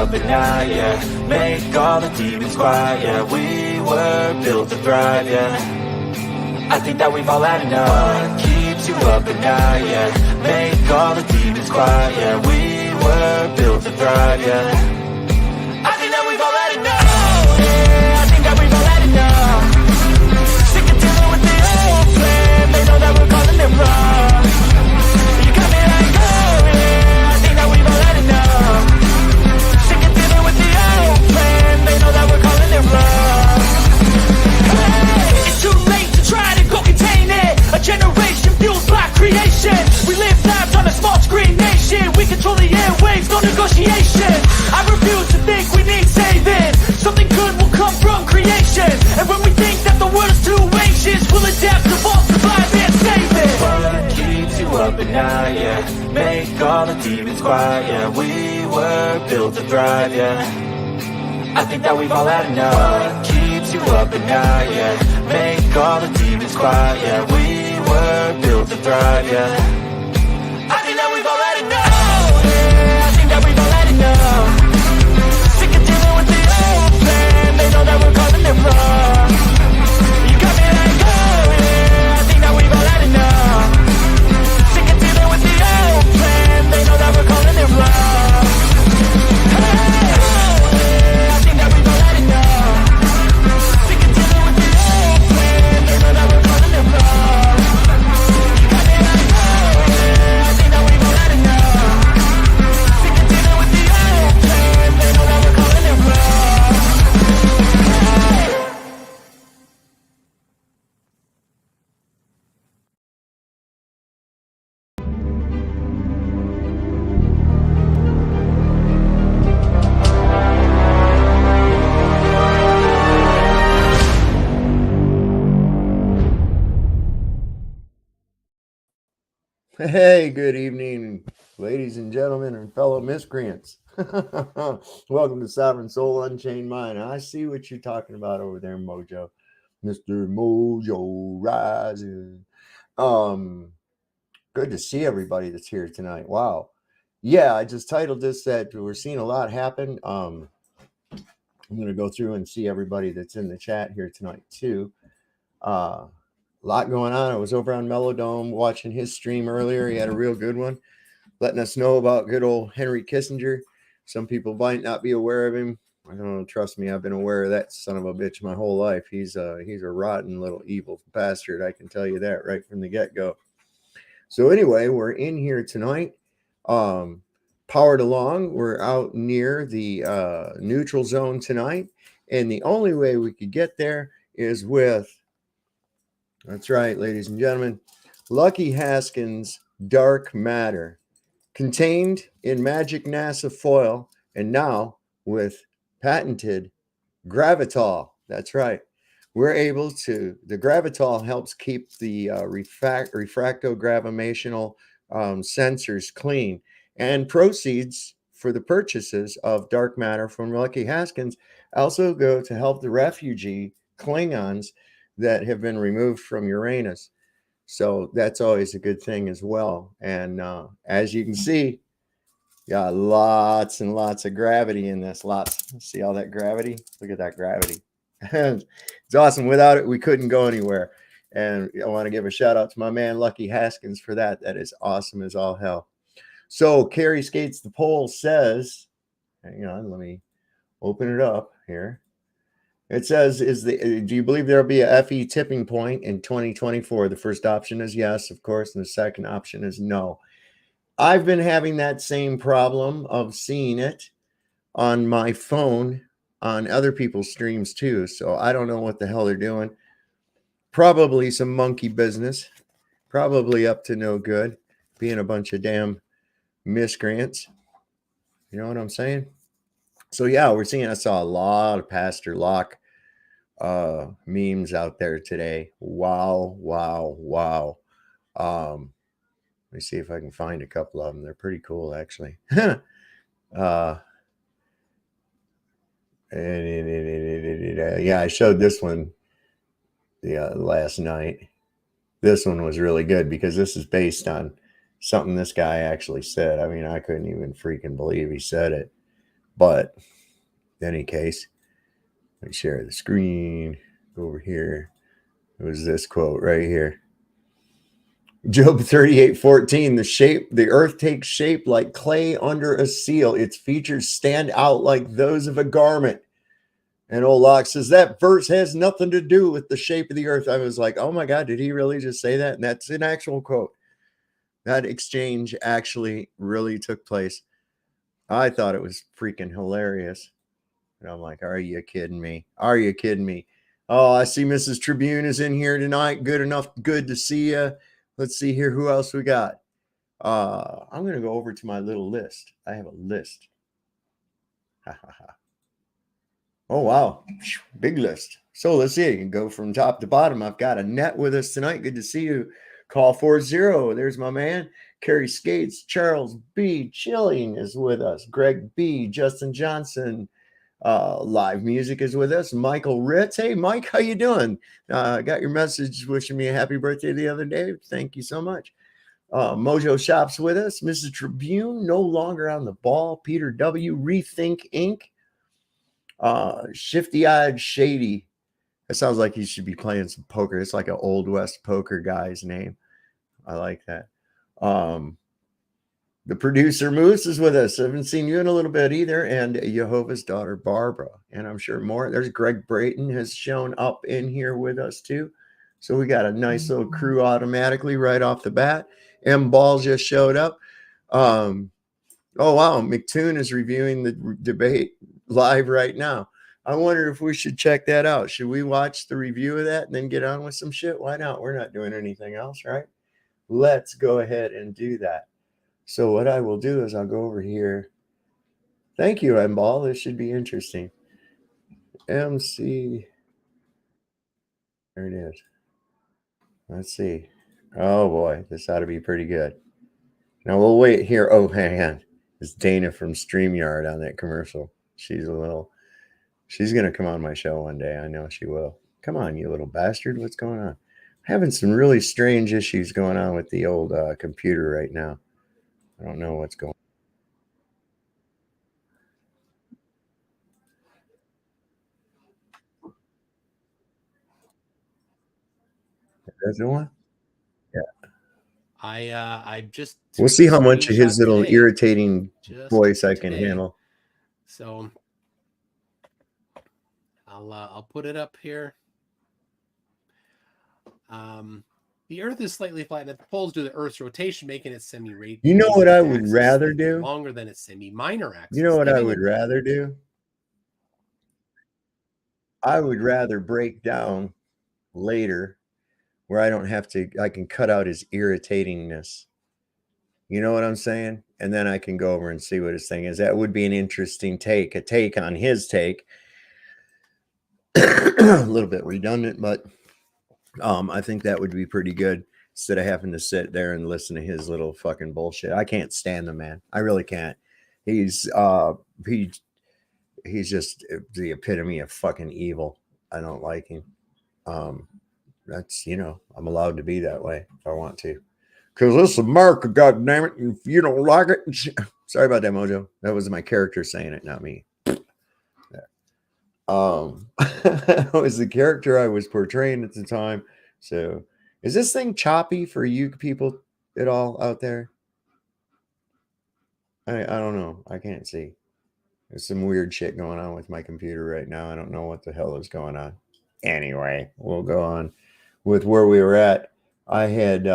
At night, yeah. Make all the demons quiet, yeah. We were built to thrive, yeah. I think that we've all had enough. What keeps you up at night, yeah. Make all the demons quiet, yeah. We were built to thrive, yeah. I think that we've all had enough. Yeah, I think that we've all had enough. Sick of dealing with the old plan. They know that we're calling it wrong. You got me like, oh yeah. I think that we've all had enough. They know that we're calling it wrong. Hey, it's too late to try to go contain it. A generation fueled by creation. We live lives on a small screen nation. We control the airwaves, no negotiation. I refuse to think we need saving. Something good will come from creation. And when we think that the world is too anxious, we'll adapt, evolve, survive, and save it. What keeps you up at night, yeah. Make all the demons quiet, yeah. We were built to thrive, yeah. I think that we've all had enough. What keeps you up at night, yeah. Make all the demons quiet, yeah. We were built to thrive, yeah. I think that we've all had enough. Oh, yeah, I think that we've all had enough. Sick of dealing with the old plan. They know that we're calling it wrong. You got me like, oh, yeah, I think that we've all had enough. Sick of dealing with the old plan. They know that we're calling it wrong. Hey, good evening, ladies and gentlemen and fellow miscreants. Welcome to Sovereign Soul Unchained Mind. I see what you're talking about over there, Mojo. Mr. Mojo Rising. Good to see everybody that's here tonight. Wow. Yeah, I just titled this that we're seeing a lot happen. I'm going to go through and see everybody that's in the chat here tonight, too. A lot going on. I was over on Mellow Dome watching his stream earlier. He had a real good one, letting us know about good old Henry Kissinger. Some people might not be aware of him. I don't know. Trust me, I've been aware of that son of a bitch my whole life. He's a rotten little evil bastard. I can tell you that right from the get-go. So anyway, we're in here tonight. Powered along. We're out near the neutral zone tonight. And the only way we could get there is with, that's right, ladies and gentlemen, Lucky Haskins' Dark Matter, contained in magic NASA foil, and now with patented Gravitol. That's right. We're able to, the Gravitol helps keep the refractogravitational sensors clean, and proceeds for the purchases of dark matter from Lucky Haskins also go to help the refugee Klingons that have been removed from Uranus. So that's always a good thing as well. And as you can see, got lots and lots of gravity in this. Lots. See all that gravity? Look at that gravity. It's awesome. Without it, we couldn't go anywhere. And I want to give a shout out to my man Lucky Haskins for that. That is awesome as all hell. So Carrie Skates the Pole says, hang on, let me open it up here. It says, do you believe there'll be a FE tipping point in 2024? The first option is yes, of course, and the second option is no. I've been having that same problem of seeing it on my phone on other people's streams too. So I don't know what the hell they're doing. Probably some monkey business. Probably up to no good. Being a bunch of damn miscreants. You know what I'm saying? So yeah, I saw a lot of Pastor Locke memes out there today. Wow. Let me see if I can find a couple of them. They're pretty cool, actually. Yeah, I showed this one last night. This one was really good because this is based on something this guy actually said. I mean, I couldn't even freaking believe he said it. But in any case, let me share the screen. Go over here. It was this quote right here. Job 38:14, the earth takes shape like clay under a seal. Its features stand out like those of a garment. And old Locke says that verse has nothing to do with the shape of the earth. I was like, oh my God, did he really just say that? And that's an actual quote. That exchange actually really took place. I thought it was freaking hilarious. And I'm like, are you kidding me? Are you kidding me? Oh, I see Mrs. Tribune is in here tonight. Good to see you. Let's see here who else we got. I'm going to go over to my little list. I have a list. Oh, wow. Big list. So let's see. You can go from top to bottom. I've got Annette with us tonight. Good to see you. Call 40. There's my man. Carrie Skates. Charles B. Chilling is with us. Greg B. Justin Johnson. Live music is with us. Michael Ritz. Hey, Mike, how you doing? Got your message wishing me a happy birthday the other day. Thank you so much. Mojo Shop's with us. Mrs. Tribune, no longer on the ball. Peter W. Rethink Inc. Shifty-eyed Shady. That sounds like he should be playing some poker. It's like an Old West poker guy's name. I like that. The producer Moose is with us. I haven't seen you in a little bit either. And Jehovah's daughter Barbara. And I'm sure more. There's Greg Brayton has shown up in here with us too. So we got a nice little crew automatically right off the bat. M Ball just showed up. Oh wow, McToon is reviewing the debate live right now. I wonder if we should check that out. Should we watch the review of that and then get on with some shit? Why not? We're not doing anything else, right? Let's go ahead and do that. So what I will do is I'll go over here. Thank you, M-Ball. This should be interesting. MC. There it is. Let's see. Oh, boy. This ought to be pretty good. Now, we'll wait here. Oh, hang on. It's Dana from StreamYard on that commercial. She's going to come on my show one day. I know she will. Come on, you little bastard. What's going on? I'm having some really strange issues going on with the old computer right now. I don't know what's going on. That's the one? Yeah. I just we'll see how much of his little irritating voice I can handle. So I'll put it up here. The Earth is slightly flat, and the poles do the Earth's rotation, making it semi-radial. You know what I would rather do? Longer than its semi-minor axis. You know what I would rather do? I would rather break down later where I don't have to, I can cut out his irritatingness. You know what I'm saying? And then I can go over and see what his thing is. That would be an interesting take, a take on his take. A little bit redundant, but I think that would be pretty good instead of having to sit there and listen to his little fucking bullshit. I can't stand the man. I really can't. He's just the epitome of fucking evil. I don't like him. That's, you know, I'm allowed to be that way if I want to. Because this is America, goddammit. And if you don't like it, sorry about that, Mojo. That was my character saying it, not me. That was the character I was portraying at the time. So, is this thing choppy for you people at all out there? I don't know. I can't see. There's some weird shit going on with my computer right now. I don't know what the hell is going on. Anyway, we'll go on with where we were at. I had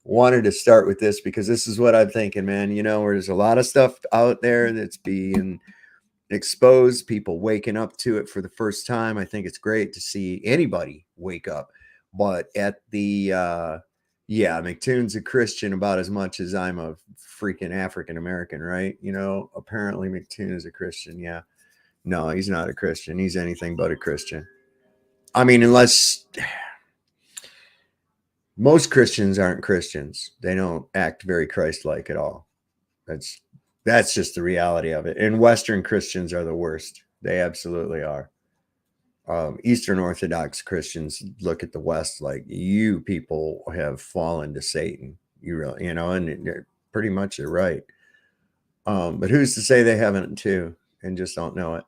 wanted to start with this because this is what I'm thinking, man. You know, there's a lot of stuff out there that's being exposed, people waking up to it for the first time. I think it's great to see anybody wake up. But at the Yeah, McToon's a Christian about as much as I'm a freaking African American, right? You know, apparently McToon is a Christian. Yeah. No, he's not a Christian. He's anything but a Christian. I mean, unless most Christians aren't Christians. They don't act very Christ-like at all. That's just the reality of it. And Western Christians are the worst. They absolutely are. Eastern Orthodox Christians look at the West like, you people have fallen to Satan. You really, you know, and they're pretty much they're right. But who's to say they haven't too and just don't know it?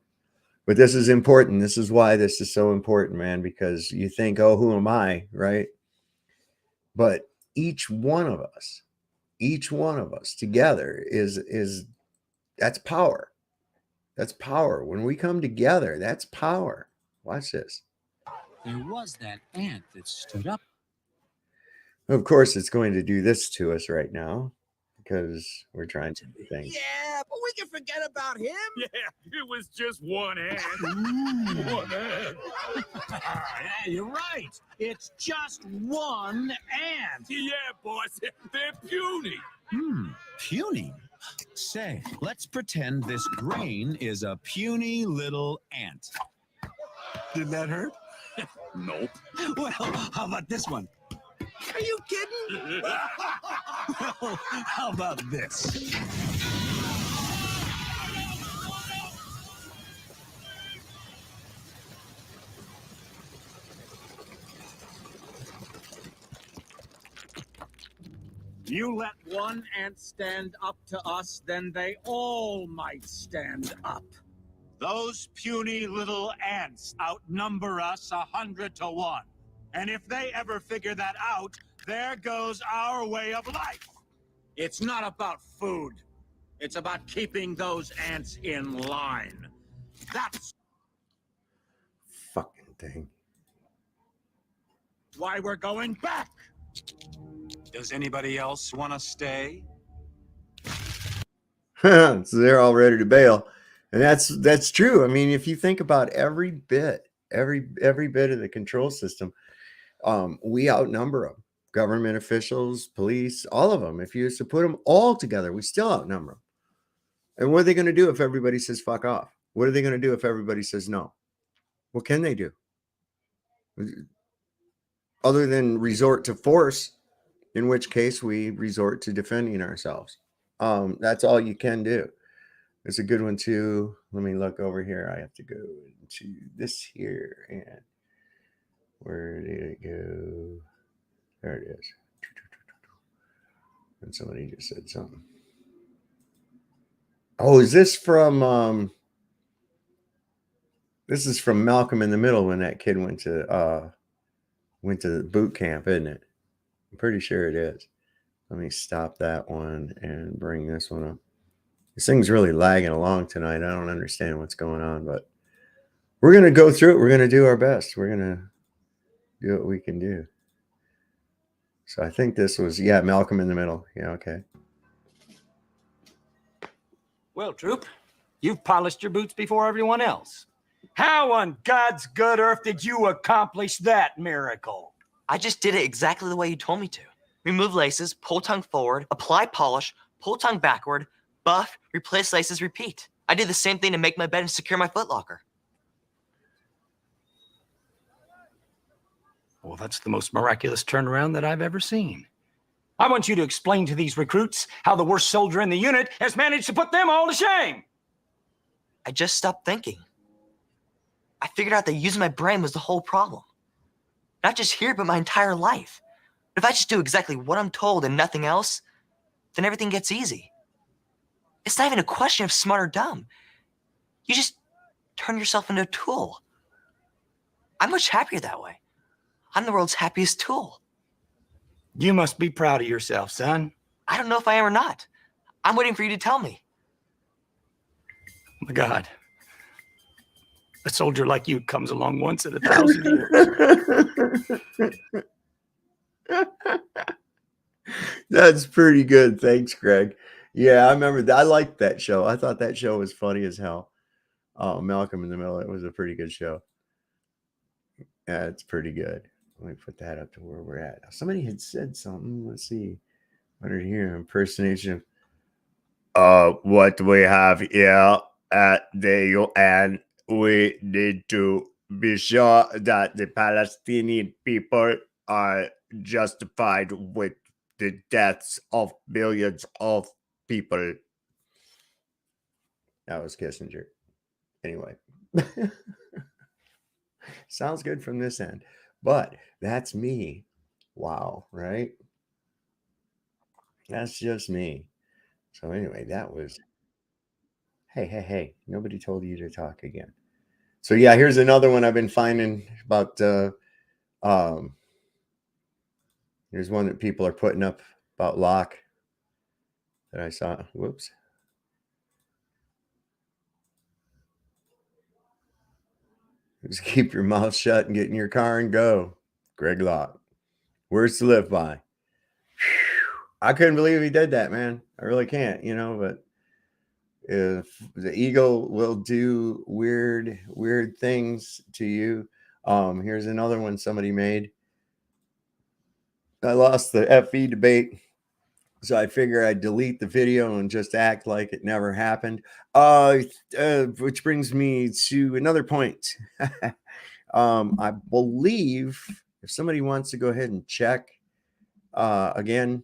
But this is important. This is why this is so important, man, because you think, oh, who am I, right? But each one of us together is that's power. That's power. When we come together, that's power. Watch this. There was that ant that stood up. Of course, it's going to do this to us right now because we're trying to do things. Yeah, but we can forget about him. Yeah, it was just one ant. One ant. Yeah, you're right. It's just one ant. Yeah, boss, they're puny. Puny. Say, let's pretend this grain is a puny little ant. Did that hurt? Nope. Well, how about this one? Are you kidding? Well, how about this? You let one ant stand up to us, then they all might stand up. Those puny little ants outnumber us 100 to 1. And if they ever figure that out, there goes our way of life. It's not about food. It's about keeping those ants in line. That's Fucking thing. why we're going back. Does anybody else want to stay? So they're all ready to bail. And that's true. I mean, if you think about every bit of the control system, we outnumber them. Government officials, police, all of them. If you used to put them all together, we still outnumber them. And what are they going to do if everybody says fuck off? What are they going to do if everybody says no? What can they do? Other than resort to force, in which case we resort to defending ourselves. That's all you can do. It's a good one too. Let me look over here. I have to go to this here. And where did it go? There it is. And somebody just said something. Oh, is this from this is from Malcolm in the Middle when that kid went to boot camp, isn't it? I'm pretty sure it is. Let me stop that one and bring this one up. This thing's really lagging along tonight. I don't understand what's going on, but we're going to go through it. We're going to do our best. We're going to do what we can do. So I think this was, yeah, Malcolm in the Middle. Yeah, okay. Well, Troop, you've polished your boots before everyone else. How on God's good earth did you accomplish that miracle? I just did it exactly the way you told me to. Remove laces, pull tongue forward, apply polish, pull tongue backward, buff, replace laces, repeat. I did the same thing to make my bed and secure my footlocker. Well, that's the most miraculous turnaround that I've ever seen. I want you to explain to these recruits how the worst soldier in the unit has managed to put them all to shame. I just stopped thinking. I figured out that using my brain was the whole problem. Not just here, but my entire life. If I just do exactly what I'm told and nothing else, then everything gets easy. It's not even a question of smart or dumb. You just turn yourself into a tool. I'm much happier that way. I'm the world's happiest tool. You must be proud of yourself, son. I don't know if I am or not. I'm waiting for you to tell me. Oh my God. A soldier like you comes along once in 1,000 years. That's pretty good. Thanks, Greg. Yeah, I remember that. I liked that show. I thought that show was funny as hell. Malcolm in the Middle. It was a pretty good show. Yeah, it's pretty good. let me put that up to where we're at. Somebody had said something. Let's see. What are here? Impersonation of what we have here at the UN. We need to be sure that the Palestinian people are justified with the deaths of millions of people. That was Kissinger. Anyway. Sounds good from this end. But that's me. Wow, right? That's just me. So anyway, that was... Hey. Nobody told you to talk again. So yeah, here's another one I've been finding about... here's one that people are putting up about Locke that I saw. Whoops. Just keep your mouth shut and get in your car and go. Greg Locke. Words to live by. Whew. I couldn't believe he did that, man. I really can't, but if the ego will do weird things to you. Here's another one somebody made. I lost the FE debate, so I figure I'd delete the video and just act like it never happened. Which brings me to another point. I believe if somebody wants to go ahead and check again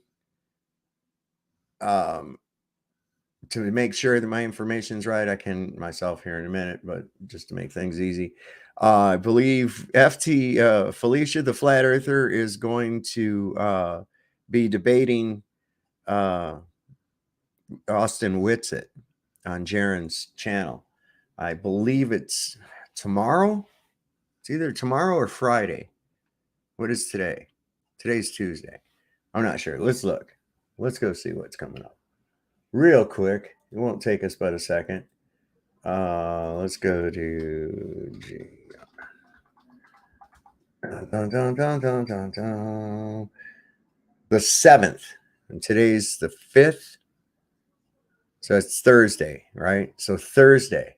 to make sure that my information's right, I can myself here in a minute, but just to make things easy. I believe Felicia, the flat earther, is going to be debating Austin Whitsitt on Jaron's channel. I believe it's tomorrow. It's either tomorrow or Friday. What is today? Today's Tuesday. I'm not sure. Let's look. Let's go see what's coming up real quick. It won't take us but a second. Let's go to the 7th, and today's the 5th. So it's Thursday, right? So Thursday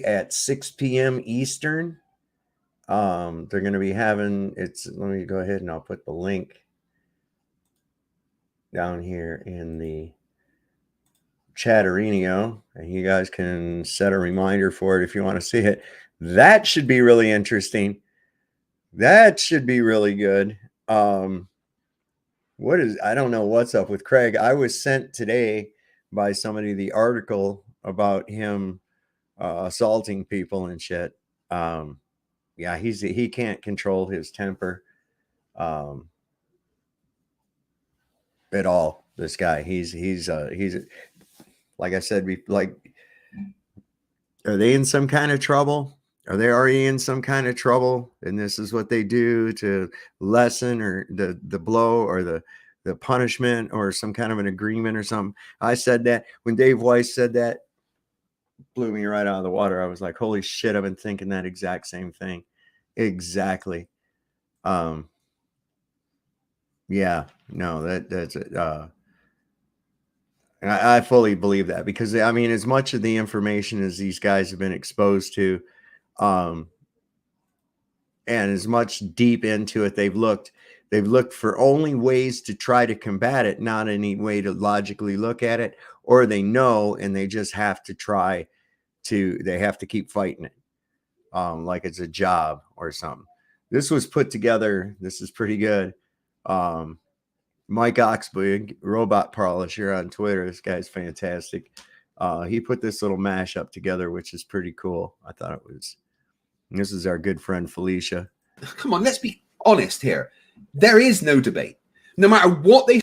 at 6 p.m. Eastern. They're going to be having let me go ahead and I'll put the link down here in the Chatterenio, and you guys can set a reminder for it if you want to see it. That should be really interesting. That should be really good. I don't know what's up with Craig. I was sent today by somebody the article about him assaulting people and shit. Yeah, he can't control his temper at all. This guy, he's like I said, are they in some kind of trouble? Are they already in some kind of trouble? And this is what they do to lessen or the blow or the punishment or some kind of an agreement or something. I said that when Dave Weiss said that, blew me right out of the water. I was like, holy shit, I've been thinking that exact same thing. Exactly. Yeah, no, that's it. I fully believe that, because I mean, as much of the information as these guys have been exposed to, and as much deep into it they've looked for only ways to try to combat it, not any way to logically look at it, or they know and they just have to they have to keep fighting it, like it's a job or something. This was put together. This is pretty good. Mike Oxbig, Robot Polisher on Twitter. This guy's fantastic. He put this little mashup together, which is pretty cool. I thought it was. This is our good friend Felicia. Come on, let's be honest here. There is no debate. No matter what they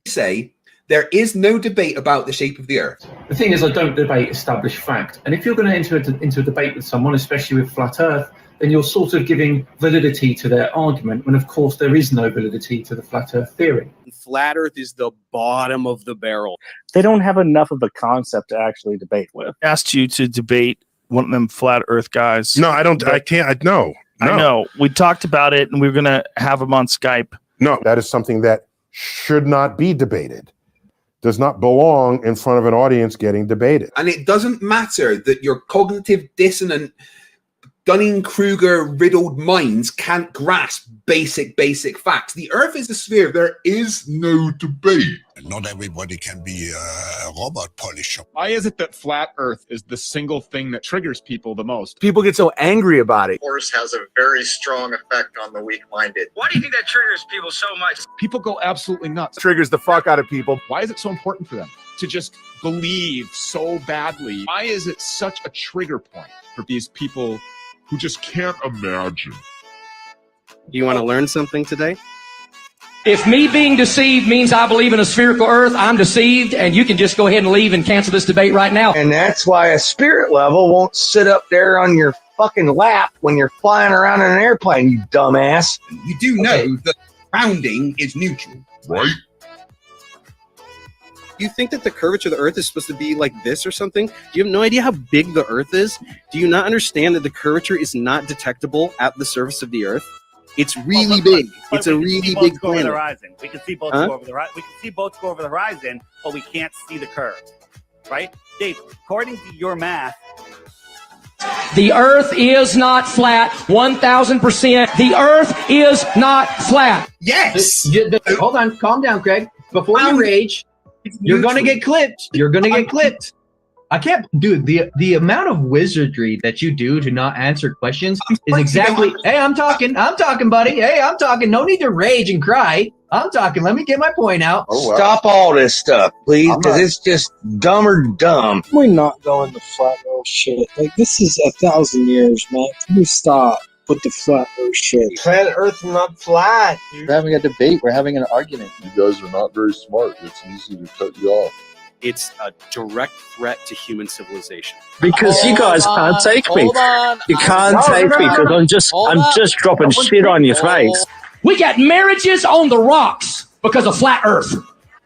say, there is no debate about the shape of the Earth. The thing is, I don't debate established fact. And if you're going to enter into a debate with someone, especially with flat Earth, then you're sort of giving validity to their argument, when of course there is no validity to the flat Earth theory. Flat Earth is the bottom of the barrel. They don't have enough of a concept to actually debate with. Asked you to debate one of them flat Earth guys. No, I don't. I can't. No. I know. We talked about it, and we were going to have him on Skype. No, that is something that should not be debated. Does not belong in front of an audience getting debated. And it doesn't matter that you're cognitive dissonant Dunning-Kruger riddled minds can't grasp basic facts. The Earth is a sphere. There is no debate. Not everybody can be a robot polisher. Why is it that flat Earth is the single thing that triggers people the most? People get so angry about it. Force has a very strong effect on the weak-minded. Why do you think that triggers people so much? People go absolutely nuts. Triggers the fuck out of people. Why is it so important for them to just believe so badly? Why is it such a trigger point for these people who just can't imagine? Do you want to learn something today? If me being deceived means I believe in a spherical earth, I'm deceived, and you can just go ahead and leave and cancel this debate right now. And that's why a spirit level won't sit up there on your fucking lap when you're flying around in an airplane, you dumbass. You do know that grounding is neutral, right? You think that the curvature of the Earth is supposed to be like this or something? Do you have no idea how big the Earth is? Do you not understand that the curvature is not detectable at the surface of the Earth? It's really big. It's a really big planet. Horizon. We can see boats go over the horizon. We can see boats go over the horizon, but we can't see the curve, right? Dave, according to your math, the Earth is not flat, 1,000%. The Earth is not flat. Yes. Hold on, calm down, Craig. Before you rage, you're gonna get clipped. You're gonna get clipped. I can't, dude. The amount of wizardry that you do to not answer questions is exactly. Hey, I'm talking, buddy. Hey, I'm talking. No need to rage and cry. I'm talking. Let me get my point out. Oh, wow. Stop all this stuff, please, because it's just dumber dumb. We're not going to flat earth shit. Like, this is 1,000 years, man. Can you stop with the flat earth shit? Planet Earth's not flat. We're having a debate. We're having an argument. You guys are not very smart. It's easy to cut you off. It's a direct threat to human civilization. Because you guys can't take me. You can't take me because I'm just dropping shit on your face. We got marriages on the rocks because of flat earth.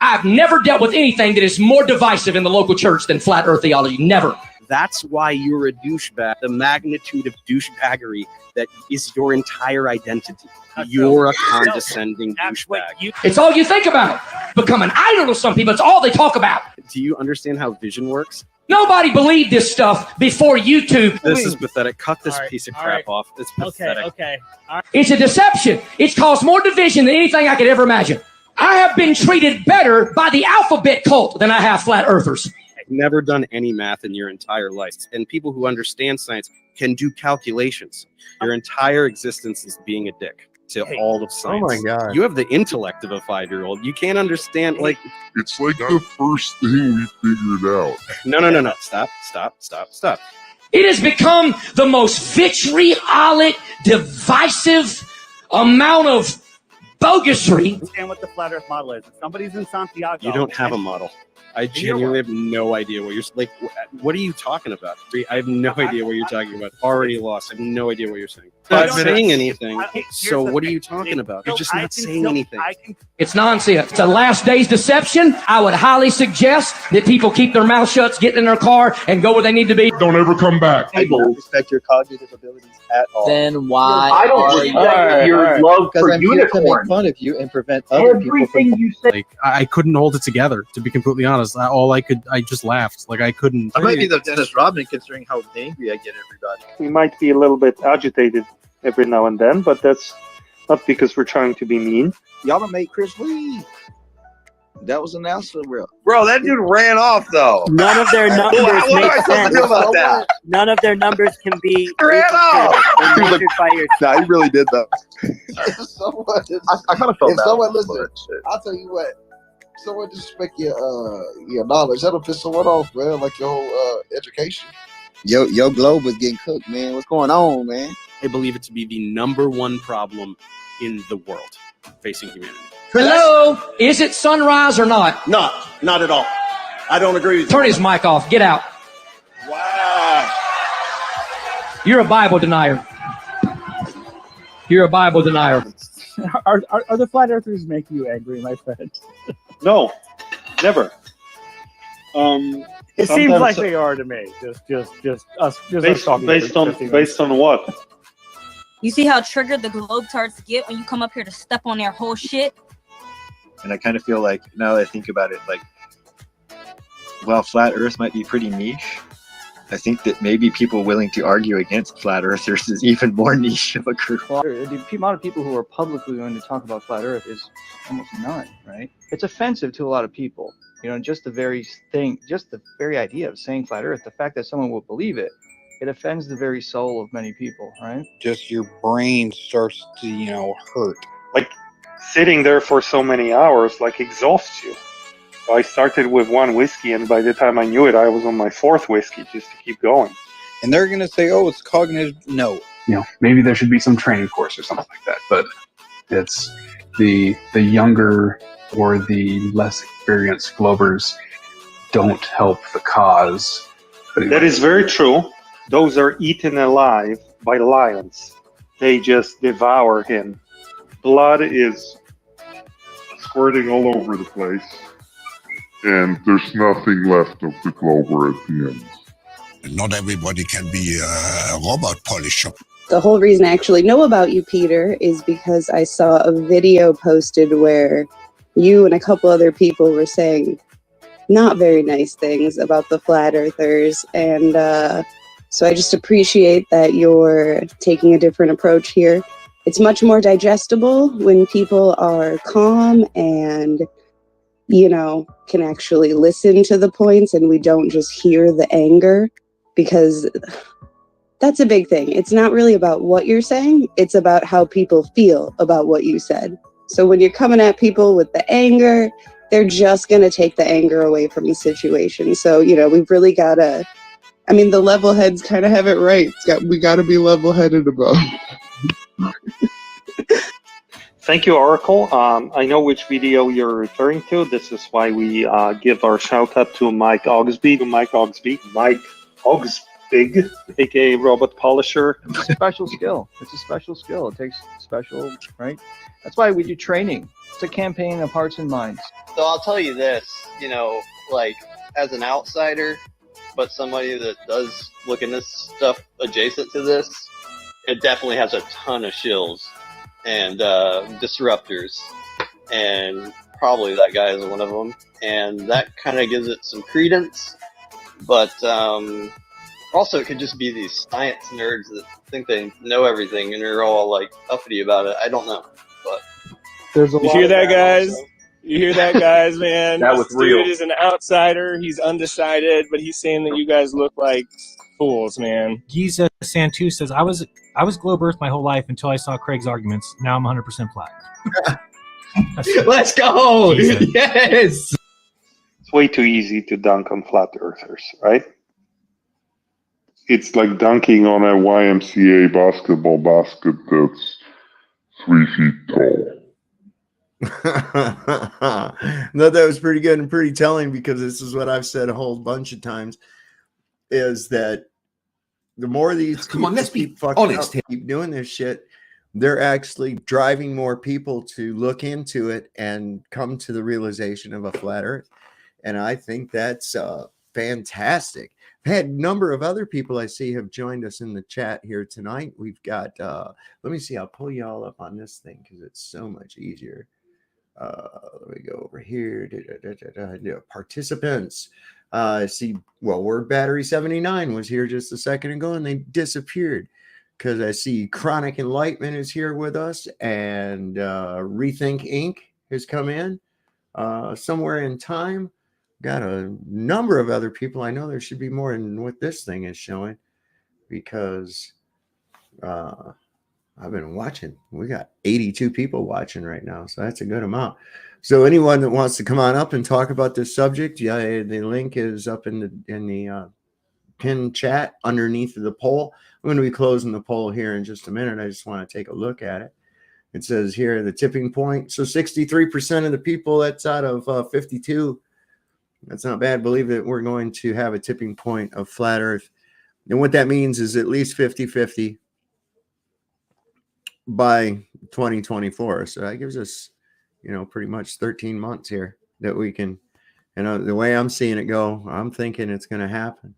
I've never dealt with anything that is more divisive in the local church than flat earth theology. Never. That's why you're a douchebag. The magnitude of douchebaggery that is your entire identity. You're a condescending douchebag. It's all you think about. Become an idol to some people. It's all they talk about. Do you understand how vision works? Nobody believed this stuff before YouTube. This is pathetic. Cut this piece of crap off. It's pathetic. Okay. All right. It's a deception. It's caused more division than anything I could ever imagine. I have been treated better by the alphabet cult than I have flat earthers. Never done any math in your entire life. And people who understand science can do calculations. Your entire existence is being a dick to all of science. Oh my God. You have the intellect of a 5-year-old. You can't understand, like... It's like the first thing we figured out. No. Stop. It has become the most vitriolic, divisive amount of bogusry. Understand what the flat earth model is. If somebody's in Santiago. You don't have a model. I genuinely have no idea what you're like. What are you talking about? I have no idea what you're talking about. Already lost. I have no idea what you're saying. I'm not saying anything. So what are you talking about? You're just not saying anything. It's nonsense. It's a last day's deception. I would highly suggest that people keep their mouth shut, get in their car, and go where they need to be. Don't ever come back. I don't respect your cognitive abilities at all. Then why? I don't respect your love for Because I'm here to make unicorn. fun of you and prevent other people Everything from. you say. Like I couldn't hold it together. To be completely honest, I just laughed. Like I couldn't. I might be the Dennis Rodman considering how angry I get everybody. We might be a little bit agitated every now and then, but that's not because we're trying to be mean. Y'all don't make Chris leave. That was announced, bro. Bro, that dude ran off, though. None of their numbers What am I make supposed to sense. do about that? None of their numbers can be Ran off. They're measured by your. Nah, he really did that. I kind of felt If bad. someone listen, I'll tell you what. Someone disrespect your knowledge. That'll piss someone off, man. Like your whole education. Your globe is getting cooked, man. What's going on, man? I believe it to be the #1 problem in the world facing humanity. Hello? Is it sunrise or not? No, not at all. I don't agree with you. Turn his mic off. Get out. Wow. You're a Bible denier. You're a Bible denier. Are the flat earthers making you angry, my friend? No, never. It seems like they are to me. Just us talking. Based on what? You see how triggered the Globetrotters get when you come up here to step on their whole shit? And I kind of feel like, now that I think about it, like, while flat earth might be pretty niche, I think that maybe people willing to argue against flat earthers is even more niche of a group. Well, the amount of people who are publicly going to talk about flat Earth is almost none, right? It's offensive to a lot of people. You know, just the very thing, just the very idea of saying flat Earth, the fact that someone will believe it, it offends the very soul of many people, right? Just your brain starts to, hurt. Like sitting there for so many hours, like exhausts you. So I started with one whiskey, and by the time I knew it, I was on my fourth whiskey just to keep going. And they're going to say, oh, it's cognitive. No. Maybe there should be some training course or something like that, but it's the younger or the less experienced Globers don't help the cause. That is very true. Those are eaten alive by lions. They just devour him. Blood is squirting all over the place, and there's nothing left of the Glober at the end. Not everybody can be a robot polisher. The whole reason I actually know about you, Peter, is because I saw a video posted where you and a couple other people were saying not very nice things about the flat earthers. And so I just appreciate that you're taking a different approach here. It's much more digestible when people are calm and, can actually listen to the points and we don't just hear the anger, because that's a big thing. It's not really about what you're saying. It's about how people feel about what you said. So when you're coming at people with the anger, they're just going to take the anger away from the situation. So, we've really got to, the level heads kind of have it right. We got to be level headed about Thank you, Oracle. I know which video you're referring to. This is why we give our shout out to Mike Augsby, aka Robot Polisher. It's a special skill. It's a special skill. It takes special, right? That's why we do training. It's a campaign of hearts and minds. So I'll tell you this, like as an outsider, but somebody that does look in this stuff adjacent to this, it definitely has a ton of shills and disruptors, and probably that guy is one of them, and that kind of gives it some credence. But also it could just be these science nerds that think they know everything and they're all like uppity about it. I don't know, but there's a You lot hear of that, that guys? also. You hear that, guys, man? That was This real. dude is an outsider. He's undecided, but he's saying that you guys look like fools, man. Giza Santu says, I was globe earth my whole life until I saw Craig's arguments. Now I'm 100% flat. Let's go! Jesus. Yes! It's way too easy to dunk on flat earthers, right? It's like dunking on a YMCA basketball basket that's 3 feet tall. No, that was pretty good and pretty telling, because this is what I've said a whole bunch of times, is that the more these Come on, let's be keep fucking honest up, keep doing this shit, they're actually driving more people to look into it and come to the realization of a flat earth. And I think that's fantastic. I've had a number of other people I see have joined us in the chat here tonight. We've got, let me see, I'll pull you all up on this thing because it's so much easier. Let me go over here. Participants. See, well, Word Battery 79 was here just a second ago and they disappeared, because I see Chronic Enlightenment is here with us, and Rethink Inc. has come in somewhere in time. Got a number of other people. I know there should be more than what this thing is showing, because I've been watching. We got 82 people watching right now, so that's a good amount. So anyone that wants to come on up and talk about this subject, yeah, the link is up in the pinned chat underneath the poll. I'm going to be closing the poll here in just a minute. I just want to take a look at it. It says here the tipping point. So 63% of the people, that's out of 52. That's not bad. Believe that we're going to have a tipping point of flat Earth. And what that means is at least 50-50 by 2024. So that gives us, pretty much 13 months here that we can, the way I'm seeing it go, I'm thinking it's going to happen.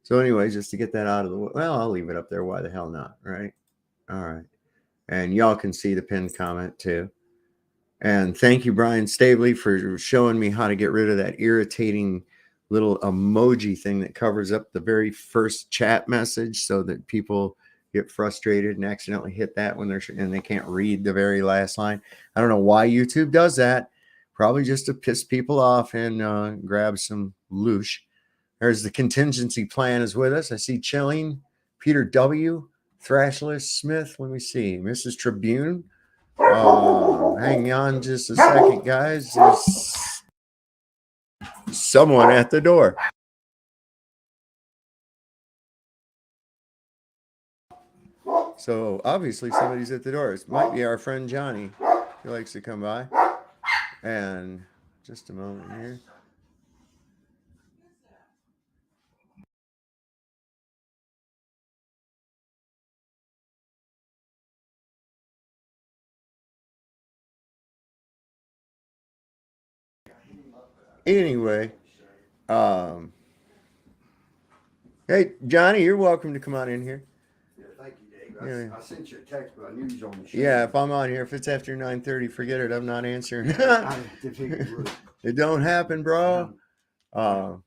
So anyway, just to get that out of the way, well, I'll leave it up there. Why the hell not? Right. All right. And y'all can see the pinned comment too. And thank you, Brian Stabley, for showing me how to get rid of that irritating little emoji thing that covers up the very first chat message so that people get frustrated and accidentally hit that when and they can't read the very last line. I don't know why YouTube does that. Probably just to piss people off and grab some loosh. There's the contingency plan is with us. I see Chilling, Peter W., Thrashless Smith. Let me see. Mrs. Tribune. Hang on just a second, guys. There's someone at the door. So obviously somebody's at the door. It might be our friend Johnny. He likes to come by. And just a moment here. Anyway, hey Johnny, you're welcome to come on in here. Yeah, thank you, Dave. I sent you a text, but I knew you was on the show. Yeah, if I'm on here, if it's after 9:30, forget it. I'm not answering. It don't happen, bro. No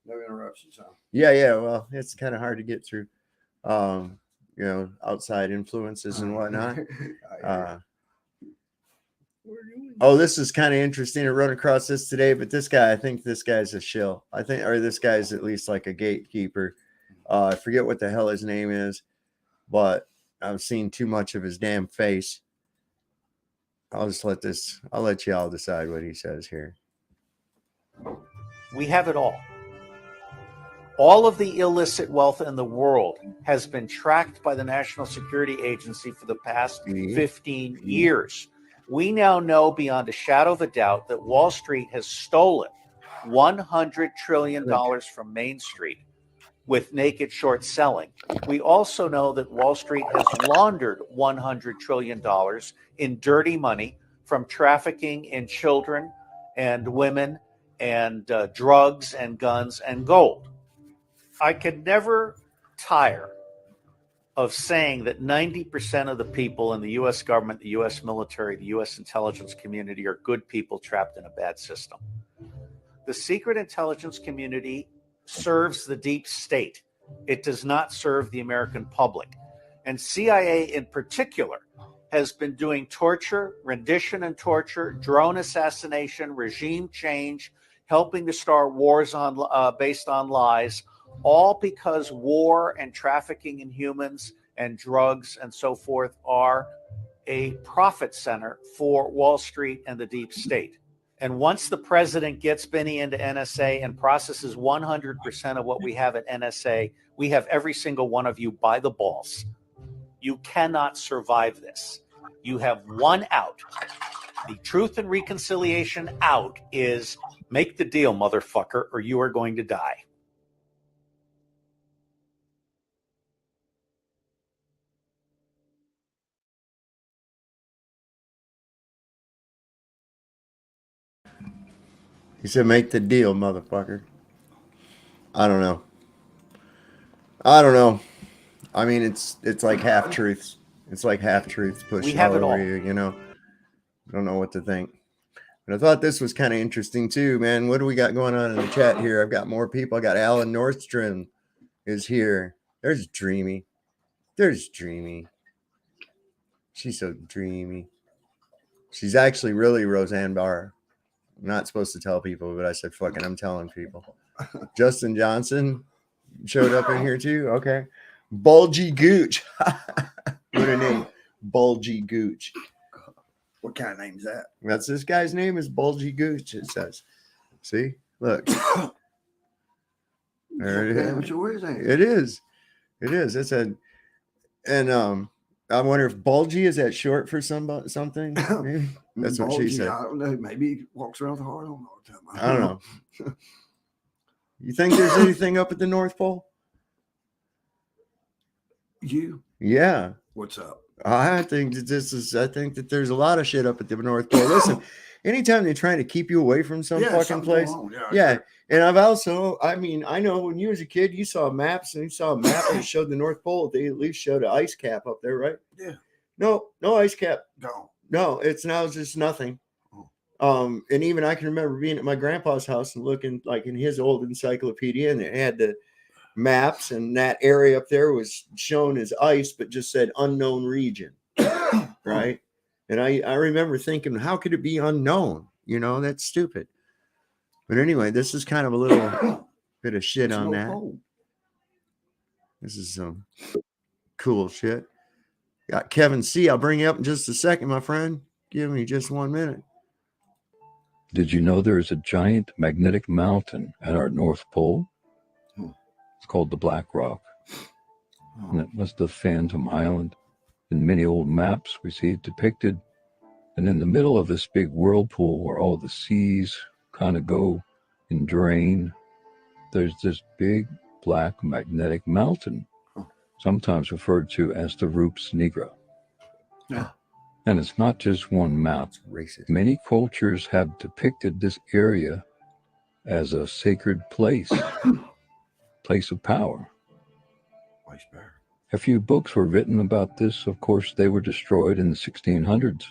interruptions, huh? Yeah. Well, it's kind of hard to get through. Outside influences and whatnot. Oh, this is kind of interesting. I run across this today, but this guy, I think this guy's a shill. Or this guy's at least like a gatekeeper. I forget what the hell his name is, but I've seen too much of his damn face. I'll let you all decide what he says here. We have it all. All of the illicit wealth in the world has been tracked by the National Security Agency for the past 15 years. We now know beyond a shadow of a doubt that Wall Street has stolen $100 trillion from Main Street with naked short selling. We also know that Wall Street has laundered $100 trillion in dirty money from trafficking in children and women and drugs and guns and gold. I could never tire of saying that 90% of the people in the U.S. government, the U.S. military, the U.S. intelligence community are good people trapped in a bad system. The secret intelligence community serves the deep state. It does not serve the American public. And CIA in particular has been doing torture, rendition and torture, drone assassination, regime change, helping to start wars based on lies, all because war and trafficking in humans and drugs and so forth are a profit center for Wall Street and the deep state. And once the president gets Benny into NSA and processes 100% of what we have at NSA, we have every single one of you by the balls. You cannot survive this. You have one out. The Truth and Reconciliation out is make the deal, motherfucker, or you are going to die. He said, make the deal, motherfucker. I don't know. I mean, it's like half truths. It's like half truths pushed all over you, you know. I don't know what to think. But I thought this was kind of interesting too, man. What do we got going on in the chat here? I've got more people. I got Alan Nordstrom is here. There's Dreamy. She's so dreamy. She's actually really Roseanne Barr. I'm not supposed to tell people, but I said, fucking, I'm telling people. Justin Johnson showed up in here too. Okay. Bulgy Gooch. What a name. Bulgy Gooch. What kind of name is that? That's this guy's name is Bulgy Gooch, it says. See? Look. There it is. Sure is that? It is. It's I wonder if bulgy is that short for something? Maybe? That's what she said. I don't know. Maybe he walks around with a heart on all the time. I don't know. You think there's anything up at the North Pole? Yeah. What's up? I think that there's a lot of shit up at the North Pole. Listen, anytime they're trying to keep you away from some fucking place. Yeah. And I know when you was a kid, you saw maps and you saw a map that showed the North Pole. They at least showed an ice cap up there, right? Yeah. No ice cap. Gone. No, it's now just nothing. And even I can remember being at my grandpa's house and looking like in his old encyclopedia, and it had the maps, and that area up there was shown as ice, but just said unknown region, right? And I remember thinking, how could it be unknown? You know, that's stupid. But anyway, this is kind of a little bit of shit on that. This is some cool shit. Got Kevin C. I'll bring you up in just a second, my friend. Give me just 1 minute. Did you know there is a giant magnetic mountain at our North Pole? It's called the Black Rock. And it was the Phantom Island. In many old maps, we see it depicted. And in the middle of this big whirlpool where all the seas kind of go and drain, there's this big black magnetic mountain, sometimes referred to as the Rupes Nigra. Yeah. And it's not just one map. Racist. Many cultures have depicted this area as a sacred place, place of power. A few books were written about this. Of course, they were destroyed in the 1600s.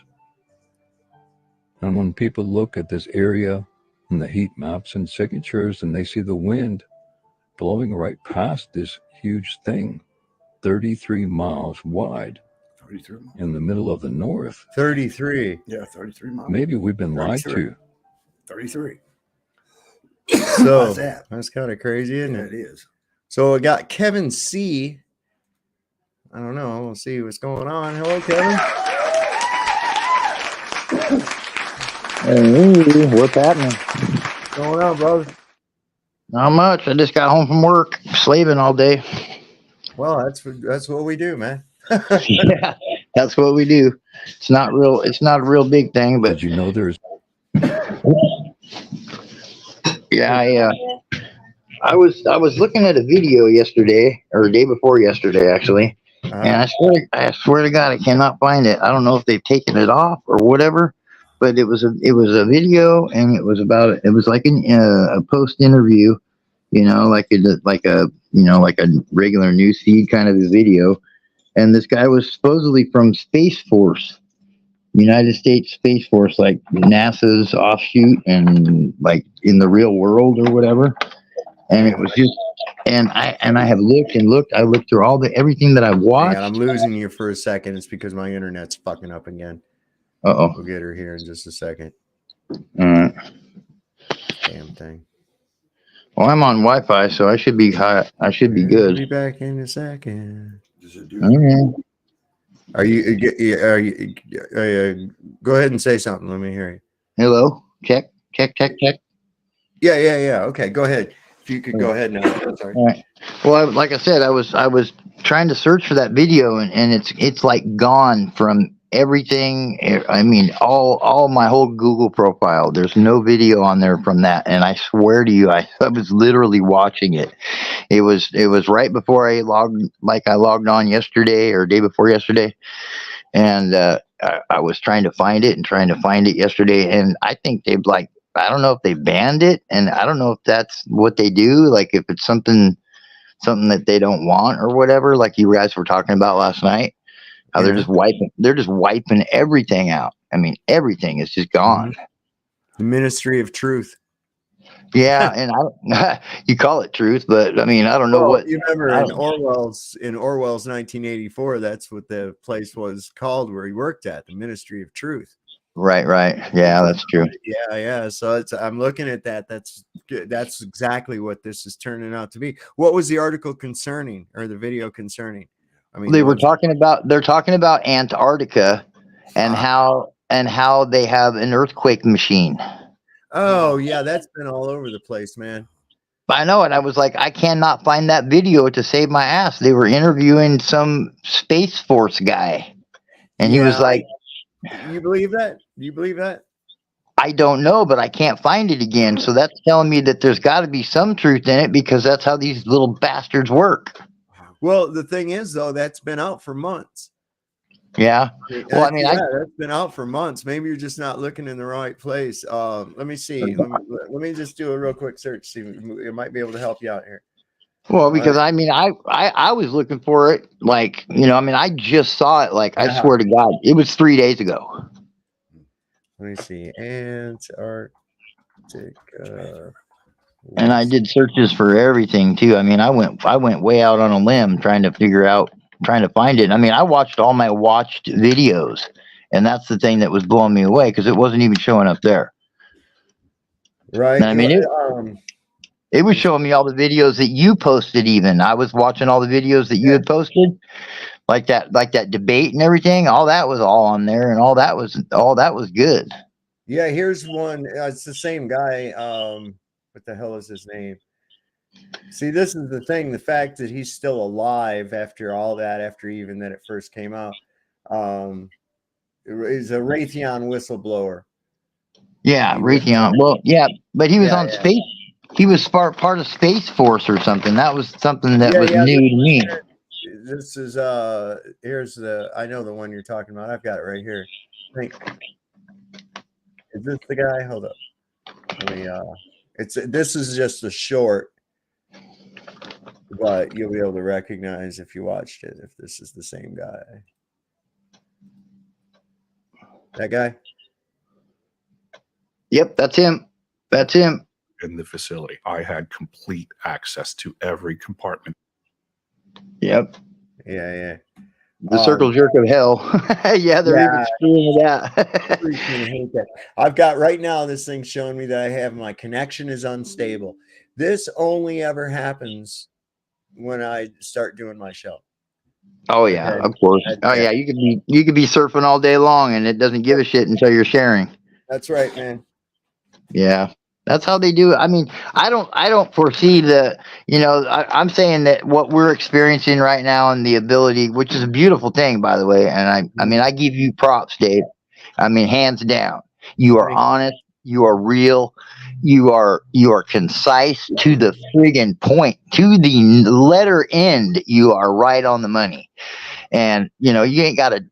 And when people look at this area and the heat maps and signatures, and they see the wind blowing right past this huge thing, 33 miles wide, 33 miles. in the middle of the north. 33. Yeah, 33 miles. Maybe we've been lied 33. to. 33. So How's that? that's kind of crazy, isn't Yeah, it? it is. So I got Kevin C. I don't know. We'll see what's going on. Hello, Kevin. Hey, what's happening? What's going on, brother? Not much. I just got home from work, slaving all day. Well, that's what we do, man. Yeah, that's what we do. It's not real. It's not a real big thing, but did you know there's? Yeah, I was looking at a video yesterday, or the day before yesterday, actually, and I swear to God, I cannot find it. I don't know if they've taken it off or whatever, but it was a video, and it was like a post interview, you know, like a regular news feed kind of a video, and this guy was supposedly from Space Force. United States Space Force, like NASA's offshoot, and like in the real world or whatever. And it was just, and I have looked and looked. I looked through everything that I've watched. Hang on, I'm losing you for a second. It's because my internet's fucking up again. Uh-oh. We'll get her here in just a second. All right. Damn thing. Well, I'm on Wi-Fi, so I should be high. I should be good. Be back in a second. Okay. Are you go ahead and say something. Let me hear you. Hello. Check. Yeah. Okay, go ahead. If you could go ahead now. Sorry. All right. Well, like I said, I was trying to search for that video, and it's like gone from everything. I mean, all my whole Google profile. There's no video on there from that, and I swear to you, I was literally watching it. It was right before I logged on yesterday or day before yesterday, and I was trying to find it yesterday, and I think I don't know if they banned it, and I don't know if that's what they do, like if it's something that they don't want or whatever, like you guys were talking about last night. How they're just wiping everything out. I mean, everything is just gone. The Ministry of Truth. Yeah, and you call it truth, but I mean, I don't know what you remember in Orwell's 1984. That's what the place was called where he worked at, the Ministry of Truth. Right. Yeah, that's true. Yeah. So I'm looking at that. That's exactly what this is turning out to be. What was the article concerning, or the video concerning? I mean, they're talking about Antarctica and how they have an earthquake machine. Oh yeah, that's been all over the place, man. I know, and I was like, I cannot find that video to save my ass. They were interviewing some Space Force guy, and he was like, "You believe that? Do you believe that?" I don't know, but I can't find it again. So that's telling me that there's got to be some truth in it, because that's how these little bastards work. Well, the thing is, though, that's been out for months. Yeah. Well, I mean, that's been out for months. Maybe you're just not looking in the right place. Let me see. Let me just do a real quick search. See, it might be able to help you out here. Well, because I mean, I was looking for it, like, you know, I mean, I just saw it, like, I swear to God, it was 3 days ago. Let me see. Antarctica. And I did searches for everything too. I mean, I went way out on a limb trying to find it. I mean, I watched all my watched videos, and that's the thing that was blowing me away because it wasn't even showing up there. Right. And I mean, it was showing me all the videos that you posted. Even I was watching all the videos that you had posted, like that debate and everything. All that was all on there, and all that was good. Yeah, here's one. It's the same guy. What the hell is his name? See, this is the thing. The fact that he's still alive after all that, after even that it first came out, is a Raytheon whistleblower. Yeah, Raytheon. Well, yeah, but he was on space. He was part of Space Force or something. That was something that was new to me. This is here's the. I know the one you're talking about. I've got it right here. Is this the guy? Hold up. Let me. This is just a short, but you'll be able to recognize if you watched it if this is the same guy. That guy? Yep, that's him. That's him. In the facility, I had complete access to every compartment. Yep. Yeah. The circle jerk of hell. Yeah, they're even screwing it out. Hate that. I've got right now this thing showing me that I have my connection is unstable. This only ever happens when I start doing my show. Oh yeah, of course. Oh yeah, you could be surfing all day long and it doesn't give a shit until you're sharing. That's right, man. Yeah. That's how they do it. I mean, I don't foresee I'm saying that what we're experiencing right now and the ability, which is a beautiful thing, by the way. And I mean, I give you props, Dave. I mean, hands down, you are honest. You are real. You are concise to the friggin' point, to the letter end. You are right on the money. And, you ain't got to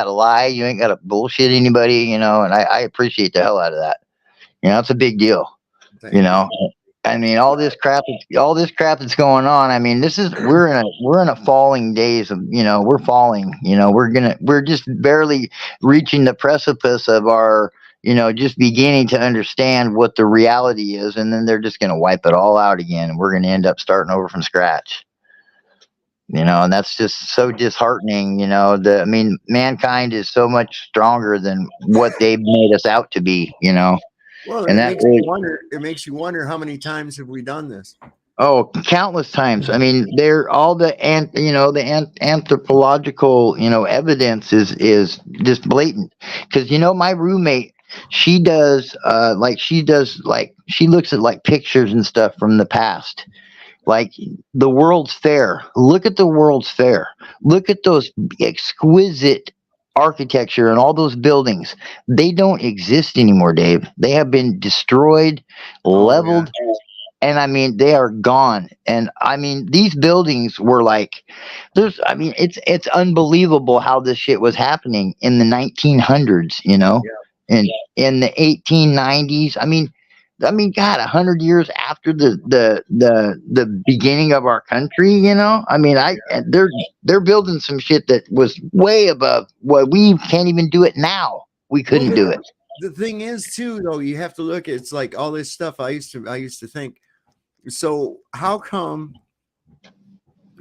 lie. You ain't got to bullshit anybody, and I appreciate the hell out of that. It's a big deal. I mean, all this crap that's going on. I mean, we're in a falling days of, we're falling, we're just barely reaching the precipice of our, just beginning to understand what the reality is. And then they're just going to wipe it all out again. And we're going to end up starting over from scratch, and that's just so disheartening. Mankind is so much stronger than what they've made us out to be, Well, and it makes you wonder how many times have we done this? Oh, countless times. I mean, the anthropological, evidence is just blatant. Because my roommate, she looks at like pictures and stuff from the past. Like the World's Fair. Look at the World's Fair. Look at those exquisite architecture and all those buildings. They don't exist anymore, Dave. They have been destroyed, leveled, and I mean they are gone. And I mean these buildings were like it's unbelievable how this shit was happening in the 1900s, and in the 1890s. I mean God, 100 years after the beginning of our country, they're building some shit that was way above what we can't even do it now. We couldn't do it. The thing is, too, though, you have to look. It's like all this stuff. I used to think. So how come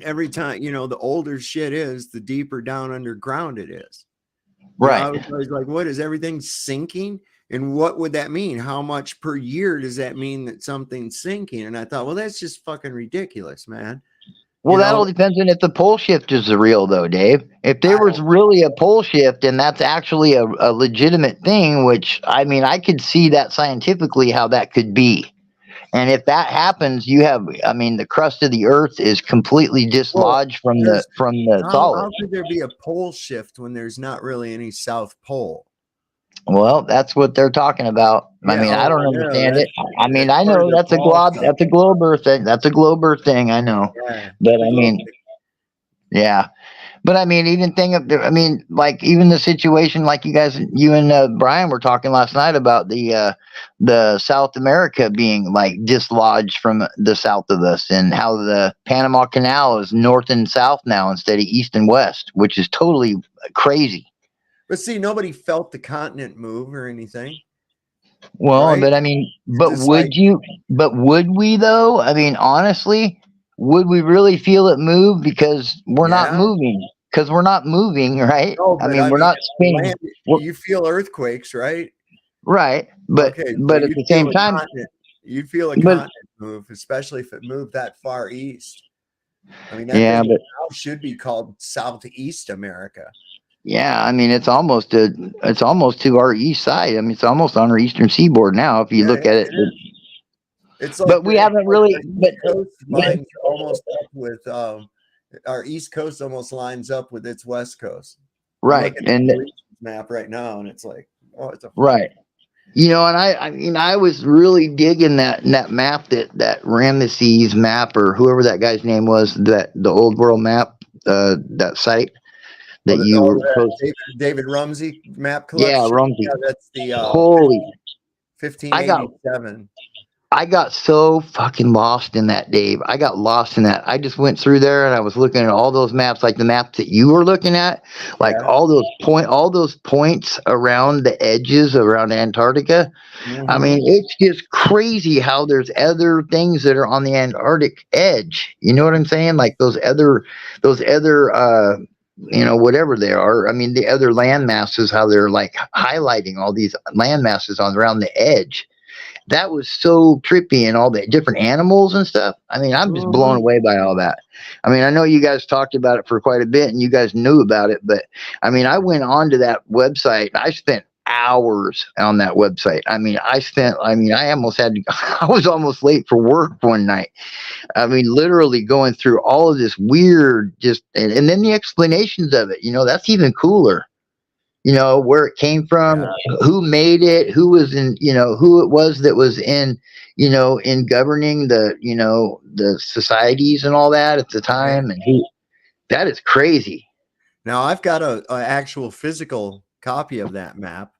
every time the older shit is, the deeper down underground it is? Right. I was always like, what is everything sinking? And what would that mean? How much per year does that mean that something's sinking? And I thought, well, that's just fucking ridiculous, man. Well, that all depends on if the pole shift is real, though, Dave. If there was really a pole shift and that's actually a legitimate thing, which, I mean, I could see that scientifically how that could be. And if that happens, the crust of the earth is completely dislodged from the solid. How could there be a pole shift when there's not really any South Pole? Well, that's what they're talking about. I mean, I don't understand it. I mean, I know that's a globe earth thing. That's a globe earth thing. I know, but I mean, yeah. But I mean, even the situation like you and Brian were talking last night about the South America being like dislodged from the south of us, and how the Panama Canal is north and south now instead of east and west, which is totally crazy. But see, nobody felt the continent move or anything. Well, right? but I mean, but Just would like- you? But would we though? I mean, honestly, would we really feel it move? Because we're not Yeah. moving. Because we're not moving, right? No, I but mean, we're not spinning. land- you feel earthquakes, right? Right, but Okay, but so at you'd the same feel a time, continent- you'd feel a but- continent move, especially if it moved that far east. I mean, that Yeah, thing but- now should be called Southeast America. yeah, I mean, it's almost to our east side. I mean, it's almost on our eastern seaboard now. If you look at it, It's like but we haven't really. our But East Coast lines almost up with our East Coast almost lines up with its West Coast. I'm right, looking at and the map right now, and it's like, oh, it's a right. You know, and I mean, I was really digging that map that Ramesses map or whoever that guy's name was, that the old world map, that site that you were posting. David Rumsey map Yeah, collection. Rumsey. Yeah, that's the Holy, 1587. I got so fucking lost in that, Dave. I got lost in that. I just went through there and I was looking at all those maps, like the maps that you were looking at, like all those points around the edges around Antarctica. I mean, it's just crazy how there's other things that are on the Antarctic edge. You know what I'm saying? Like those other you know, whatever they are. I mean, the other land masses, how they're like highlighting all these land masses on around the edge. That was so trippy, and all the different animals and stuff. I mean, I'm just blown away by all that. I mean, I know you guys talked about it for quite a bit and you guys knew about it, but I mean, I went on to that website. I spent hours on that website. I mean, I almost had to, I was almost late for work one night. I mean, literally going through all of this weird, and then the explanations of it, you know, that's even cooler. You know, where it came from, who made it, who was in, you know, who it was that was in, you know, in governing the, you know, the societies and all that at the time. And that is crazy. Now I've got a actual physical copy of that map.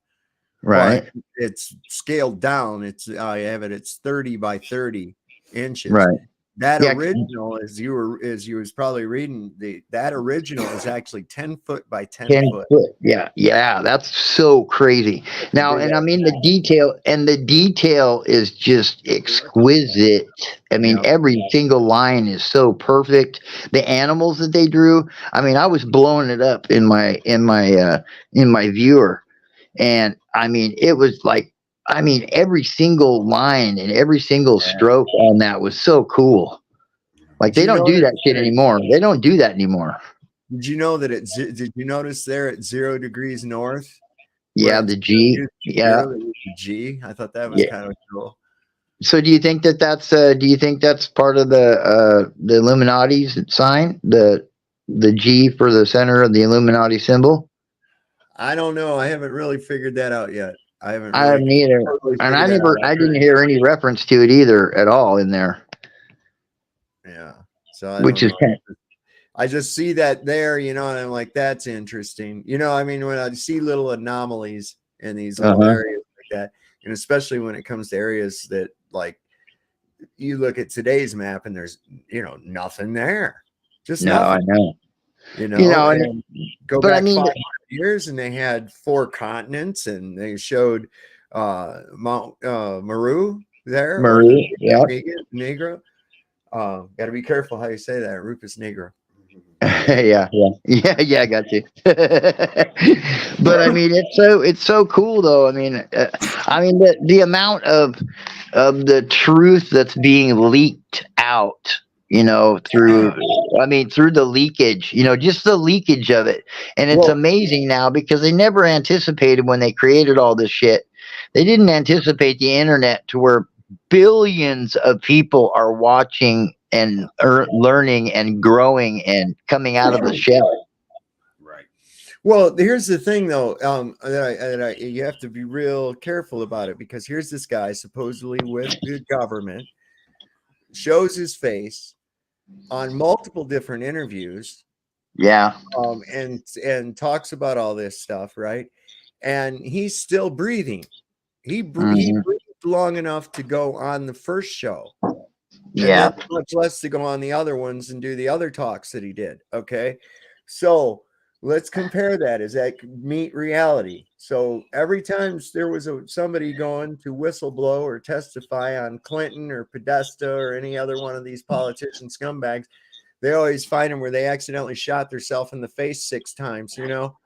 Right. But it's scaled down. I have it. It's 30 by 30 inches. Right. That Yeah. original, as you was probably reading, that original is actually 10 foot by 10 foot. Yeah. Yeah. That's so crazy. Now, and I mean, the detail is just exquisite. I mean, every single line is so perfect. The animals that they drew, I mean, I was blowing it up in my viewer. And I mean, it was like, I mean, every single line and every single stroke on that was so cool. Like they don't do that shit anymore. They don't do that anymore. Did you know that did you notice there at 0 degrees north? Yeah, the G. Yeah, the G. I thought that was kind of cool. So do you think that's part of the Illuminati's sign, the G for the center of the Illuminati symbol? I don't know. I haven't really figured that out yet. I haven't either. And I didn't hear any reference to it either at all in there. Yeah. So I just see that there, you know, and I'm like, that's interesting. You know, I mean, when I see little anomalies in these little areas like that, and especially when it comes to areas that, like, you look at today's map and there's, you know, nothing there. Just nothing. I know. You know, and go back 500 years and they had 4 continents and they showed Mount Meru there. Meru, yeah. Negro. Got to be careful how you say that. Rufus Negro. yeah, I got you. But I mean, it's so cool though. I mean, the amount of the truth that's being leaked out, you know, through the leakage, you know, just the leakage of it. And it's amazing now because they never anticipated when they created all this shit. They didn't anticipate the internet to where billions of people are watching and learning and growing and coming out of the shell. Right. Well, here's the thing though, you have to be real careful about it, because here's this guy supposedly with the government, shows his face on multiple different interviews. Yeah. And talks about all this stuff, right? And he's still breathing. He breathed long enough to go on the first show. Yeah. Much less to go on the other ones and do the other talks that he did. Okay. So let's compare that. Does that meet reality? So every time there was somebody going to whistleblow or testify on Clinton or Podesta or any other one of these politician scumbags, they always find them where they accidentally shot themselves in the face 6 times, you know?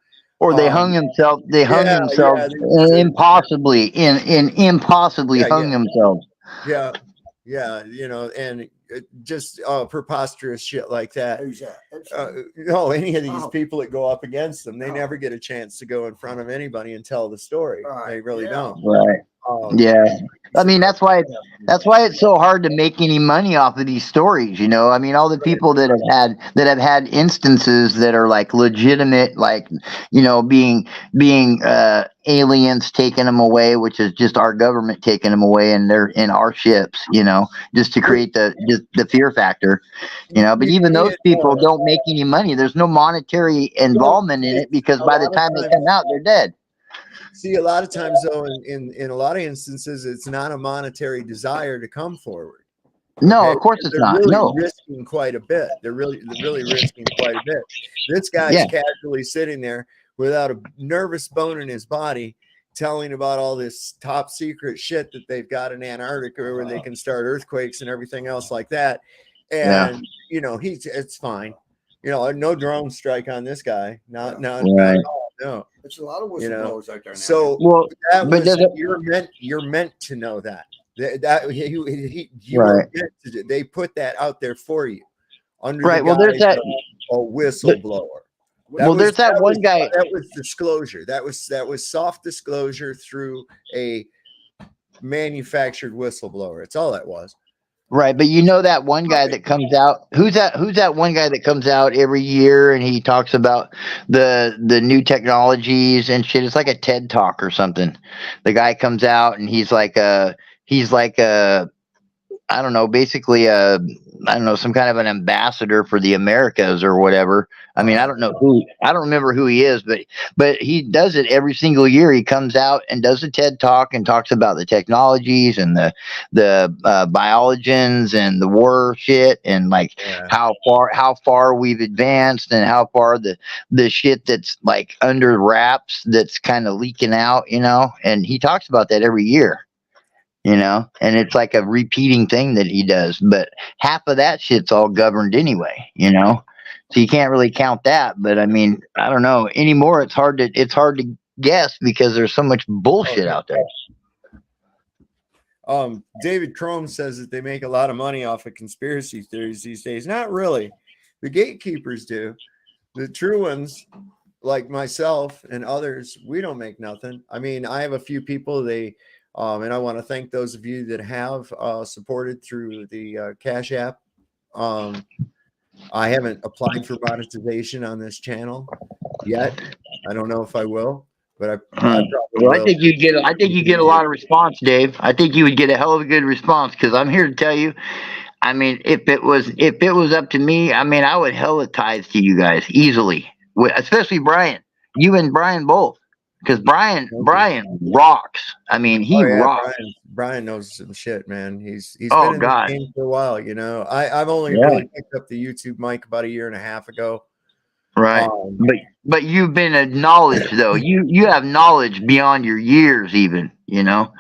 Or they hung themselves. They hung themselves impossibly hung themselves. Yeah, yeah, you know, and just preposterous shit like that. Who's that? No, any of these people that go up against them, they never get a chance to go in front of anybody and tell the story. They really don't. Right. Yeah. I mean, that's why it's so hard to make any money off of these stories, you know. I mean, all the people that have had instances that are like legitimate, like, you know, being aliens taking them away, which is just our government taking them away, and they're in our ships, you know, just to create the fear factor, you know. But even those people don't make any money. There's no monetary involvement in it, because by the time they come out, they're dead. See, a lot of times, though, in a lot of instances, it's not a monetary desire to come forward. No, of course it's They're not. really No. risking quite a bit. They're really risking quite a bit. This guy's casually sitting there without a nervous bone in his body, telling about all this top secret shit that they've got in Antarctica, where they can start earthquakes and everything else like that. And you know, it's fine. You know, no drone strike on this guy. Not at all. No. It's a lot of whistleblowers, you know, out there now. so you're meant to know that you were meant to, they put that out there for you under there's that a whistleblower. There's that one guy that was disclosure. That was soft disclosure through a manufactured whistleblower. It's all that was. Right, but you know that one guy that comes out. Who's that one guy that comes out every year and he talks about the new technologies and shit? It's like a TED Talk or something. The guy comes out and he's like I don't know, basically some kind of an ambassador for the Americas or whatever. I mean, I don't remember who he is, but he does it every single year. He comes out and does a TED Talk and talks about the technologies and the biologens and the war shit, and like how far we've advanced, and how far the shit that's like under wraps that's kind of leaking out, you know. And he talks about that every year. You know, and it's like a repeating thing that he does, but half of that shit's all governed anyway, you know, so you can't really count that. But I mean, I don't know anymore. It's hard to guess because there's so much bullshit out there. David Crome says that they make a lot of money off of conspiracy theories these days. Not really. The gatekeepers do. The true ones, like myself and others, we don't make nothing. I mean, I have a few people, and I want to thank those of you that have supported through the Cash App. I haven't applied for monetization on this channel yet. I don't know if I will, but I probably will. I think you get a lot of response, Dave. I think you would get a hell of a good response, because I'm here to tell you. I mean, if it was up to me, I mean, I would hella tithe to you guys easily, especially Brian. You and Brian both. Because Brian rocks. I mean, he rocks. Brian knows some shit, man. He's been in the game for a while, you know. I've only really picked up the YouTube mic about 1.5 years ago. Right. But you've been acknowledged, though. You have knowledge beyond your years, even, you know.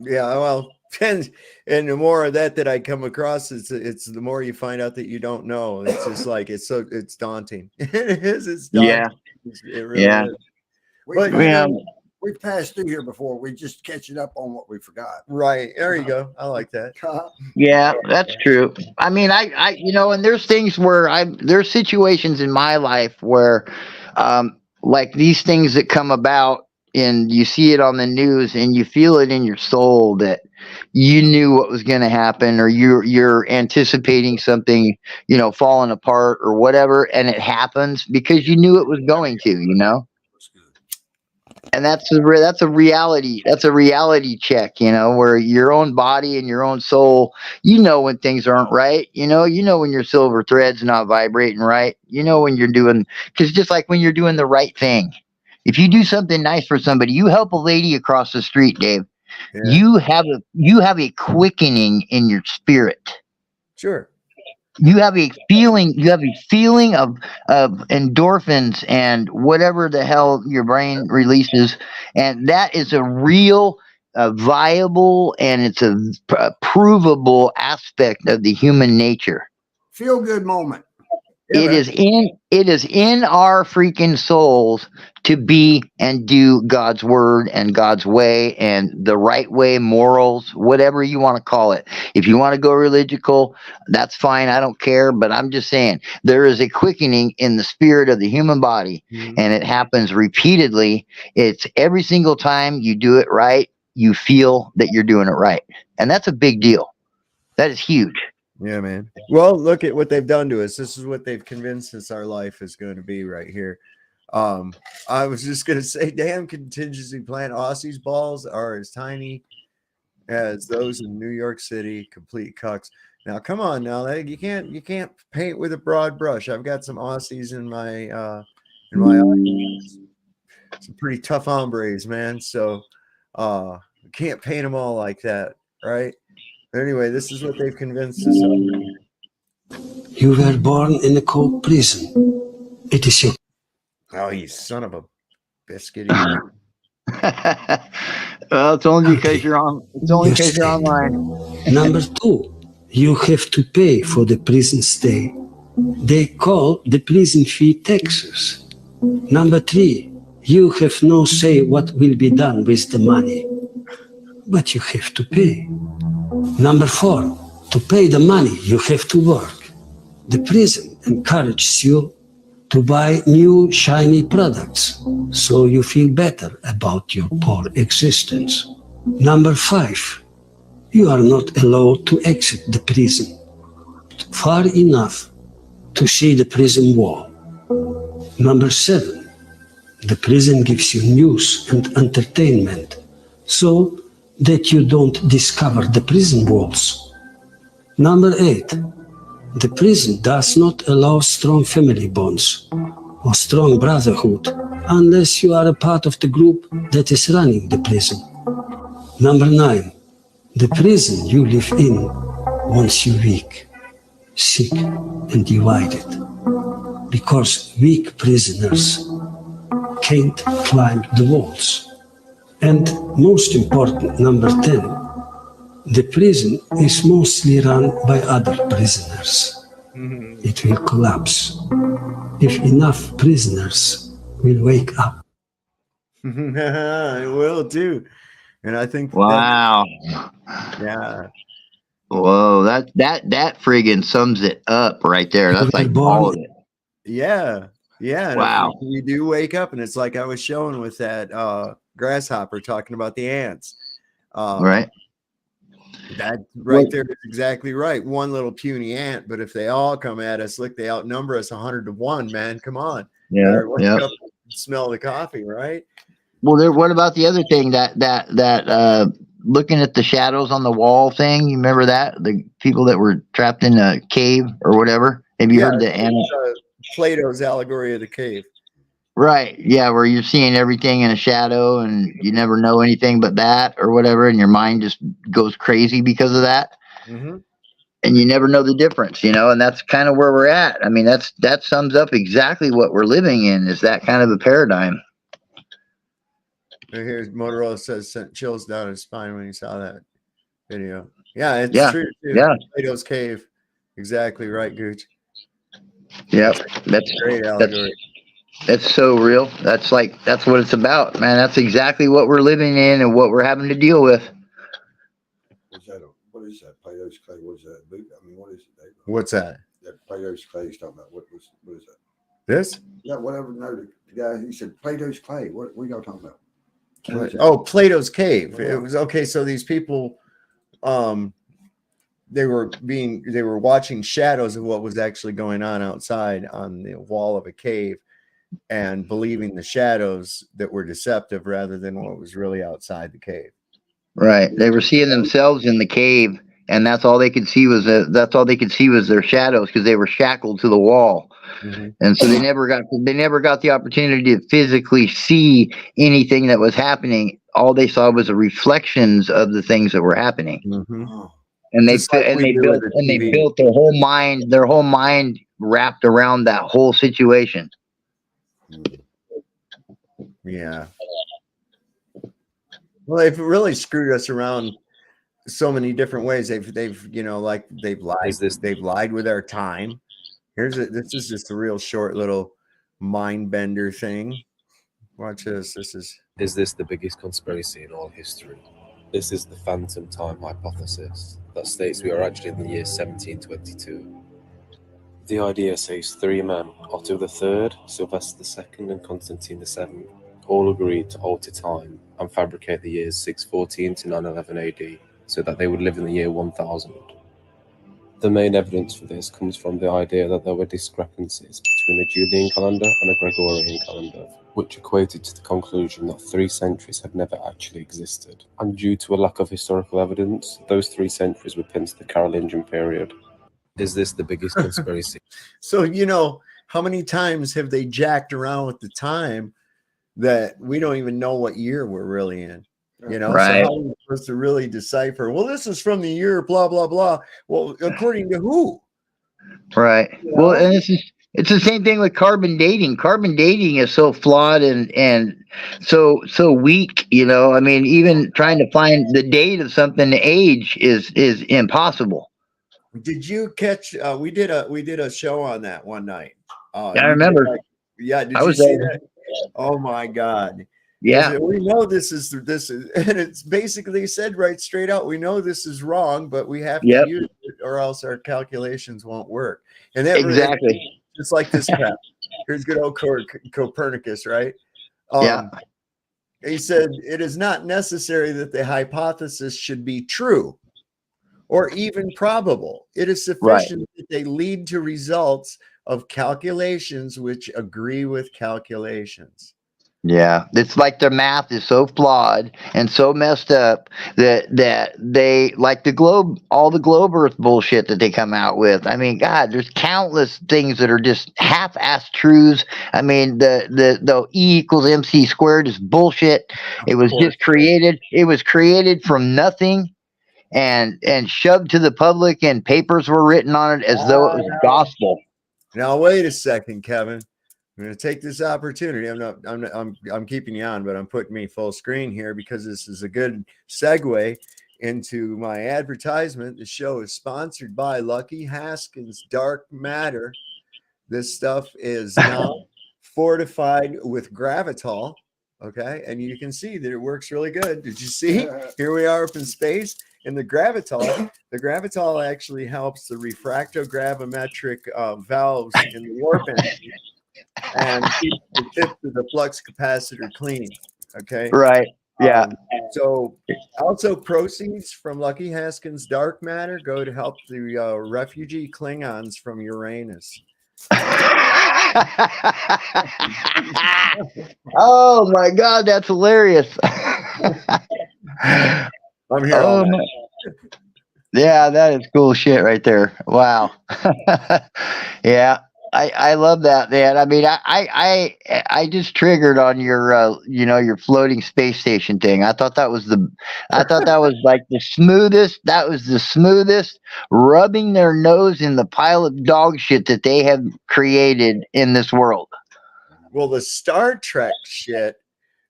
Yeah, well, and the more of that I come across, it's the more you find out that you don't know. It's just like it's daunting. It is. It's daunting. Yeah. It really is. We've passed through here before. We're just catching up on what we forgot. Right. There you go. I like that. Yeah, that's true. I mean, I you know, and there's things where there's situations in my life where like these things that come about, and you see it on the news and you feel it in your soul that you knew what was going to happen, or you're anticipating something, you know, falling apart or whatever, and it happens because you knew it was going to, you know. And that's a reality. That's a reality check, you know, where your own body and your own soul, you know, when things aren't right, you know when your silver thread's not vibrating right, you know, when you're doing, because just like when you're doing the right thing. If you do something nice for somebody, you help a lady across the street, Dave. Yeah. You have a quickening in your spirit. Sure. You have a feeling. You have a feeling of endorphins and whatever the hell your brain releases, and that is a real, viable, and it's a provable aspect of the human nature. Feel good moment. Yeah, man. It is in our freaking souls to be and do God's word and God's way and the right way, morals, whatever you want to call it. If you want to go religical, that's fine. I don't care. But I'm just saying there is a quickening in the spirit of the human body, and it happens repeatedly. It's every single time you do it right, you feel that you're doing it right. And that's a big deal. That is huge. Yeah, man. Well, look at what they've done to us. This is what they've convinced us our life is going to be right here. I was just going to say, damn, contingency plan Aussies balls are as tiny as those in New York City. Complete cucks. Now, come on, now you can't paint with a broad brush. I've got some Aussies in my audience. Some pretty tough hombres, man. So can't paint them all like that, right? Anyway, this is what they've convinced us of. You were born in a cold prison. It is your... Oh, you son of a biscuit. Well, it's only because you're on. It's only because you're online. Number 2, you have to pay for the prison stay. They call the prison fee taxes. Number 3, you have no say what will be done with the money, but you have to pay. Number 4, to pay the money, you have to work. The prison encourages you to buy new shiny products, so you feel better about your poor existence. Number 5, you are not allowed to exit the prison far enough to see the prison wall. Number 7, the prison gives you news and entertainment, so that you don't discover the prison walls. Number 8, the prison does not allow strong family bonds or strong brotherhood unless you are a part of the group that is running the prison. Number 9, the prison you live in wants you weak, sick, and divided, because weak prisoners can't climb the walls. And most important, number 10, the prison is mostly run by other prisoners. It will collapse if enough prisoners will wake up. It will too. And I think Wow. Yeah. Whoa, that friggin' sums it up right there. That's like all of it. Yeah. Yeah. And Wow. you do wake up, and it's like I was showing with that grasshopper talking about the ants. Right. That right there is exactly right. One little puny ant, but if they all come at us, look, they outnumber us 100-1, man. Come on. Yeah. Wake up and smell the coffee, right? Well, what about the other thing that looking at the shadows on the wall thing? You remember that? The people that were trapped in a cave or whatever? Have you heard the Plato's allegory of the cave? Right. Yeah, where you're seeing everything in a shadow and you never know anything but that or whatever, and your mind just goes crazy because of that. Mm-hmm. And you never know the difference, and that's kind of where we're at. I mean, that sums up exactly what we're living in, is that kind of a paradigm. Here's Motorola says sent chills down his spine when he saw that video. Yeah, it's true too. Yeah. Plato's cave. Exactly right, Gooch. Yep. That's great allegory. That's so real. That's what it's about, man. That's exactly what we're living in and what we're having to deal with. What is that? Plato's clay? What is that? I mean, what is it, Dave? What's that? That Plato's clay he's talking about. What is that? This? Yeah, whatever. No, the guy, he said Plato's clay. What are y'all talking about? Plato's cave. It was okay. So these people, they were watching shadows of what was actually going on outside on the wall of a cave, and believing the shadows that were deceptive rather than what was really outside the cave. Right. They were seeing themselves in the cave, and that's all they could see was their shadows, because they were shackled to the wall. Mm-hmm. And so they never got the opportunity to physically see anything that was happening. All they saw was the reflections of the things that were happening. Mm-hmm. and they Just like we do with the TV. built their whole mind wrapped around that whole situation. Yeah. Well, they've really screwed us around so many different ways. They've you know, like they've lied. They've lied with our time. This is just a real short little mind bender thing. Watch this. Is this the biggest conspiracy in all history? This is the phantom time hypothesis that states we are actually in the year 1722. The idea says three men, Otto III, Sylvester II, and Constantine VII, all agreed to alter time and fabricate the years 614 to 911 AD so that they would live in the year 1000. The main evidence for this comes from the idea that there were discrepancies between a Julian calendar and a Gregorian calendar, which equated to the conclusion that 3 centuries had never actually existed. And due to a lack of historical evidence, those 3 centuries were pinned to the Carolingian period. Is this the biggest conspiracy? So, you know, how many times have they jacked around with the time that we don't even know what year we're really in? You know, Right. so how are we supposed to really decipher? Well, this is from the year blah blah blah. Well, according to who? Right. Well, and it's the same thing with carbon dating. Carbon dating is so flawed and so weak, you know. I mean, even trying to find the date of something, the age is impossible. Did you catch? We did a show on that one night. I remember. Yeah, did I you was see there. that? Oh my God. Yeah. We know this is, and it's basically said right straight out. We know this is wrong, but we have Yep. to use it, or else our calculations won't work. And that Exactly. just like this crap. Here's good old Copernicus, right? Yeah. He said it is not necessary that the hypothesis should be true or even probable. It is sufficient that they lead to results of calculations which agree with calculations. Yeah, it's like their math is so flawed and so messed up that they like all the globe Earth bullshit that they come out with. I mean, God, there's countless things that are just half-assed truths. I mean, the E equals MC squared is bullshit. It was just created. It was created from nothing and shoved to the public, and papers were written on it as though it was gospel. Now wait a second, Kevin. I'm going to take this opportunity. I'm keeping you on, but I'm putting me full screen here because this is a good segue into my advertisement. The show is sponsored by Lucky Haskins Dark Matter. This stuff is now fortified with gravitol. Okay. And you can see that it works really good. Did you see? Here we are up in space. And the gravitol actually helps the refractogravimetric valves in the warp engine and keep the tip of the flux capacitor clean. Okay. Right. Yeah. So also proceeds from Lucky Haskins Dark Matter go to help the refugee Klingons from Uranus. Oh my God, that's hilarious. I'm here. Oh, yeah, that is cool shit right there. Wow. Yeah, I love that, man. I mean, I just triggered on your your floating space station thing. I thought that was like the smoothest. That was the smoothest rubbing their nose in the pile of dog shit that they have created in this world. Well, the Star Trek shit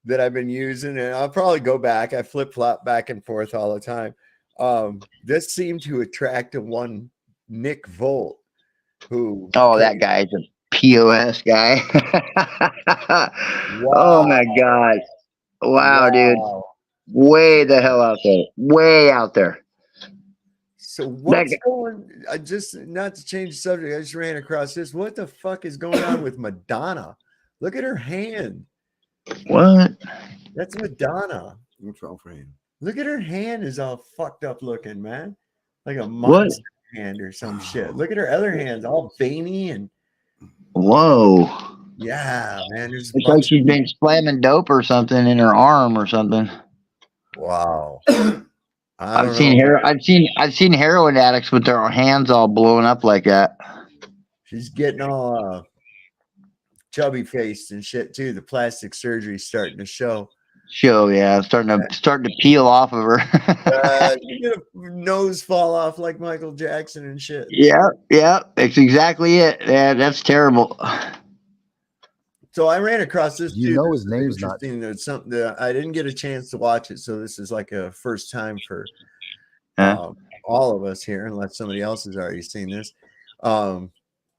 that I've been using, and I'll probably go back. I flip-flop back and forth all the time. This seemed to attract one Nick Volt, who that guy's a POS guy. Wow. Oh my God. Wow, dude. Way the hell out there. Way out there. So what's going? I just, not to change the subject, I just ran across this. What the fuck is going on with Madonna? Look at her hand. What? That's Madonna. What's wrong for him? Look at her hand, is all fucked up looking, man. Like a monster hand or some shit. Look at her other hands, all veiny and. Whoa. Yeah, man. It's like she's been slamming dope or something in her arm or something. Wow. I've seen heroin addicts with their hands all blown up like that. She's getting all chubby faced and shit too. The plastic surgery starting to show. show. Yeah, starting to peel off of her. You're gonna nose fall off like Michael Jackson and shit. Yeah, it's exactly it. Yeah, that's terrible. So I ran across this You too. know This his is name's not. interesting. There's something that I didn't get a chance to watch it, so this is like a first time for all of us here, unless somebody else has already seen this.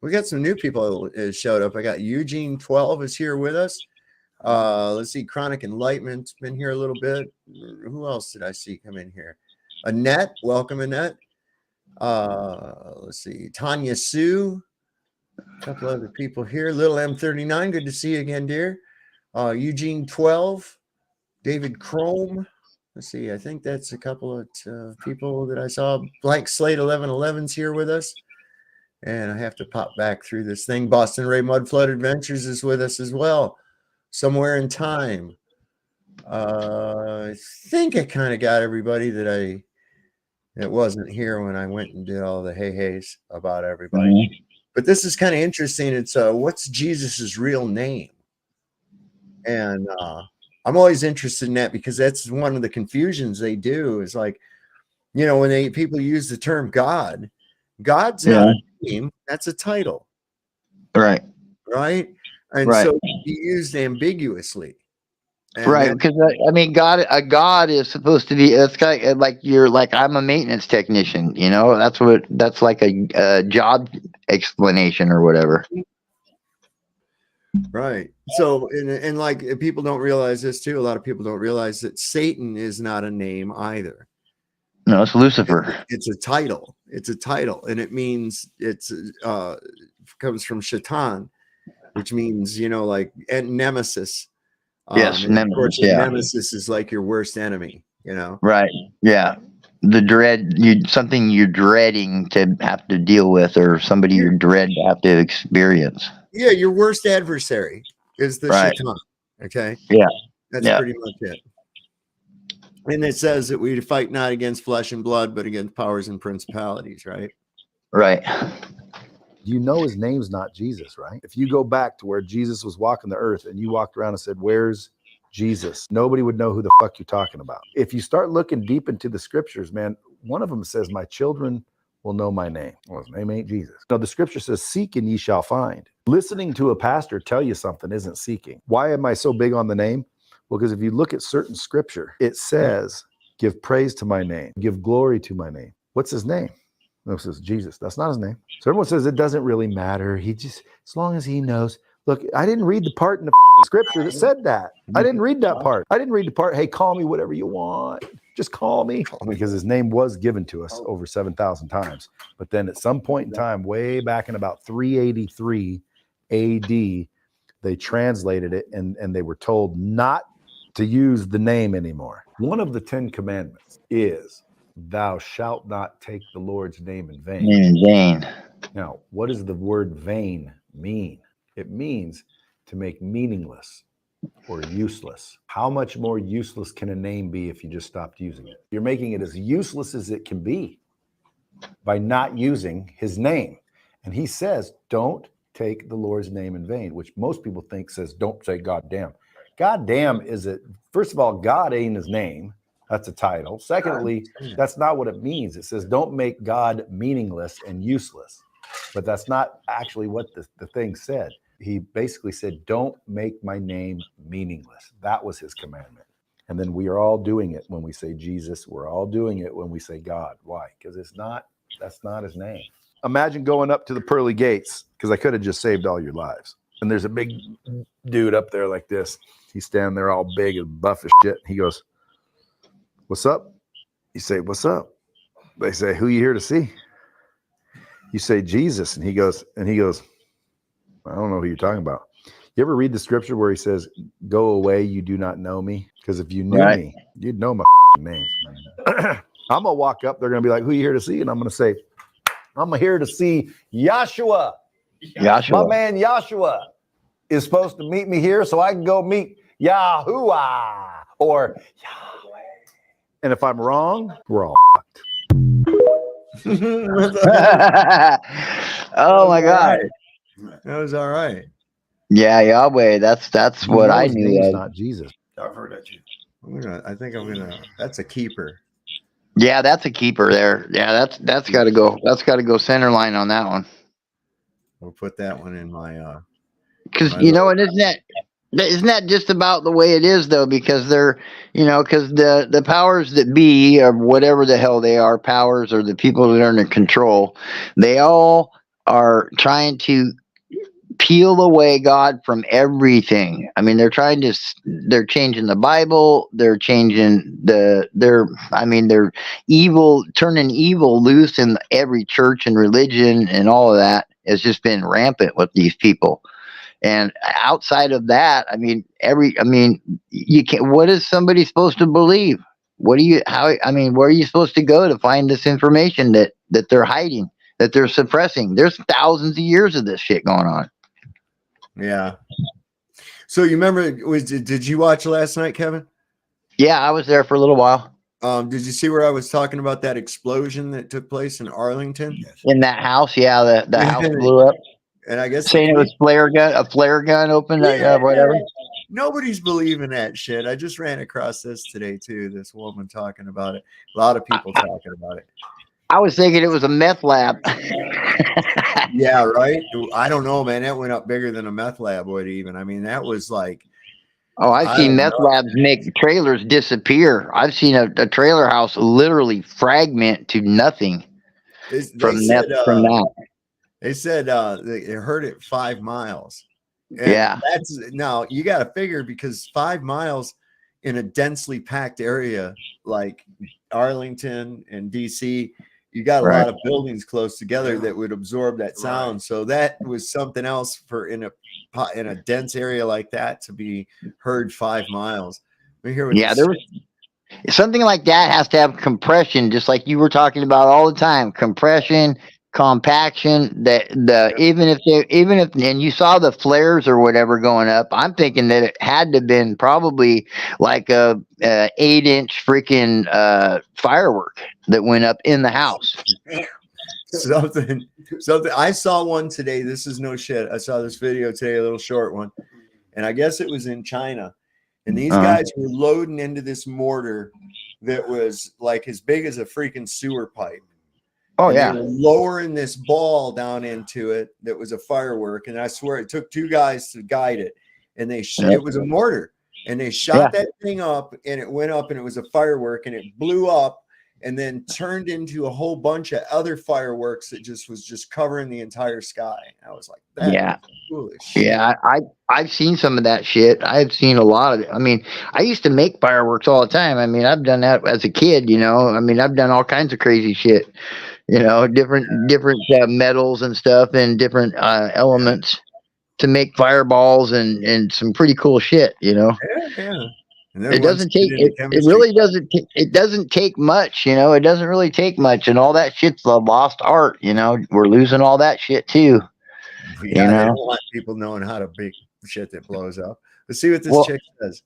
We got some new people that showed up. I got Eugene 12 is here with us. Let's see, Chronic Enlightenment's been here a little bit. Who else did I see come in here? Annette, welcome Annette. Let's see, Tanya Sue. A couple other people here. Little M39, good to see you again, dear. Eugene 12, David Chrome. Let's see, I think that's a couple of people that I saw. Blank Slate 1111's here with us. And I have to pop back through this thing. Boston Ray Mudflood Adventures is with us as well. Somewhere in Time. I think I kind of got everybody that wasn't here when I went and did all the hey-hays about everybody. Mm-hmm. But this is kind of interesting. It's what's Jesus's real name? And I'm always interested in that because that's one of the confusions they do is like, you know, when people use the term God, God's not a name, that's a title. Right. Right. And so he used ambiguously. Right, because I mean, a God is supposed to be. It's kind of like you're like I'm a maintenance technician. You know, that's like a job explanation or whatever. Right. So, and like people don't realize this too. A lot of people don't realize that Satan is not a name either. No, it's Lucifer. It's a title. It's a title, and it means comes from Shaitan, which means like nemesis. Yes, nemesis. Nemesis is like your worst enemy. Right. Yeah. The dread, something you're dreading to have to deal with, or somebody you dread to have to experience. Yeah, your worst adversary is the Shaitan. Okay. Yeah. That's pretty much it. And it says that we fight not against flesh and blood, but against powers and principalities, right? Right. You know his name's not Jesus, right? If you go back to where Jesus was walking the earth and you walked around and said, "Where's Jesus?" Nobody would know who the fuck you're talking about. If you start looking deep into the scriptures, man, one of them says, "My children will know my name." Well, his name ain't Jesus. No, the scripture says, "Seek and ye shall find." Listening to a pastor tell you something isn't seeking. Why am I so big on the name? Well, because if you look at certain scripture, it says, "Give praise to my name, give glory to my name." What's his name? No, it says Jesus. That's not his name. So everyone says it doesn't really matter. He just, as long as he knows. Look, I didn't read the part in the scripture that said that. I didn't read that part. I didn't read the part, "Hey, call me whatever you want. Just call me." Because his name was given to us over 7,000 times. But then at some point in time, way back in about 383 AD, they translated it and they were told not to use the name anymore. One of the 10 commandments is, "Thou shalt not take the Lord's name in vain." In vain. Now, what does the word vain mean? It means to make meaningless or useless. How much more useless can a name be if you just stopped using it? You're making it as useless as it can be by not using his name. And he says, don't take the Lord's name in vain, which most people think says, don't say goddamn. Goddamn is it. First of all, God ain't his name. That's a title. Secondly, that's not what it means. It says, don't make God meaningless and useless. But that's not actually what the thing said. He basically said, don't make my name meaningless. That was his commandment. And then we are all doing it when we say Jesus. We're all doing it when we say God. Why? Because that's not his name. Imagine going up to the pearly gates, because I could have just saved all your lives. And there's a big dude up there like this. He's standing there all big and buff as shit. He goes, "What's up?" You say, "What's up?" They say, "Who you here to see?" You say, "Jesus." And he goes, "I don't know who you're talking about." You ever read the scripture where he says, "Go away, you do not know me"? Because if you knew me, you'd know my name. I'm going to walk up. They're going to be like, "Who you here to see?" And I'm going to say, "I'm here to see Yahshua." My man Yahshua is supposed to meet me here so I can go meet Yahuwah or Yahweh. And if I'm wrong, we're all fucked. Oh my God. That was all right. Yeah, Yahweh. That's what I knew of. Not Jesus. I've heard that too. I think I'm gonna. That's a keeper. Yeah, that's a keeper there. Yeah, that's got to go. That's got to go center line on that one. We'll put that one in my. Because you know, and isn't that just about the way it is though? Because they're, because the powers that be, or whatever the hell they are, powers or the people that are in control, they all are trying to peel away God from everything. I mean, they're changing the Bible. They're changing they're evil, turning evil loose in every church and religion, and all of that has just been rampant with these people. And outside of that, you can't, what is somebody supposed to believe? Where are you supposed to go to find this information that they're hiding, that they're suppressing? There's thousands of years of this shit going on. Yeah. So you remember? Did you watch last night, Kevin? Yeah, I was there for a little while. Did you see where I was talking about that explosion that took place in Arlington? In that house, yeah, the house blew up. And I guess saying it was a flare gun opened, whatever. Nobody's believing that shit. I just ran across this today too. This woman talking about it. A lot of people talking about it. I was thinking it was a meth lab. Yeah, right. I don't know, man. That went up bigger than a meth lab would even. I mean, that was like. Oh, I've seen meth labs make trailers disappear. I've seen a trailer house literally fragment to nothing from that. They said they heard it 5 miles. And yeah. Now you got to figure, because 5 miles in a densely packed area like Arlington and DC, you got a lot of buildings close together that would absorb that sound. So that was something else for in a dense area like that to be heard 5 miles. There was something like that has to have compression, just like you were talking about all the time. Compression, compaction, even if and you saw the flares or whatever going up, I'm thinking that it had to been probably like a 8-inch freaking firework that went up in the house. something I saw one today. This is no shit. I saw this video today, a little short one, and I guess it was in China, and these guys were loading into this mortar that was like as big as a freaking sewer pipe. Oh, and yeah. They were lowering this ball down into it that was a firework. And I swear it took 2 guys to guide it. And it was a mortar. And they shot that thing up, and it went up, and it was a firework, and it blew up and then turned into a whole bunch of other fireworks that was just covering the entire sky. I was like, that is foolish. Yeah, I've seen some of that shit. I've seen a lot of it. I mean, I used to make fireworks all the time. I mean, I've done that as a kid, I mean, I've done all kinds of crazy shit. Different metals and stuff, and different elements to make fireballs and some pretty cool shit. Yeah. It doesn't take. It really doesn't. It doesn't take much. It doesn't really take much, and all that shit's the lost art. We're losing all that shit too. Yeah, they don't want people knowing how to make shit that blows up. Let's see what this chick says.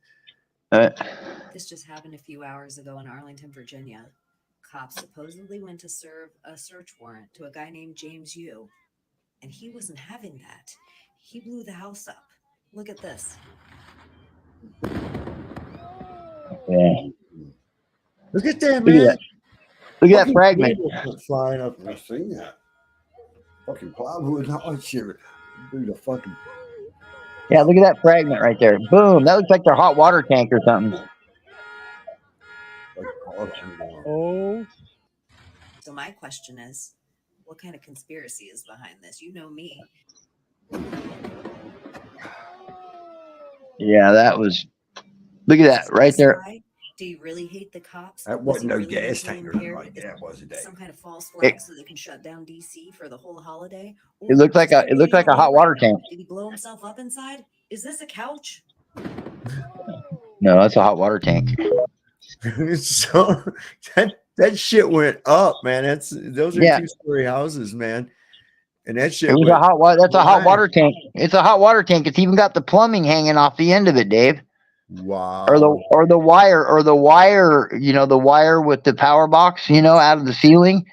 This just happened a few hours ago in Arlington, Virginia. Cops supposedly went to serve a search warrant to a guy named James Yu, and he wasn't having that. He blew the house up. Look at this. Yeah. Look at that, man. Look at that fragment. Flying up. I've seen that. Fucking plywood and all that shit. Blew the fucking. Yeah, look at that fragment right there. Boom. That looks like their hot water tank or something. Oh. So my question is, what kind of conspiracy is behind this? You know me. Yeah, that was. Look at that right there. Do you really hate the cops? That wasn't no gas tank or anything like that, was it? Some kind of false flag so they can shut down DC for the whole holiday? It looked like a hot water tank. Did he blow himself up inside? Is this a couch? No, that's a hot water tank. So that shit went up, man. Those are 2-story houses, man. And that shit. It was that's a hot water tank. It's a hot water tank. It's even got the plumbing hanging off the end of it, Dave. Wow. Or the wire, the wire with the power box, out of the ceiling.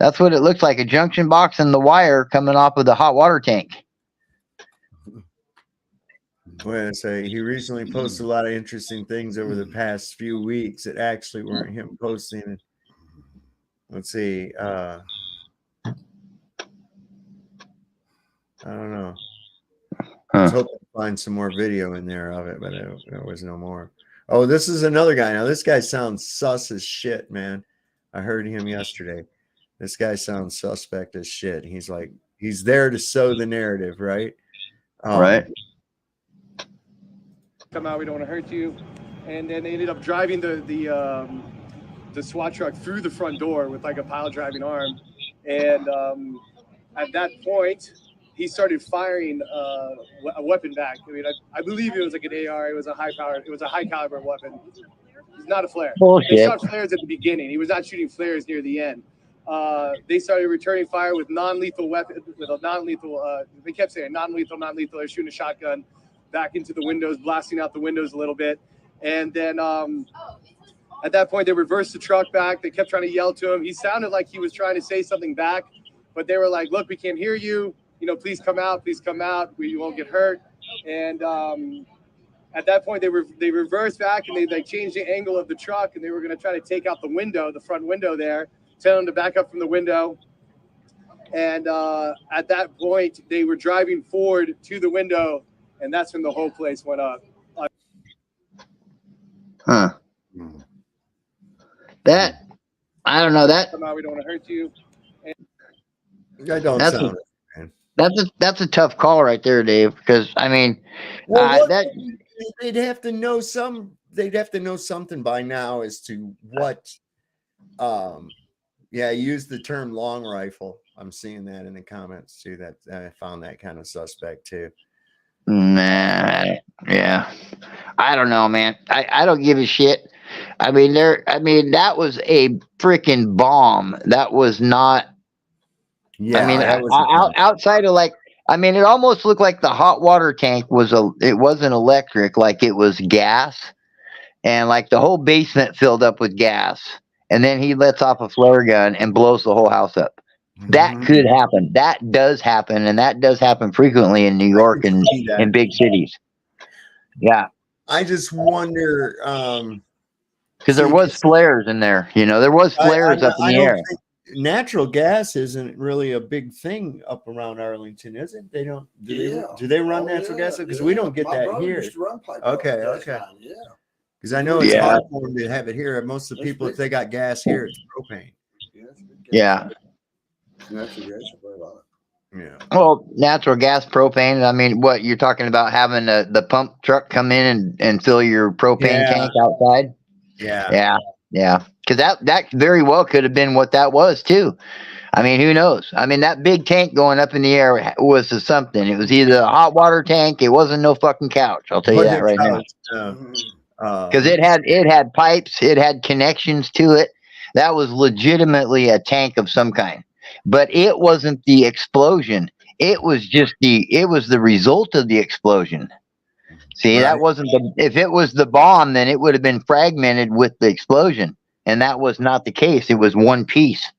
That's what it looks like, a junction box and the wire coming off of the hot water tank. Well, I say he recently posted a lot of interesting things over the past few weeks that actually weren't him posting it. Let's see. I don't know. I was hoping to find some more video in there of it, but there was no more. Oh, this is another guy. Now, this guy sounds sus as shit, man. I heard him yesterday. This guy sounds suspect as shit. He's like, he's there to sow the narrative, right? Right. Come out, we don't want to hurt you. And then they ended up driving the SWAT truck through the front door with like a pile driving arm. And at that point, he started firing a weapon back. I mean, I believe it was like an AR. It was a high caliber weapon. It's not a flare. Bullshit. They shot flares at the beginning. He was not shooting flares near the end. They started returning fire with non-lethal weapon, with a non-lethal. They kept saying non-lethal. They're shooting a shotgun back into the windows, blasting out the windows a little bit. And then at that point, they reversed the truck back. They kept trying to yell to him. He sounded like he was trying to say something back, but they were like, "Look, we can't hear you. You know, please come out. Please come out. We won't get hurt." And at that point, they reversed back and they like changed the angle of the truck, and they were going to try to take out the window, the front window there, tell them to back up from the window. And at that point, they were driving forward to the window, and that's when the whole place went up. Huh. That, I don't know, that. Come out, we don't want to hurt you. I don't That's sound that's a tough call right there, Dave. Because I mean, well, that they'd have to know some. They'd have to know something by now as to what. Yeah, use the term long rifle. I'm seeing that in the comments too. That I found that kind of suspect too. Nah, yeah, I don't know, man. I don't give a shit. I mean, that was a freaking bomb. That was not. Yeah, I mean, that was outside of like, I mean, it almost looked like the hot water tank it wasn't electric, like it was gas, and like the whole basement filled up with gas, and then he lets off a flare gun and blows the whole house up. That could happen. That does happen, and that does happen frequently in New York and in big cities. Yeah, I just wonder because there was flares in there. You know, there was flares up in the air. Natural gas isn't really a big thing up around Arlington, is it? They don't. Do they run natural gas? Because we don't get that here. Okay. Because I know it's hard for them to have it here. Most of the people, if they got gas here, it's propane. Yeah. Natural gas, yeah. Well, natural gas, propane. I mean, what you're talking about having the pump truck come in and fill your propane tank outside? Yeah. Yeah. Because that very well could have been what that was too. I mean, who knows? I mean, that big tank going up in the air was something. It was either a hot water tank. It wasn't no fucking couch. I'll tell you that right now. Because it had pipes. It had connections to it. That was legitimately a tank of some kind. But it wasn't the explosion. It was just the result of the explosion. See, that wasn't if it was the bomb, then it would have been fragmented with the explosion. And that was not the case. It was one piece.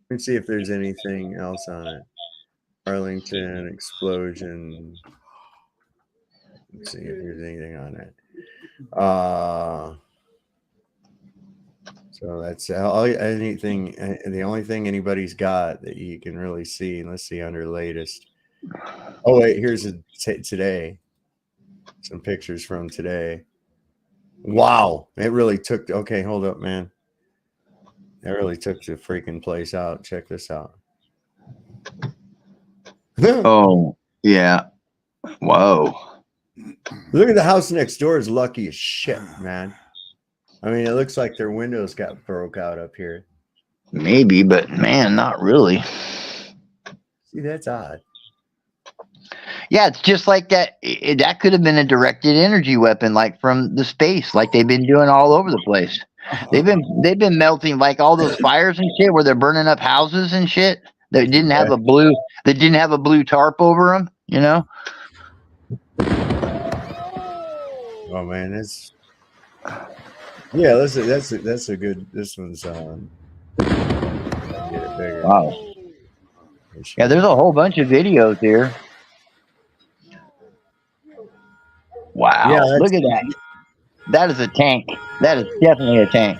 Let's see if there's anything else on it. Arlington explosion. Let's see if there's anything on it. So that's anything. The only thing anybody's got that you can really see. Let's see under latest. Oh wait, here's today. Some pictures from today. Wow, it really took. Okay, hold up, man. It really took the freaking place out. Check this out. Oh yeah. Whoa. Look at the house next door. Is lucky as shit, man. I mean, it looks like their windows got broke out up here. Maybe, but man, not really. See, that's odd. Yeah, it's just like that. That could have been a directed energy weapon, like from the space, like they've been doing all over the place. They've been melting like all those fires and shit, where they're burning up houses and shit. They didn't have a blue. They didn't have a blue tarp over them. You know. Oh man, that's a good. This one's get it bigger. Wow. Yeah, there's a whole bunch of videos here. Wow. Yeah, that's- Look at that. That is a tank. That is definitely a tank.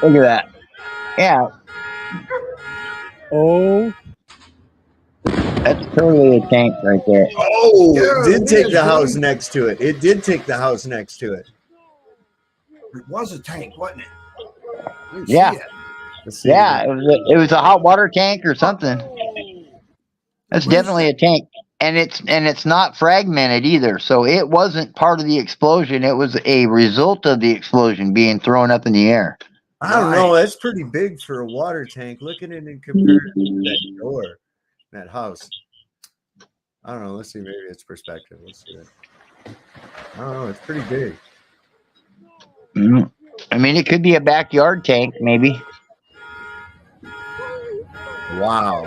Look at that. Yeah. Oh. That's totally a tank right there. Oh, it did take the Yeah, house really. next to it. It did take the house next to it. It was a tank, wasn't it? I didn't Yeah. see it. Let's see. Yeah, it was a hot water tank or something. That's definitely a tank. And it's not fragmented either. So it wasn't part of the explosion. It was a result of the explosion being thrown up in the air. I don't know. That's pretty big for a water tank. Look at it in comparison to that door, that house. I don't know. Let's see. Maybe it's perspective. Let's see it. I don't know. It's pretty big. I mean, it could be a backyard tank, maybe. Wow.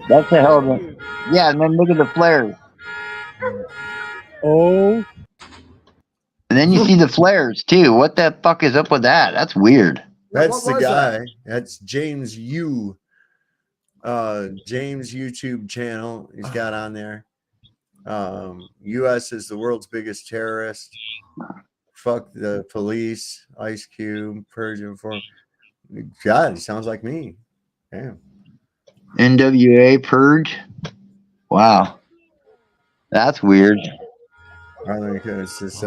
That's a hell of a... Yeah, and then look at the flares. Oh. And then you see the flares, too. What the fuck is up with that? That's weird. That's the guy. That's James Yu. James YouTube channel. He's got on there. U.S. is the world's biggest terrorist. Fuck the police. Ice Cube. Persian form. God, he sounds like me. Damn. NWA Purge. Wow. That's weird. I think it's just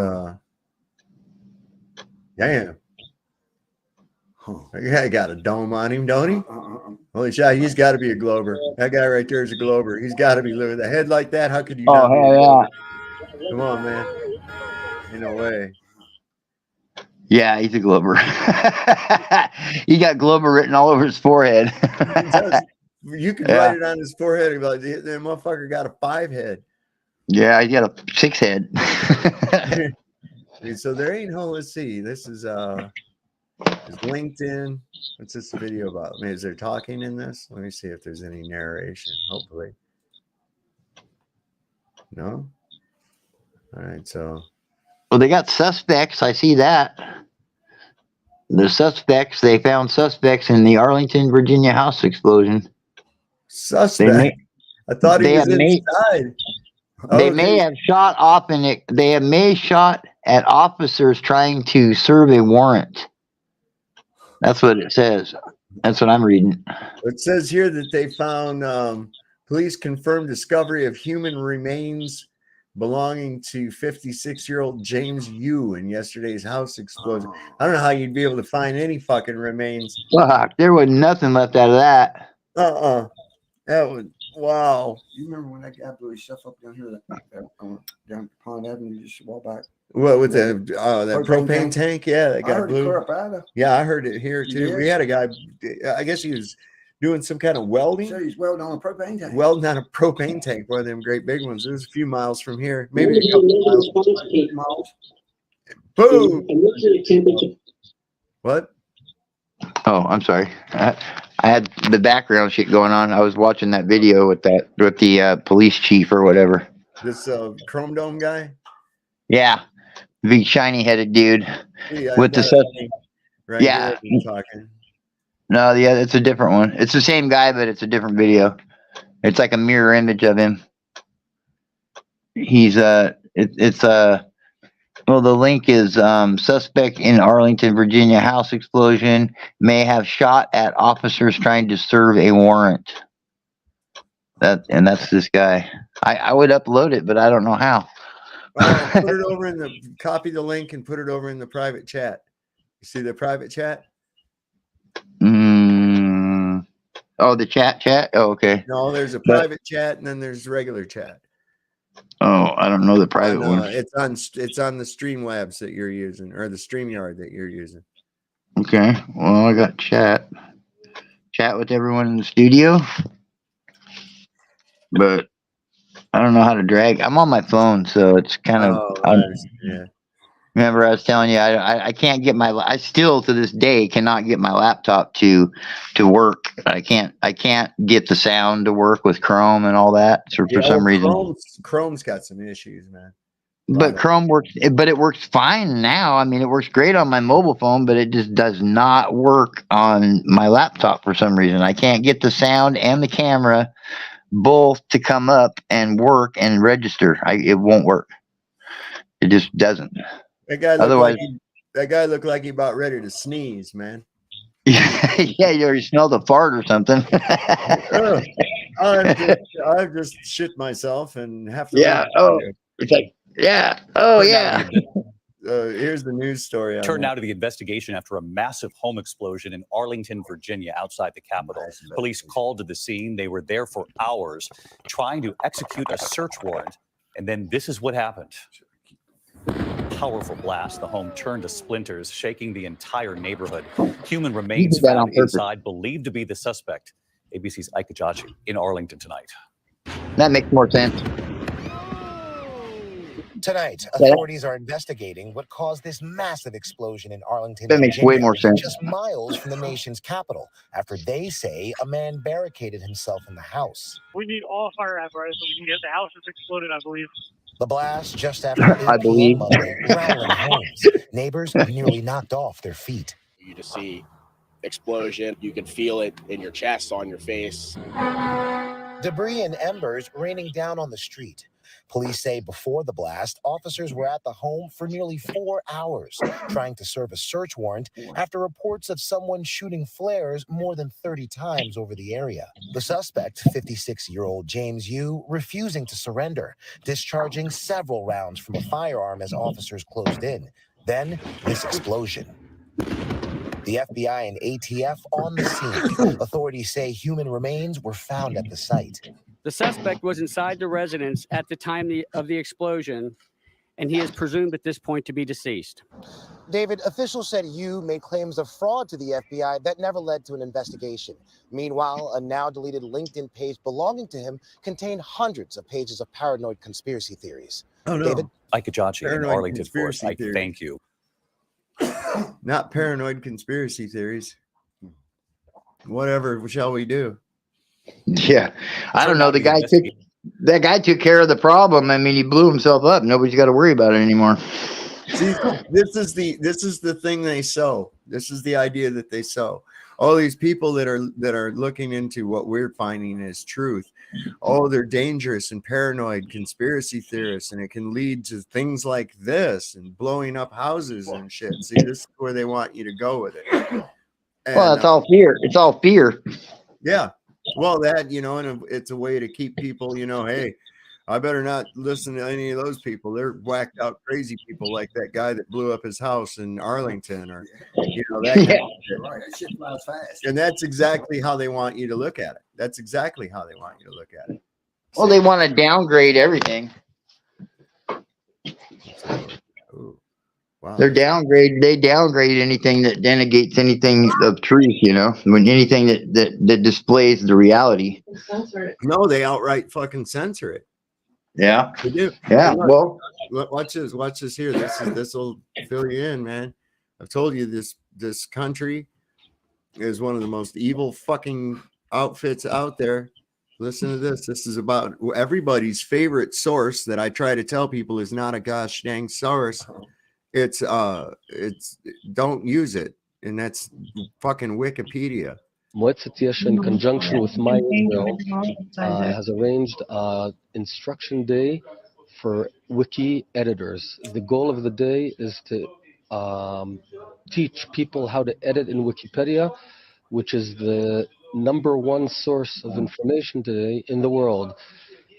damn. That guy got a dome on him, don't he? Holy shit, he's got to be a Glober. That guy right there is a Glober. He's got to be with a head like that. How could you not be a Glober? Come on, man. Ain't no way. Yeah, he's a Glober. He got Glober written all over his forehead. You can write it on his forehead and be like, that motherfucker got a 5 head. Yeah, he got a 6 head. So there ain't no, let's see. This is LinkedIn. What's this video about? I mean, is there talking in this? Let me see if there's any narration. Hopefully. No? All right, so. Well, they got suspects. I see that. The suspects, they found suspects in the Arlington, Virginia house explosion. Suspect? I thought he was inside. They may have shot off in it. They may shot at officers trying to serve a warrant. That's what it says. That's what I'm reading. It says here that they found police confirmed discovery of human remains belonging to 56-year-old James Yu in yesterday's house explosion. I don't know how you'd be able to find any fucking remains. Fuck, there was nothing left out of that. That was wow. You remember when that guy blew his stuff up down here, down Pond Avenue, just a while back? What with that propane tank? Yeah, that guy blew. Yeah, I heard it here too. We had a guy. I guess he was doing some kind of welding. So he's welding on a propane tank. Welding on a propane tank, one of them great big ones. It was a few miles from here, maybe a couple miles. Boom. What? Oh, I'm sorry. I had the background shit going on. I was watching that video with the police chief or whatever. This Chrome Dome guy. Yeah, big shiny headed dude with the right. Yeah. Talking. No, yeah, it's a different one. It's the same guy, but it's a different video. It's like a mirror image of him. He's well, the link is suspect in Arlington, Virginia house explosion may have shot at officers trying to serve a warrant. That's this guy. I would upload it, but I don't know how. Put it over copy the link and put it over in the private chat. You see the private chat? Oh, the chat. Oh, okay. No, there's a private chat and then there's regular chat. Oh, I don't know the private one. It's on the Streamlabs that you're using, or the StreamYard that you're using. Okay. Well, I got chat with everyone in the studio, but I don't know how to drag. I'm on my phone, so it's kind of. Yeah. Remember, I was telling you, I can't get I still to this day cannot get my laptop to work. I can't get the sound to work with Chrome and all that. So for some reason, Chrome's got some issues, man. But Chrome works, but it works fine now. I mean, it works great on my mobile phone, but it just does not work on my laptop for some reason. I can't get the sound and the camera both to come up and work and register. It won't work. It just doesn't. That guy looked Otherwise, like he about ready to sneeze, man. yeah, you already smelled a fart or something. I've just shit myself and have to. Yeah. Oh, it's like, yeah. Oh, yeah. Here's the news story. Turn now to the investigation after a massive home explosion in Arlington, Virginia, outside the Capitol. Police called to the scene. They were there for hours trying to execute a search warrant. And then this is what happened. Powerful blast. The home turned to splinters, shaking the entire neighborhood. Human remains found inside, believed to be the suspect. ABC's Ike Ajachi in Arlington tonight. That makes more sense. Tonight, authorities are investigating what caused this massive explosion in Arlington, That makes way more sense. just miles from the nation's capital, after they say a man barricaded himself in the house. We need all fire apparatus so we can get the house that's exploded, I believe. The blast just after 8 p.m. Monday, rattling homes. Neighbors nearly knocked off their feet. You just see explosion. You can feel it in your chest, on your face. Debris and embers raining down on the street. Police say before the blast, officers were at the home for nearly 4 hours, trying to serve a search warrant after reports of someone shooting flares more than 30 times over the area. The suspect, 56-year-old James Yu, refusing to surrender, discharging several rounds from a firearm as officers closed in. Then, this explosion. The FBI and ATF on the scene. Authorities say human remains were found at the site. The suspect was inside the residence at the time of the explosion, and he is presumed at this point to be deceased. David, officials said you made claims of fraud to the FBI that never led to an investigation. Meanwhile, a now deleted LinkedIn page belonging to him contained hundreds of pages of paranoid conspiracy theories. Oh, no. David? Ike Ajachi in Paranoid Arlington for us. conspiracy Ike, theory. thank you. Not paranoid conspiracy theories. Whatever shall we do? Yeah. I don't know. That guy took care of the problem. I mean, he blew himself up. Nobody's got to worry about it anymore. See, this is the thing they sow. This is the idea that they sow. All these people that are looking into what we're finding as truth. Oh, they're dangerous and paranoid conspiracy theorists, and it can lead to things like this and blowing up houses and shit. See, this is where they want you to go with it. And, Well, it's all fear. It's all fear. yeah. Well, that, and it's a way to keep people, hey, I better not listen to any of those people. They're whacked out crazy people like that guy that blew up his house in Arlington, or that kind of shit. Right, that shit flies fast. And that's exactly how they want you to look at it. That's exactly how they want you to look at it. Well, they want to downgrade everything. Wow. They downgrade anything that denegates anything of truth, when anything that displays the reality. No, they outright fucking censor it. Yeah. They do. Yeah. Look, watch this here. This will fill you in, man. I've told you this country is one of the most evil fucking outfits out there. Listen to this. This is about everybody's favorite source that I try to tell people is not a gosh dang source. It's don't use it, and that's fucking Wikipedia. Moetzet in conjunction with my Israel has arranged instruction day for wiki editors. The goal of the day is to teach people how to edit in Wikipedia, which is the #1 source of information today in the world.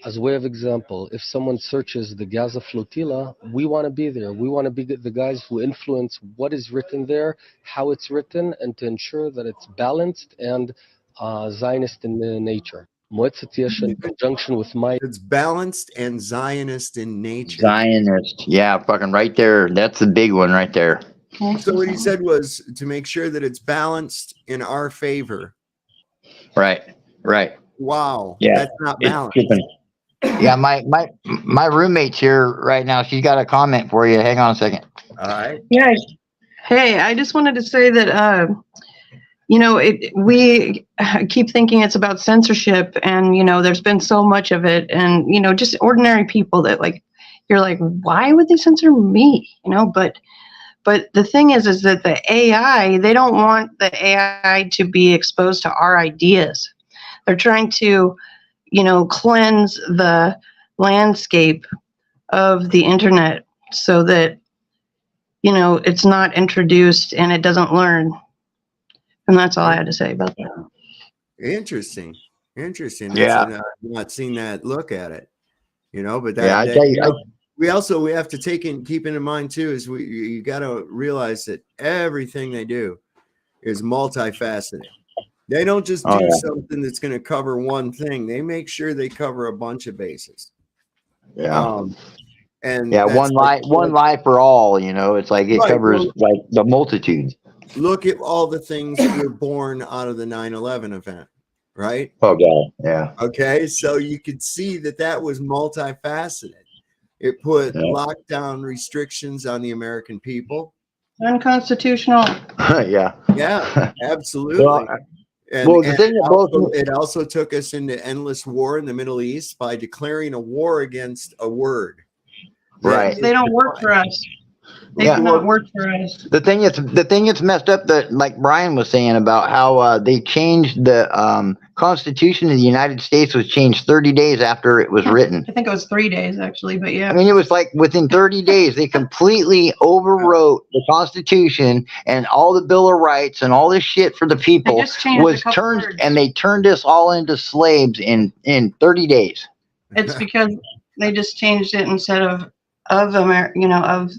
As a way of example, if someone searches the Gaza flotilla, we want to be there. We want to be the guys who influence what is written there, how it's written, and to ensure that it's balanced and Zionist in nature. Moetzet in conjunction with my... It's balanced and Zionist in nature. Zionist. Yeah, fucking right there. That's the big one right there. So what he said was to make sure that it's balanced in our favor. Right. Wow. Yeah. That's not balanced. Yeah, my roommate's here right now. She's got a comment for you. Hang on a second. All right. Yeah. Hey, I just wanted to say that we keep thinking it's about censorship, and there's been so much of it, and just ordinary people that you're like, why would they censor me? But the thing is that the AI, they don't want the AI to be exposed to our ideas. They're trying to cleanse the landscape of the internet so that, it's not introduced and it doesn't learn. And that's all I had to say about that. Interesting. Yeah. I've not seen that look at it, but Yeah, I tell you, we have to keep in mind too, is you got to realize that everything they do is multifaceted. They don't just do something that's going to cover one thing. They make sure they cover a bunch of bases. Yeah. And yeah, that's one life for all, it's like it covers like the multitudes. Look at all the things that were born out of the 9/11 event, right? Oh God, yeah. Okay, so you could see that was multifaceted. It put lockdown restrictions on the American people. Unconstitutional. Yeah. Yeah, absolutely. It also took us into endless war in the Middle East by declaring a war against a word. Right. They don't work for us. They do not work for us. The thing that's messed up, that like Brian was saying about how they changed the Constitution of the United States was changed 30 days after it was written. I think it was 3 days actually, but yeah. I mean, it was like within 30 days they completely overwrote the Constitution, and all the Bill of Rights and all this shit for the people was turned, and they turned us all into slaves in 30 days. It's because they just changed it instead of America,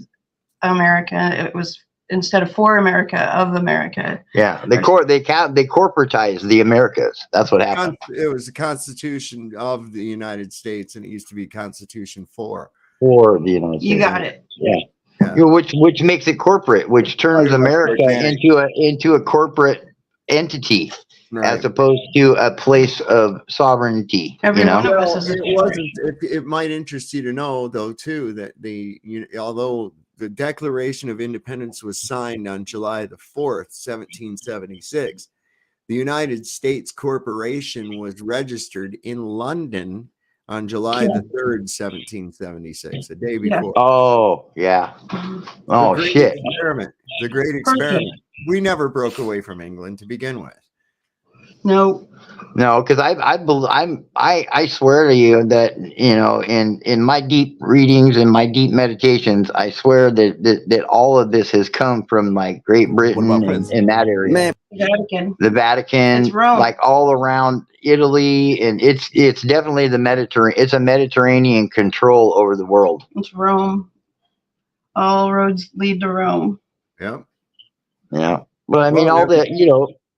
America. It was instead of for America, of America. Yeah, they corporatized the Americas. That's what happened. It was the Constitution of the United States, and it used to be Constitution for the United States. You got it. Yeah. Which makes it corporate, which turns America into a corporate entity. Right. As opposed to a place of sovereignty. It might interest you to know, though, too, that although the Declaration of Independence was signed on July the 4th, 1776, the United States Corporation was registered in London on July the 3rd, 1776, a day before. Oh, yeah. Oh, shit. The great experiment. We never broke away from England to begin with. No, because I swear to you that in my deep readings and my deep meditations, I swear that all of this has come from like Great Britain and that area. Man. The Vatican, like all around Italy, and it's definitely the Mediterranean. It's a Mediterranean control over the world. It's Rome. All roads lead to Rome. Yeah. Yeah, but I mean, all that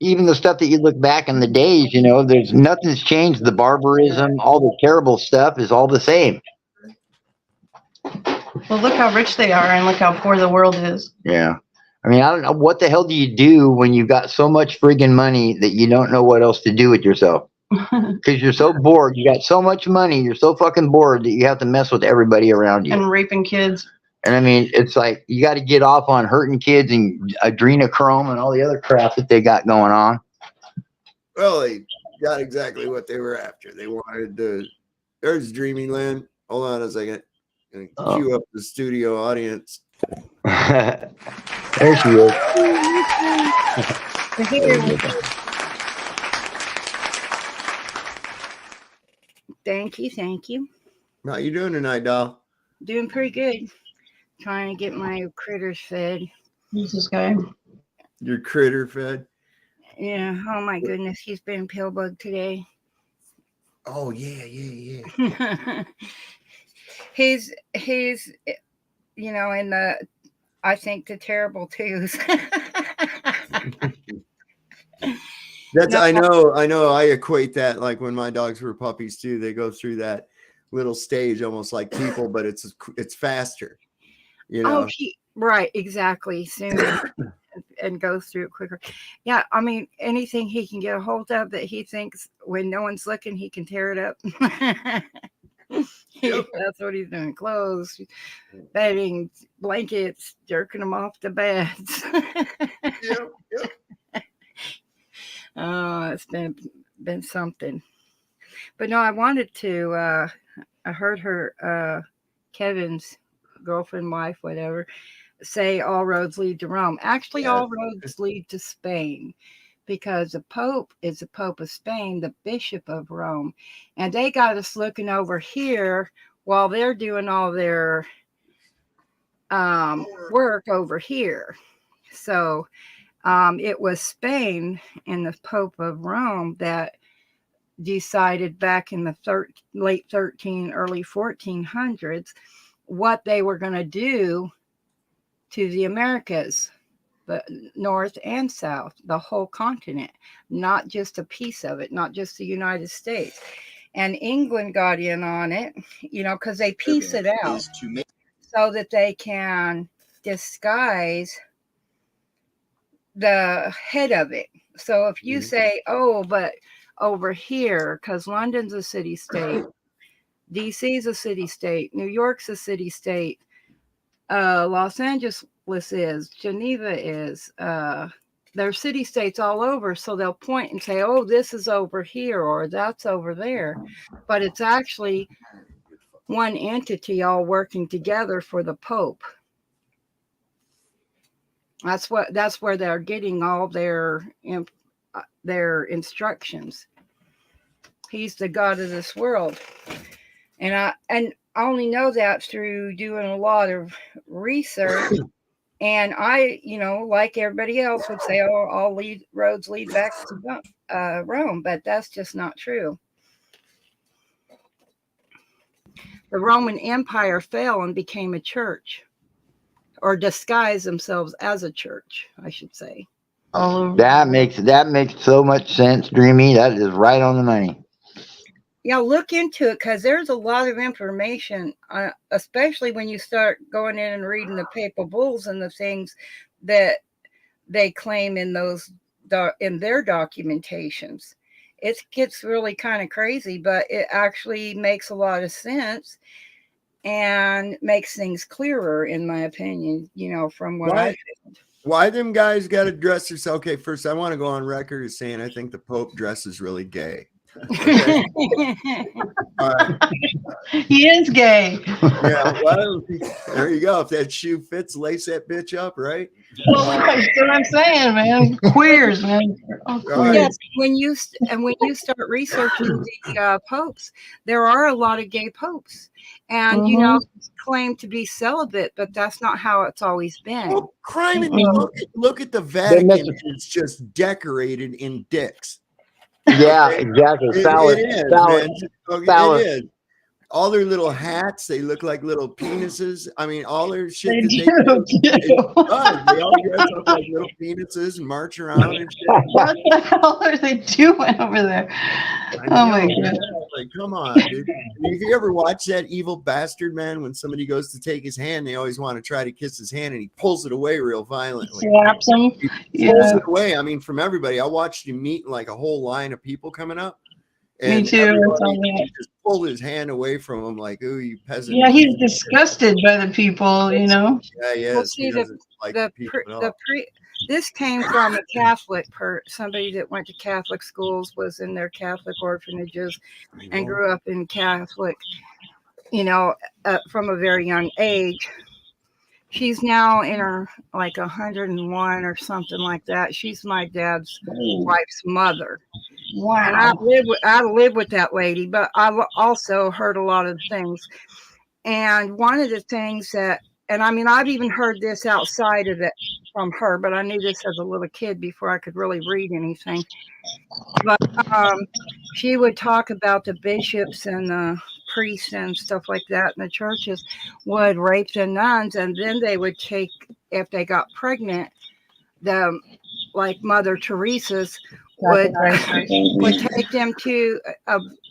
even the stuff that you look back in the days, there's nothing's changed. The barbarism, all the terrible stuff is all the same. Well, look how rich they are and look how poor the world is. Yeah. I mean, I don't know. What the hell do you do when you've got so much friggin' money that you don't know what else to do with yourself? Because you're so bored. You got so much money. You're so fucking bored that you have to mess with everybody around you. And raping kids. And I mean, it's like you got to get off on hurting kids and adrenochrome and all the other crap that they got going on. Well, they got exactly what they were after. They wanted there's Dreamyland. Hold on a second. I'm gonna cue up the studio audience. There she is. Thank you. How you doing tonight, doll? Doing pretty good. Trying to get my critters fed. Who's this guy? Your critter fed? Yeah. Oh my goodness, he's been pillbug today. Oh yeah. he's in the I think the terrible twos. I know. I equate that like when my dogs were puppies too. They go through that little stage almost like people, but it's faster. Oh, right, exactly. Sooner and go through it quicker. Yeah, I mean, anything he can get a hold of that he thinks when no one's looking, he can tear it up. That's what he's doing. Clothes, bedding, blankets, jerking them off the beds. Oh, it's been something. But no, I wanted to. I heard her, Kevin's girlfriend, wife, whatever, say all roads lead to Rome. Actually, all roads lead to Spain, because the Pope is the Pope of Spain, the Bishop of Rome. And they got us looking over here while they're doing all their work over here. So it was Spain and the Pope of Rome that decided back in the late 13, early 1400s what they were going to do to the Americas, the North and South, the whole continent, not just a piece of it, not just the United States. And England got in on it, you know, because they piece it out so that they can disguise the head of it. So if you say, oh, but over here, because London's a city-state, DC is a city-state, New York's a city-state, Los Angeles is, Geneva is, there's city-states all over, so they'll point and say, oh, this is over here or that's over there. But it's actually one entity all working together for the Pope. That's where they're getting all their instructions. He's the God of this world. And I only know that through doing a lot of research. And I, you know, like everybody else would say, oh, all roads lead back to Rome, but that's just not true. The Roman Empire fell and became a church, or disguised themselves as a church, I should say. That makes so much sense, Dreamy. That is right on the money. Yeah, look into it, because there's a lot of information, especially when you start going in and reading the papal bulls and the things that they claim in their documentations. It gets really kind of crazy, but it actually makes a lot of sense and makes things clearer, in my opinion, you know, from what I found. Why them guys got to dress themselves? Okay, first I want to go on record as saying I think the Pope dresses really gay. Okay. He is gay. Yeah, well, there you go. If that shoe fits, lace that bitch up, right? Well, that's what I'm saying, man. Queers, man. Oh, queers. Yes, when you start researching the popes, there are a lot of gay popes, and you know, claim to be celibate, but that's not how it's always been. Well, crime and look at the Vatican. It's just decorated in dicks. Yeah, exactly. It is, man. It is. All their little hats, they look like little penises. I mean, all their shit they do. They all dress up like little penises and march around and shit. What the hell are they doing over there? Oh my god! Like, come on, dude. If you ever watch that Evil Bastard, man, when somebody goes to take his hand, they always want to try to kiss his hand, and he pulls it away real violently. Slaps him. He pulls it away. I mean, from everybody. I watched him meet like a whole line of people coming up. And me too. He just pulled his hand away from him, like, "Ooh, you peasant!" Yeah, he's disgusted by the people, you know. Yeah, he is. Well, see, this came from a Catholic somebody that went to Catholic schools, was in their Catholic orphanages, and grew up in Catholic, you know, from a very young age. She's now in her like 101 or something like that. She's my dad's wife's mother. Wow. And I live with that lady, but I've also heard a lot of things. And one of the things that, and I mean, I've even heard this outside of it from her, but I knew this as a little kid before I could really read anything. But she would talk about the bishops and the priests and stuff like that in the churches would rape the nuns, and then they would take, if they got pregnant, like Mother Teresa's would take them to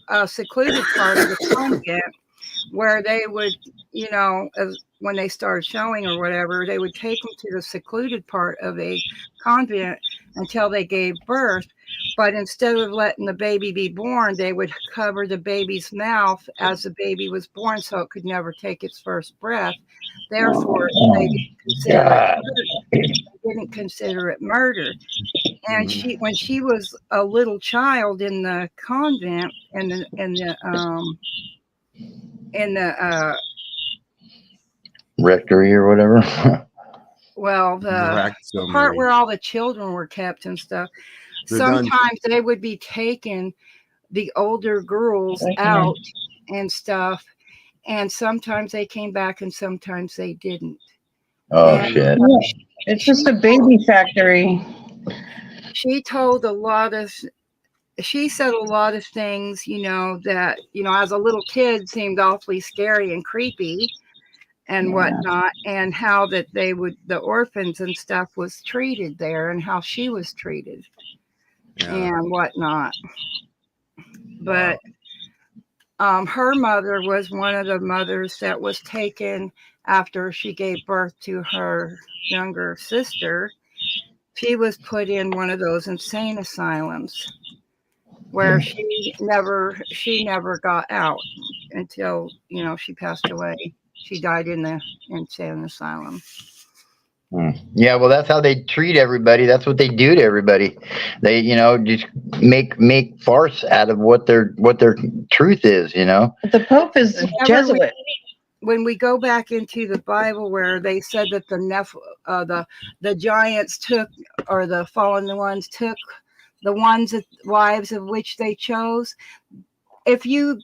a secluded part of the convent where they would, you know, when they started showing or whatever, they would take them to the secluded part of a convent until they gave birth. But instead of letting the baby be born, they would cover the baby's mouth as the baby was born so it could never take its first breath. Therefore, they didn't consider it murder. And when she was a little child in the convent, in the rectory or whatever. Well, the part where all the children were kept and stuff, sometimes they would be taking the older girls out and stuff, and sometimes they came back and sometimes they didn't. Oh, And shit. It's just a baby factory. She told a lot of, she said a lot of things, you know, that, you know, as a little kid seemed awfully scary and creepy and whatnot, and how that they would, the orphans and stuff was treated there and how she was treated and whatnot. But her mother was one of the mothers that was taken after she gave birth to her younger sister. She was put in one of those insane asylums where she never got out until, you know, she passed away. She died in the insane asylum. Yeah, well, that's how they treat everybody. That's what they do to everybody. They, you know, just make farce out of what their truth is. You know, the Pope is Jesuit. When we go back into the Bible, where they said that the giants took, or the fallen ones took the wives of which they chose. If you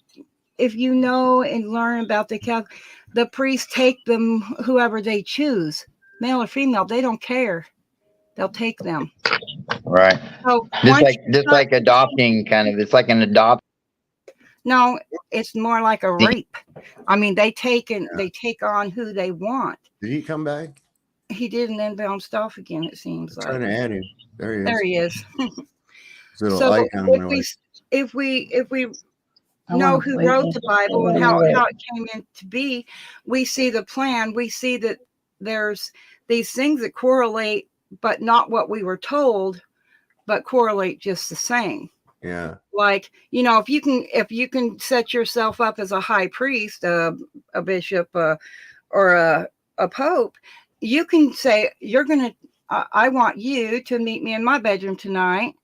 know and learn about the priests take them, whoever they choose, male or female, they don't care. They'll take them. right? So Just like adopting, kind of. It's like an adopt. No, it's more like a rape. I mean, they take on who they want. Did he come back? He did, and then bounced off again. It seems like. Trying to add him. There he is. There he is. Little icon if we know who wrote the Bible and how it came into be, we see the plan. We see that there's these things that correlate, but not what we were told, but correlate just the same. Yeah. Like, you know, if you can set yourself up as a high priest, a bishop, or a pope, you can say, I want you to meet me in my bedroom tonight,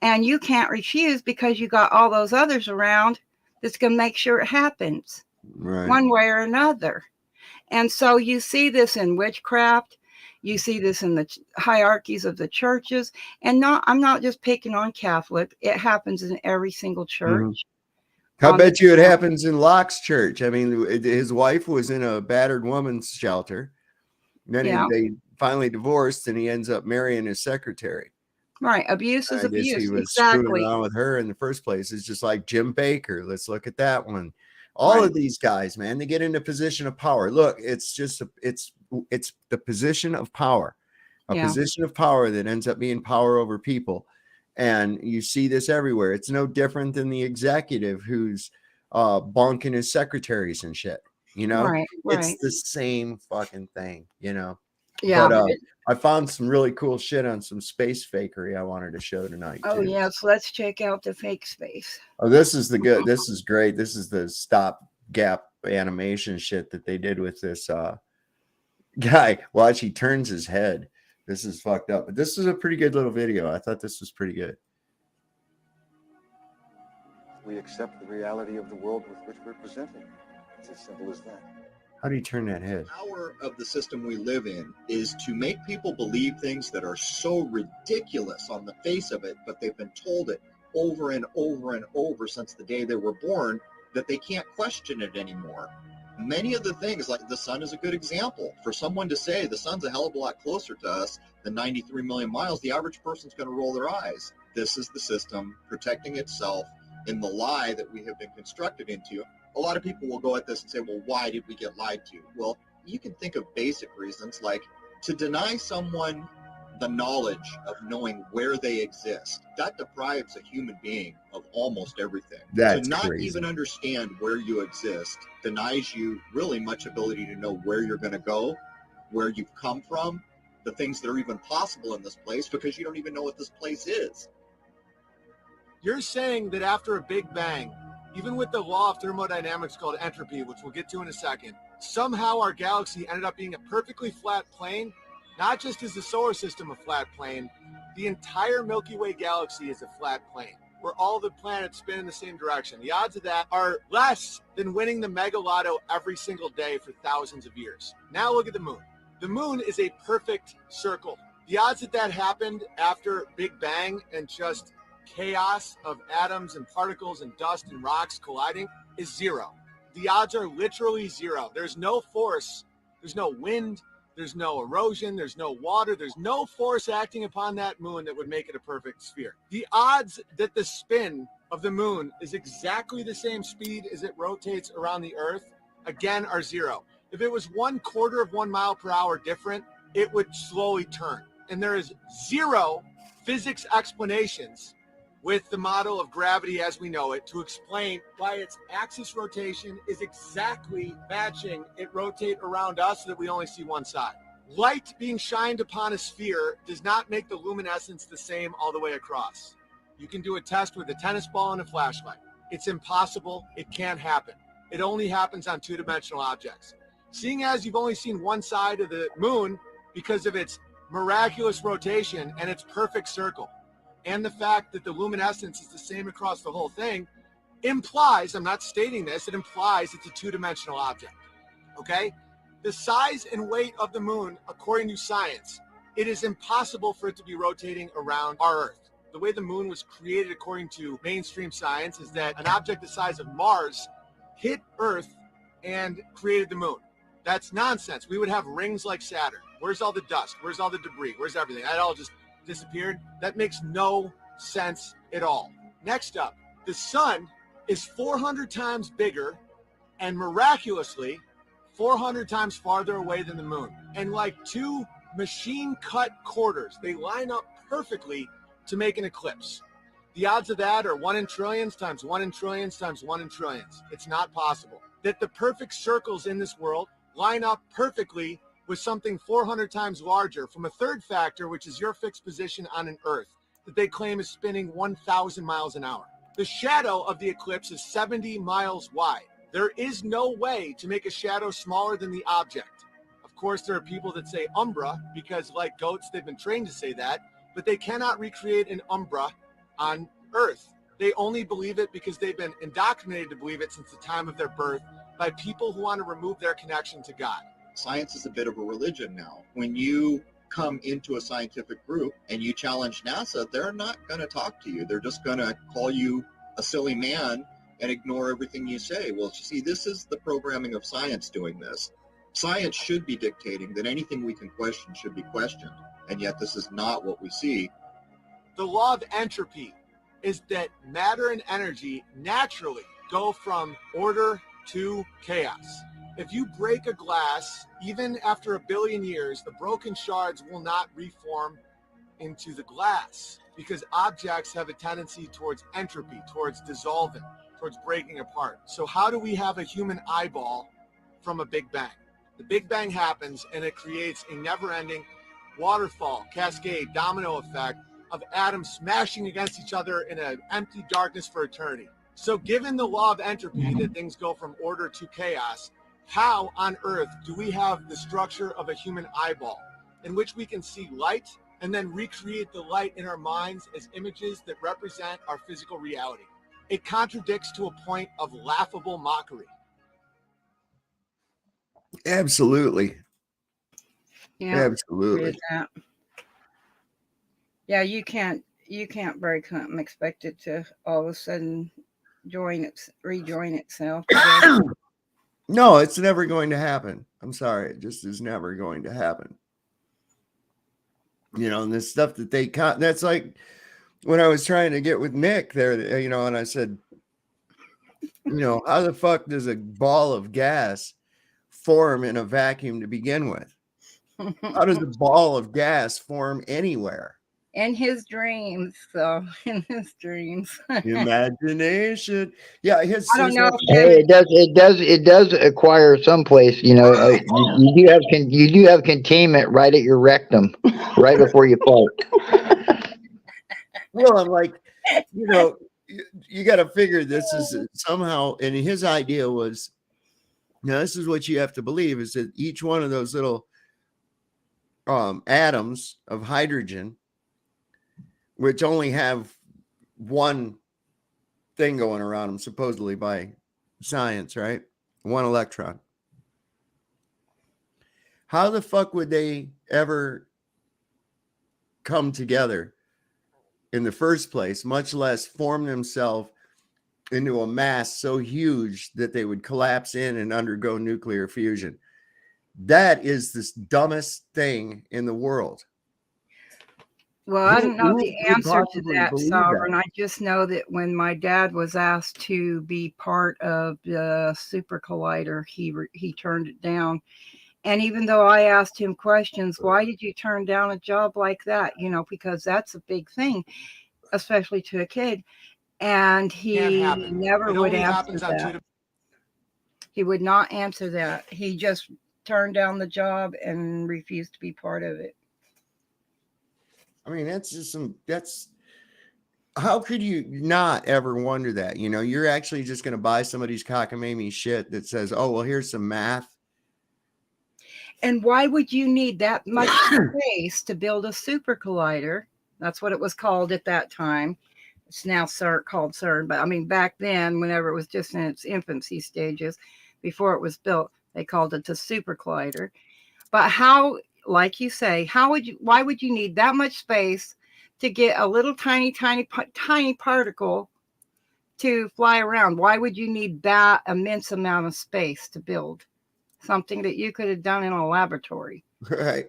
and you can't refuse because you got all those others around that's going to make sure it happens, right, one way or another. And so you see this in witchcraft. You see this in the hierarchies of the churches, and I'm not just picking on Catholic. It happens in every single church. I bet you it happens in Locke's church. I mean, his wife was in a battered woman's shelter. Then they finally divorced, and he ends up marrying his secretary. Right, abuse is abuse. He was exactly. screwing around with her in the first place. It's just like Jim Baker. Let's look at that one. All of these guys, man, they get in a position of power. Look, it's just it's the position of power, position of power that ends up being power over people. And you see this everywhere. It's no different than the executive who's bonking his secretaries and shit. You know, it's the same fucking thing, you know. Yeah. But I found some really cool shit on some space fakery I wanted to show tonight. Oh, yes. Let's check out the fake space. Oh, this is great. This is the stop gap animation shit that they did with this guy. Watch, he turns his head. This is fucked up. But this is a pretty good little video. I thought this was pretty good. We accept the reality of the world with which we're presented. It's as simple as that. How do you turn that head? The power of the system we live in is to make people believe things that are so ridiculous on the face of it, but they've been told it over and over and over since the day they were born that they can't question it anymore. Many of the things, like the sun is a good example. For someone to say the sun's a hell of a lot closer to us than 93 million miles, the average person's going to roll their eyes. This is the system protecting itself in the lie that we have been constructed into. A lot of people will go at this and say, well, why did we get lied to? Well, you can think of basic reasons, like to deny someone the knowledge of knowing where they exist. That deprives a human being of almost everything. That's to not crazy. even understand where you exist denies you really much ability to know where you're going to go, where you've come from, the things that are even possible in this place, because you don't even know what this place is. You're saying that after a Big Bang, even with the law of thermodynamics called entropy, which we'll get to in a second, somehow our galaxy ended up being a perfectly flat plane. Not just is the solar system a flat plane, the entire Milky Way galaxy is a flat plane, where all the planets spin in the same direction. The odds of that are less than winning the Mega Lotto every single day for thousands of years. Now look at the moon. The moon is a perfect circle. The odds that that happened after Big Bang and just chaos of atoms and particles and dust and rocks colliding is zero. The odds are literally zero. There's no force, there's no wind, there's no erosion, there's no water, there's no force acting upon that moon that would make it a perfect sphere. The odds that the spin of the moon is exactly the same speed as it rotates around the Earth, again, are zero. If it was 1/4 of 1 mile per hour different, it would slowly turn. And there is zero physics explanations with the model of gravity as we know it to explain why its axis rotation is exactly matching it rotate around us so that we only see one side. Light being shined upon a sphere does not make the luminescence the same all the way across. You can do a test with a tennis ball and a flashlight. It's impossible. It can't happen. It only happens on two-dimensional objects. Seeing as you've only seen one side of the moon because of its miraculous rotation and its perfect circle, and the fact that the luminescence is the same across the whole thing, implies, I'm not stating this, it implies it's a two-dimensional object, okay? The size and weight of the moon, according to science, it is impossible for it to be rotating around our Earth. The way the moon was created according to mainstream science is that an object the size of Mars hit Earth and created the moon. That's nonsense. We would have rings like Saturn. Where's all the dust? Where's all the debris? Where's everything? That all just disappeared. That makes no sense at all. Next up, the sun is 400 times bigger and miraculously 400 times farther away than the moon. And like two machine-cut quarters, they line up perfectly to make an eclipse. The odds of that are 1 in trillions times 1 in trillions times 1 in trillions. It's not possible. That the perfect circles in this world line up perfectly with something 400 times larger from a third factor, which is your fixed position on an Earth, that they claim is spinning 1,000 miles an hour. The shadow of the eclipse is 70 miles wide. There is no way to make a shadow smaller than the object. Of course, there are people that say umbra, because like goats, they've been trained to say that, but they cannot recreate an umbra on Earth. They only believe it because they've been indoctrinated to believe it since the time of their birth by people who want to remove their connection to God. Science is a bit of a religion now. When you come into a scientific group and you challenge NASA, they're not going to talk to you. They're just going to call you a silly man and ignore everything you say. Well, you see, this is the programming of science doing this. Science should be dictating that anything we can question should be questioned, and yet this is not what we see. The law of entropy is that matter and energy naturally go from order to chaos. If you break a glass, even after 1 billion years, the broken shards will not reform into the glass because objects have a tendency towards entropy, towards dissolving, towards breaking apart. So how do we have a human eyeball from a Big Bang? The Big Bang happens and it creates a never-ending waterfall, cascade, domino effect of atoms smashing against each other in an empty darkness for eternity. So given the law of entropy, that things go from order to chaos, how on earth do we have the structure of a human eyeball in which we can see light and then recreate the light in our minds as images that represent our physical reality? It contradicts to a point of laughable mockery. Absolutely. Yeah, Absolutely. with that. Yeah, you can't break something and expect it to all of a sudden rejoin itself. No, it's never going to happen. I'm sorry. It just is never going to happen. You know, and the stuff that that's like when I was trying to get with Nick there, you know, and I said, you know, how the fuck does a ball of gas form in a vacuum to begin with? How does a ball of gas form anywhere? In his dreams, so in his dreams. Imagination. Yeah, I don't know. Hey, it does acquire someplace. You know, you do have containment right at your rectum, right before you fart. Well, I'm like, you know, you got to figure this is somehow, and his idea was, now this is what you have to believe, is that each one of those little atoms of hydrogen, which only have one thing going around them, supposedly by science, right? One electron. How the fuck would they ever come together in the first place, much less form themselves into a mass so huge that they would collapse in and undergo nuclear fusion. That is the dumbest thing in the world. Well, I don't know Who the could answer to possibly that, believe Sovereign. that? I just know that when my dad was asked to be part of the super collider, he turned it down. And even though I asked him questions, why did you turn down a job like that? You know, because that's a big thing, especially to a kid. And Can't he happen. never It would only answer happens on that. He would not answer that. He just turned down the job and refused to be part of it. I mean, that's how could you not ever wonder that? You know, you're actually just going to buy somebody's cockamamie shit that says, oh, well, here's some math. And why would you need that much space to build a super collider? That's what it was called at that time. It's now called CERN. But I mean, back then, whenever it was just in its infancy stages, before it was built, they called it the super collider. But how, like you say, why would you need that much space to get a little tiny particle to fly around? Why would you need that immense amount of space to build something that you could have done in a laboratory? Right.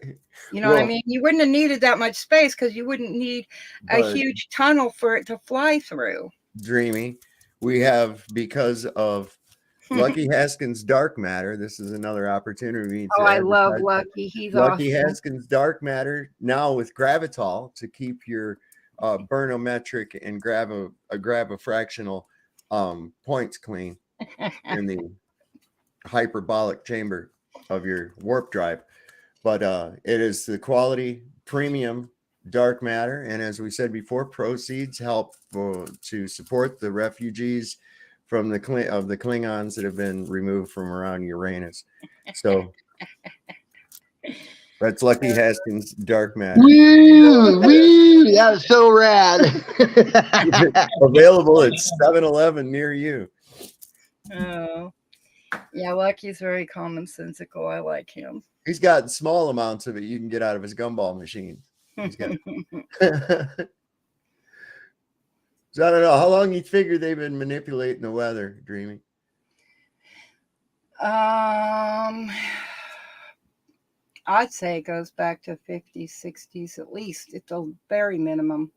You know what I mean? You wouldn't have needed that much space because you wouldn't need a huge tunnel for it to fly through. Dreamy. We have, because of Lucky Haskins' dark matter. This is another opportunity to Oh, I love advertise Lucky. He's Lucky awesome. Haskins' dark matter now with gravitol to keep your burnometric and gravifractional points clean in the hyperbolic chamber of your warp drive. But it is the quality premium dark matter, and as we said before, proceeds help to support the refugees from the Klingons that have been removed from around Uranus. So that's Lucky Haskins' dark matter. Woo, woo, that was so rad. Available at 7-Eleven near you. Oh, yeah, Lucky's very commonsensical. I like him. He's got small amounts of it you can get out of his gumball machine. He's got So I don't know how long you figure they've been manipulating the weather, Dreamy. I'd say it goes back to 50s, 60s at least. It's a very minimum.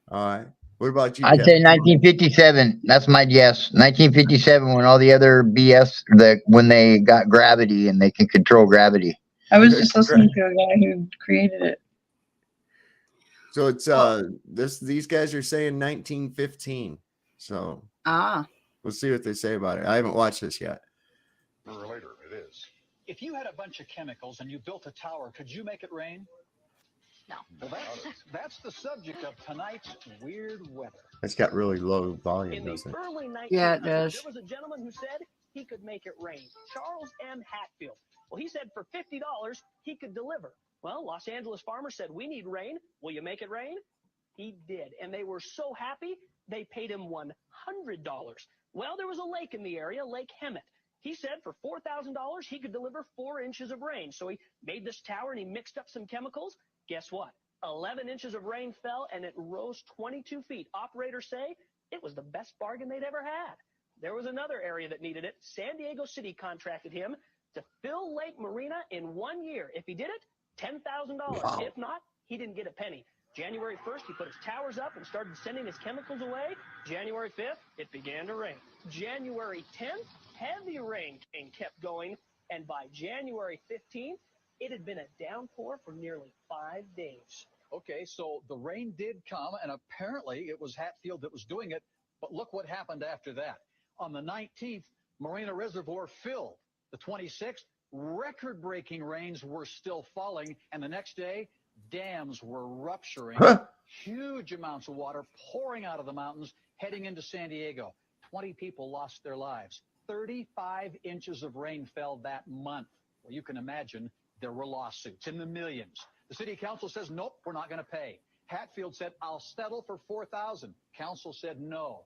All right. What about you? I'd Kevin? say 1957. That's my guess. 1957, when all the other BS, when they got gravity and they can control gravity. I was just listening to a guy who created it. So it's these guys are saying 1915. So we'll see what they say about it. I haven't watched this yet. Or later, it is. If you had a bunch of chemicals and you built a tower, could you make it rain? No. Well, that's the subject of tonight's weird weather. It's got really low volume, In the doesn't it? early 1900s, Yeah, it does. there was a gentleman who said he could make it rain. Charles M. Hatfield. Well, he said for $50 he could deliver. Well, Los Angeles farmers said, we need rain. Will you make it rain? He did. And they were so happy, they paid him $100. Well, there was a lake in the area, Lake Hemet. He said for $4,000 he could deliver 4 inches of rain. So he made this tower and he mixed up some chemicals. Guess what? 11 inches of rain fell and it rose 22 feet. Operators say it was the best bargain they'd ever had. There was another area that needed it. San Diego City contracted him to fill Lake Marina in 1 year. If he did it, $10,000. Wow. If not, he didn't get a penny. January 1st, he put his towers up and started sending his chemicals away. January 5th, it began to rain. January 10th, heavy rain kept going. And by January 15th, it had been a downpour for nearly 5 days. Okay, so the rain did come, and apparently it was Hatfield that was doing it. But look what happened after that. On the 19th, Marina Reservoir filled. The 26th, record-breaking rains were still falling, and the next day, dams were rupturing. Huge amounts of water pouring out of the mountains, heading into San Diego. 20 people lost their lives. 35 inches of rain fell that month. Well, you can imagine there were lawsuits in the millions. The city council says, nope, we're not going to pay. Hatfield said, I'll settle for $4,000. Council said no.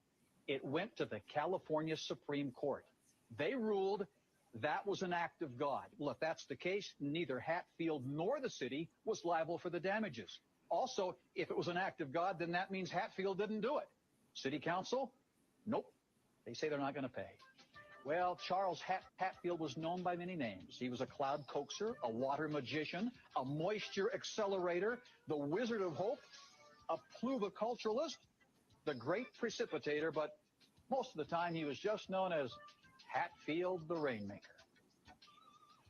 It went to the California Supreme Court. They ruled that was an act of God. Well, if that's the case, neither Hatfield nor the city was liable for the damages. Also, if it was an act of God, then that means Hatfield didn't do it. City Council? Nope. They say they're not going to pay. Well, Charles Hatfield was known by many names. He was a cloud coaxer, a water magician, a moisture accelerator, the Wizard of Hope, a pluviculturalist, the great precipitator, but most of the time he was just known as Hatfield the Rainmaker.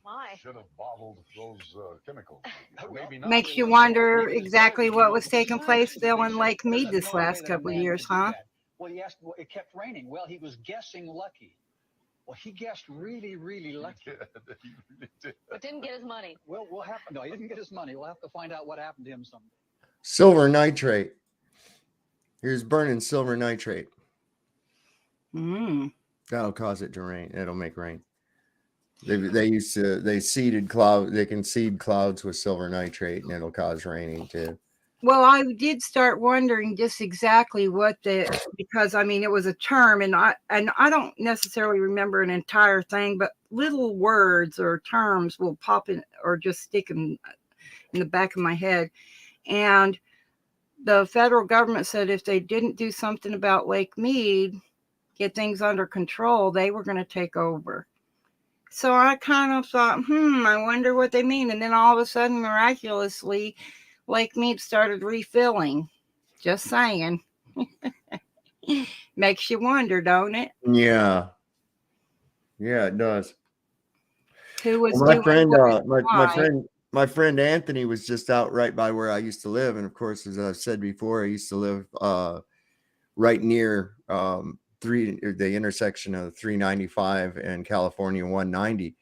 My. Should have bottled those chemicals. Maybe not. Makes you wonder exactly what was taking place still in Lake Mead this last couple of years, huh? Well, he asked, well, it kept raining. Well, he was guessing lucky. Well, he guessed really, really lucky. But didn't get his money. Well, we'll have no, he didn't get his money. We'll have to find out what happened to him someday. Silver nitrate. Here's burning silver nitrate. That'll cause it to rain. It'll make rain. They seeded cloud. They can seed clouds with silver nitrate, and it'll cause raining too. Well, I did start wondering just exactly what because I mean, it was a term, and I don't necessarily remember an entire thing, but little words or terms will pop in or just stick in the back of my head. And the federal government said if they didn't do something about Lake Mead, get things under control, they were going to take over. So I kind of thought, I wonder what they mean. And then all of a sudden, miraculously, Lake Mead started refilling. Just saying. Makes you wonder, don't it? Yeah. Yeah, it does. Who was my doing friend? what, My friend Anthony was just out right by where I used to live, and of course, as I've said before, I used to live right near the intersection of 395 and California 190,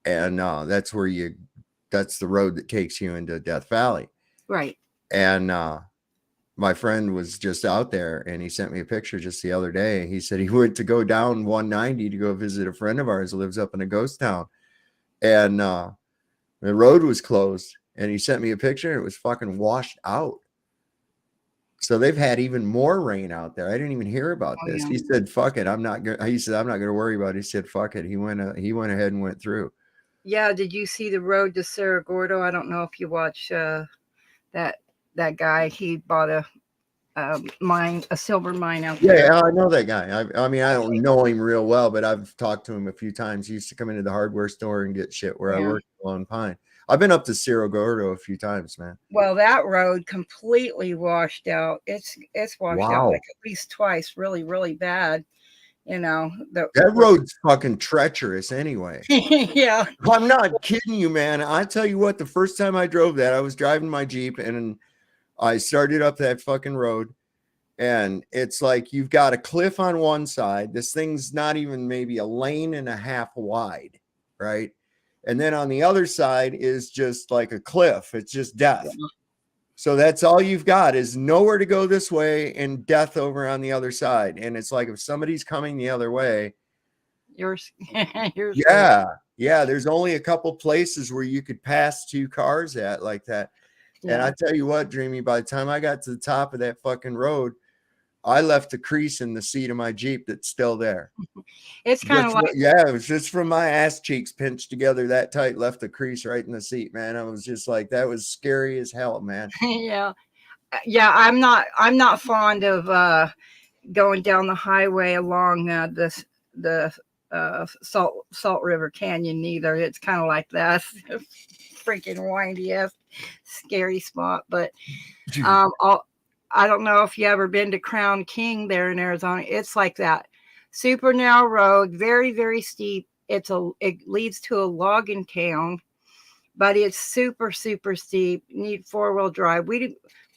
and that's the road that takes you into Death Valley. Right. And my friend was just out there, and he sent me a picture just the other day. He said he went to go down 190 to go visit a friend of ours who lives up in a ghost town, and the road was closed. And he sent me a picture, and it was fucking washed out. So they've had even more rain out there. I didn't even hear about this. Yeah. He said, "Fuck it, I'm not going." He said, "I'm not going to worry about it." He said, "Fuck it." He went ahead and went through. Yeah. Did you see the road to Cerro Gordo? I don't know if you watch that guy. He bought a silver mine out there. Yeah, I know that guy. I mean, I don't know him real well, but I've talked to him a few times. He used to come into the hardware store and get shit where I work in Lone Pine. I've been up to Cerro Gordo a few times, man. Well, that road completely washed out. It's washed out like at least twice, really, really bad. You know, that road's fucking treacherous anyway. Yeah. I'm not kidding you, man. I tell you what, the first time I drove that, I was driving my Jeep and I started up that fucking road, and it's like you've got a cliff on one side. This thing's not even maybe a lane and a half wide, right? And then on the other side is just like a cliff. It's just death. So that's all you've got is nowhere to go this way and death over on the other side. And it's like if somebody's coming the other way, you're yeah. There's only a couple places where you could pass two cars at like that. And I tell you what, Dreamy, by the time I got to the top of that fucking road, I left a crease in the seat of my Jeep that's still there. It's kind of like, it was just from my ass cheeks pinched together that tight, left a crease right in the seat, man. I was just like, that was scary as hell, man. Yeah. I'm not fond of going down the highway along the Salt River Canyon either. It's kind of like that freaking windy ass scary spot. But I don't know if you ever been to Crown King there in Arizona. It's like that. Super narrow road, very, very steep. It leads to a logging town, but it's super, super steep. You need 4-wheel drive.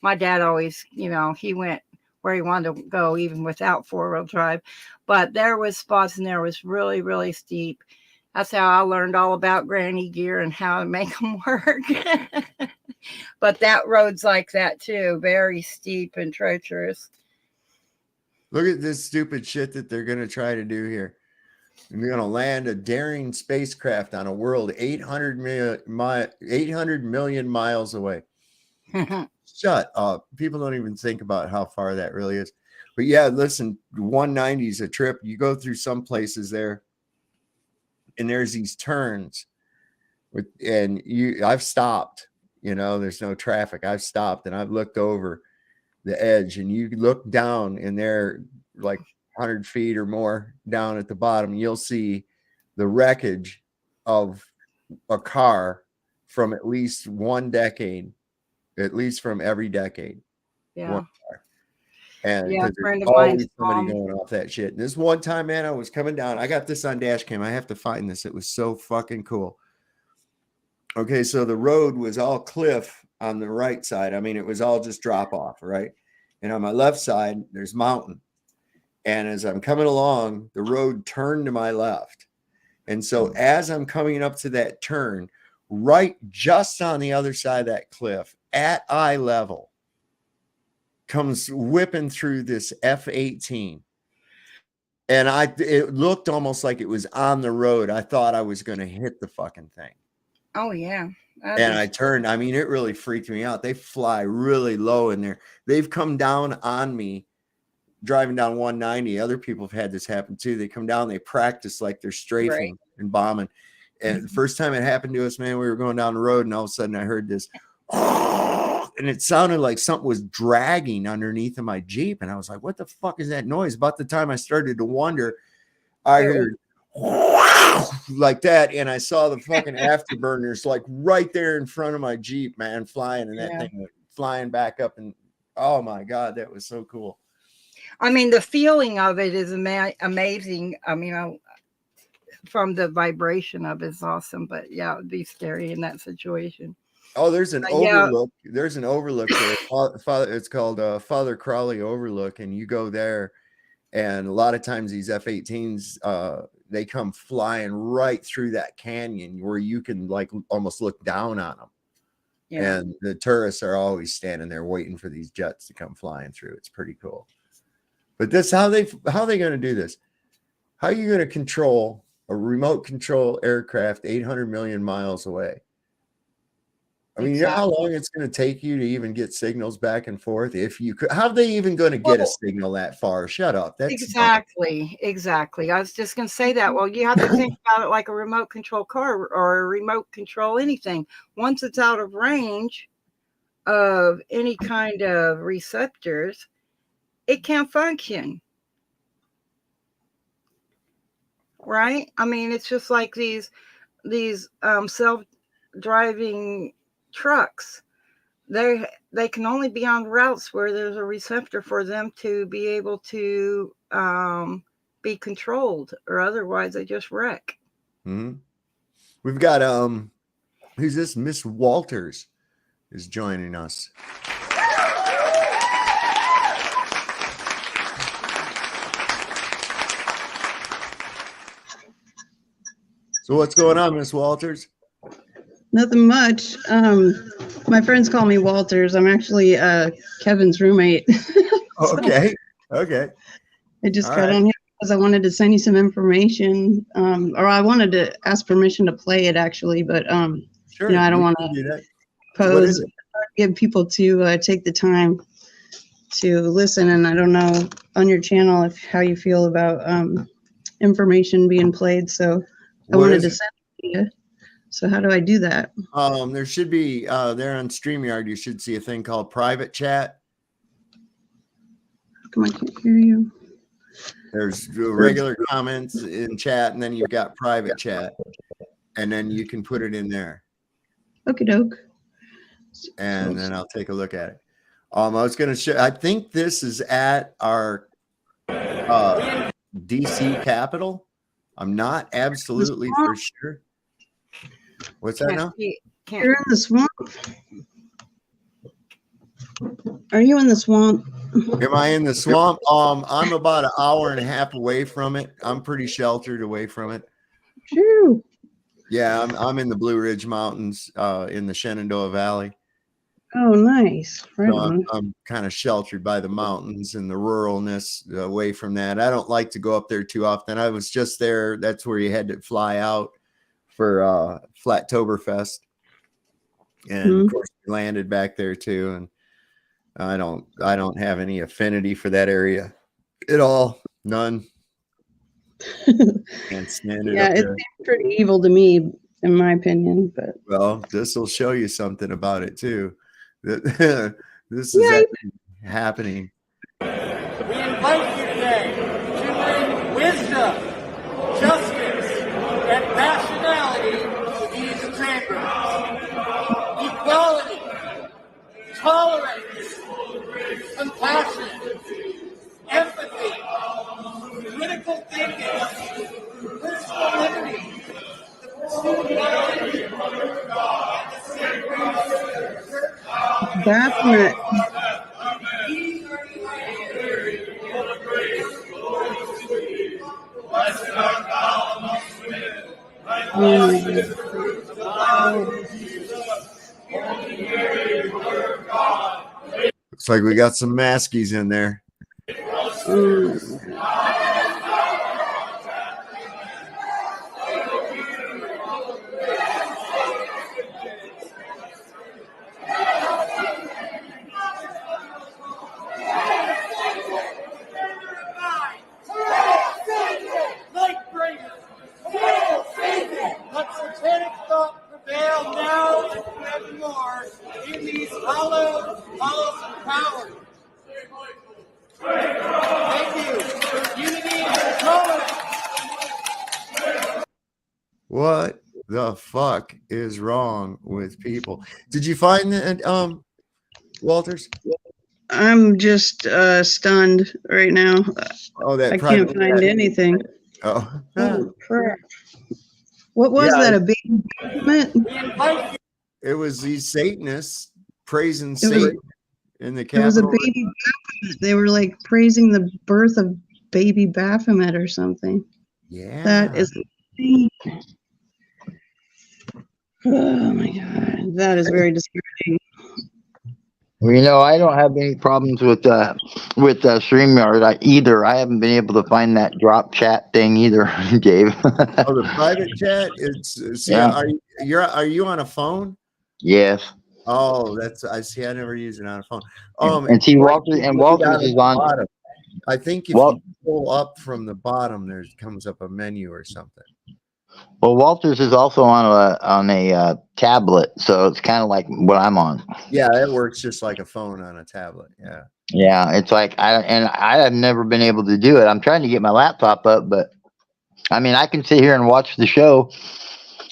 My dad always, he went where he wanted to go even without 4-wheel drive. But there was spots and there was really, really steep. That's how I learned all about granny gear and how to make them work. But that road's like that too, very steep and treacherous. Look at this stupid shit that they're going to try to do here. They're going to land a daring spacecraft on a world 800 million miles away. Shut up. People don't even think about how far that really is. But yeah, listen, 190 is a trip. You go through some places there, and there's these turns. I've stopped You know, there's no traffic. I've stopped and I've looked over the edge, and you look down in there like 100 feet or more down at the bottom, you'll see the wreckage of a car from at least one decade, at least from every decade. Yeah. One car. And Yeah, a because friend there's of always mine's somebody mom. going off that shit. And this one time, man, I was coming down. I got this on dash cam. I have to find this. It was so fucking cool. Okay, so the road was all cliff on the right side. I mean, it was all just drop off, right? And on my left side, there's mountain. And as I'm coming along, the road turned to my left. And so as I'm coming up to that turn, right just on the other side of that cliff, at eye level, comes whipping through this F-18. And it looked almost like it was on the road. I thought I was going to hit the fucking thing. Oh, yeah. And I turned. I mean, it really freaked me out. They fly really low in there. They've come down on me driving down 190. Other people have had this happen too. They come down, they practice like they're strafing and bombing. And the first time it happened to us, man, we were going down the road, and all of a sudden I heard this, and it sounded like something was dragging underneath of my Jeep. And I was like, what the fuck is that noise? About the time I started to wonder, I heard like that, and I saw the fucking afterburners like right there in front of my Jeep, man, flying, and that thing went flying back up. And oh my God, that was so cool. I mean, the feeling of it is amazing. I mean, from the vibration of it is awesome, but yeah, it would be scary in that situation. Oh, there's an overlook. There's an overlook there. Father, it's called Father Crawley Overlook, and you go there, and a lot of times these F-18s, they come flying right through that canyon where you can like almost look down on them. Yeah. And the tourists are always standing there waiting for these jets to come flying through. It's pretty cool. But this, how they going to do this? How are you going to control a remote control aircraft 800 million miles away? I mean, you know how long it's going to take you to even get signals back and forth? If you could, how are they even going to get a signal that far? Shut up. That's exactly. I was just going to say that. Well, you have to think about it like a remote control car or a remote control anything. Once it's out of range of any kind of receptors, it can't function. Right? I mean, it's just like these self-driving trucks. They can only be on routes where there's a receptor for them to be able to be controlled, or otherwise they just wreck. Mm-hmm. We've got who's this? Miss Walters is joining us. So what's going on, Miss Walters? Nothing much. My friends call me Walters. I'm actually Kevin's roommate. Okay. Okay. I just got on here because I wanted to send you some information, or I wanted to ask permission to play it actually, but sure, you know, I don't want to pose, give people to take the time to listen. And I don't know on your channel how you feel about information being played. So I wanted to send it to you. So how do I do that? There should be there on StreamYard, you should see a thing called private chat. Come on, I can't hear you. There's regular comments in chat, and then you've got private chat, and then you can put it in there. Okie doke. And then I'll take a look at it. I was going to show, I think this is at our DC Capitol. I'm not absolutely for sure. What's that now? You're in the swamp. Are you in the swamp? Am I in the swamp? I'm about an hour and a half away from it. I'm pretty sheltered away from it. True. Yeah, I'm in the Blue Ridge Mountains in the Shenandoah Valley. Oh, nice. Right So on. I'm kind of sheltered by the mountains and the ruralness away from that. I don't like to go up there too often. I was just there. That's where you had to fly out for Flattoberfest. And of course we landed back there too. And I don't have any affinity for that area at all. None. Can't stand it. Yeah, it seems pretty evil to me. in my opinion. But Well, this will show you something about it too. That this is actually happening. We invite you today to bring wisdom, justice, and rationality to these chambers. Equality, tolerance, compassion, empathy, critical thinking, personal liberty, Baphomet. Oh my God. Looks like we got some maskies in there. Let satanic thought prevail now and forevermore in these hollow halls of power. Thank you for unity and tolerance. What the fuck is wrong with people? Did you find that, Walters? I'm just stunned right now. Oh, that I private can't find chat. anything. Oh, Oh crap! What was that? A baby Baphomet? it was these Satanists praising was- Satan in the It was a Capitol. baby Baphomet. They were like praising the birth of baby Baphomet or something. Yeah. That is insane. Oh my God, that is very discouraging. Well, you know, I don't have any problems with StreamYard either. I haven't been able to find that drop chat thing either, Dave. Oh, the private chat. It's see. Yeah. Are you on a phone? Yes. Oh, that's I see. I never use it on a phone. And see, Walters is on. Bottom. I think if you pull up from the bottom, there comes up a menu or something. Well, Walters is also on a tablet, so it's kind of like what I'm on. Yeah, it works just like a phone on a tablet. Yeah. Yeah, it's like I have never been able to do it. I'm trying to get my laptop up, but I mean, I can sit here and watch the show,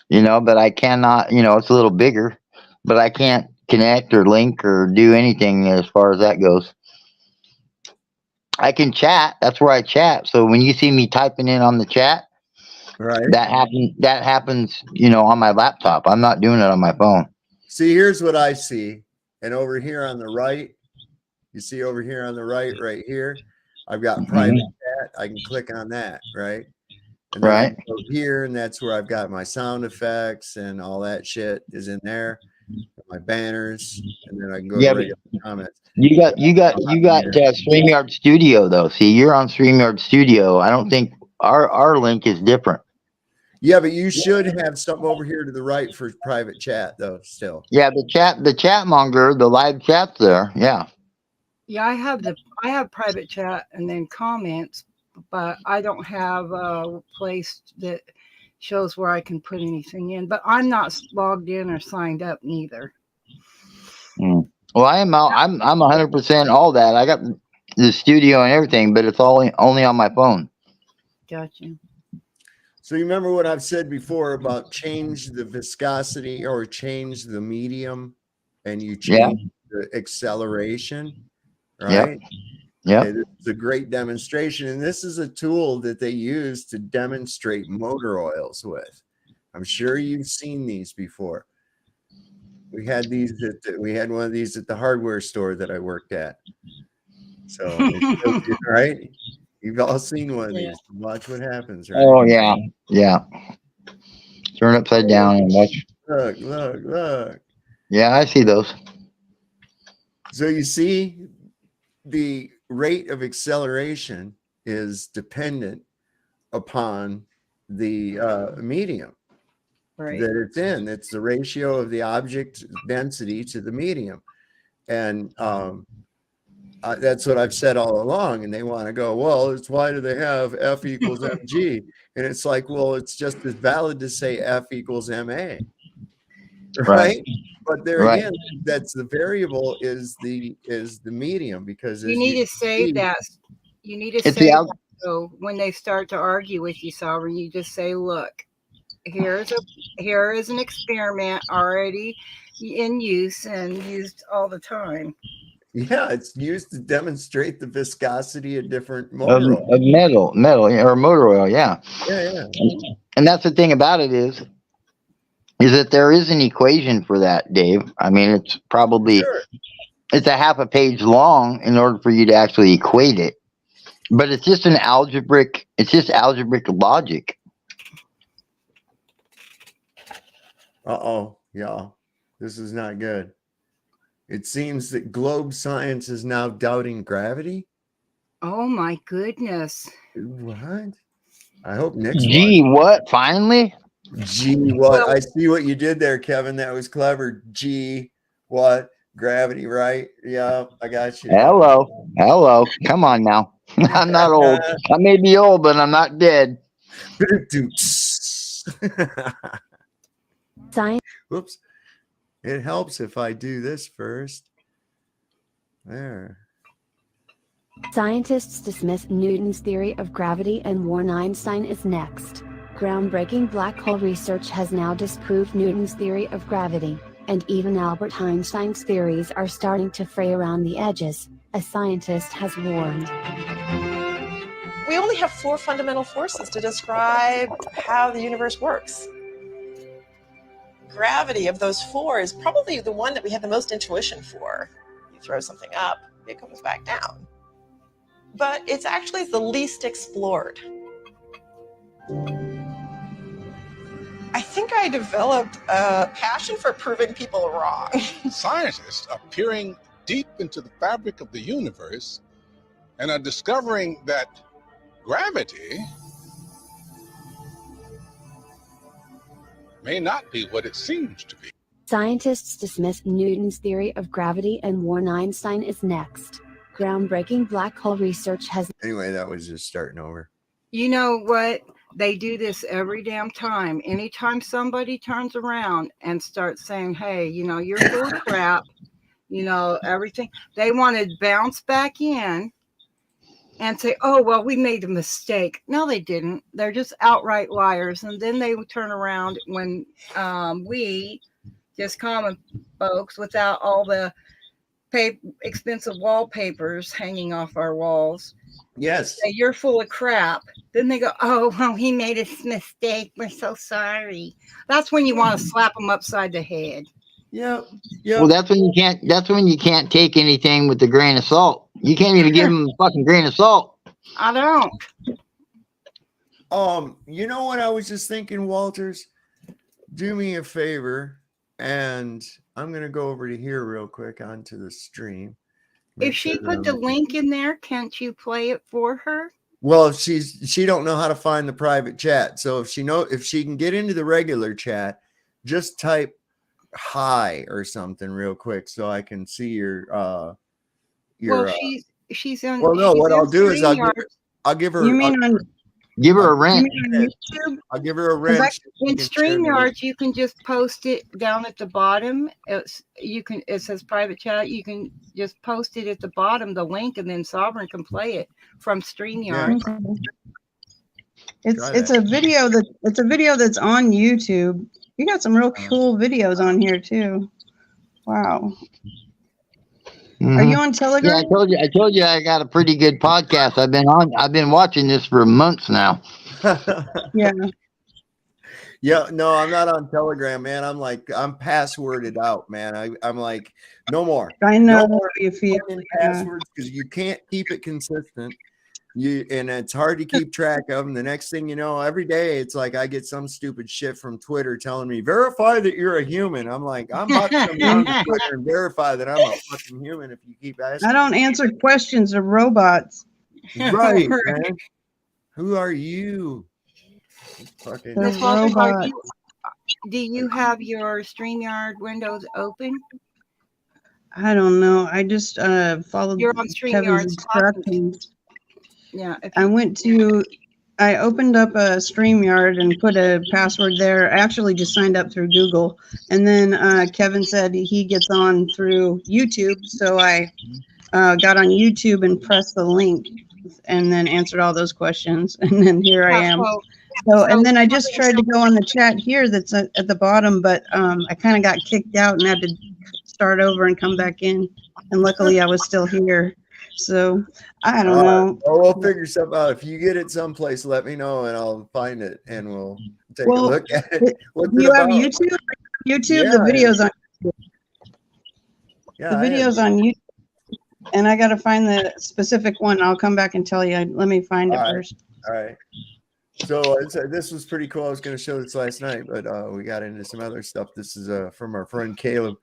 you know, but I cannot, you know, it's a little bigger, but I can't connect or link or do anything as far as that goes. I can chat. That's where I chat. So when you see me typing in on the chat, right, that happens, you know, on my laptop. I'm not doing it on my phone. See, here's what I see. And over here on the right, you see over here on the right here, I've got private chat. I can click on that, right? And then I go here, and that's where I've got my sound effects and all that shit is in there. My banners, and then I can go to regular comments. You got StreamYard Studio though. See, you're on StreamYard Studio. I don't think our link is different. Yeah, but you should have something over here to the right for private chat though. Still. Yeah, the chatmonger, the live chat's there. Yeah. Yeah, I have private chat and then comments, but I don't have a place that shows where I can put anything in. But I'm not logged in or signed up neither. Well, I'm 100% all that. I got the studio and everything, but it's only on my phone. Gotcha. So you remember what I've said before about change the viscosity or change the medium, and you change the acceleration, right? Yeah. Okay, this is a great demonstration, and this is a tool that they use to demonstrate motor oils with. I'm sure you've seen these before. We had one of these at the hardware store that I worked at. So, right? You've all seen one of these. Watch what happens, right? Oh yeah, yeah. Turn upside down and watch. Look. Yeah, I see those. So you see, the rate of acceleration is dependent upon the medium that it's in. It's the ratio of the object density to the medium. And That's what I've said all along. And they want to go, well, it's why do they have F equals mg? And it's like, well, it's just as valid to say F equals ma, right? But there again, that's the variable is the medium, because You as need you to say see, that. You need to It's say the that, so when they start to argue with you, Sovereign, you just say, look, here is an experiment already in use and used all the time. yeah, it's used to demonstrate the viscosity of different motor oil. of metal or motor oil. Yeah. Yeah. And that's the thing about it is that there is an equation for that, Dave. I mean, it's probably it's a half a page long in order for you to actually equate it. But it's just algebraic logic. Yeah, this is not good. It seems that globe science is now doubting gravity. Oh my goodness. What? I hope Nick's Gee, what? Finally? Gee, what? I see what you did there, Kevin. That was clever. Gee, what? Gravity, right? Yeah, I got you. Hello. Come on now. I'm not old. I may be old, but I'm not dead. Whoops. It helps if I do this first. There. Scientists dismiss Newton's theory of gravity and warn Einstein is next. Groundbreaking black hole research has now disproved Newton's theory of gravity, and even Albert Einstein's theories are starting to fray around the edges, a scientist has warned. We only have 4 fundamental forces to describe how the universe works. Gravity of those 4 is probably the one that we have the most intuition for. You throw something up, it comes back down. But it's actually the least explored. I think I developed a passion for proving people wrong. Scientists are peering deep into the fabric of the universe and are discovering that gravity may not be what it seems to be. Scientists dismiss Newton's theory of gravity and warn Einstein is next. Groundbreaking black hole research has... Anyway, that was just starting over. You know what? They do this every damn time. Anytime somebody turns around and starts saying, hey, you're full of crap, everything, they want to bounce back in and say, oh, well, we made a mistake. No, they didn't. They're just outright liars. And then they would turn around when we, just common folks, without all the expensive wallpapers hanging off our walls. Yes. Say, you're full of crap. Then they go, oh, well, he made a mistake. We're so sorry. That's when you want to slap them upside the head. Yeah. Well, that's when you can't take anything with a grain of salt. You can't even give them a fucking grain of salt. I don't. You know what I was just thinking, Walters? Do me a favor, and I'm gonna go over to here real quick onto the stream. If she put the link in there, can't you play it for her? Well, she don't know how to find the private chat. So if she can get into the regular chat, just type hi or something real quick so I can see your well, she's on. Well, no, what I'll do is I'll give her. You mean give her a wrench. I'll give her a wrench. In StreamYard, you can just post it down at the bottom. It says private chat. You can just post it at the bottom, the link, and then Sovereign can play it from StreamYard. It's a video that's on YouTube. You got some real cool videos on here too. Wow. Are you on Telegram? Yeah, I told you I got a pretty good podcast. I've been watching this for months now. Yeah. Yeah, no, I'm not on Telegram, man. I'm passworded out, man. I'm like, no more. I know how you feel. Passwords, because you can't keep it consistent. And it's hard to keep track of them. The next thing you know, every day it's like I get some stupid shit from Twitter telling me verify that you're a human. I'm like, I'm about to come down to Twitter and verify that I'm a fucking human if you keep asking. I don't answer questions of robots. Right, man. Who are you? Fucking do you have your StreamYard windows open? I don't know. I just followed You're on Kevin's StreamYard talking. instructions. Yeah. If I opened up a StreamYard and put a password there. I actually just signed up through Google. And then Kevin said he gets on through YouTube. So I got on YouTube and pressed the link and then answered all those questions. And then here I am. And then I just tried to go on the chat here that's at the bottom, but I kind of got kicked out and had to start over and come back in. And luckily I was still here. So I don't know. Well, we'll figure something out. If you get it someplace, let me know and I'll find it and we'll take a look at it. What's Do it you have about? YouTube? YouTube, Yeah, the videos on YouTube. Yeah, The videos on YouTube. And I got to find the specific one. I'll come back and tell you. Let me find it first. All right. So this was pretty cool. I was going to show this last night, but we got into some other stuff. This is from our friend Caleb.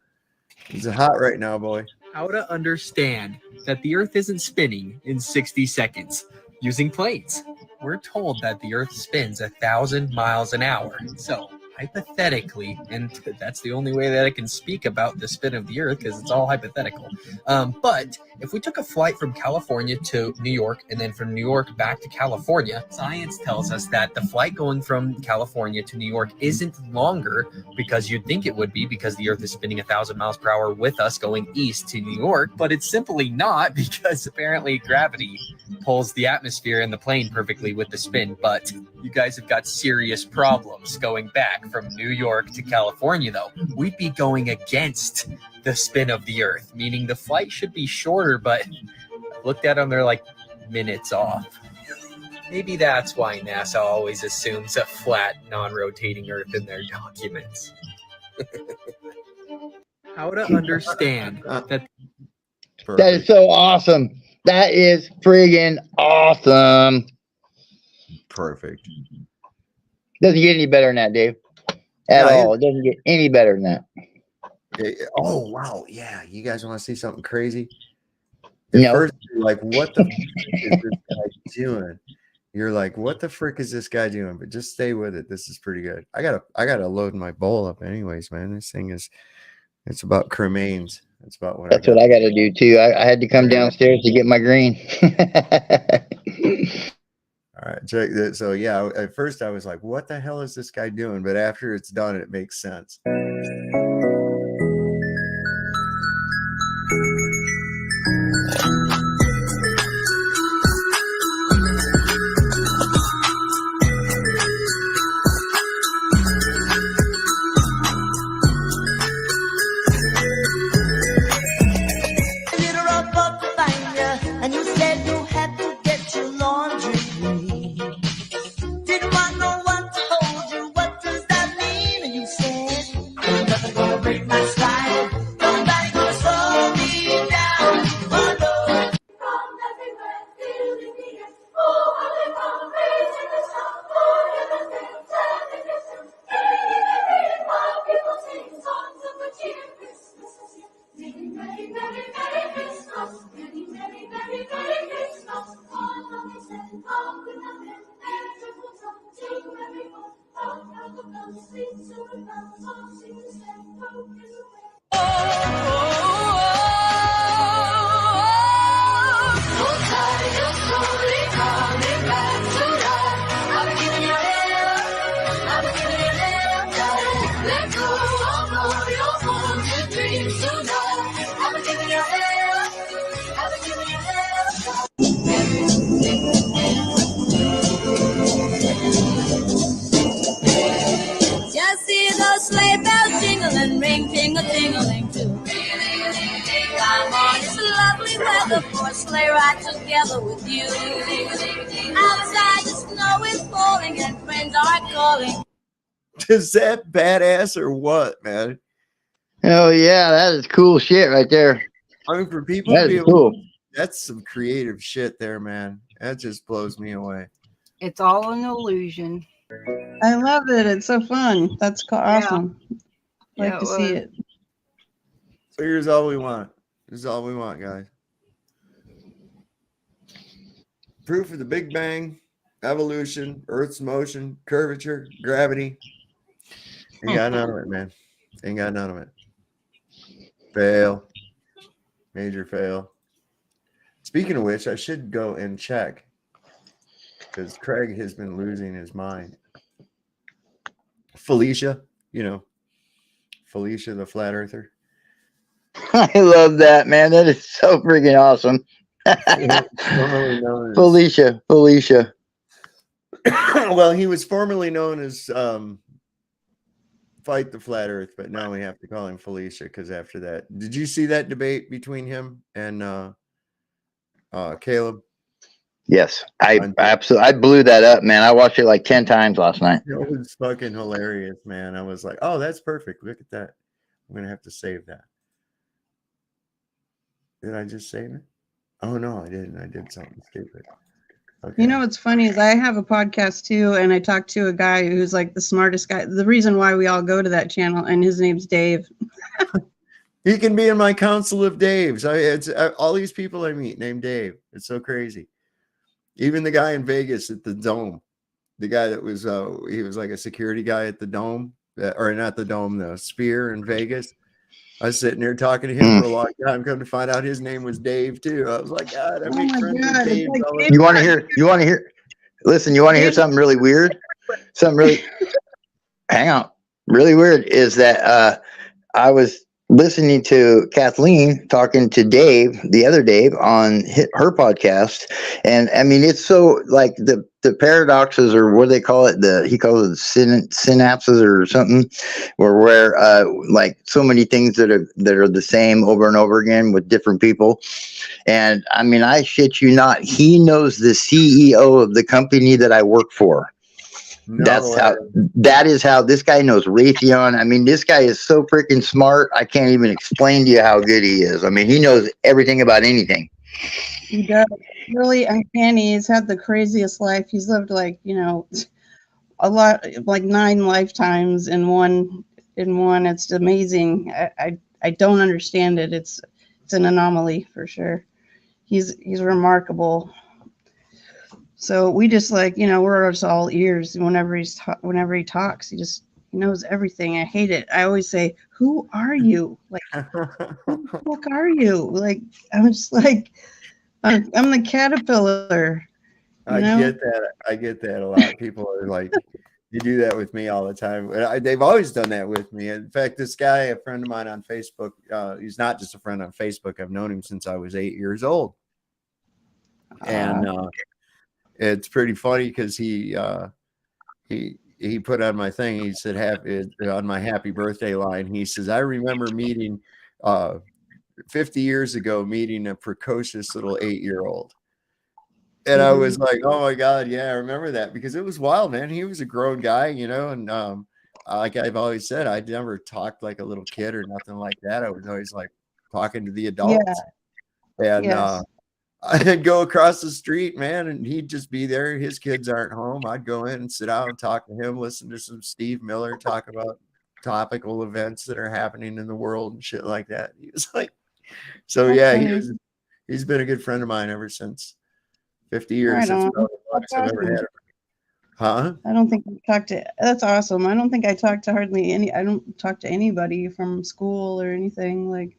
He's hot right now, boy. How to understand that the Earth isn't spinning in 60 seconds using planes. We're told that the Earth spins 1,000 miles an hour. So hypothetically, and that's the only way that I can speak about the spin of the Earth because it's all hypothetical. But if we took a flight from California to New York and then from New York back to California, science tells us that the flight going from California to New York isn't longer because you'd think it would be because the Earth is spinning 1,000 miles per hour with us going east to New York, but it's simply not because apparently gravity pulls the atmosphere and the plane perfectly with the spin. But you guys have got serious problems going back from New York to California, though. We'd be going against the spin of the Earth, meaning the flight should be shorter, but I looked at them, they're like minutes off. Maybe that's why NASA always assumes a flat, non-rotating Earth in their documents. How to understand that. That is so awesome. That is friggin' awesome. Perfect. Doesn't get any better than that, Dave. At all. It doesn't get any better than that. Okay. Oh, wow. Yeah. You guys want to see something crazy? No. First, you're like, what the frick is this guy doing? You're like, what the frick is this guy doing? But just stay with it. This is pretty good. I gotta load my bowl up anyways, man. This thing it's about cremains. That's about what That's what I gotta do too. I had to come downstairs to get my green. All right, check that. So yeah, at first I was like, what the hell is this guy doing? But after it's done, it makes sense. And you said you had to get your laundry clean. Didn't want no one to hold you. What does that mean? And you said, ain't nothing gonna break my stride. Nobody gonna slow me down. Oh no. From everywhere, feeling the air. Oh, how they come raising the sound. Oh, everything, telling the truth. Hearing while people sing songs of good cheer. Christmas is here. Sing merry, merry, merry Christmas. Merry, merry, merry, merry Christmas. All of me said, up in the bed, beautiful song to everyone. All round the bells, sweet silver bells, all sing the same, broken away. So tired of slowly coming back to life. I've been giving you hell, I've been giving you hell, darling. Let go of all your haunted dreams tonight. I've been giving you hell, I've been giving you hell, just see those sleigh bells jingling, ring, tingle-tingling too. Come on, it's lovely weather for a sleigh ride together with you. Outside the snow is falling and friends are calling. Is that badass or what, man? Oh yeah, that is cool shit right there. I mean, for people That to be is able, cool. that's some creative shit there, man. That just blows me away. It's all an illusion. I love it. It's so fun. That's awesome. Like Yeah, to it see was. it. So here's all we want. This is all we want, guys. Proof of the Big Bang, evolution, Earth's motion, curvature, gravity. Ain't got none of it, man. Ain't got none of it. Fail. Major fail. Speaking of which, I should go and check because Craig has been losing his mind. Felicia, Felicia the flat earther. I love that, man. That is so freaking awesome. Felicia. Well, he was formerly known as Fight the Flat Earth, but now we have to call him Felicia because after that, did you see that debate between him and Caleb? Yes, I absolutely. I blew that up, man. I watched it like 10 times last night. It was fucking hilarious, man. I was like, oh, that's perfect. Look at that. I'm going to have to save that. Did I just save it? Oh, no, I didn't. I did something stupid. Okay. You know what's funny is I have a podcast too, and I talked to a guy who's like the smartest guy. The reason why we all go to that channel, and his name's Dave. He can be in my council of Daves. It's all these people I meet named Dave. It's so crazy. Even the guy in Vegas at the Dome, the guy that was he was like a security guy at the Dome, or not the Dome, the Sphere in Vegas. I was sitting there talking to him for a long time. Come to find out his name was Dave too. I was like, God, I make friends with Dave. You want to hear? Listen, you want to hear something really weird? Hang on. Really weird is that I was listening to Kathleen talking to Dave, the other Dave, on her podcast, and I mean it's so like the paradoxes, or what do they call it? He calls it synapses or something, where like so many things that are the same over and over again with different people. And I mean, I shit you not, he knows the CEO of the company that I work for. That is how this guy knows Raytheon. I mean, this guy is so freaking smart. I can't even explain to you how good he is. I mean, he knows everything about anything. He does. Really uncanny. He's had the craziest life. He's lived like, a lot, like 9 lifetimes in one. It's amazing. I don't understand it. It's an anomaly for sure. He's remarkable. So we just we're just all ears whenever he talks. He knows everything. I hate it. I always say, "Who are you? Like, who the fuck are you?" Like, I'm just like, I'm the caterpillar. I get that a lot. People are like, you do that with me all the time. They've always done that with me. In fact, this guy, a friend of mine on Facebook, he's not just a friend on Facebook. I've known him since I was 8 years old, and it's pretty funny because he put on my thing. He said, on my happy birthday line, he says, I remember meeting 50 years ago, meeting a precocious little 8-year-old. And I was like, oh my God, yeah, I remember that, because it was wild, man. He was a grown guy, and like I've always said, I never talked like a little kid or nothing like that. I was always like talking to the adults. Yeah. And yes. I'd go across the street, man, and he'd just be there. His kids aren't home. I'd go in and sit down and talk to him, listen to some Steve Miller, talk about topical events that are happening in the world and shit like that. He was like, so yeah, he's been a good friend of mine ever since. 50 years. That's about the longest I've ever had. Huh? I don't think I talked to. That's awesome. I don't think I talked to I don't talk to anybody from school or anything. Like,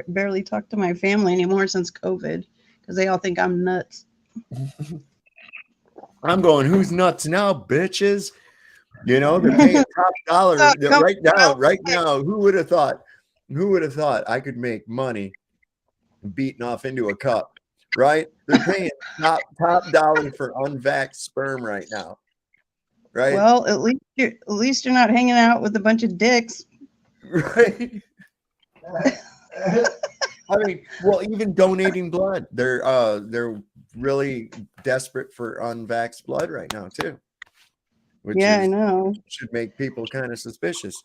barely talk to my family anymore since COVID. Because they all think I'm nuts. I'm going, who's nuts now, bitches? They're paying top dollar right now. Who would have thought I could make money beating off into a cup, right? They're paying top dollar for unvaxxed sperm right now, right? Well, at least you're not hanging out with a bunch of dicks, right? I mean, well, even donating blood, they're really desperate for unvaxxed blood right now too. I know. Should make people kind of suspicious.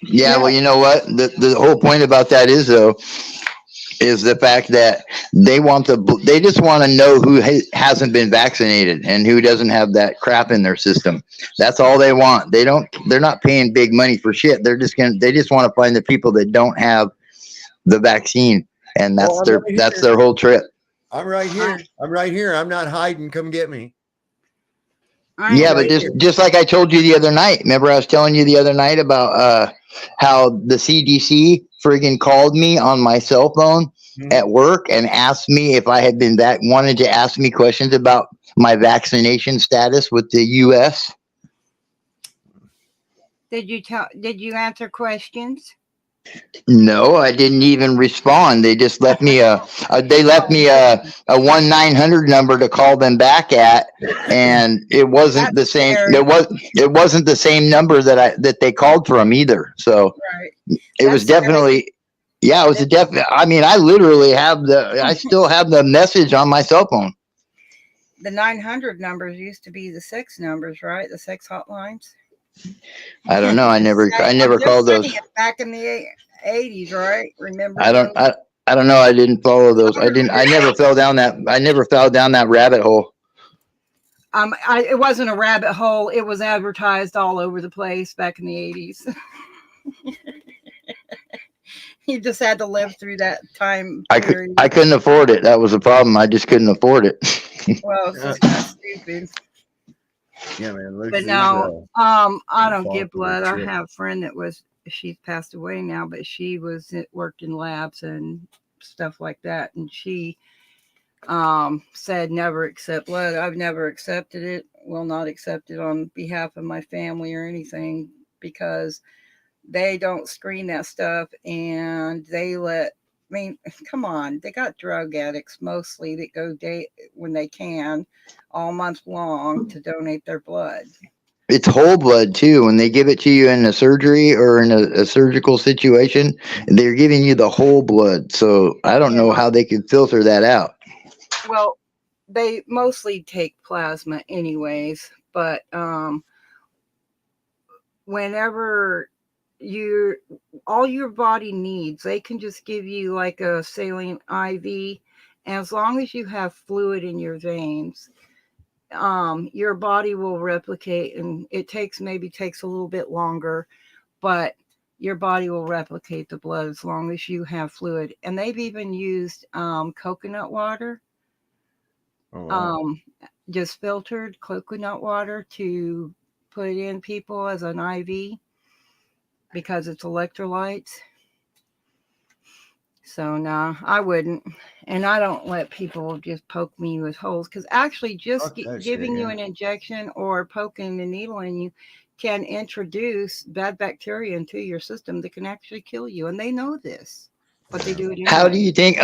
Yeah, well, you know what? The whole point about that is the fact that they just want to know who hasn't been vaccinated and who doesn't have that crap in their system. That's all they want. They're not paying big money for shit. They just want to find the people that don't have the vaccine, and that's their whole trip. I'm right here. I'm not hiding. Come get me. Yeah, but just like I told you the other night. Remember, I was telling you the other night about how the CDC friggin' called me on my cell phone at work and asked me if I had been wanted to ask me questions about my vaccination status with the U.S. Did you answer questions? No, I didn't even respond. They just left me a 1-900 number to call them back at, and it wasn't the same. It wasn't the same number that they called from either. So it was definitely, yeah, it was a definite. I mean, I literally I still have the message on my cell phone. The 900 numbers used to be the sex numbers, right? The sex hotlines. I don't know. I never called those. Back in the 80s, right? Remember? I don't know. I didn't follow those. I never fell down that rabbit hole. It wasn't a rabbit hole. It was advertised all over the place back in the 80s. You just had to live through that time period. I couldn't afford it. That was the problem. I just couldn't afford it. Well, it's just kind of stupid. Yeah, man. But no, I don't give blood. I have a friend she's passed away now, but she worked in labs and stuff like that, and she said never accept blood. I've never accepted it, will not accept it on behalf of my family or anything, because they don't screen that stuff, and come on, they got drug addicts mostly that go when they can all month long to donate their blood. It's whole blood too. When they give it to you in a surgery or in a surgical situation, they're giving you the whole blood. So I don't know how they can filter that out. Well, they mostly take plasma anyways, but whenever all your body needs, they can just give you like a saline IV, and as long as you have fluid in your veins, your body will replicate, and it takes a little bit longer, but your body will replicate the blood as long as you have fluid. And they've even used coconut water, just filtered coconut water, to put in people as an IV because it's electrolytes. So no, I wouldn't. And I don't let people just poke me with holes, because actually just giving you an injection or poking the needle in you can introduce bad bacteria into your system that can actually kill you. And they know this, but they do it anyway. How do you think,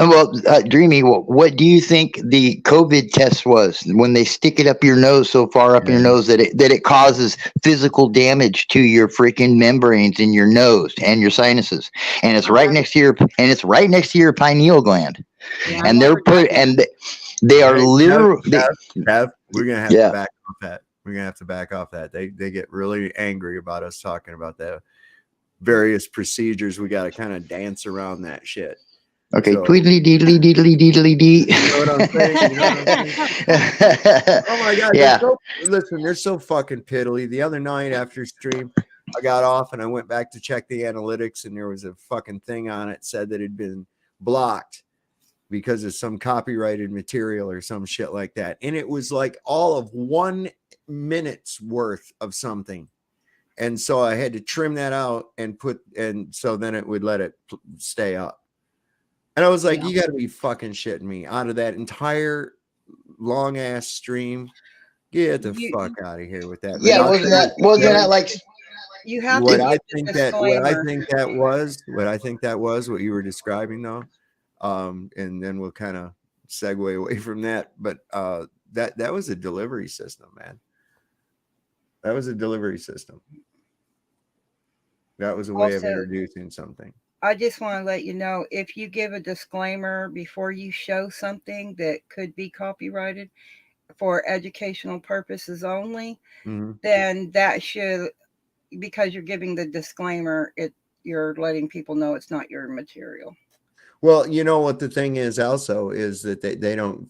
Dreamy, what do you think the COVID test was when they stick it up your nose, so far up your nose that it causes physical damage to your freaking membranes in your nose and your sinuses, and it's right next to your pineal gland, and they are literally. We're gonna have to back off that. We're gonna have to back off that. They get really angry about us talking about that. Various procedures, we got to kind of dance around that shit. Okay, so, tweedly deedly deedly deedly dee. You know what I'm saying? Oh my god! Yeah. They're so fucking piddly. The other night after stream, I got off and I went back to check the analytics, and there was a fucking thing on it said that it had been blocked because of some copyrighted material or some shit like that, and it was like all of 1 minute's worth of something. And so I had to trim that out and so then it would let it stay up. And I was like, you got to be fucking shitting me. Out of that entire long ass stream, get the fuck out of here with that. Yeah, wasn't that like you have what to I think that was what you were describing though. And then we'll kind of segue away from that. But that was a delivery system, man. That was a delivery system. That was a way of introducing something. I just want to let you know, if you give a disclaimer before you show something that could be copyrighted for educational purposes only, then that should, because you're giving the disclaimer, you're letting people know it's not your material. Well, you know what the thing is also is that they don't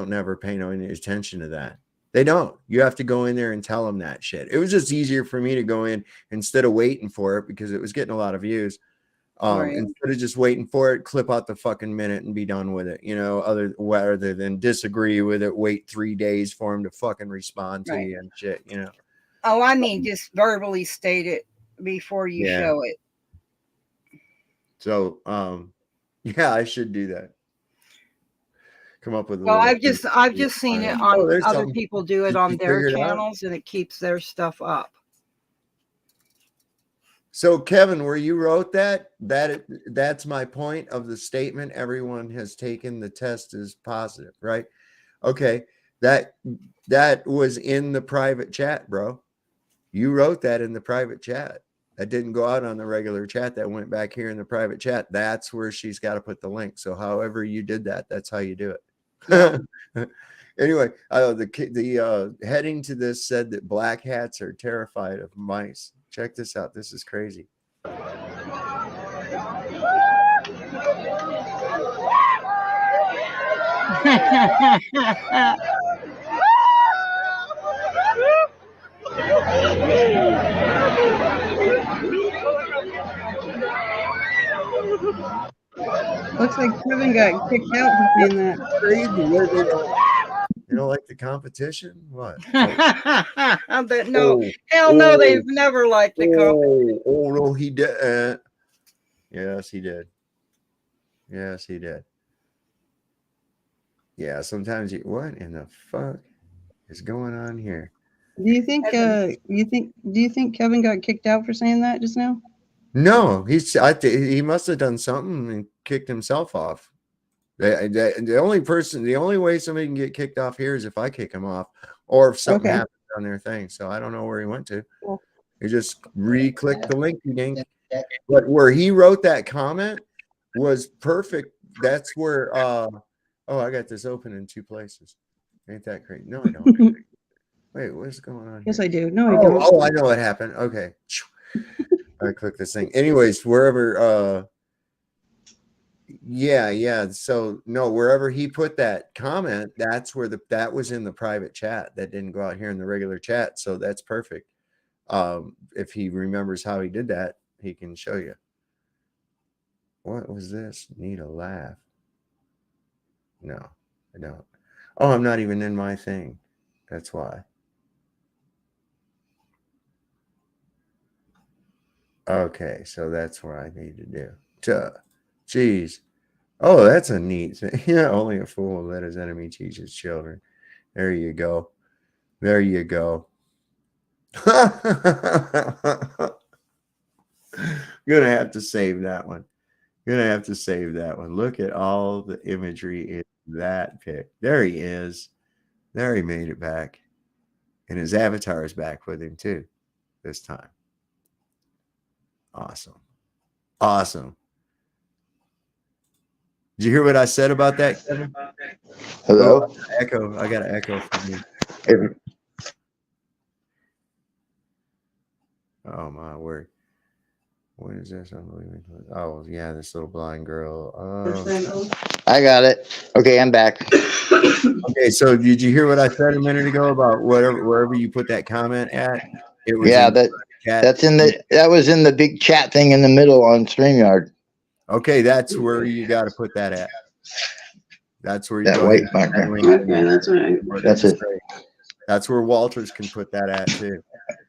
never pay no attention to that. They don't. You have to go in there and tell them that shit. It was just easier for me to go in instead of waiting for it because it was getting a lot of views. Instead of just waiting for it, clip out the fucking minute and be done with it. You know, rather than disagree with it, wait 3 days for them to fucking respond to you and shit. You know. Oh, I mean, just verbally state it before you show it. So, yeah, I should do that. come up with a Well, little. I've just seen it on there's other something. people do it Did on you their figure it out? channels, and it keeps their stuff up. So Kevin, where you wrote that's my point of the statement. Everyone has taken the test as positive, right? Okay, that was in the private chat, bro. You wrote that in the private chat. That didn't go out on the regular chat. That went back here in the private chat. That's where she's got to put the link. So however you did that, that's how you do it. Yeah. Anyway, the heading to this said that black hats are terrified of mice. Check this out. This is crazy. Looks like Kevin got kicked out for saying that. They don't like the competition? What? But no, hell no, they've never liked the competition. Oh, no, he did. Yes, he did. Yes, he did. Yeah, sometimes what in the fuck is going on here? Do you think Kevin got kicked out for saying that just now? No, he must have done something and kicked himself off. The only way somebody can get kicked off here is if I kick him off, or if something happens on their thing. So I don't know where he went to. Cool. He just re-clicked the link, you dink. But where he wrote that comment was perfect. That's where I got this open in 2 places. Ain't that great? No, I don't. Wait, what's going on? Yes, here? I do. No, I don't. Oh, I know what happened. Okay. I click this thing. Anyways, wherever yeah. So no, wherever he put that comment, that's where that was in the private chat. That didn't go out here in the regular chat. So that's perfect. If he remembers how he did that, he can show you. What was this? Need a laugh. No, I don't. Oh, I'm not even in my thing. That's why. Okay, so that's what I need to do. Jeez. Oh, that's a neat thing. Yeah, only a fool will let his enemy teach his children. There you go. There you go. Gonna have to save that one. Look at all the imagery in that pic. There he is. There he made it back. And his avatar is back with him too this time. Awesome. Did you hear what I said about that, Kevin? Hello? Echo. I got an echo from you. Oh my word. What is this? Oh yeah, this little blind girl. I got it. Okay, I'm back. Okay, so did you hear what I said a minute ago about wherever you put that comment at? It was that was in the big chat thing in the middle on StreamYard. Okay, that's where you got to put that at. That's where you that go white ahead. marker. That's it. That's where Walters can put that at too.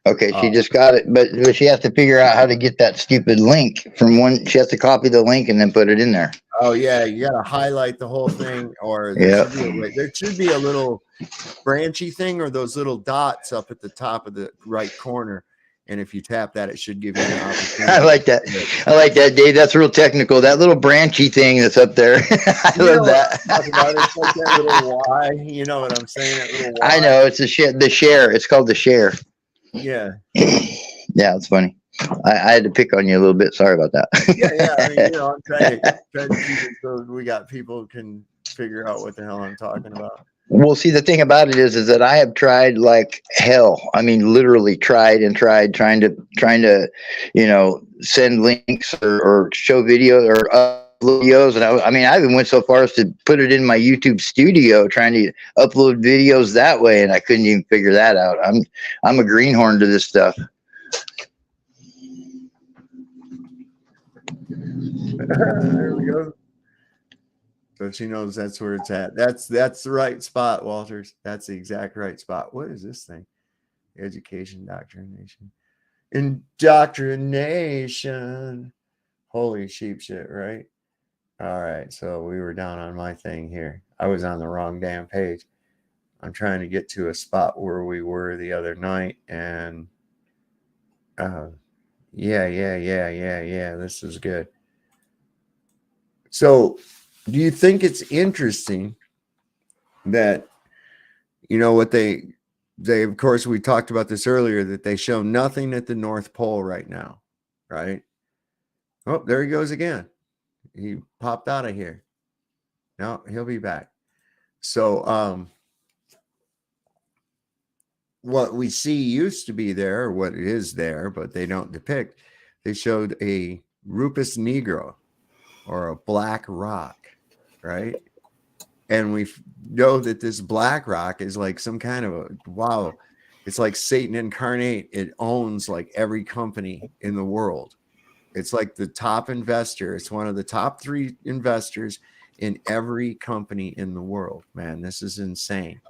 Okay, she just got it, but she has to figure out how to get that stupid link from one. She has to copy the link and then put it in there. Oh yeah, you got to highlight the whole thing, or there should be a little branchy thing, or those little dots up at the top of the right corner. And if you tap that, it should give you an opportunity. I like that, Dave. That's real technical. That little branchy thing that's up there. I love that. It's like that little Y. You know what I'm saying? That little Y. I know. It's the share. It's called the share. Yeah. Yeah, it's funny. I had to pick on you a little bit. Sorry about that. Yeah. I mean, I'm trying to keep it so we got people who can figure out what the hell I'm talking about. Well, see, the thing about it is that I have tried like hell. I mean, literally tried trying to, send links or show videos or upload videos. And I even went so far as to put it in my YouTube studio, trying to upload videos that way. And I couldn't even figure that out. I'm a greenhorn to this stuff. There we go. So she knows that's where it's at. That's the right spot, Walters. That's the exact right spot. What is this thing? Education, indoctrination. Holy sheep shit, right? All right. So we were down on my thing here. I was on the wrong damn page. I'm trying to get to a spot where we were the other night, and yeah. This is good. So, do you think it's interesting that, you know, what they of course, we talked about this earlier, that they show nothing at the North Pole right now, right? Oh, there he goes again. He popped out of here. No, he'll be back. So, what we see used to be there, or what is there, but they don't depict, they showed a Rupus Negro, or a black rock, right? And we know that this black rock is like some kind of a, wow, it's like Satan incarnate. It owns like every company in the world. It's like the top investor. It's one of the top 3 investors in every company in the world. Man, this is insane.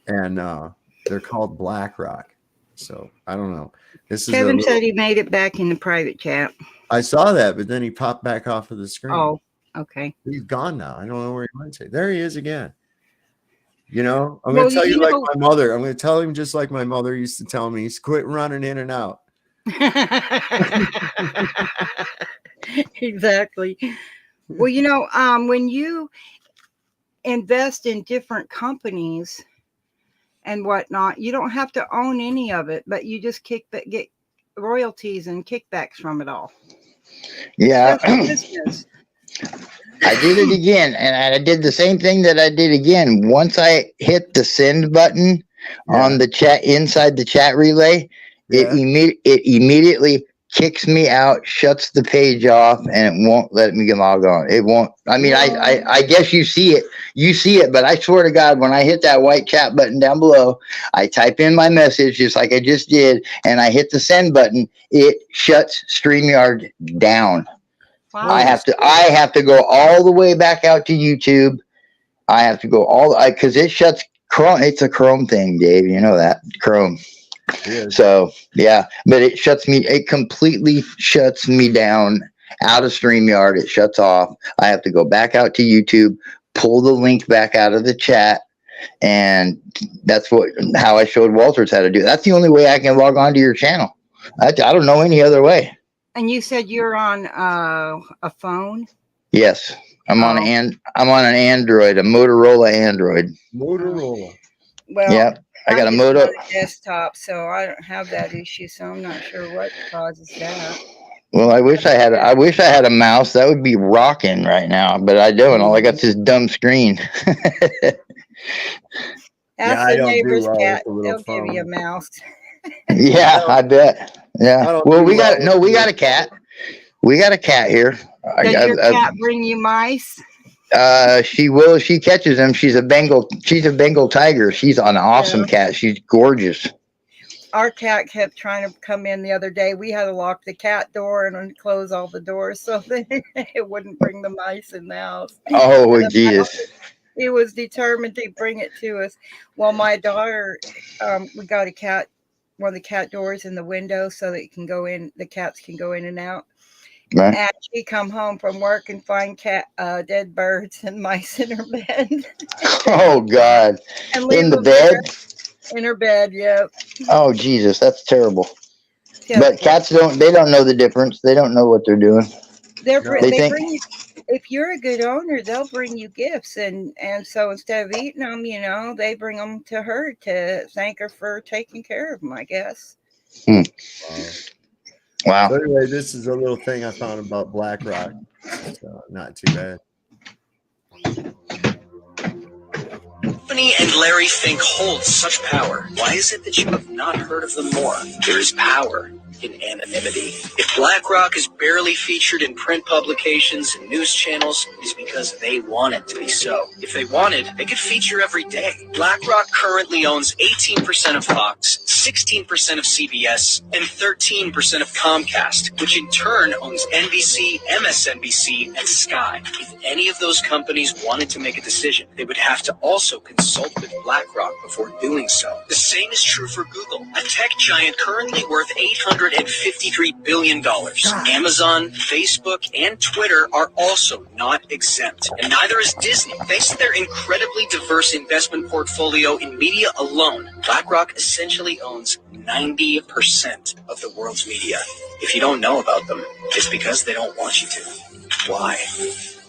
And they're called BlackRock. So I don't know. This Kevin said he made it back in the private chat. I saw that, but then he popped back off of the screen. Oh, okay. He's gone now. I don't know where he went to. There he is again. You know, I'm going to tell you like my mother. I'm going to tell him just like my mother used to tell me. He's quit running in and out. Exactly. Well, you know, when you invest in different companies and whatnot, you don't have to own any of it, but you just get royalties and kickbacks from it all. Yeah. I did it again, and I did the same thing that I did again. Once I hit the send button on the chat, inside the chat relay, it immediately kicks me out, shuts the page off, and it won't let me log on. It won't. I mean, I guess you see it, but I swear to God, when I hit that white chat button down below, I type in my message just like I just did, and I hit the send button, it shuts StreamYard down. Wow. I have to go all the way back out to YouTube. I have to go because it shuts Chrome. It's a Chrome thing, Dave. You know that Chrome. So yeah, but it completely shuts me down out of StreamYard. It shuts off. I have to go back out to YouTube, pull the link back out of the chat, and that's how I showed Walters how to do it. That's the only way I can log on to your channel. I don't know any other way. And you said you're on a phone? Yes, I'm on an Android, a Motorola Android. Motorola. Well, yeah, I got a Moto desktop, so I don't have that issue. So I'm not sure what causes that. Well, I wish I had a mouse. That would be rocking right now, but I don't. All I got is this dumb screen. Ask the neighbor's cat; they'll give you a mouse. Yeah, I bet. Yeah. Well, we got a cat. We got a cat here. Does your cat bring you mice? She will. She catches them. She's a Bengal tiger. She's an awesome cat. She's gorgeous. Our cat kept trying to come in the other day. We had to lock the cat door and close all the doors so that it wouldn't bring the mice in the house. Oh, Jesus. He was determined to bring it to us. Well, my daughter, we got a cat, one of the cat doors in the window so that the cats can go in and out. Right. And she come home from work and find dead birds and mice in her bed. Oh, God. In the bed? In her bed, yeah. Oh, Jesus, that's terrible. Yeah. But cats don't know the difference. They don't know what they're doing. They bring you, if you're a good owner, they'll bring you gifts. And so instead of eating them, they bring them to her to thank her for taking care of them, I guess. Wow. So anyway, this is a little thing I found about BlackRock. So not too bad. Tiffany and Larry Fink hold such power. Why is it that you have not heard of them more? There is power in anonymity. If BlackRock is barely featured in print publications and news channels, it's because they want it to be so. If they wanted, they could feature every day. BlackRock currently owns 18% of Fox, 16% of CBS, and 13% of Comcast, which in turn owns NBC, MSNBC, and Sky. If any of those companies wanted to make a decision, they would have to also consult with BlackRock before doing so. The same is true for Google, a tech giant currently worth $853 billion. Amazon, Facebook, and Twitter are also not exempt, and neither is Disney. Thanks to their incredibly diverse investment portfolio in media alone, BlackRock essentially owns 90% of the world's media. If you don't know about them, it's because they don't want you to. Why?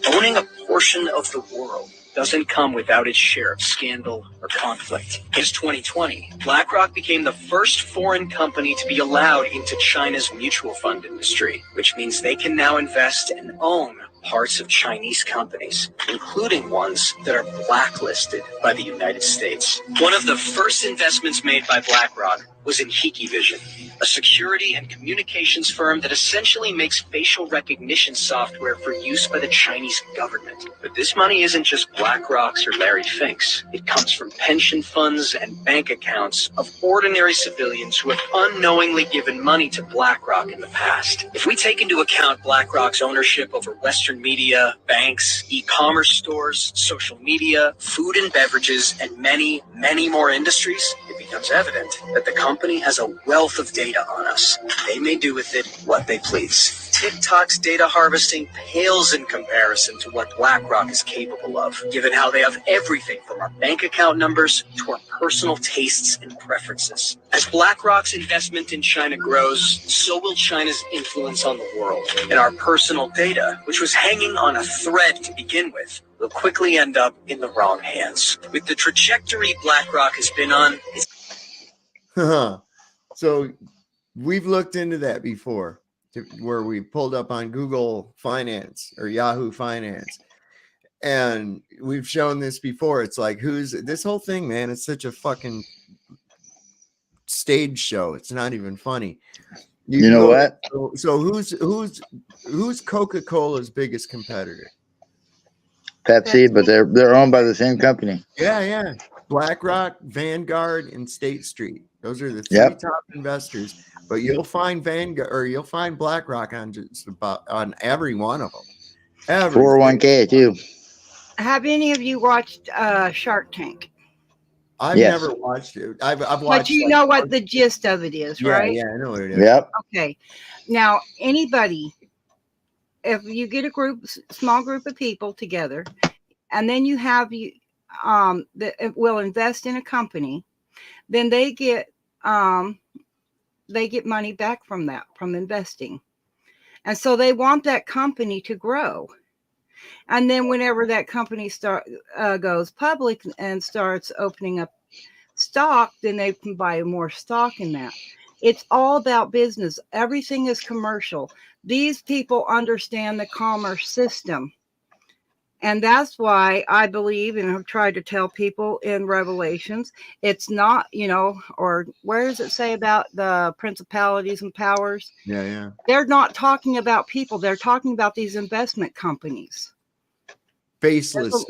Owning a portion of the world doesn't come without its share of scandal or conflict. In 2020, BlackRock became the first foreign company to be allowed into China's mutual fund industry, which means they can now invest and own parts of Chinese companies, including ones that are blacklisted by the United States. One of the first investments made by BlackRock was in Hikvision, a security and communications firm that essentially makes facial recognition software for use by the Chinese government. But this money isn't just BlackRock's or Larry Fink's. It comes from pension funds and bank accounts of ordinary civilians who have unknowingly given money to BlackRock in the past. If we take into account BlackRock's ownership over Western media, banks, e-commerce stores, social media, food and beverages, and many, many more industries, it becomes evident that the company has a wealth of data on us. They may do with it what they please. TikTok's data harvesting pales in comparison to what BlackRock is capable of, given how they have everything from our bank account numbers to our personal tastes and preferences. As BlackRock's investment in China grows, so will China's influence on the world. And our personal data, which was hanging on a thread to begin with, will quickly end up in the wrong hands. With the trajectory BlackRock has been on, So we've looked into that before, where we pulled up on Google Finance or Yahoo Finance, and we've shown this before. It's like, who's this whole thing, man? It's such a fucking stage show. It's not even funny. You know what? So who's Coca-Cola's biggest competitor? Pepsi, but they're owned by the same company. Yeah. BlackRock, Vanguard, and State Street. Those are the three top investors. But you'll find Vanguard or you'll find BlackRock on just about on every one of them. 401k too. Have any of you watched Shark Tank? I've never watched it. I've watched. But you know what the gist of it is, right? Yeah, I know what it is. Yep. Okay. Now, anybody, if you get a small group of people together, and then you have that will invest in a company, then they get money back from that, from investing. And so they want that company to grow. And then whenever that company goes public and starts opening up stock, then they can buy more stock in that. It's all about business. Everything is commercial. These people understand the commerce system. And that's why I believe, and I've tried to tell people in Revelations, it's not, or where does it say about the principalities and powers? Yeah. They're not talking about people. They're talking about these investment companies. Faceless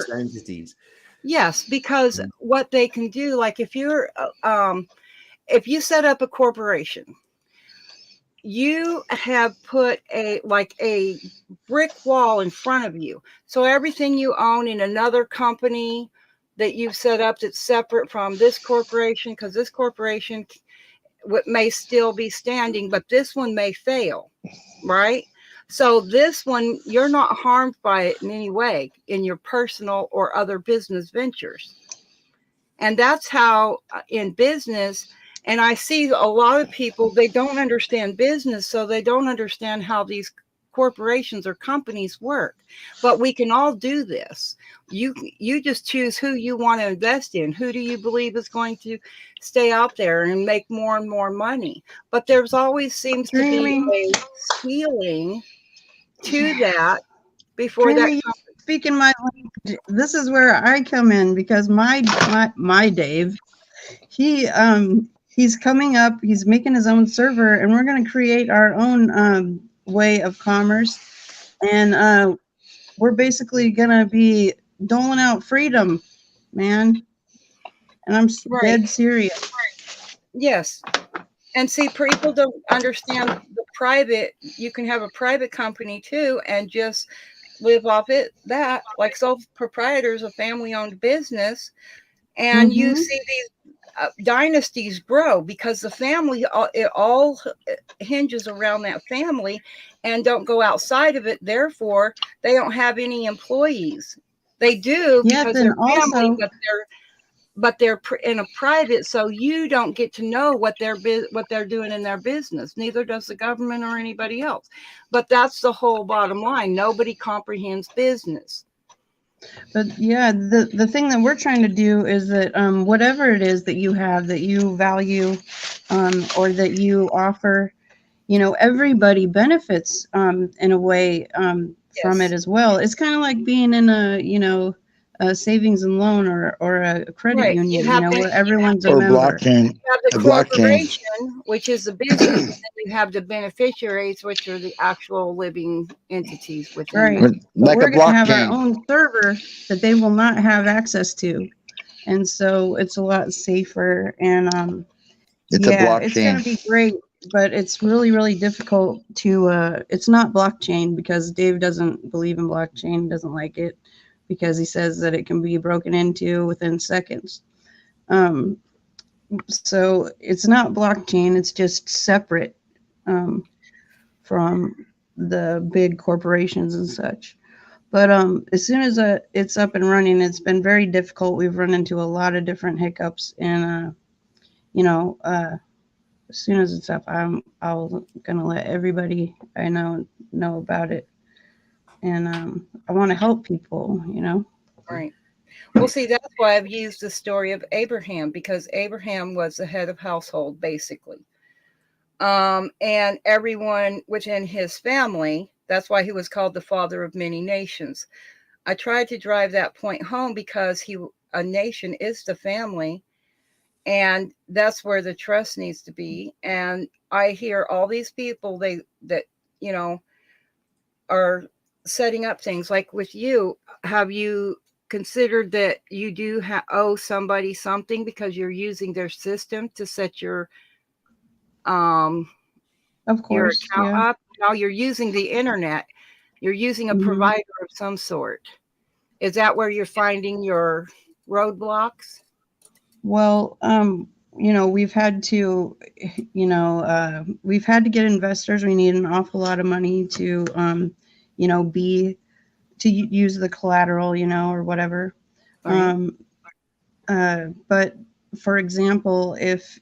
entities. Yes, because what they can do, like if you set up a corporation, you have put a brick wall in front of you. So everything you own in another company that you've set up that's separate from this corporation, because this corporation may still be standing, but this one may fail, right? So this one, you're not harmed by it in any way in your personal or other business ventures. And that's how in business, and I see a lot of people, they don't understand business, so they don't understand how these corporations or companies work. But we can all do this. You just choose who you want to invest in. Who do you believe is going to stay out there and make more and more money? But there's always seems to be a ceiling to that before that. Speaking my language, this is where I come in, because my Dave, he's coming up, he's making his own server, and we're going to create our own way of commerce, and we're basically going to be doling out freedom, man, and I'm dead serious. Yes. And see, people don't understand the private. You can have a private company too, and just live off it. That like sole proprietors, a family-owned business, and you see these dynasties grow because the family. It all hinges around that family, and don't go outside of it. Therefore, they don't have any employees. They do Yeah, because then they're family, also, but they're in a private, so you don't get to know what they're doing in their business. Neither does the government or anybody else. But that's the whole bottom line. Nobody comprehends business. but yeah, the thing that we're trying to do is that whatever it is that you have that you value, or that you offer, everybody benefits in a way from it Yes. as well. It's kind of like being in a savings and loan or a credit Right. You union, have where everyone's a Or member. blockchain. you have the A blockchain. corporation, which is the business, and then you have the beneficiaries, which are the actual living entities within Right. that. But Like a we're going to have our blockchain. own server that they will not have access to. And so it's a lot safer. And It's a yeah, it's going blockchain. to be great. But it's really, really difficult to, it's not blockchain because Dave doesn't believe in blockchain, doesn't like it because he says that it can be broken into within seconds. So it's not blockchain, it's just separate from the big corporations and such. But as soon as it's up and running, it's been very difficult. We've run into a lot of different hiccups, and as soon as it's up, I'll gonna let everybody I know about it, and I want to help people. Right. Well, see, that's why I've used the story of Abraham, because Abraham was the head of household, basically. And everyone within his family, that's why he was called the father of many nations. I tried to drive that point home because a nation is the family, and that's where the trust needs to be. And I hear all these people that are setting up things like with you. Have you considered that you do owe somebody something because you're using their system to set your Of course, account yeah. up? No, you're using the internet. You're using a provider of some sort. Is that where you're finding your roadblocks? Well, we've had to, we've had to get investors. We need an awful lot of money to, use the collateral, or whatever. Right. But for example, if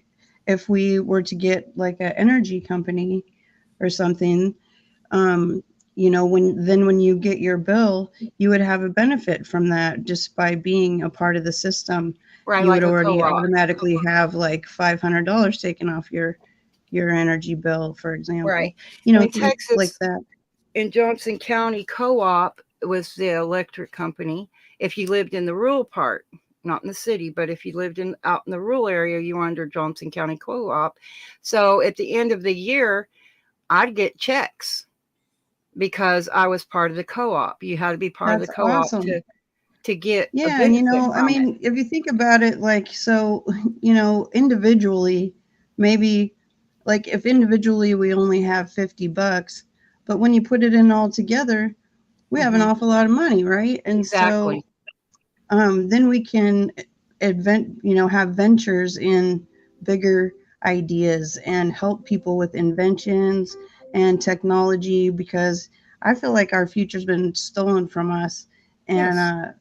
we were to get like an energy company or something, when you get your bill, you would have a benefit from that just by being a part of the system. Right, You like would a already co-op. automatically have like $500 taken off your energy bill, for example. Right. Things In Texas, like that. in Johnson County, co-op was the electric company. If you lived in the rural part, not in the city, but if you lived out in the rural area, you were under Johnson County co-op. So at the end of the year, I'd get checks because I was part of the co-op. You had to be part of That's the co-op awesome. to get a Yeah, and benefit I from it. mean, if you think about it, like, so, individually, maybe, like, if individually we only have $50, but when you put it in all together, we have an awful lot of money, right? And Exactly. so, then we can have ventures in bigger ideas and help people with inventions and technology, because I feel like our future's been stolen from us. And, Yes.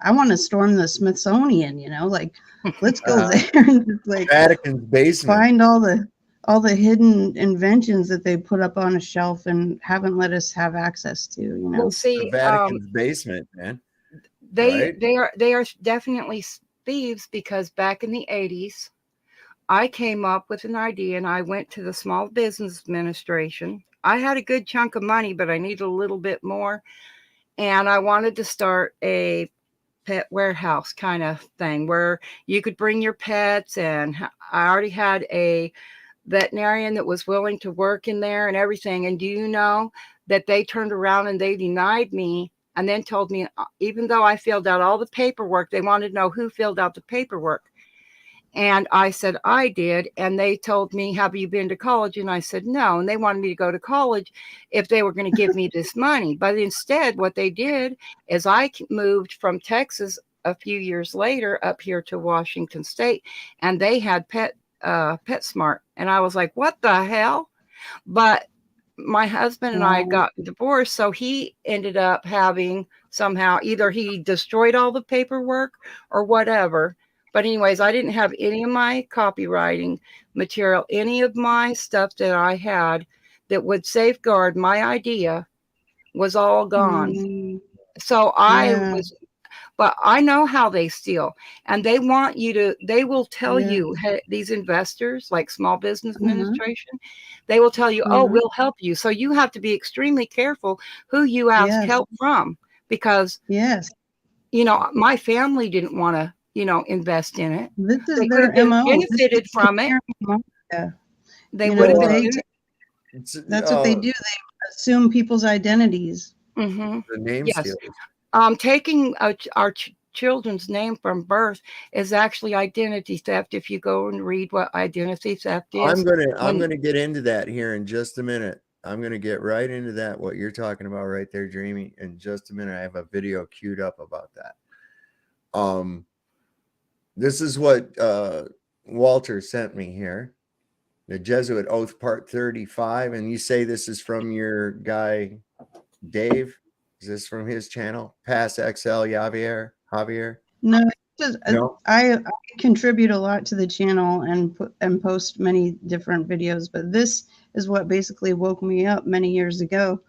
I want to storm the Smithsonian, like, let's go there and just like Vatican's basement. find all the hidden inventions that they put up on a shelf and haven't let us have access to, Well, The see, Vatican's basement, man. they Right? they are definitely thieves, because back in the 80s, I came up with an idea and I went to the Small Business Administration. I had a good chunk of money, but I needed a little bit more. And I wanted to start a pet warehouse kind of thing where you could bring your pets. And I already had a veterinarian that was willing to work in there and everything. And do you know that they turned around and they denied me and then told me, even though I filled out all the paperwork, they wanted to know who filled out the paperwork. And I said, I did. And they told me, have you been to college? And I said, no. And they wanted me to go to college if they were going to give me this money. But instead, what they did is I moved from Texas a few years later up here to Washington State, and they had PetSmart. And I was like, what the hell? But my husband and I got divorced, so he ended up having somehow, either he destroyed all the paperwork or whatever. But anyways, I didn't have any of my copywriting material, any of my stuff that I had that would safeguard my idea was all gone. So but I know how they steal, and they want you to, they will tell you, hey, these investors, like Small Business Administration, they will tell you, oh, we'll help you. So you have to be extremely careful who you ask help from, because, you know, my family didn't want to, you know, invest in it. This is They their could have MO. benefited from it. They You would know, have they been. that's what they do. They assume people's identities. Mm-hmm. The name Yes. stealers. Taking our children's name from birth is actually identity theft. If you go and read what identity theft is, I'm gonna get into that here in just a minute. I'm gonna get right into that, what you're talking about right there, Dreamy, in just a minute. I have a video queued up about that. This is what Walter sent me here, the Jesuit Oath Part 35, and you say this is from your guy Dave. Is this from his channel? Pass XL Javier? No, just, No? I contribute a lot to the channel and post many different videos, but this is what basically woke me up many years ago,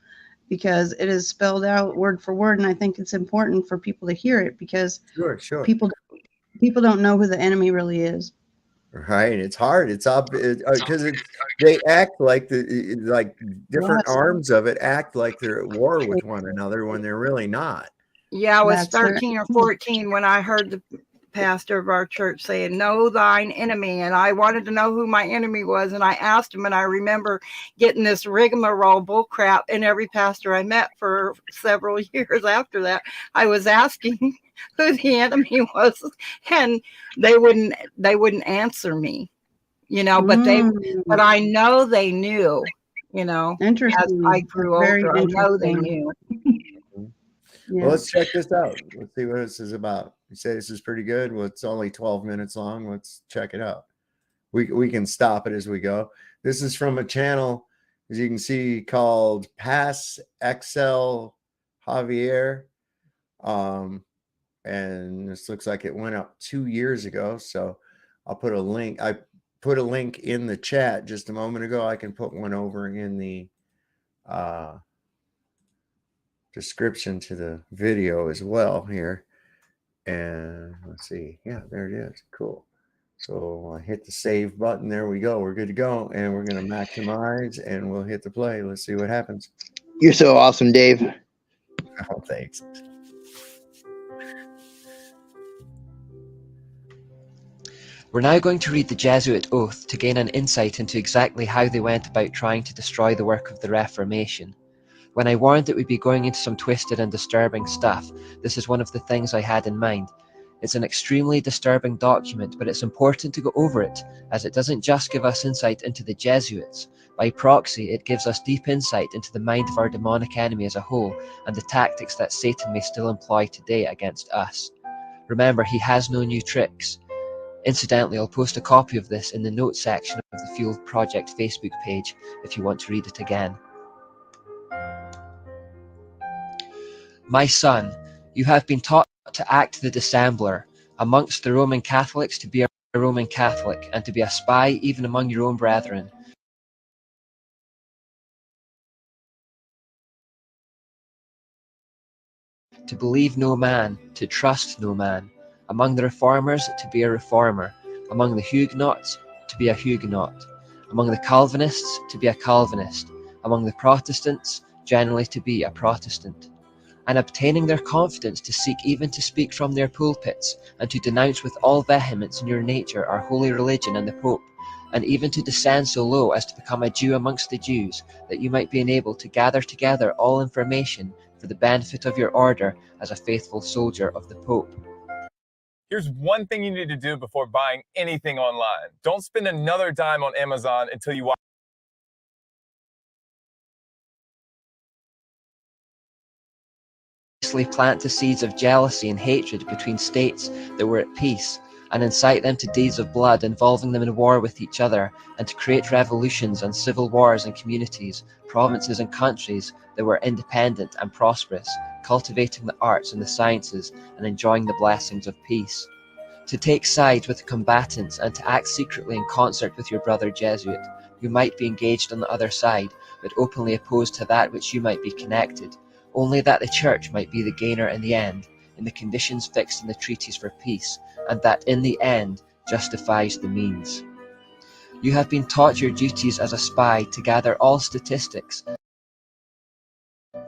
because it is spelled out word for word, and I think it's important for people to hear it, because Sure. people don't know who the enemy really is. Right, it's hard. It's up because they act like different arms of it act like they're at war with one another when they're really not. Yeah, I was That's their 13 or 14 when I heard the pastor of our church saying, know thine enemy. And I wanted to know who my enemy was. And I asked him, and I remember getting this rigmarole bull crap. And every pastor I met for several years after that, I was asking who the enemy was, and they wouldn't answer me, you know, but I know they knew, you know, as I grew older, I know they knew. Well, let's check this out. Let's see what this is about. You say this is pretty good. Well, it's only 12 minutes long. Let's check it out. We can stop it as we go. This is from a channel, as you can see, called Pass XL Javier. And this looks like it went up 2 years ago. So I'll put a link. I put a link in the chat just a moment ago. I can put one over in the description to the video as well here. And let's see. Yeah, there it is. Cool. So I hit the save button. There we go. We're good to go. And we're going to maximize, and we'll hit the play. Let's see what happens. You're so awesome, Dave. Oh, thanks. We're now going to read the Jesuit Oath to gain an insight into exactly how they went about trying to destroy the work of the Reformation. When I warned that we'd be going into some twisted and disturbing stuff, this is one of the things I had in mind. It's an extremely disturbing document, but it's important to go over it, as it doesn't just give us insight into the Jesuits. By proxy, it gives us deep insight into the mind of our demonic enemy as a whole, and the tactics that Satan may still employ today against us. Remember, he has no new tricks. Incidentally, I'll post a copy of this in the notes section of the Fuel Project Facebook page if you want to read it again. My son, you have been taught to act the dissembler amongst the Roman Catholics, to be a Roman Catholic, and to be a spy even among your own brethren. To believe no man, to trust no man. Among the Reformers, to be a Reformer. Among the Huguenots, to be a Huguenot. Among the Calvinists, to be a Calvinist. Among the Protestants, generally to be a Protestant. And obtaining their confidence to seek even to speak from their pulpits, and to denounce with all vehemence in your nature our holy religion and the Pope, and even to descend so low as to become a Jew amongst the Jews, that you might be enabled to gather together all information for the benefit of your order as a faithful soldier of the Pope. Here's one thing you need to do before buying anything online. Don't spend another dime on Amazon until you watch. Plant the seeds of jealousy and hatred between states that were at peace, and incite them to deeds of blood involving them in war with each other, and to create revolutions and civil wars in communities, provinces and countries that were independent and prosperous, cultivating the arts and the sciences and enjoying the blessings of peace. To take sides with the combatants and to act secretly in concert with your brother Jesuit, who might be engaged on the other side, but openly opposed to that which you might be connected, only that the Church might be the gainer in the end, in the conditions fixed in the treaties for peace, and that in the end justifies the means. You have been taught your duties as a spy to gather all statistics,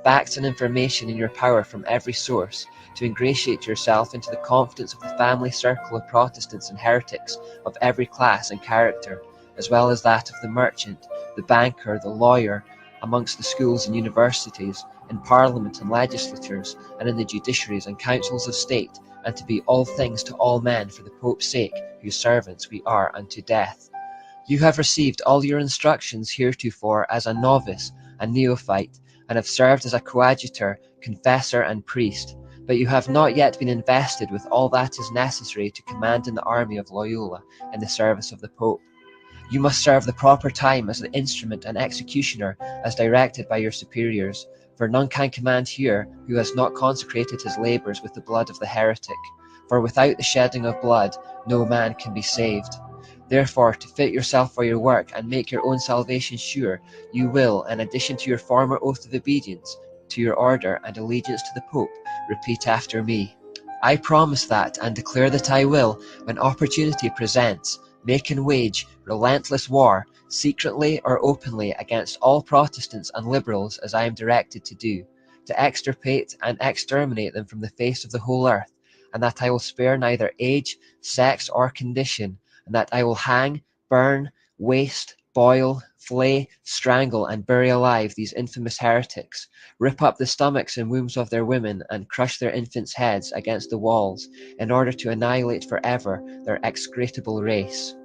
facts and information in your power from every source, to ingratiate yourself into the confidence of the family circle of Protestants and heretics of every class and character, as well as that of the merchant, the banker, the lawyer, amongst the schools and universities, in parliament and legislatures, and in the judiciaries and councils of state, and to be all things to all men for the Pope's sake, whose servants we are unto death. You have received all your instructions heretofore as a novice, a neophyte, and have served as a coadjutor, confessor, and priest, but you have not yet been invested with all that is necessary to command in the army of Loyola in the service of the Pope. You must serve the proper time as an instrument and executioner as directed by your superiors, for none can command here who has not consecrated his labours with the blood of the heretic, for without the shedding of blood no man can be saved. Therefore, to fit yourself for your work and make your own salvation sure, you will, in addition to your former oath of obedience to your order and allegiance to the Pope, repeat after me. I promise that, and declare that I will, when opportunity presents, make and wage relentless war, secretly or openly, against all Protestants and Liberals, as I am directed to do, to extirpate and exterminate them from the face of the whole earth, and that I will spare neither age, sex, or condition, and that I will hang, burn, waste, boil, flay, strangle, and bury alive these infamous heretics, rip up the stomachs and wombs of their women, and crush their infants' heads against the walls, in order to annihilate forever their execrable race.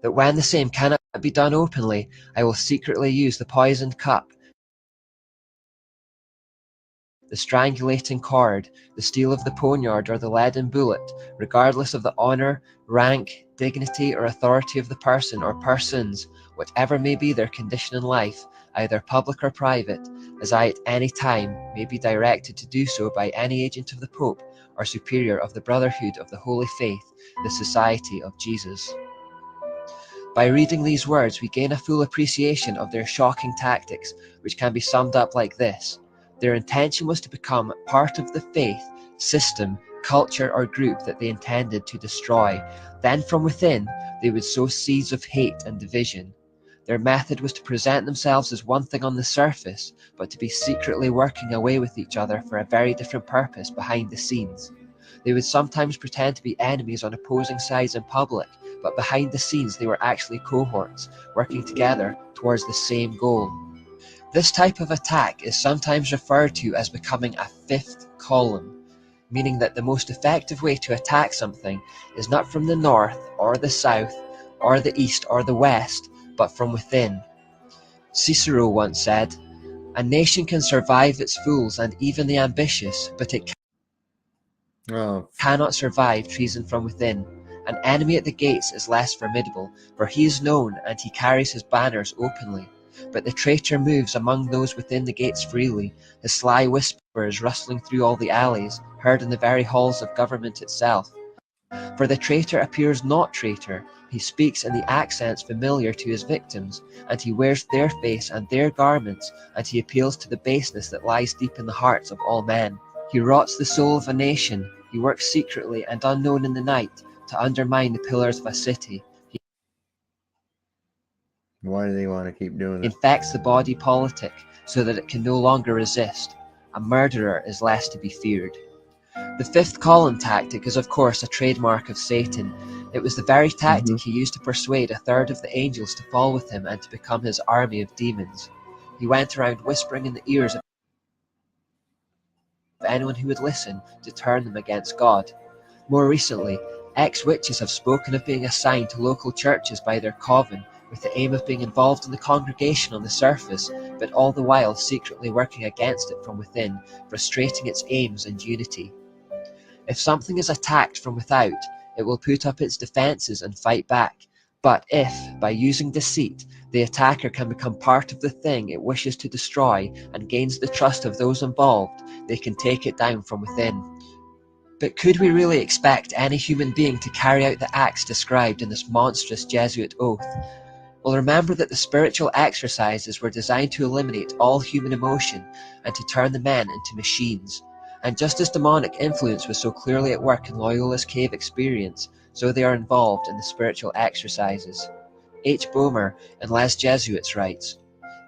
That when the same cannot be done openly, I will secretly use the poisoned cup, the strangulating cord, the steel of the poniard, or the leaden bullet, regardless of the honour, rank, dignity, or authority of the person or persons, whatever may be their condition in life, either public or private, as I at any time may be directed to do so by any agent of the Pope or superior of the Brotherhood of the Holy Faith, the Society of Jesus. By reading these words, we gain a full appreciation of their shocking tactics, which can be summed up like this. Their intention was to become part of the faith, system, culture, or group that they intended to destroy. Then from within, they would sow seeds of hate and division. Their method was to present themselves as one thing on the surface, but to be secretly working away with each other for a very different purpose behind the scenes. They would sometimes pretend to be enemies on opposing sides in public, but behind the scenes they were actually cohorts, working together towards the same goal. This type of attack is sometimes referred to as becoming a fifth column, meaning that the most effective way to attack something is not from the north or the south or the east or the west, but from within. Cicero once said, "A nation can survive its fools and even the ambitious, but it cannot survive treason from within. An enemy at the gates is less formidable, for he is known and he carries his banners openly. But the traitor moves among those within the gates freely, his sly whispers rustling through all the alleys, heard in the very halls of government itself. For the traitor appears not traitor, he speaks in the accents familiar to his victims, and he wears their face and their garments, and he appeals to the baseness that lies deep in the hearts of all men. He rots the soul of a nation, he works secretly and unknown in the night, to undermine the pillars of a city. He Why do they want to keep doing this? infects the body politic so that it can no longer resist. A murderer is less to be feared. The fifth column tactic is of course a trademark of Satan. It was the very tactic he used to persuade a third of the angels to fall with him and to become his army of demons. He went around whispering in the ears of anyone who would listen to turn them against God. More recently, ex-witches have spoken of being assigned to local churches by their coven with the aim of being involved in the congregation on the surface, but all the while secretly working against it from within, frustrating its aims and unity. If something is attacked from without, it will put up its defenses and fight back. But if, by using deceit, the attacker can become part of the thing it wishes to destroy and gains the trust of those involved, they can take it down from within. But could we really expect any human being to carry out the acts described in this monstrous Jesuit oath? Well, remember that the spiritual exercises were designed to eliminate all human emotion and to turn the men into machines. And just as demonic influence was so clearly at work in Loyola's cave experience, so they are involved in the spiritual exercises. H. Boehmer in Les Jesuits writes,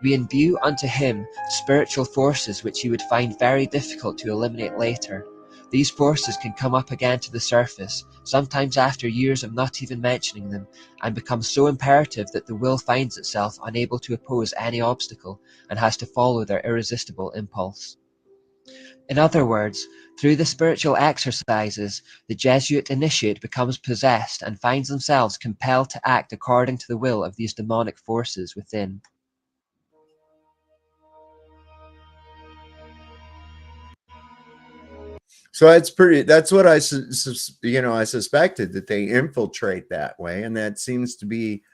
"We imbue unto him spiritual forces which he would find very difficult to eliminate later. These forces can come up again to the surface, sometimes after years of not even mentioning them, and become so imperative that the will finds itself unable to oppose any obstacle and has to follow their irresistible impulse." In other words, through the spiritual exercises, the Jesuit initiate becomes possessed and finds themselves compelled to act according to the will of these demonic forces within. So that's what I suspected, that they infiltrate that way. And that seems to be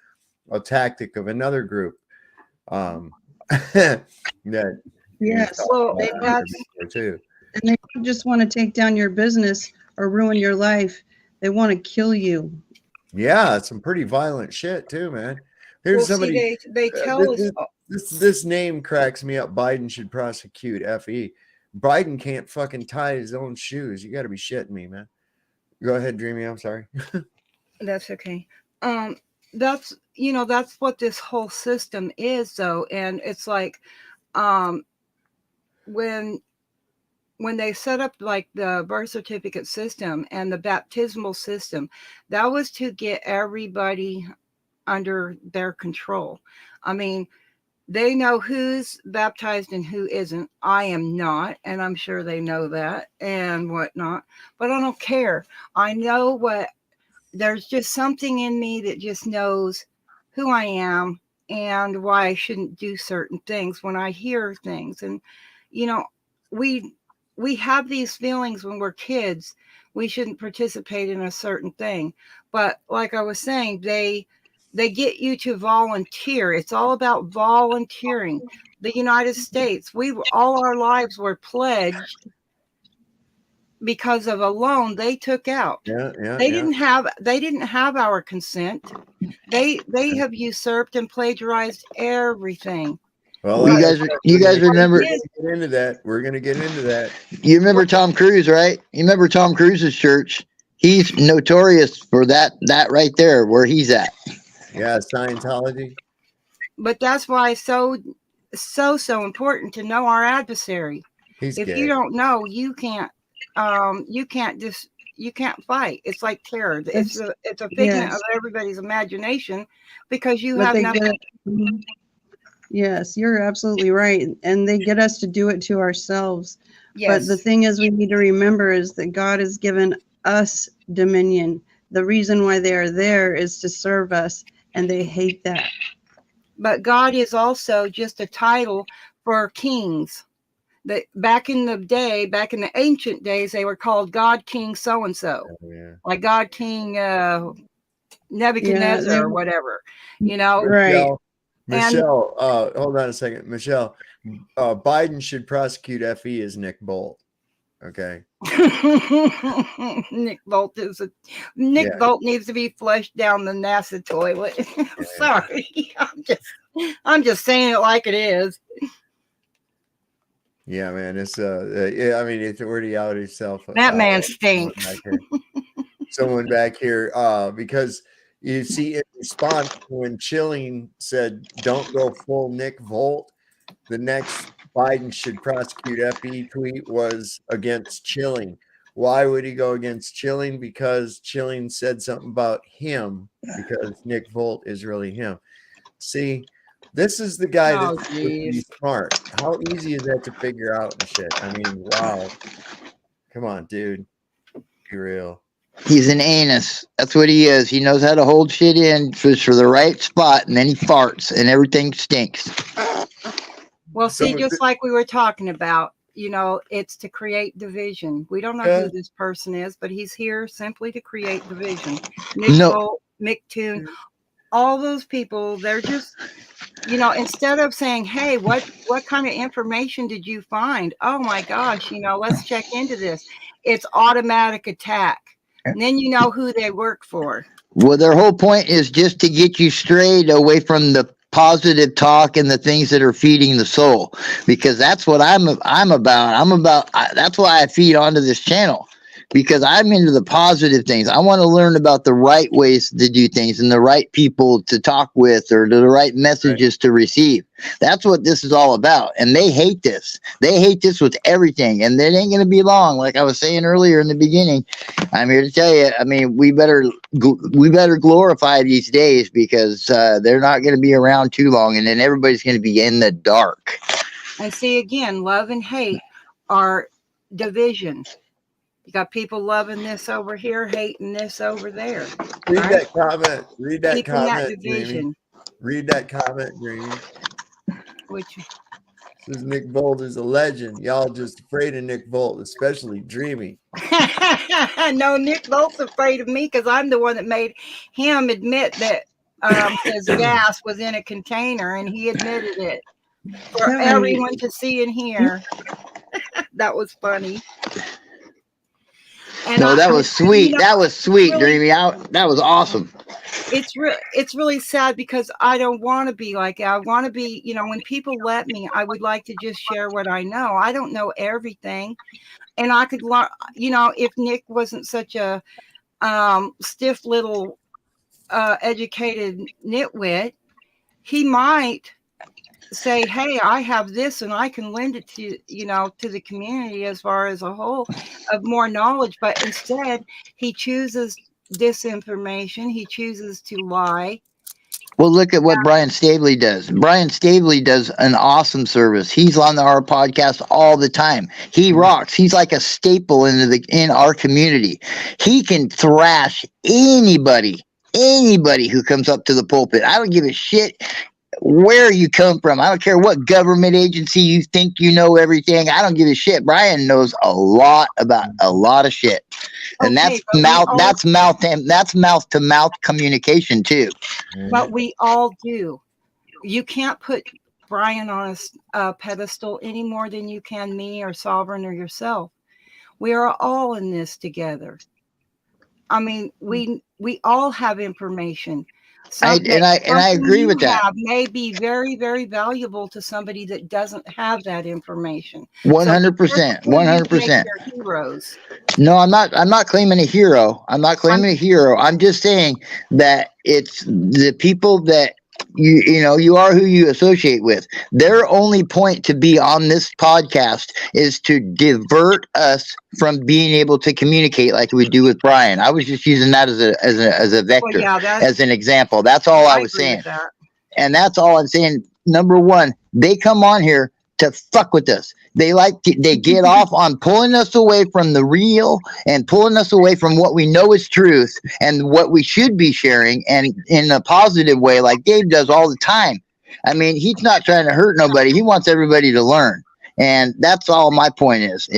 a tactic of another group. That Yes, they too. and they don't just want to take down your business or ruin your life. They want to kill you. Yeah, some pretty violent shit too, man. Here's Well, somebody. see, they tell us. This name cracks me up. Biden should prosecute FE. Biden can't fucking tie his own shoes. You got to be shitting me, man. Go ahead, Dreamy. I'm sorry. That's okay. That's what this whole system is, though, and it's like, when they set up like the birth certificate system and the baptismal system, that was to get everybody under their control. I mean, they know who's baptized and who isn't. I am not, and I'm sure they know that and whatnot, but I don't care. I know there's just something in me that just knows who I am and why I shouldn't do certain things when I hear things. And, we have these feelings when we're kids. We shouldn't participate in a certain thing. But like I was saying, they get you to volunteer. It's all about volunteering. The United States, all our lives were pledged because of a loan they took out. They didn't have our consent. They have usurped and plagiarized everything. Well, you guys remember? We're gonna get into that. You remember Tom Cruise, right? You remember Tom Cruise's church? He's notorious for that right there, where he's at. Yeah, Scientology. But that's why it's so important to know our adversary. He's if gay. You don't know, you can't fight. It's like terror. It's a figment of everybody's imagination, because you have nothing. Yes, you're absolutely right. And they get us to do it to ourselves. Yes. But the thing is, we need to remember is that God has given us dominion. The reason why they are there is to serve us, and they hate that. But God is also just a title for kings. That back in the ancient days, they were called God King so-and-so. Like God King Nebuchadnezzar or whatever, Right. Michelle, hold on a second. Michelle, Biden should prosecute FE as Nick Bolt. Okay. Nick Bolt Bolt needs to be flushed down the NASA toilet. Sorry. I'm just saying it like it is. Yeah, man. It's I mean, it's already out itself. That man stinks. Someone back here, because you see, in response when Chilling said, "Don't go full Nick Volt," the next Biden should prosecute FE tweet was against Chilling. Why would he go against Chilling? Because Chilling said something about him, because Nick Volt is really him. See, this is the guy that's supposed to be smart. How easy is that to figure out and shit? I mean, wow. Come on, dude. Be real. He's an anus. That's what he is. He knows how to hold shit in just for the right spot, and then he farts, and everything stinks. Well, see, just like we were talking about, you know, it's to create division. We don't know who this person is, but he's here simply to create division. Nick Bolt, Mick Toon, all those people, they're just, you know, instead of saying, hey, what kind of information did you find? Oh my gosh, you know, let's check into this. It's automatic attack. And then you know who they work for. Well, their whole point is just to get you strayed away from the positive talk and the things that are feeding the soul, because that's what I'm about. That's why I feed onto this channel, because I'm into the positive things. I want to learn about the right ways to do things and the right people to talk with, or the right messages to receive. That's what this is all about. And they hate this. They hate this with everything. And it ain't going to be long. Like I was saying earlier in the beginning, I'm here to tell you, I mean, we better glorify these days, because they're not going to be around too long. And then everybody's going to be in the dark. And see, again, love and hate are division. You got people loving this over here, hating this over there. Read that comment. Read that Keeping comment. that division. Read that comment, Dreamy. Which says Nick Bolt is a legend. Y'all just afraid of Nick Bolt, especially Dreamy. No, Nick Bolt's afraid of me because I'm the one that made him admit that his gas was in a container, and he admitted it for everyone to see and hear. That was funny. And no, that was sweet. You know, that was sweet, really, Dreamy. That was awesome. It's really sad because I don't want to be like that. I want to be, you know, when people let me, I would like to just share what I know. I don't know everything. And I could learn, you know, if Nick wasn't such a stiff little educated nitwit, he might say, hey, I have this and I can lend it to, you know, to the community as far as a whole of more knowledge. But instead, he chooses disinformation. He chooses to lie. Well, look at what Brian Staveley does. Brian Staveley does an awesome service. He's on our podcast all the time. He rocks. He's like a staple in our community. He can thrash anybody who comes up to the pulpit. I don't give a shit where you come from. I don't care what government agency you think you know everything. I don't give a shit. Brian knows a lot about a lot of shit. And okay, that's mouth to mouth communication too. But we all do. You can't put Brian on a pedestal any more than you can me or Sovereign or yourself. We are all in this together. I mean, we all have information. I agree with that. May be very, very valuable to somebody that doesn't have that information. 100%. 100%. Heroes. No, I'm not claiming a hero. I'm just saying that it's the people that you are who you associate with. Their only point to be on this podcast is to divert us from being able to communicate like we do with Brian. I was just using that as a vector, as an example. That's all I was saying. And that's all I'm saying. Number one, they come on here to fuck with us. They get off on pulling us away from the real and pulling us away from what we know is truth and what we should be sharing, and in a positive way, like Dave does all the time. I mean, he's not trying to hurt nobody. He wants everybody to learn. And that's all my point is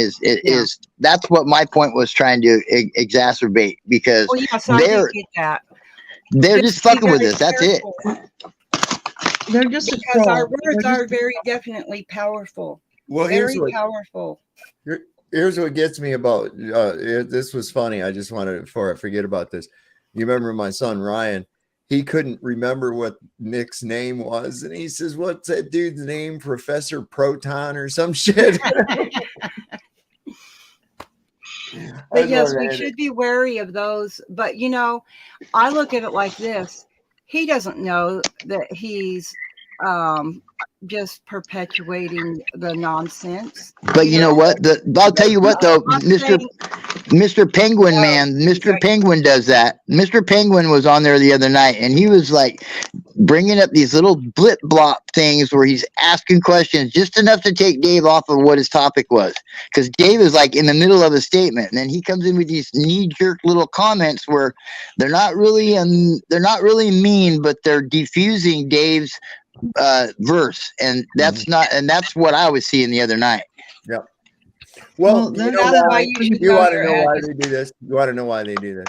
that's what my point was trying to exacerbate, because they're just fucking with us. That's it. They're just because our words are very definitely powerful. Well, very powerful. Here's what gets me about this was funny. I just wanted, before I forget about this, you remember my son Ryan? He couldn't remember what Nick's name was, and he says, "What's that dude's name? Professor Proton or some shit." But yes, we should be wary of those. But I look at it like this: he doesn't know that he's just perpetuating the nonsense. But you know what? I'll tell you what though, Mr. Penguin man, Mr. Penguin does that. Mr. Penguin was on there the other night, and he was like bringing up these little blip blop things where he's asking questions just enough to take Dave off of what his topic was, because Dave is like in the middle of a statement, and then he comes in with these knee-jerk little comments where they're not really mean, but they're diffusing Dave's verse, and that's that's what I was seeing the other night. Yep. Well, you want to know why they do this? You want to know why they do this?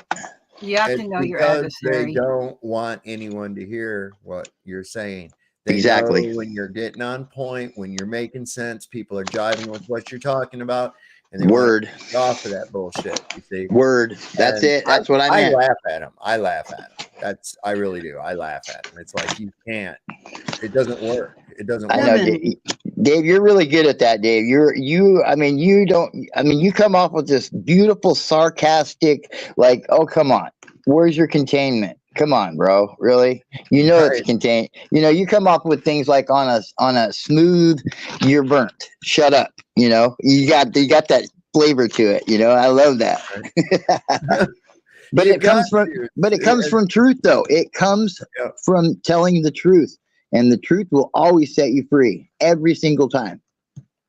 You have to know your adversary. They don't want anyone to hear what you're saying. They Exactly. know when you're getting on point, when you're making sense, people are jiving with what you're talking about, and they want to get off of that bullshit. You see? Word. That's it. That's what I meant. I laugh at them. I laugh at them. I really do. I laugh at them. It's like you can't. It doesn't work. It doesn't work. I know, Dave, you're really good at that, Dave. You come off with this beautiful, sarcastic, like, oh, come on. Where's your containment? Come on, bro. Really? You know it's contained. You know, you come up with things like on a smooth, you're burnt. Shut up. You know, you got that flavor to it. You know, I love that. But it comes from truth, though. It comes from telling the truth. And the truth will always set you free every single time.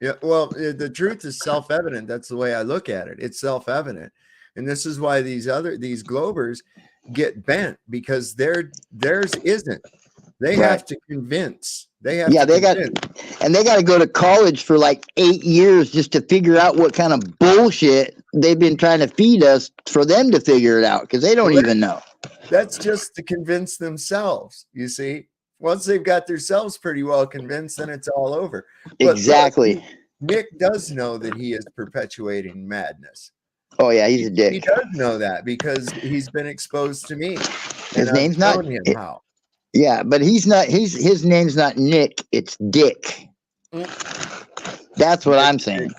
Yeah, well, the truth is self-evident. That's the way I look at it. It's self-evident. And this is why these Globers get bent, because theirs isn't. They have to convince. They got to go to college for like 8 years just to figure out what kind of bullshit they've been trying to feed us for them to figure it out, because they don't even know. That's just to convince themselves, you see. Once they've got themselves pretty well convinced, then it's all over. But exactly. Nick does know that he is perpetuating madness. Oh yeah, he's a dick. He does know that because he's been exposed to me. His name's not him how. Yeah, but he's not. His name's not Nick. It's Dick. That's what I'm saying.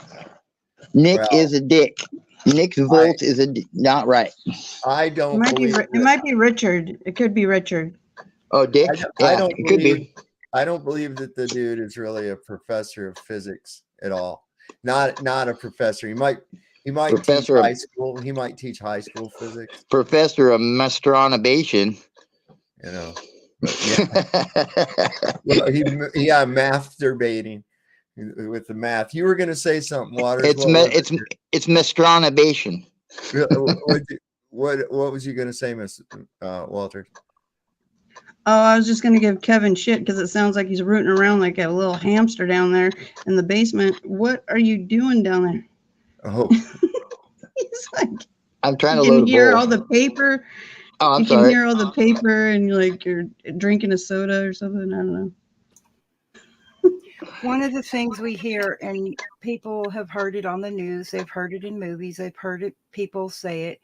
Nick is a dick. Nick's Volt is not right. I don't. It might be Richard. It could be Richard. Oh, Dick. It could be. I don't believe that the dude is really a professor of physics at all. Not a professor. He might teach high school. He might teach high school physics. Professor of masturbation. You know. Yeah. Masturbating with the math. You were going to say something, Waters. It's masturbation. What was you going to say, Miss Walter? Oh, I was just going to give Kevin shit because it sounds like he's rooting around like a little hamster down there in the basement. What are you doing down there? Oh, he's like, I'm trying to load a bowl. You can hear all the paper. Oh, I'm sorry. You can hear all the paper and you're drinking a soda or something. I don't know. One of the things we hear, and people have heard it on the news, they've heard it in movies, they've heard it, people say it,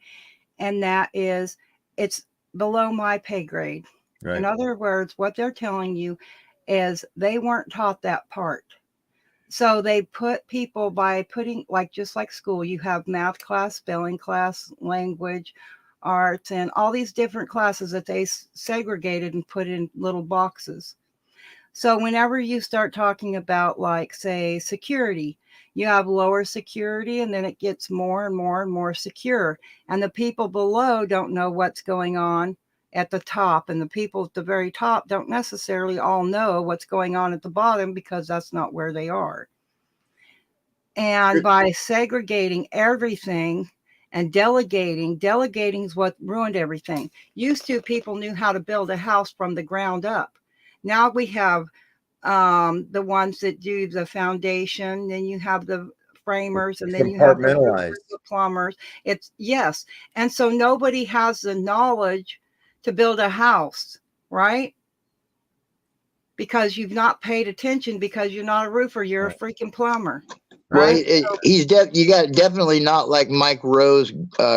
and that is, it's below my pay grade. Right. In other words, what they're telling you is they weren't taught that part. So they put people by putting, just like school, you have math class, spelling class, language, arts, and all these different classes that they segregated and put in little boxes. So whenever you start talking about, say, security, you have lower security, and then it gets more and more and more secure. And the people below don't know what's going on at the top, and the people at the very top don't necessarily all know what's going on at the bottom because that's not where they are. And by segregating everything and delegating is what ruined everything. Used to, people knew how to build a house from the ground up. Now we have the ones that do the foundation, then you have the framers, and then you have the plumbers. And so nobody has the knowledge to build a house, right? Because you've not paid attention, because you're not a roofer, you're a freaking plumber. Right? Well, you got definitely not like Mike Rowe's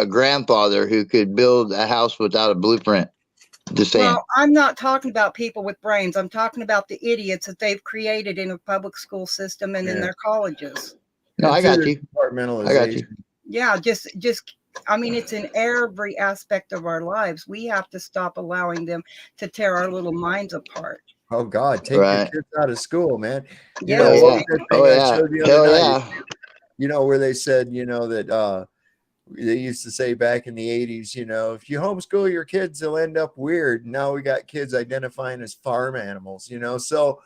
grandfather, who could build a house without a blueprint. Just saying. Well, I'm not talking about people with brains. I'm talking about the idiots that they've created in a public school system and in their colleges. No, I got you. Compartmentalization. Yeah, just I mean, it's in every aspect of our lives. We have to stop allowing them to tear our little minds apart. Oh God, take your Right. kids out of school, man. You Yeah. know, Oh what yeah. was that thing Oh I yeah. showed the Hell other night? yeah. You know, where they said, you know, that they used to say back in the 80s, you know, if you homeschool your kids, they'll end up weird. Now we got kids identifying as farm animals, you know. So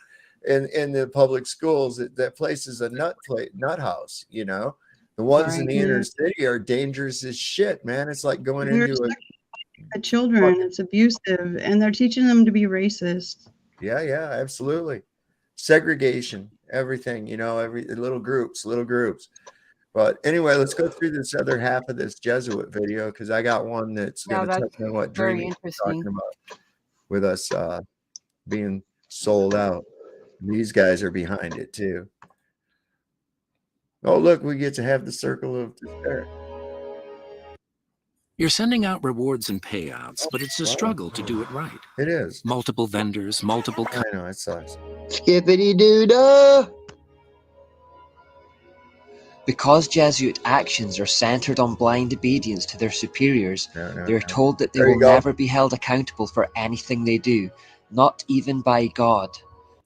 in the public schools, that place is a nut house, you know. The ones in Right. the inner city are dangerous as shit, man. It's like going We're into the children. It's abusive, and they're teaching them to be racist. yeah, absolutely. Segregation, everything, you know, every little groups. But anyway, let's go through this other half of this Jesuit video, because I got one that's Yeah, going to touch that's on what very Dreamy was interesting. talking about with us being sold out. These guys are behind it too. Oh, look, we get to have the circle of despair. You're sending out rewards and payouts, but it's a struggle to do it right. It is. Multiple vendors, multiple... I know, it sucks. Skippity-doo-dah! Because Jesuit actions are centered on blind obedience to their superiors, they are told that they There you will go. never be held accountable for anything they do, not even by God.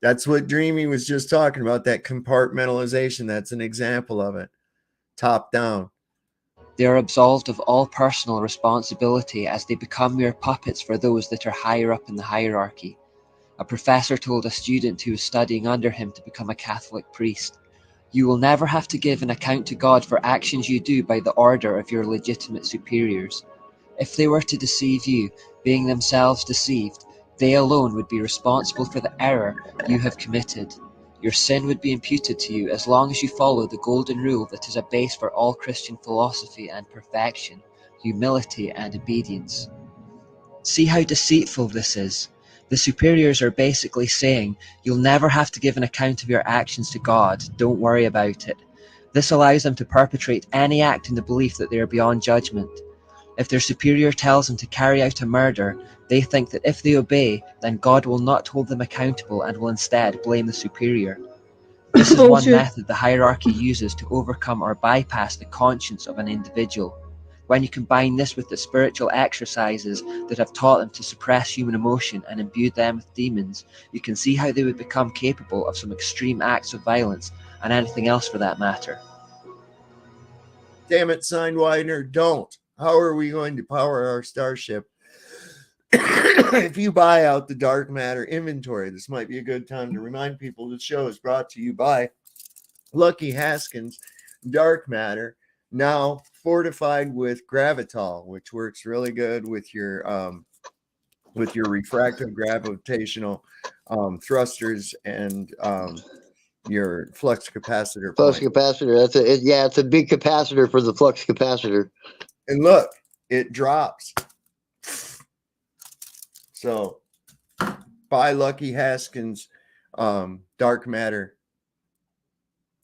That's what Dreamy was just talking about, that compartmentalization. That's an example of it. Top down. They are absolved of all personal responsibility as they become mere puppets for those that are higher up in the hierarchy. A professor told a student who was studying under him to become a Catholic priest, "You will never have to give an account to God for actions you do by the order of your legitimate superiors. If they were to deceive you, being themselves deceived, they alone would be responsible for the error you have committed. Your sin would be imputed to you as long as you follow the golden rule that is a base for all Christian philosophy and perfection, humility and obedience." See how deceitful this is? The superiors are basically saying, you'll never have to give an account of your actions to God, don't worry about it. This allows them to perpetrate any act in the belief that they are beyond judgment. If their superior tells them to carry out a murder, they think that if they obey, then God will not hold them accountable and will instead blame the superior. This is one method the hierarchy uses to overcome or bypass the conscience of an individual. When you combine this with the spiritual exercises that have taught them to suppress human emotion and imbued them with demons, you can see how they would become capable of some extreme acts of violence, and anything else for that matter. Damn it, Signed Widener, don't. How are we going to power our starship if you buy out the dark matter inventory? This might be a good time to remind people the show is brought to you by Lucky Haskins Dark Matter, now fortified with gravitol, which works really good with your refractive gravitational thrusters and your flux capacitor. Flux capacitor. It's a big capacitor for the flux capacitor. And look, it drops. So buy Lucky Haskins Dark Matter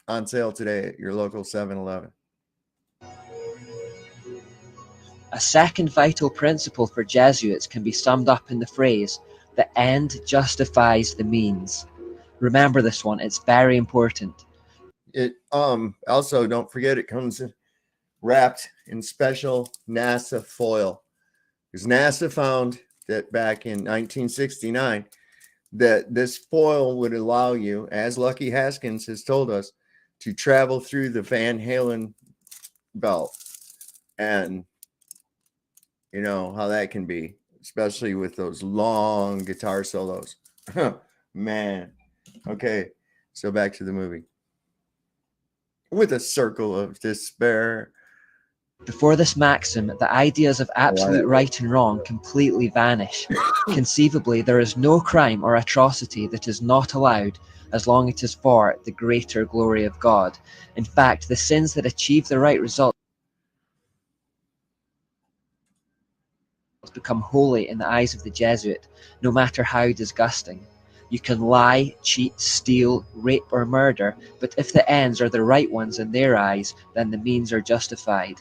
on sale today at your local 7-Eleven. A second vital principle for Jesuits can be summed up in the phrase, "the end justifies the means." Remember this one, it's very important. It also, don't forget, it comes wrapped in special NASA foil, because NASA found that back in 1969 that this foil would allow you, as Lucky Haskins has told us, to travel through the Van Halen belt. And you know how that can be, especially with those long guitar solos. Man. Okay, so back to the movie. With a circle of despair. Before this maxim, the ideas of absolute right and wrong completely vanish. Conceivably, there is no crime or atrocity that is not allowed as long as it is for the greater glory of God. In fact, the sins that achieve the right result become holy in the eyes of the Jesuit, no matter how disgusting. You can lie, cheat, steal, rape, or murder, but if the ends are the right ones in their eyes, then the means are justified.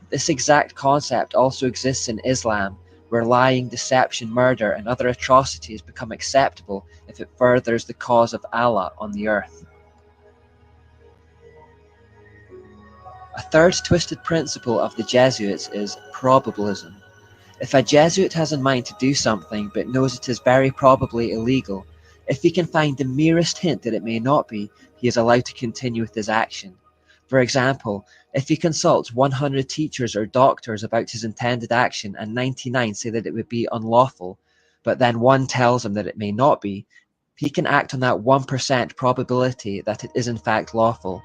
This exact concept also exists in Islam, where lying, deception, murder, and other atrocities become acceptable if it furthers the cause of Allah on the earth. A third twisted principle of the Jesuits is probabilism. If a Jesuit has in mind to do something but knows it is very probably illegal, if he can find the merest hint that it may not be, he is allowed to continue with his action. For example, if he consults 100 teachers or doctors about his intended action and 99 say that it would be unlawful, but then one tells him that it may not be, he can act on that 1% probability that it is in fact lawful.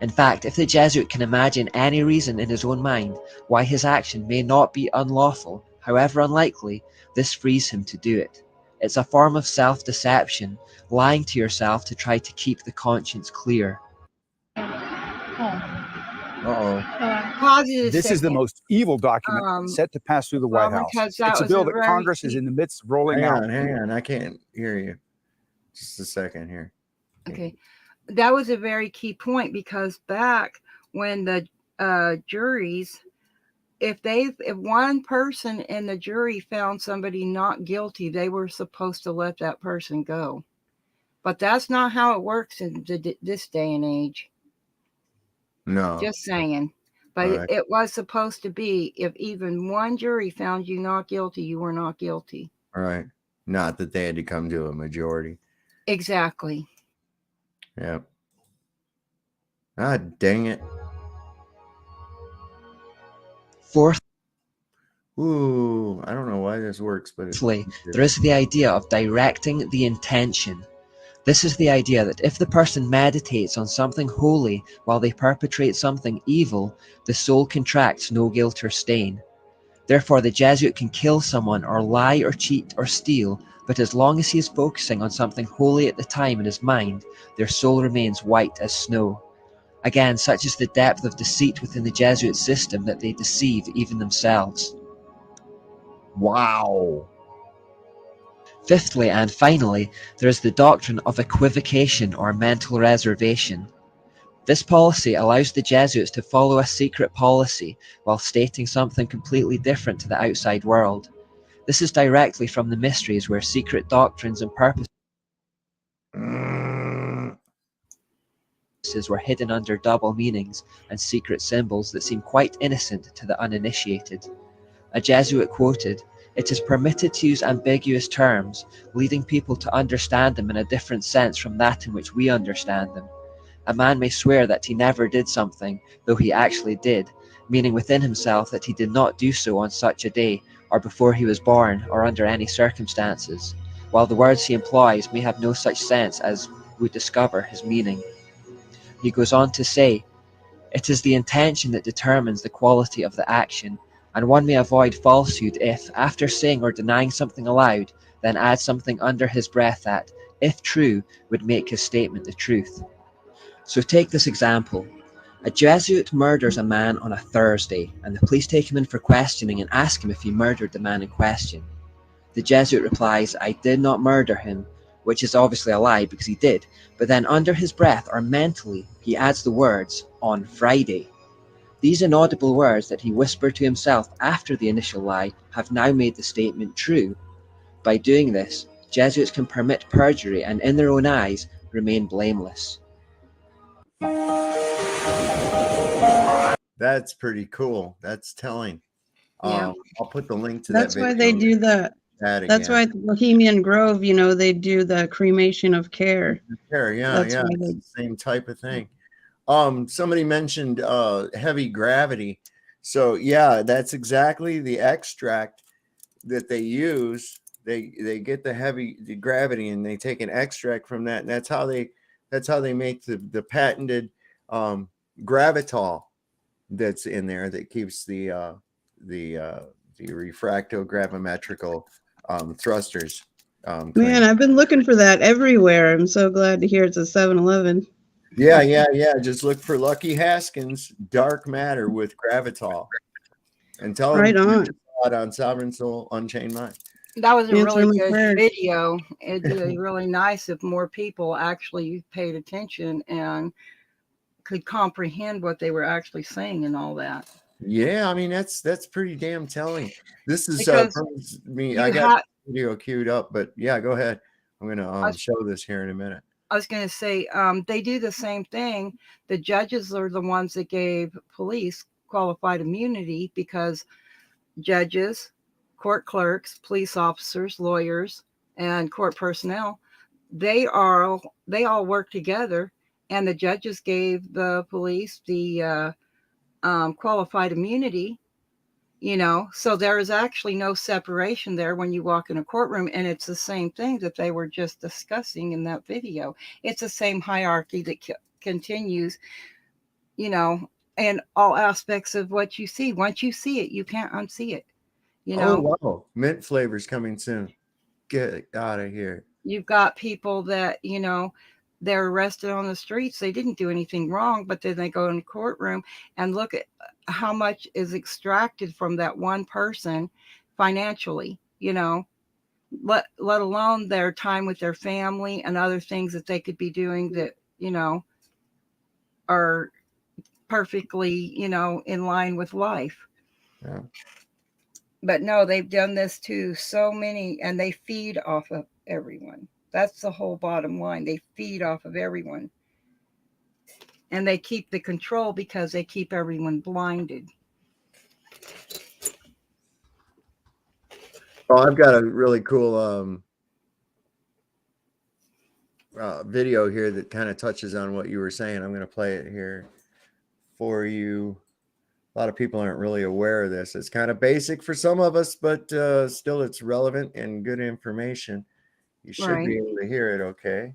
In fact, if the Jesuit can imagine any reason in his own mind why his action may not be unlawful, however unlikely, this frees him to do it. It's a form of self-deception, lying to yourself to try to keep the conscience clear. Pause it a This is the second. most evil document set to pass through the White Robert, House. because that It's a was a bill that very Congress is in the midst of rolling out. Hang on. I can't hear you. Just a second here. Okay. That was a very key point, because back when the juries, if one person in the jury found somebody not guilty, they were supposed to let that person go. But that's not how it works in this day and age. No. Just saying. But Right. it was supposed to be, if even one jury found you not guilty, you were not guilty. Right. Not that they had to come to a majority. Exactly. Yep. Ah, dang it. Fourth, ooh, I don't know why this works, but there is the idea of directing the intention. This is the idea that if the person meditates on something holy while they perpetrate something evil, the soul contracts no guilt or stain. Therefore, the Jesuit can kill someone or lie or cheat or steal, but as long as he is focusing on something holy at the time in his mind, their soul remains white as snow. Again, such is the depth of deceit within the Jesuit system that they deceive even themselves. Wow. Fifthly and finally, there is the doctrine of equivocation or mental reservation. This policy allows the Jesuits to follow a secret policy while stating something completely different to the outside world. This is directly from the mysteries, where secret doctrines and purposes were hidden under double meanings and secret symbols that seem quite innocent to the uninitiated. A Jesuit quoted, "It is permitted to use ambiguous terms, leading people to understand them in a different sense from that in which we understand them. A man may swear that he never did something, though he actually did, meaning within himself that he did not do so on such a day, or before he was born, or under any circumstances, while the words he employs may have no such sense as would discover his meaning." He goes on to say, "It is the intention that determines the quality of the action, and one may avoid falsehood if, after saying or denying something aloud, then add something under his breath that, if true, would make his statement the truth." So take this example. A Jesuit murders a man on a Thursday, and the police take him in for questioning and ask him if he murdered the man in question. The Jesuit replies, "I did not murder him," which is obviously a lie because he did, but then under his breath or mentally, he adds the words, "on Friday." These inaudible words that he whispered to himself after the initial lie have now made the statement true. By doing this, Jesuits can permit perjury and in their own eyes remain blameless. That's pretty cool. That's telling. Yeah. I'll put the link to That's that why video. they do the. That's why at Bohemian Grove, you know, they do the cremation of care. Yeah, That's yeah, why it's they. the same type of thing. Somebody mentioned heavy gravity. So yeah, that's exactly the extract that they use. They get the gravity and they take an extract from that, and that's how they make the patented gravitol that's in there that keeps the refractogravimetrical thrusters. Man, I've been looking for that everywhere. I'm so glad to hear it's a 7-Eleven. Yeah. Just look for Lucky Haskins dark matter with gravitol, and tell Right them on. you saw it on Sovereign Soul Unchained Mind. That was a Answer really my good prayers. video. It'd be really nice if more people actually paid attention and could comprehend what they were actually saying and all that. Yeah, I mean that's pretty damn telling. This is Because me. you I got have- the video queued up, but yeah, go ahead. I'm gonna show this here in a minute. I was going to say, they do the same thing. The judges are the ones that gave police qualified immunity because judges, court clerks, police officers, lawyers, and court personnel, they all work together, and the judges gave the police the qualified immunity. So there is actually no separation there when you walk in a courtroom, and it's the same thing that they were just discussing in that video. It's the same hierarchy that continues, in all aspects of what you see. Once you see it, you can't unsee it. Oh, wow. Mint flavors coming soon. Get out of here. You've got people that, they're arrested on the streets. They didn't do anything wrong, but then they go in the courtroom and look at how much is extracted from that one person financially, let alone their time with their family and other things that they could be doing that, are perfectly, in line with life. Yeah. But no, they've done this to so many, and they feed off of everyone. That's the whole bottom line. They feed off of everyone. And they keep the control because they keep everyone blinded. Oh, I've got a really cool video here that kind of touches on what you were saying. I'm going to play it here for you. A lot of people aren't really aware of this. It's kind of basic for some of us, but still it's relevant and good information. You should be able to hear it okay.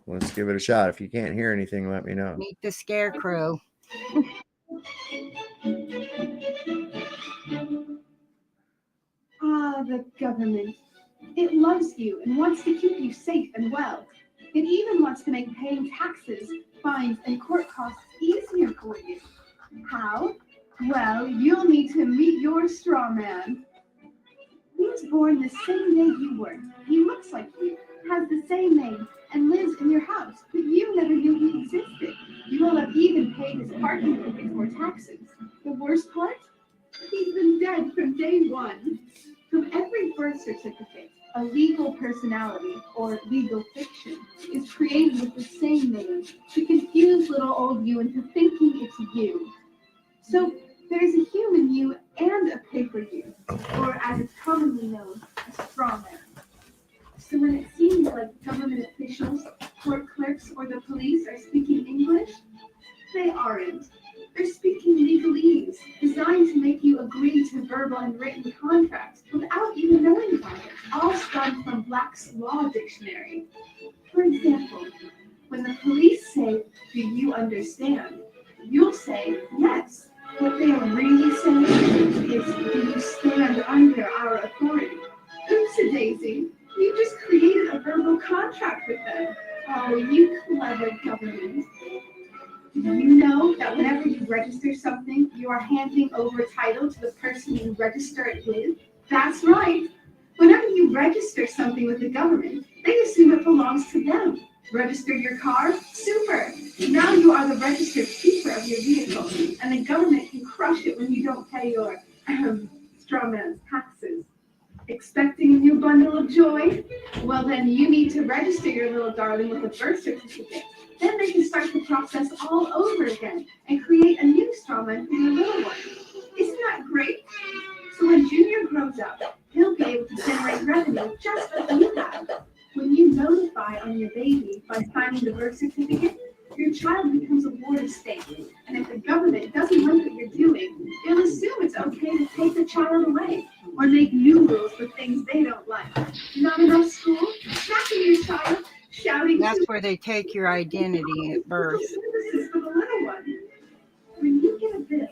Let's give it a shot. If you can't hear anything, let me know. Meet the scarecrow. The government. It loves you and wants to keep you safe and well. It even wants to make paying taxes, fines, and court costs easier for you. How? Well, you'll need to meet your straw man. He was born the same day you were. He looks like you, has the same name, and lives in your house, but you never knew he existed. You will have even paid his parking ticket before taxes. The worst part? He's been dead from day one. From every birth certificate, a legal personality, or legal fiction, is created with the same name to confuse little old you into thinking it's you. So there's a human you and a paper you, or as it's commonly known, a straw man. So when it seems like government officials, court clerks, or the police are speaking English, they aren't. They're speaking legalese, designed to make you agree to verbal and written contracts without even knowing about it, all spun from Black's Law Dictionary. For example, when the police say, "Do you understand?" you'll say, "Yes." What they are really saying is, "Do you stand under our authority?" Oops-a-daisy, you just created a verbal contract with them. Oh, you clever government. Do you know that whenever you register something, you are handing over title to the person you register it with? That's right. Whenever you register something with the government, they assume it belongs to them. Register your car? Super! Now you are the registered keeper of your vehicle, and the government can crush it when you don't pay your straw man's taxes. Expecting a new bundle of joy? Well, then you need to register your little darling with a birth certificate. Then they can start the process all over again and create a new straw man for your little one. Isn't that great? So when Junior grows up, he'll be able to generate revenue just like you have. When you notify on your baby by signing the birth certificate, your child becomes a ward of state. And if the government doesn't like what you're doing, they'll assume it's okay to take the child away or make new rules for things they don't like. Not enough school? Smacking your child? Shouting. That's where they take your identity at birth. Services for the little one. When you get a bill,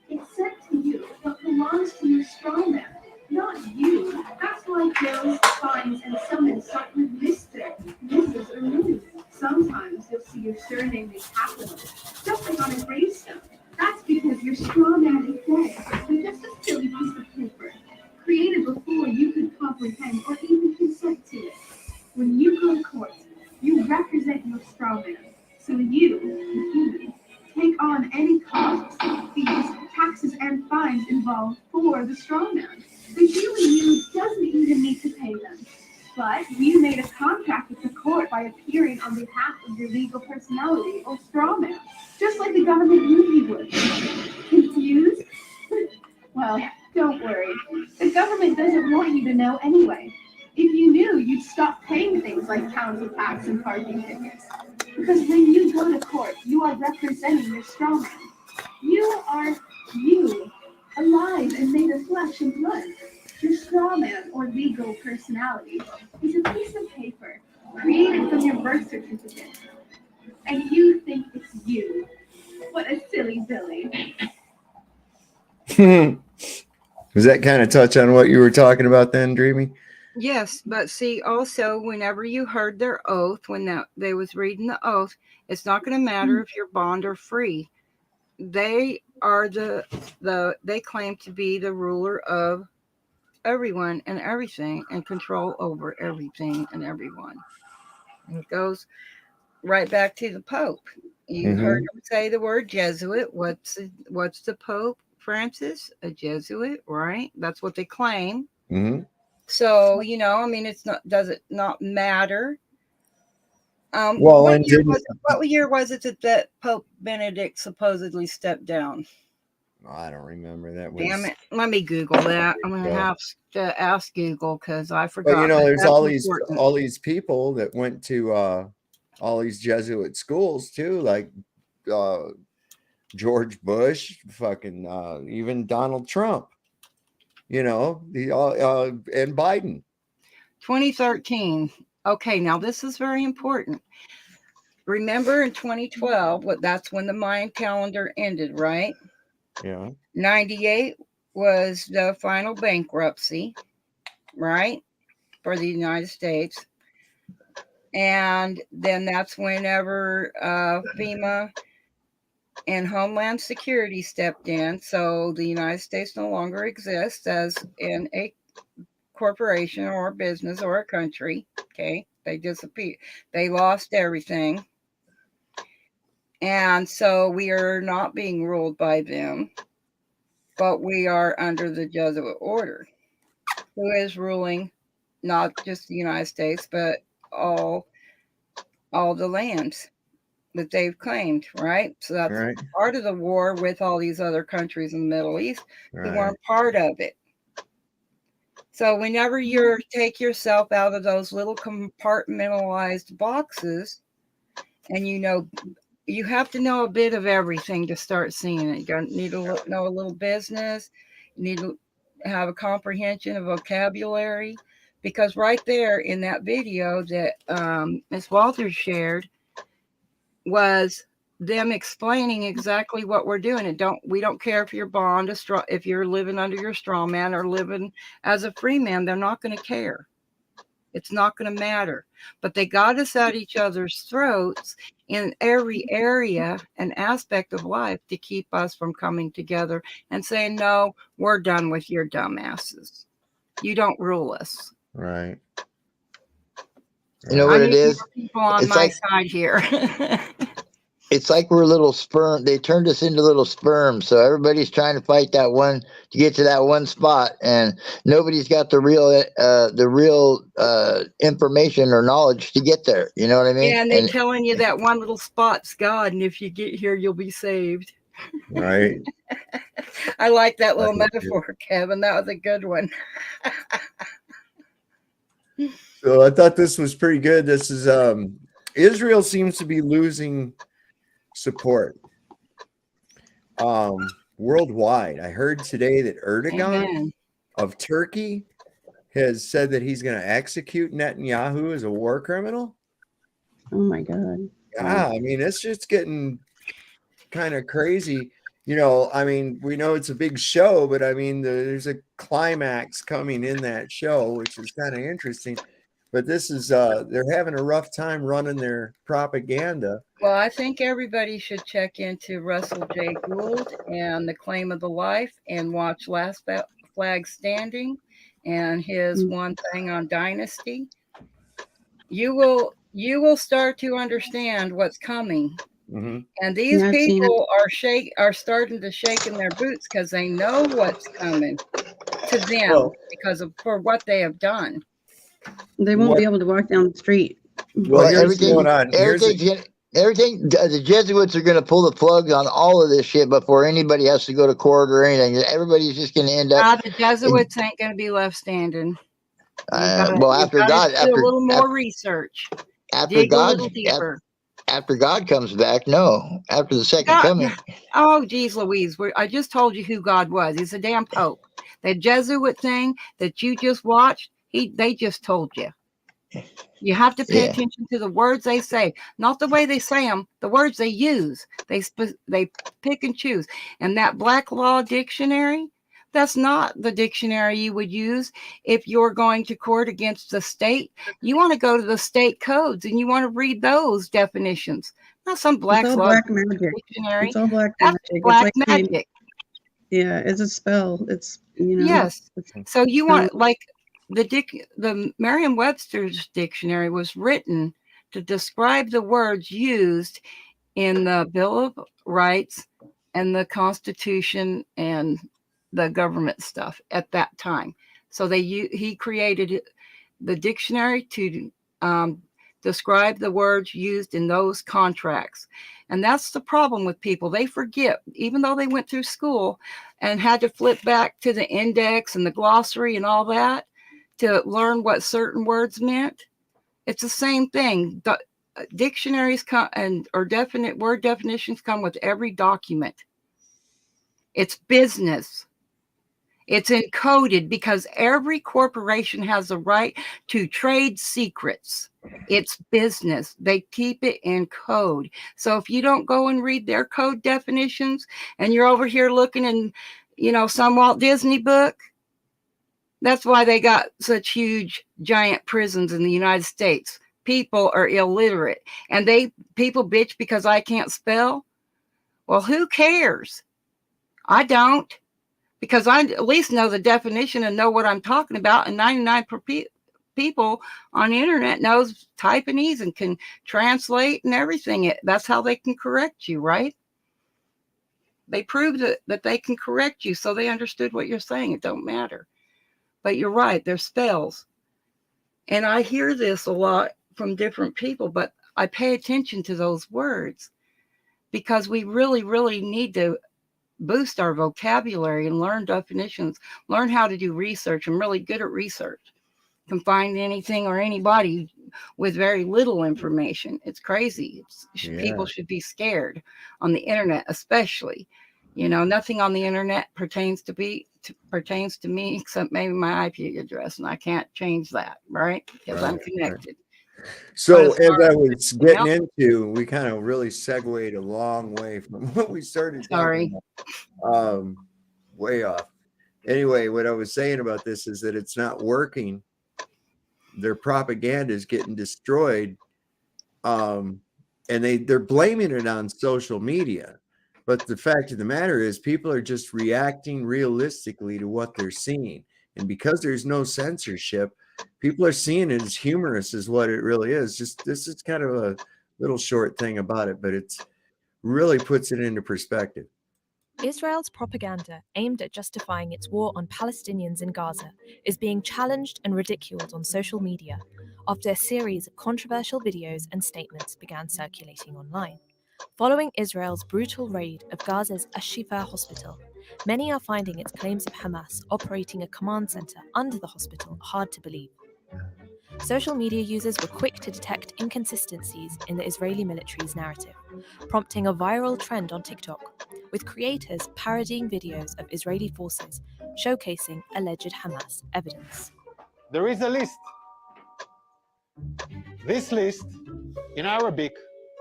it's sent to you, but belongs to your straw man, not you. That's why bills, fines, and summons start with Mr., Mrs., or Ms. Sometimes you'll see your surname in capitals, just like on a gravestone. That's because your straw man is dead, but just a silly piece of paper, created before you could comprehend or even consent to it. When you go to court, you represent your straw man. So you, the human, take on any costs, fees, taxes, and fines involved for the straw man. The human you doesn't even need to pay them. But you made a contract with the court court by appearing on behalf of your legal personality or straw man, just like the government knew you would. Confused? Well, don't worry. The government doesn't want you to know anyway. If you knew, you'd stop paying things like council tax and parking tickets. Because when you go to court, you are representing your straw man. You are you, alive and made of flesh and blood. Your straw man or legal personality is a piece of paper created from your birth certificate. And you think it's you. What a silly Billy. Does that kind of touch on what you were talking about then, Dreamy? Yes, but see, also, whenever you heard their oath, when they was reading the oath, it's not going to matter if you're bond or free. They are they claim to be the ruler of everyone and everything and control over everything and everyone. And it goes right back to the Pope. You heard him say the word Jesuit. What's the Pope, Francis? A Jesuit, right? That's what they claim. So, you know, I mean, does it not matter? What year was it that Pope Benedict supposedly stepped down? I don't remember that. Damn it. Let me Google that. I'm going to have to ask Google because I forgot. But, you know, there's all these people that went to all these Jesuit schools, too, like George Bush, fucking even Donald Trump, you know, and Biden. 2013. Okay, now this is very important. Remember in 2012, that's when the Mayan calendar ended, right? Yeah. 98 was the final bankruptcy, right, for the United States. And then that's whenever FEMA and Homeland Security stepped in. So the United States no longer exists as in a corporation or a business or a country. Okay, they disappeared. They lost everything. And so we are not being ruled by them, but we are under the Jesuit order, who is ruling not just the United States, but all the lands that they've claimed, right? So that's part of the war with all these other countries in the Middle East who weren't part of it. So whenever you take yourself out of those little compartmentalized boxes, and you know, you have to know a bit of everything to start seeing it. You need to know a little business. You need to have a comprehension of vocabulary, because right there in that video that Ms. Walters shared was them explaining exactly what we're doing. We don't care if you're if you're living under your straw man or living as a free man, they're not going to care. It's not going to matter. But they got us at each other's throats in every area and aspect of life to keep us from coming together and saying, no, we're done with your dumbasses. You don't rule us. Right. You know what it is? People on my side here. It's like we're little sperm. They turned us into little sperms. So everybody's trying to fight that one to get to that one spot, and nobody's got the real information or knowledge to get there. You know what I mean? Yeah, and they're telling you that one little spot's God, and if you get here, you'll be saved. Right. I like that little metaphor, Kevin. That was a good one. So I thought this was pretty good. This is Israel seems to be losing support worldwide. I heard today that Erdogan of Turkey has said that he's going to execute Netanyahu as a war criminal. Oh my God. Yeah, I mean, it's just getting kind of crazy. You know, I mean, we know it's a big show, but I mean, there's a climax coming in that show, which is kind of interesting. But this is, they're having a rough time running their propaganda. Well, I think everybody should check into Russell J. Gould and The Claim of the Life and watch Last Flag Standing and his one thing on Dynasty. You will start to understand what's coming. And these people are starting to shake in their boots because they know what's coming to them for what they have done. They won't be able to walk down the street Well, here's going on. Everything, the Jesuits are going to pull the plug on all of this shit before anybody has to go to court or anything. Everybody's just going to end up. The Jesuits ain't going to be left standing. After do a little more research. After God comes back, no. After the second coming. Oh, geez, Louise. I just told you who God was. He's a damn pope. That Jesuit thing that you just watched, they just told you. You have to pay attention to the words they say, not the way they say them, the words they use. They pick and choose. And that Black Law Dictionary, that's not the dictionary you would use if you're going to court against the state. You want to go to the state codes and you want to read those definitions. Not some Black Law Dictionary. It's all black That's magic. black It's like magic. Yeah, it's a spell. It's, Yes. So you want, like, the Merriam-Webster's dictionary was written to describe the words used in the Bill of Rights and the Constitution and the government stuff at that time. So he created the dictionary to describe the words used in those contracts. And that's the problem with people. They forget, even though they went through school and had to flip back to the index and the glossary and all that to learn what certain words meant. It's the same thing. The dictionaries come or definite word definitions come with every document. It's business. It's encoded because every corporation has the right to trade secrets. It's business. They keep it in code. So if you don't go and read their code definitions and you're over here looking in, some Walt Disney book, that's why they got such huge, giant prisons in the United States. People are illiterate and people bitch because I can't spell. Well, who cares? I don't. Because I at least know the definition and know what I'm talking about. And 99% people on the internet knows Taiwanese and can translate and everything. That's how they can correct you, right? They proved that they can correct you, so they understood what you're saying. It don't matter. But you're right, there's spells. And I hear this a lot from different people, but I pay attention to those words because we really, really need to boost our vocabulary and learn definitions, learn how to do research. I'm really good at research. Can find anything or anybody with very little information. It's crazy. People should be scared on the internet, especially. Nothing on the internet pertains to me except maybe my IP address, and I can't change that, right? Because I'm connected. So as I was getting into, we kind of really segued a long way from what we started. Sorry. Way off. Anyway, what I was saying about this is that it's not working. Their propaganda is getting destroyed. And they're blaming it on social media. But the fact of the matter is people are just reacting realistically to what they're seeing. And because there's no censorship, people are seeing it as humorous as what it really is. Just this is kind of a little short thing about it, but it's really puts it into perspective. Israel's propaganda aimed at justifying its war on Palestinians in Gaza is being challenged and ridiculed on social media after a series of controversial videos and statements began circulating online. Following Israel's brutal raid of Gaza's Al-Shifa hospital, many are finding its claims of Hamas operating a command center under the hospital hard to believe. Social media users were quick to detect inconsistencies in the Israeli military's narrative, prompting a viral trend on TikTok, with creators parodying videos of Israeli forces showcasing alleged Hamas evidence. There is a list. This list, in Arabic.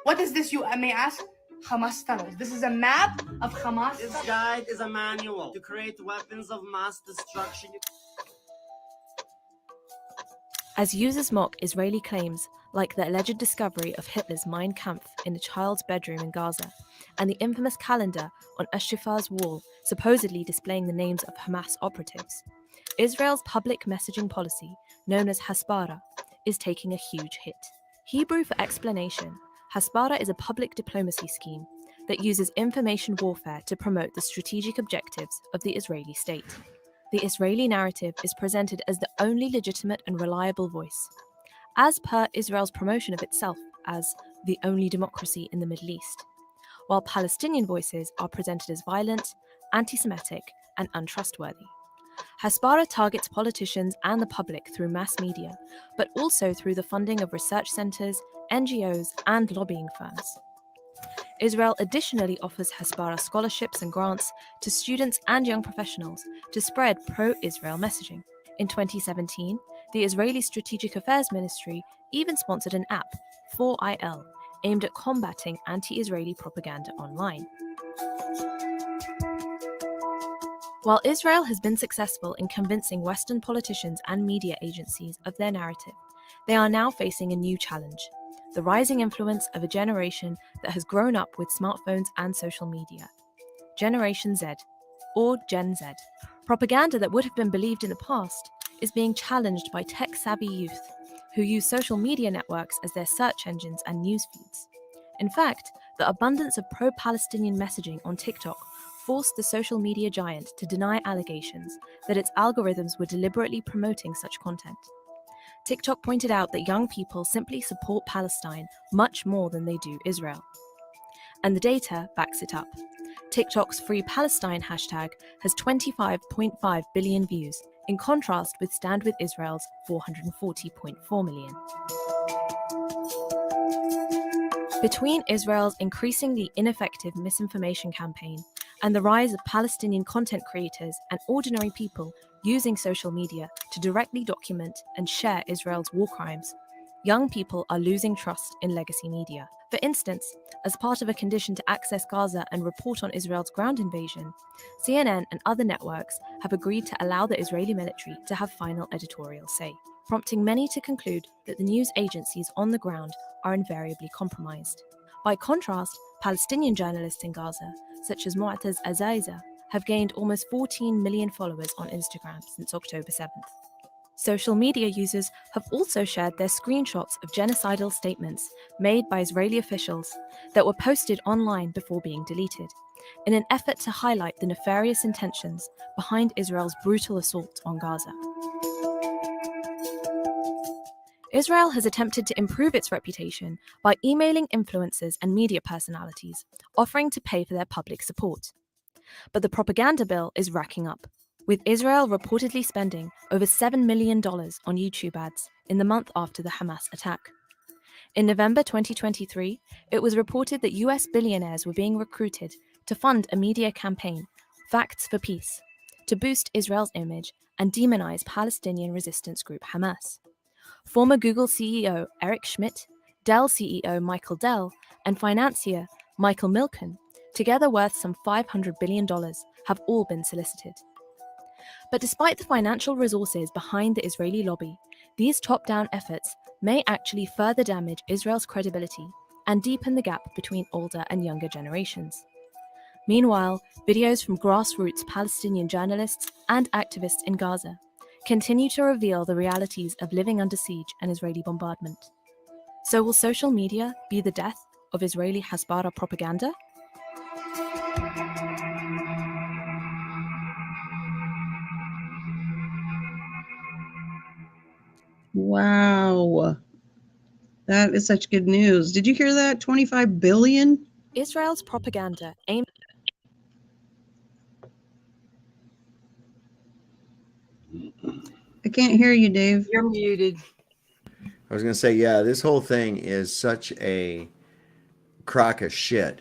What is this, you may ask? Hamas tunnels. This is a map of Hamas. This guide is a manual to create weapons of mass destruction. As users mock Israeli claims, like the alleged discovery of Hitler's Mein Kampf in a child's bedroom in Gaza, and the infamous calendar on Al-Shifa's wall supposedly displaying the names of Hamas operatives, Israel's public messaging policy, known as Hasbara, is taking a huge hit. Hebrew for explanation, Hasbara is a public diplomacy scheme that uses information warfare to promote the strategic objectives of the Israeli state. The Israeli narrative is presented as the only legitimate and reliable voice. as per Israel's promotion of itself as the only democracy in the Middle East, while Palestinian voices are presented as violent, anti-Semitic, and untrustworthy. Hasbara targets politicians and the public through mass media, but also through the funding of research centers, NGOs, and lobbying firms. Israel additionally offers Hasbara scholarships and grants to students and young professionals to spread pro-Israel messaging. In 2017, the Israeli Strategic Affairs Ministry even sponsored an app, 4IL, aimed at combating anti-Israeli propaganda online. While Israel has been successful in convincing Western politicians and media agencies of their narrative, they are now facing a new challenge: the rising influence of a generation that has grown up with smartphones and social media. Generation Z, or Gen Z. Propaganda that would have been believed in the past is being challenged by tech-savvy youth who use social media networks as their search engines and news feeds. In fact, the abundance of pro-Palestinian messaging on TikTok forced the social media giant to deny allegations that its algorithms were deliberately promoting such content. TikTok pointed out that young people simply support Palestine much more than they do Israel. And the data backs it up. TikTok's Free Palestine hashtag has 25.5 billion views, in contrast with Stand With Israel's 440.4 million. Between Israel's increasingly ineffective misinformation campaign and the rise of Palestinian content creators and ordinary people using social media to directly document and share Israel's war crimes, young people are losing trust in legacy media. For instance, as part of a condition to access Gaza and report on Israel's ground invasion, CNN and other networks have agreed to allow the Israeli military to have final editorial say, prompting many to conclude that the news agencies on the ground are invariably compromised. By contrast, Palestinian journalists in Gaza, such as Mu'taz Azaiza, have gained almost 14 million followers on Instagram since October 7th. Social media users have also shared their screenshots of genocidal statements made by Israeli officials that were posted online before being deleted, in an effort to highlight the nefarious intentions behind Israel's brutal assault on Gaza. Israel has attempted to improve its reputation by emailing influencers and media personalities, offering to pay for their public support. But the propaganda bill is racking up, with Israel reportedly spending over $7 million on YouTube ads in the month after the Hamas attack. In November 2023, it was reported that US billionaires were being recruited to fund a media campaign, Facts for Peace, to boost Israel's image and demonize Palestinian resistance group Hamas. Former Google CEO Eric Schmidt, Dell CEO Michael Dell, and financier Michael Milken, together worth some $500 billion, have all been solicited. But despite the financial resources behind the Israeli lobby, these top-down efforts may actually further damage Israel's credibility and deepen the gap between older and younger generations. Meanwhile, videos from grassroots Palestinian journalists and activists in Gaza continue to reveal the realities of living under siege and Israeli bombardment. So will social media be the death of Israeli Hasbara propaganda? Wow. That is such good news. Did you hear that? 25 billion? Israel's propaganda aimed... I can't hear you, Dave. You're muted. I was going to say, yeah, this whole thing is such a crock of shit.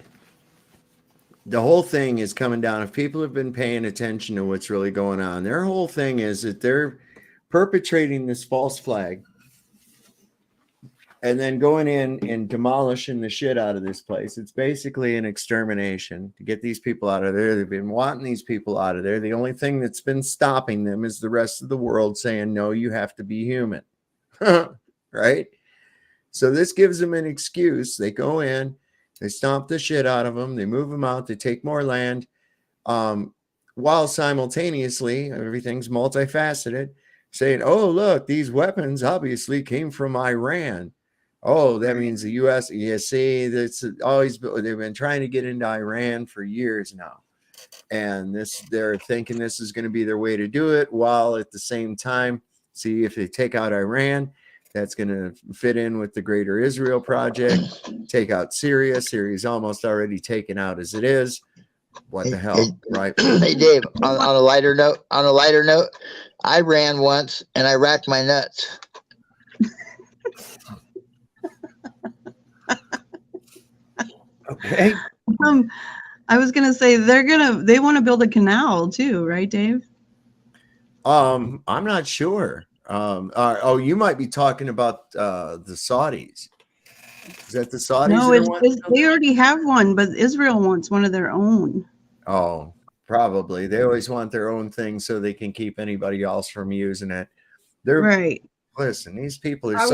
The whole thing is coming down. If people have been paying attention to what's really going on, their whole thing is that they're perpetrating this false flag and then going in and demolishing the shit out of this place. It's basically an extermination to get these people out of there. They've been wanting these people out of there. The only thing that's been stopping them is the rest of the world saying, no, you have to be human. Right? So this gives them an excuse. They go in, they stomp the shit out of them, they move them out, they take more land, while simultaneously, everything's multifaceted, saying, oh, look, these weapons obviously came from Iran. Oh, that means the U.S. You see, that's always, they've been trying to get into Iran for years now. And they're thinking this is going to be their way to do it, while at the same time, see, if they take out Iran, that's going to fit in with the Greater Israel Project, take out Syria. Syria's almost already taken out as it is. What the hell, right? Hey Dave, on a lighter note, I ran once and I racked my nuts. Okay. I was gonna say they want to build a canal too, right, Dave? I'm not sure. You might be talking about the Saudis. Is that the Saudis? No, they already have one, but Israel wants one of their own. Oh, probably. They always want their own thing so they can keep anybody else from using it. They're right. Listen, these people are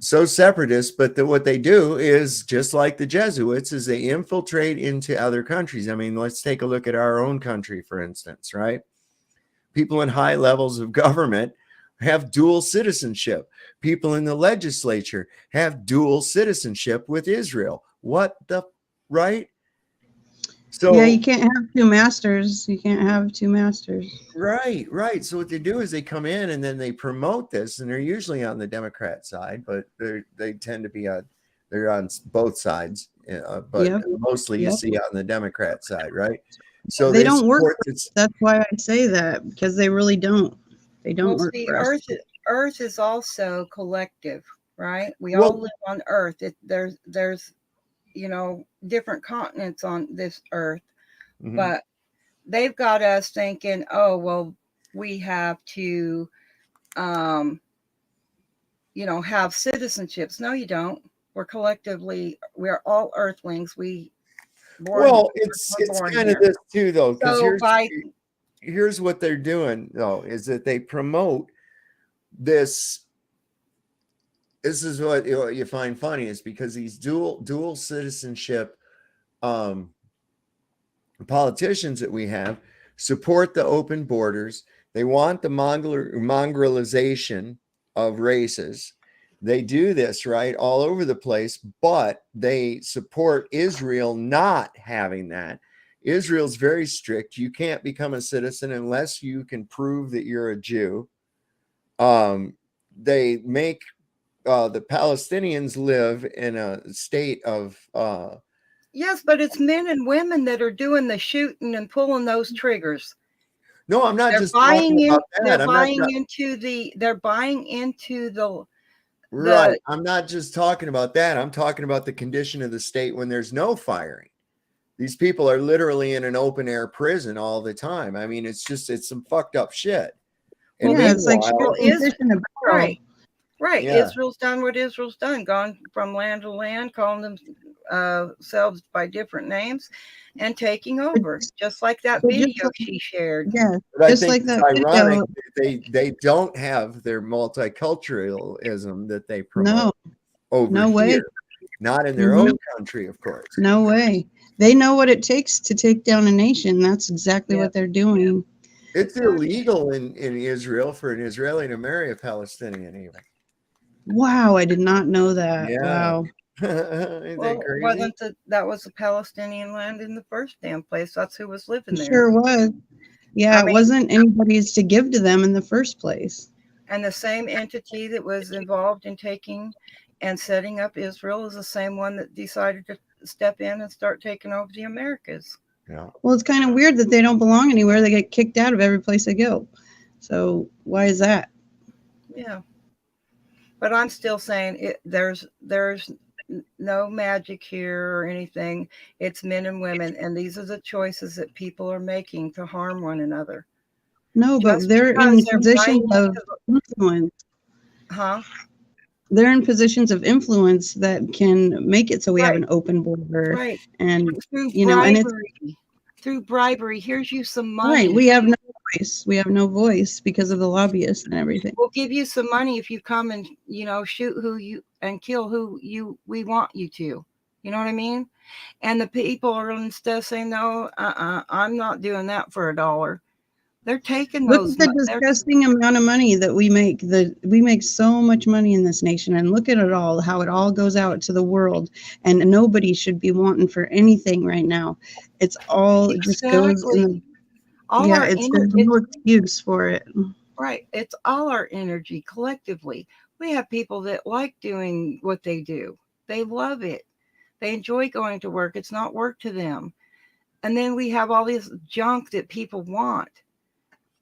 so separatist, but what they do is just like the Jesuits, is they infiltrate into other countries. I mean, let's take a look at our own country, for instance, right? People in high levels of government have dual citizenship. People in the legislature have dual citizenship with Israel. What the, right? So yeah, you can't have two masters. You can't have two masters. Right. So what they do is they come in and then they promote this, and they're usually on the Democrat side, but they tend to be they're on both sides, but mostly you see on the Democrat side, right? So they don't work. That's why I say that, because they really don't. They don't work for us. Earth is also collective, right? We all live on Earth. There's different continents on this Earth, but they've got us thinking, oh, well, we have to, have citizenships. No, you don't. We're all Earthlings. It's kind of this too, though, because here's what they're doing, though, is that they promote this. This is what you find funny, is because these dual citizenship politicians that we have support the open borders. They want the mongrelization of races. They do this, right, all over the place, but they support Israel not having that. Israel's very strict. You can't become a citizen unless you can prove that you're a Jew. They make the Palestinians live in a state of yes, but it's men and women that are doing the shooting and pulling those triggers. No, I'm not just talking about that. They're buying into the right. I'm not just talking about that. I'm talking about the condition of the state when there's no firing. These people are literally in an open air prison all the time. I mean, it's some fucked up shit. And it's like right. Yeah. Israel's done what Israel's done, gone from land to land, calling themselves by different names and taking over, just like that video she shared. Yeah, but just I think like it's that ironic video. that they don't have their multiculturalism that they promote over no way. here. Not in their own country, of course. No way. They know what it takes to take down a nation. That's exactly what they're doing. It's illegal in Israel for an Israeli to marry a Palestinian, even. Wow, I did not know that. Yeah. Wow. Isn't that crazy? That was the Palestinian land in the first damn place. That's who was living there. Sure was. Yeah, it wasn't anybody's to give to them in the first place. And the same entity that was involved in taking and setting up Israel is the same one that decided to step in and start taking over the Americas. Yeah. Well, it's kind of weird that they don't belong anywhere. They get kicked out of every place they go. So why is that? Yeah. But I'm still saying there's no magic here or anything. It's men and women, and these are the choices that people are making to harm one another. No, but they're in positions of influence. Huh? They're in positions of influence that can make it so we have an open border. Right. And through through bribery, here's you some money. Right. We have no voice. We have no voice because of the lobbyists and everything. We'll give you some money if you come and shoot and kill who we want you to. You know what I mean? And the people are instead saying, no, I'm not doing that for $1. They're taking those. Look at the disgusting amount of money that we make. We make so much money in this nation, and look at it all, how it all goes out to the world, and nobody should be wanting for anything right now. It's all it just goes in the, there's no excuse for it. Right. It's all our energy collectively. We have people that like doing what they do. They love it. They enjoy going to work. It's not work to them. And then we have all this junk that people want.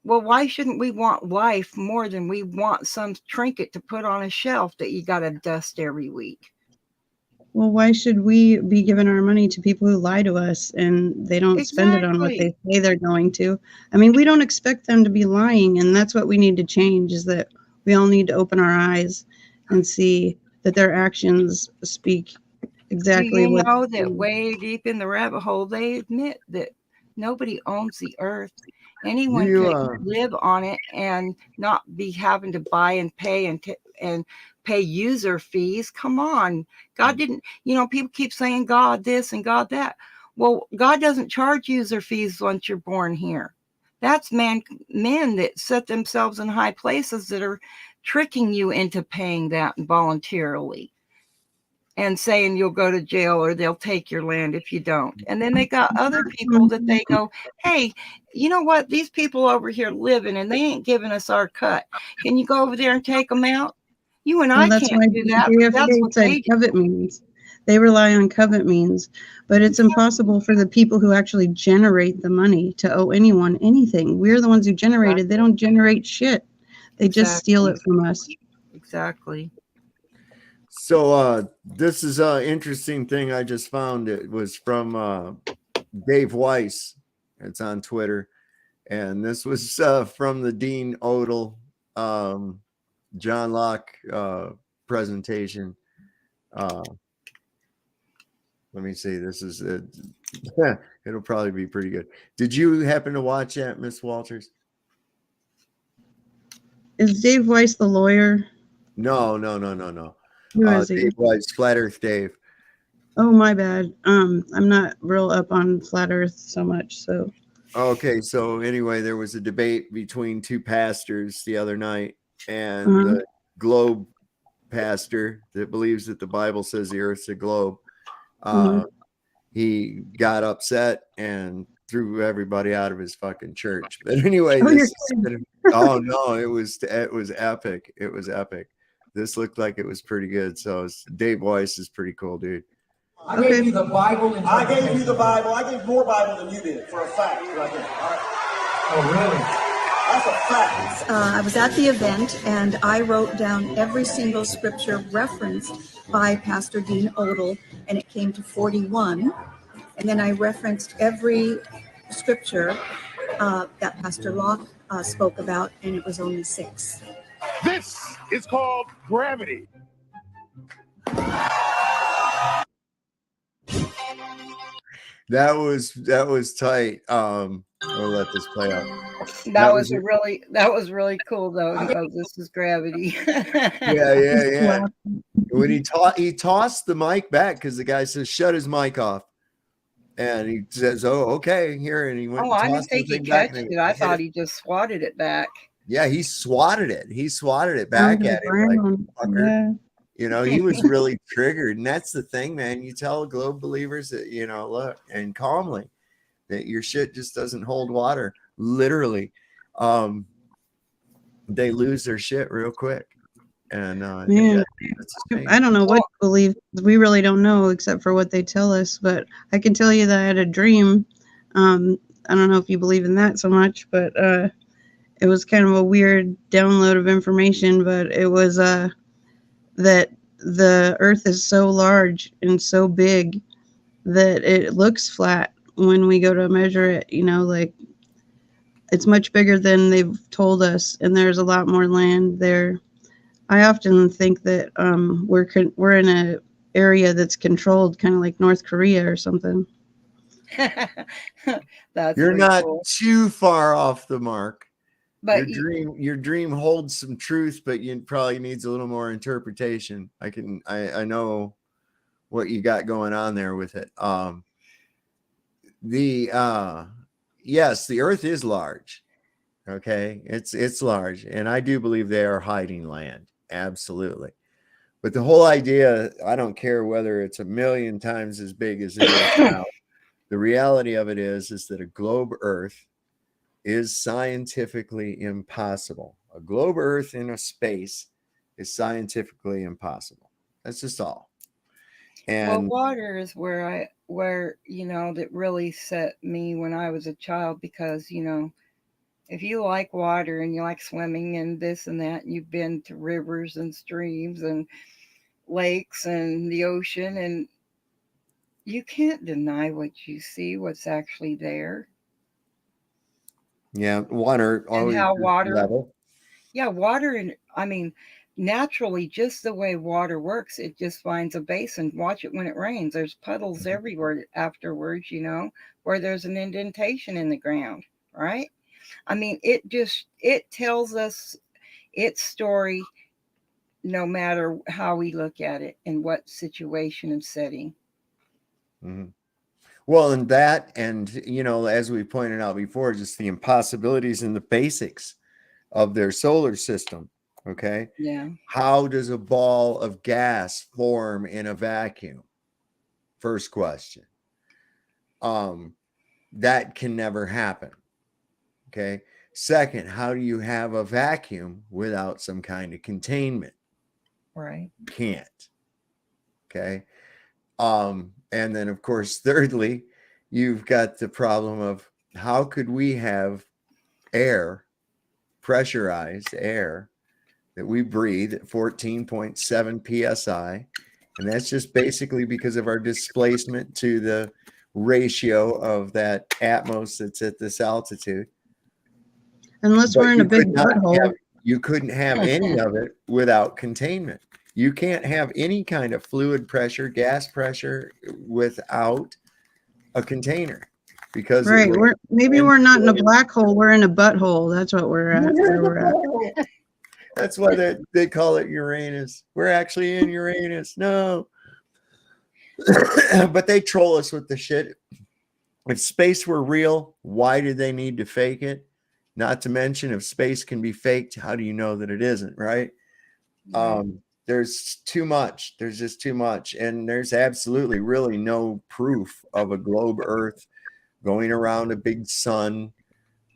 Well, why shouldn't we want life more than we want some trinket to put on a shelf that you got to dust every week? Well, why should we be giving our money to people who lie to us and they don't spend it on what they say they're going to? I mean, we don't expect them to be lying, and that's what we need to change, is that we all need to open our eyes and see that their actions speak exactly Do you what. know that way deep in the rabbit hole, they admit that nobody owns the earth. Anyone could live on it and not be having to buy and pay and pay user fees. Come on. God didn't, people keep saying God this and God that. Well, God doesn't charge user fees once you're born here. That's men that set themselves in high places that are tricking you into paying that voluntarily and saying you'll go to jail or they'll take your land if you don't. And then they got other people that they go, hey, you know what? These people over here living and they ain't giving us our cut. Can you go over there and take them out? You and I That's can't why do that. That's what said they do. covet means. They rely on covet means, but it's impossible for the people who actually generate the money to owe anyone anything. We're the ones who generated. They don't generate shit. They just steal it from us. Exactly. So this is an interesting thing I just found. It was from Dave Weiss. It's on Twitter. And this was from the Dean Odell, John Locke presentation. Let me see. This is it. It'll probably be pretty good. Did you happen to watch that, Miss Walters? Is Dave Weiss the lawyer? No. Who is he? Dave Weiss, Flat Earth Dave. Oh, my bad. I'm not real up on Flat Earth so much, so. Okay, so anyway, there was a debate between two pastors the other night, and the globe pastor that believes that the Bible says the earth's a globe, he got upset and threw everybody out of his fucking church. But anyway, oh no, it was epic. It was epic. This looked like it was pretty good. So Dave Weiss is pretty cool, dude. I gave you the Bible. I gave you the Bible. I gave more Bible than you did, for a fact, right there. All right. Oh, really? That's a fact. I was at the event, and I wrote down every single scripture referenced by Pastor Dean Odell, and it came to 41. And then I referenced every scripture that Pastor Locke spoke about, and it was only 6. This is called gravity. That was tight. We'll let this play out. That was really cool though. He goes, "This is gravity." yeah. When he tossed the mic back because the guy says, "Shut his mic off," and he says, "Oh, okay, here." And he went. Oh, I didn't think he catched it. I thought he just swatted it back. Yeah, he swatted it. He swatted it back at him like fucker. Yeah. You know, he was really triggered. And that's the thing, man. You tell globe believers that, look, and calmly, that your shit just doesn't hold water. Literally. They lose their shit real quick. And Man, I don't know what to believe. We really don't know except for what they tell us. But I can tell you that I had a dream. I don't know if you believe in that so much, but it was kind of a weird download of information. But it was that the earth is so large and so big that it looks flat when we go to measure it, like it's much bigger than they've told us, and there's a lot more land there. I often think that we're in an area that's controlled, kind of like North Korea or something. You're not too far off the mark. But your dream holds some truth, but you probably needs a little more interpretation. I know what you got going on there with it. Yes, the earth is large. Okay, it's large, and I do believe they are hiding land. Absolutely. But the whole idea, I don't care whether it's 1,000,000 times as big as it is now. The reality of it is that a globe earth is scientifically impossible. A globe Earth in a space is scientifically impossible. That's just all. And water is where that really set me when I was a child, because, if you like water and you like swimming and this and that, and you've been to rivers and streams and lakes and the ocean, and you can't deny what you see, what's actually there. yeah, water always And how water, level. yeah, water, and naturally, just the way water works, it just finds a basin. Watch it when it rains. There's puddles everywhere afterwards, where there's an indentation in the ground, right? It tells us its story no matter how we look at it and what situation and setting. Mm-hmm. Well, and that, and, as we pointed out before, just the impossibilities and the basics of their solar system. Okay. Yeah. How does a ball of gas form in a vacuum? First question. That can never happen. Okay. Second, how do you have a vacuum without some kind of containment? Right. Can't. Okay. And then, of course, thirdly, you've got the problem of how could we have air, pressurized air, that we breathe at 14.7 psi, and that's just basically because of our displacement to the ratio of that atmos that's at this altitude. Unless we're in a big butthole. You couldn't have any of it without containment. You can't have any kind of fluid pressure, gas pressure without a container, because right. We're not in a black hole. We're in a butthole. That's what we're at. Where we're at. That's why they call it Uranus. We're actually in Uranus. No. But they troll us with the shit. If space were real, why do they need to fake it? Not to mention, if space can be faked, how do you know that it isn't, right? There's too much. There's just too much. And there's absolutely really no proof of a globe Earth going around a big sun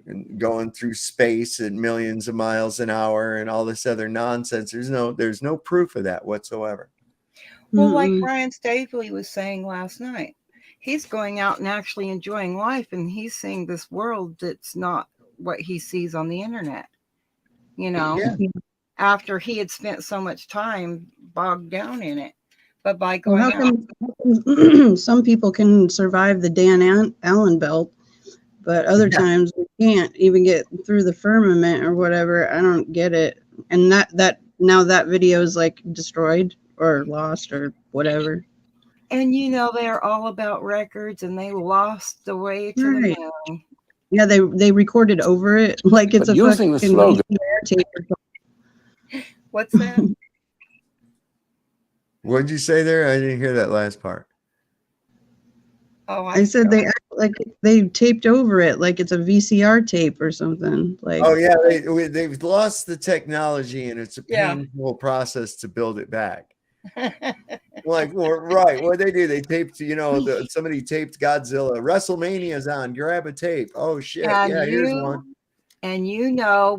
and going through space at millions of miles an hour and all this other nonsense. There's no proof of that whatsoever. Well, like Brian Staveley was saying last night, he's going out and actually enjoying life, and he's seeing this world that's not what he sees on the internet, after he had spent so much time bogged down in it. But by going out, some people can survive the Dan Allen belt, but other times we can't even get through the firmament or whatever. I don't get it. And that now that video is like destroyed or lost or whatever. And they're all about records, and they lost the way to the moon. Yeah, they recorded over it like it's a using the slogan. Tape or something. What's that? What did you say there? I didn't hear that last part. Oh, I said they act like they taped over it like it's a VCR tape or something. Like, oh yeah, they've lost the technology, and it's a painful process to build it back. Like, well, right? What they do? They taped, somebody taped Godzilla. WrestleMania's on. Grab a tape. Oh shit! And here's one. And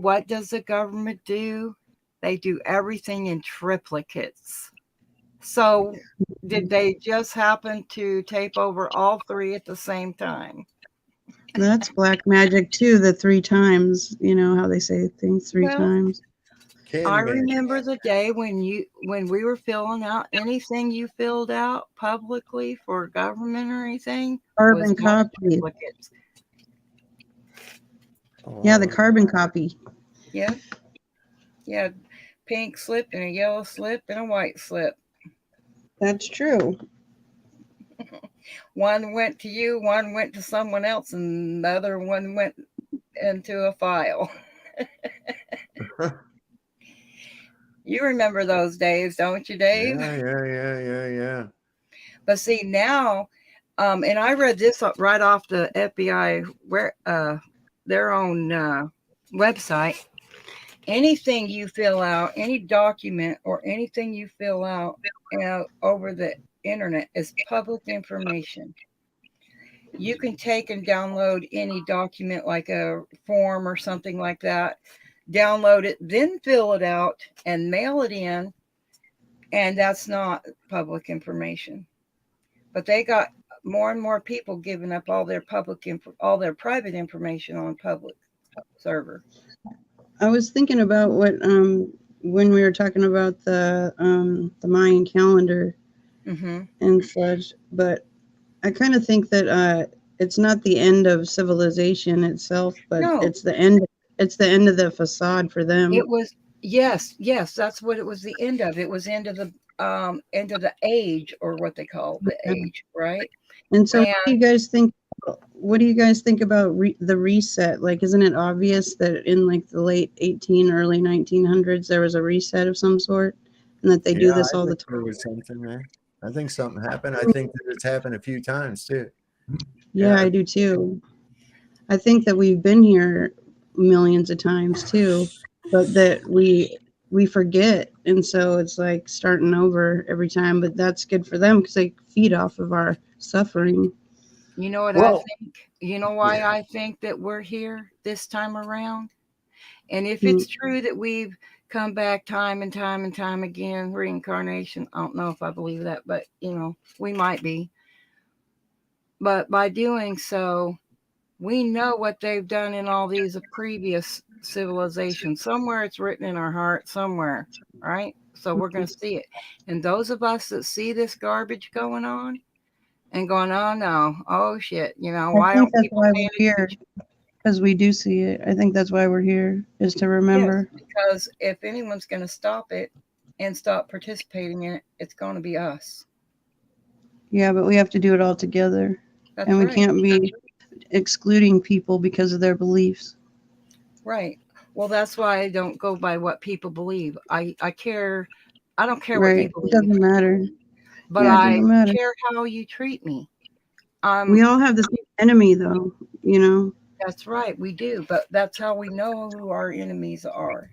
what does the government do? They do everything in triplicates. So did they just happen to tape over all three at the same time? That's black magic too, the 3 times, how they say things 3 times. I remember the day when we were filling out anything you filled out publicly for government or anything. Carbon copy. Yeah, the carbon copy. Yeah. Yeah, pink slip and a yellow slip and a white slip. That's true. One went to you, one went to someone else, and the other one went into a file. You remember those days, don't you, Dave? Yeah. But see, now, and I read this right off the FBI, their own website. Anything you fill out, any document or anything you fill out over the internet is public information. You can take and download any document like a form or something like that download it, then fill it out and mail it in. And that's not public information. But they got more and more people giving up all their all their private information on public server. I was thinking about what when we were talking about the Mayan calendar and such, but I kind of think that it's not the end of civilization itself, but it's the end. It's the end of the facade for them. It was yes, that's what it was. The end of it was end of the age, or what they call the age, right? And so, what do you guys think? What do you guys think about the reset? Like, isn't it obvious that in like the late early 1900s, there was a reset of some sort, and that they do this all the time? There was something there. I think something happened. I think that it's happened a few times too. Yeah, I do too. I think that we've been here millions of times too, but that we forget, and so it's like starting over every time. But that's good for them because they feed off of our suffering. You know what I think? You know why I think that we're here this time around? And if it's true that we've come back time and time and time again, reincarnation, I don't know if I believe that, but you know, we might be. But by doing so, we know what they've done in all these previous civilizations. Somewhere it's written in our heart, somewhere, right? So we're going to see it. And those of us that see this garbage going on and going, oh no, oh shit, you know, why don't people why we're here? Because we do see it. I think that's why we're here, is to remember. Yes, because if anyone's going to stop it and stop participating in it, it's going to be us. Yeah, but we have to do it all together. That's and we right. can't be excluding people because of their beliefs. Right. Well, that's why I don't go by what people believe. I don't care what Right. people believe. It doesn't matter. But Yeah, it I doesn't matter. care how you treat me. We all have the same enemy, though, you know. That's right, we do. But that's how we know who our enemies are,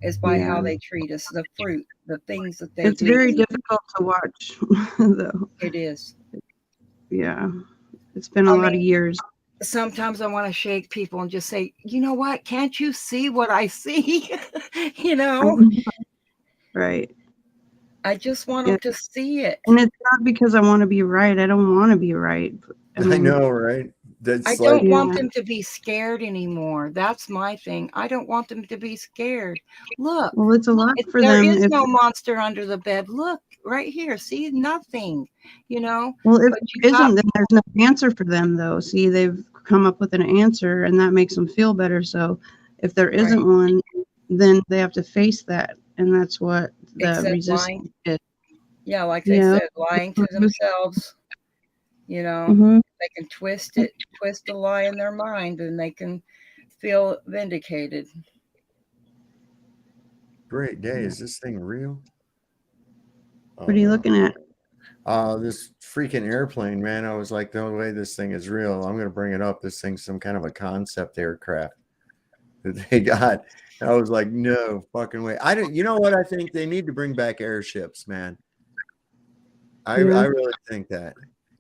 is by how they treat us, the fruit, the things that they do. It's very difficult to watch, though. It is. Yeah. It's been a lot of years. Sometimes I want to shake people and just say, you know what? Can't you see what I see? You know? Right. I just want them to see it. And it's not because I want to be right. I don't want to be right. I know, right? I don't want them to be scared anymore. That's my thing. I don't want them to be scared. Look. Well, it's a lot for there them. There is no monster under the bed. Look, right here. See, nothing, you know? Well, if there isn't, then there's no answer for them, though. See, they've come up with an answer, and that makes them feel better. So if there isn't one, then they have to face that. And that's what the resistance is. Yeah, like they said, lying to themselves. You know, they can twist the lie in their mind, and they can feel vindicated. Great day. Is this thing real? What are you looking at? This freaking airplane, man. I was like, no way this thing is real. I'm going to bring it up. This thing's some kind of a concept aircraft that they got. I was like, no fucking way. You know what? I think they need to bring back airships, man. I really think that.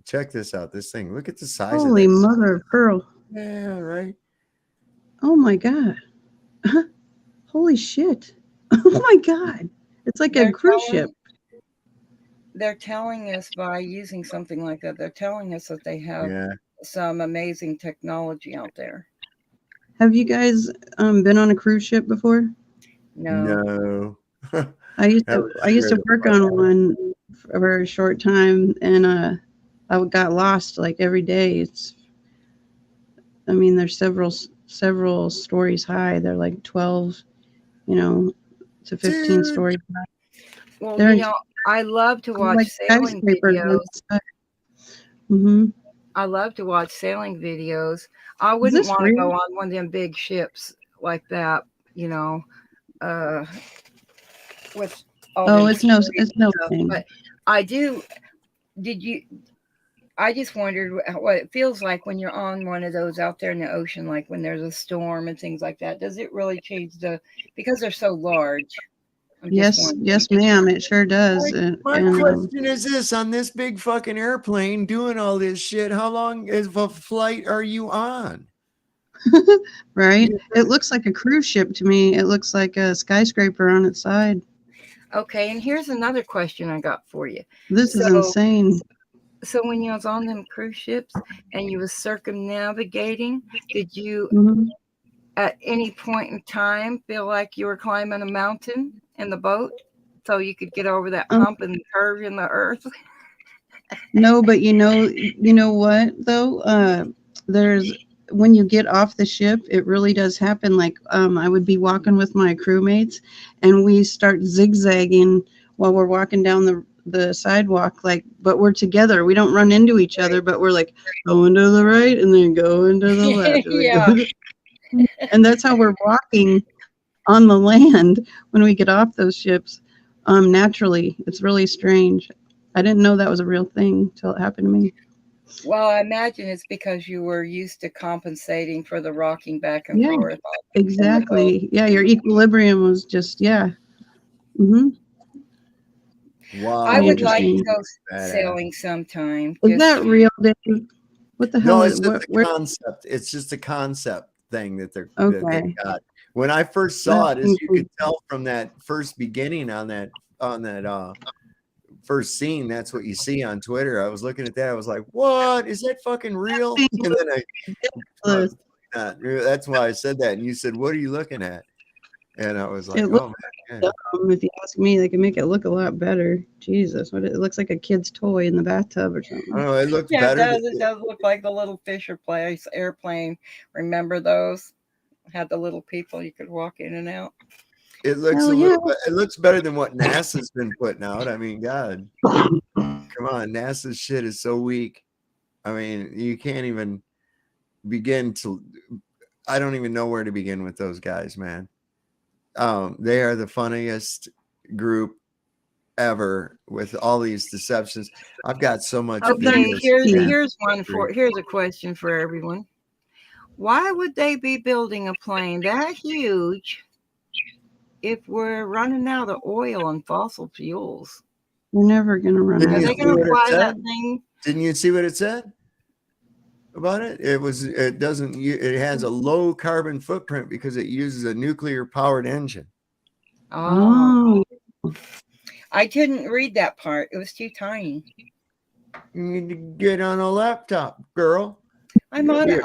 Check this out. This thing. Look at the size of it. Holy mother of pearl. Yeah, right. Oh my God. Holy shit. Oh my God. It's like a cruise ship. They're telling us by using something like that, they're telling us that they have some amazing technology out there. Have you guys been on a cruise ship before? No. I used to work on one for a short time, and I got lost like every day. They're several stories high. They're like 12, to 15 stories high. Well, I love to watch sailing videos. I love to watch sailing videos. I wouldn't want to go on one of them big ships like that, with all it's no thing. But I do. I just wondered what it feels like when you're on one of those out there in the ocean, like when there's a storm and things like that. Does it really change because they're so large? Yes, ma'am. It sure does. My question is this: on this big fucking airplane doing all this shit, how long of a flight are you on? Right? It looks like a cruise ship to me. It looks like a skyscraper on its side. Okay, and here's another question I got for you. This is insane. So when you was on them cruise ships and you was circumnavigating, did you at any point in time feel like you were climbing a mountain in the boat so you could get over that hump and curve in the earth? No, but you know what though? There's when you get off the ship, it really does happen. Like I would be walking with my crewmates, and we start zigzagging while we're walking down the sidewalk. Like, but we're together. We don't run into each other, but we're like going to the right and then going to the left. And, and that's how we're walking on the land when we get off those ships. Naturally, it's really strange. I didn't know that was a real thing until it happened to me. Well, I imagine it's because you were used to compensating for the rocking back and forth. Exactly. Yeah, your equilibrium was just, Mm-hmm. Wow. I would like to go sailing sometime. Is that real, Dave? What the hell? No, it's just a concept. It's just a concept thing that that they got. When I first saw it, as you could tell from that first beginning on that first scene, that's what you see on Twitter. I was looking at that. I was like, what? Is that fucking real? And then that's why I said that. And you said, what are you looking at? And I was like, oh man. If you ask me, they can make it look a lot better. Jesus, it looks like a kid's toy in the bathtub or something. Oh, it looks better. It does look like the little Fisher Price airplane. Remember those? Had the little people you could walk in and out. It looks it looks better than what NASA's been putting out. I mean, God, come on, NASA's shit is so weak. I mean, you can't even begin to. I don't even know where to begin with those guys, man. They are the funniest group ever with all these deceptions. I've got so much. Okay, here's a question for everyone. Why would they be building a plane that huge if we're running out of oil and fossil fuels? We're never going to run out. Are they going to fly that thing? Didn't you see what it said about it? It has a low carbon footprint because it uses a nuclear powered engine. Oh. I didn't read that part. It was too tiny. You need to get on a laptop, girl. I'm on a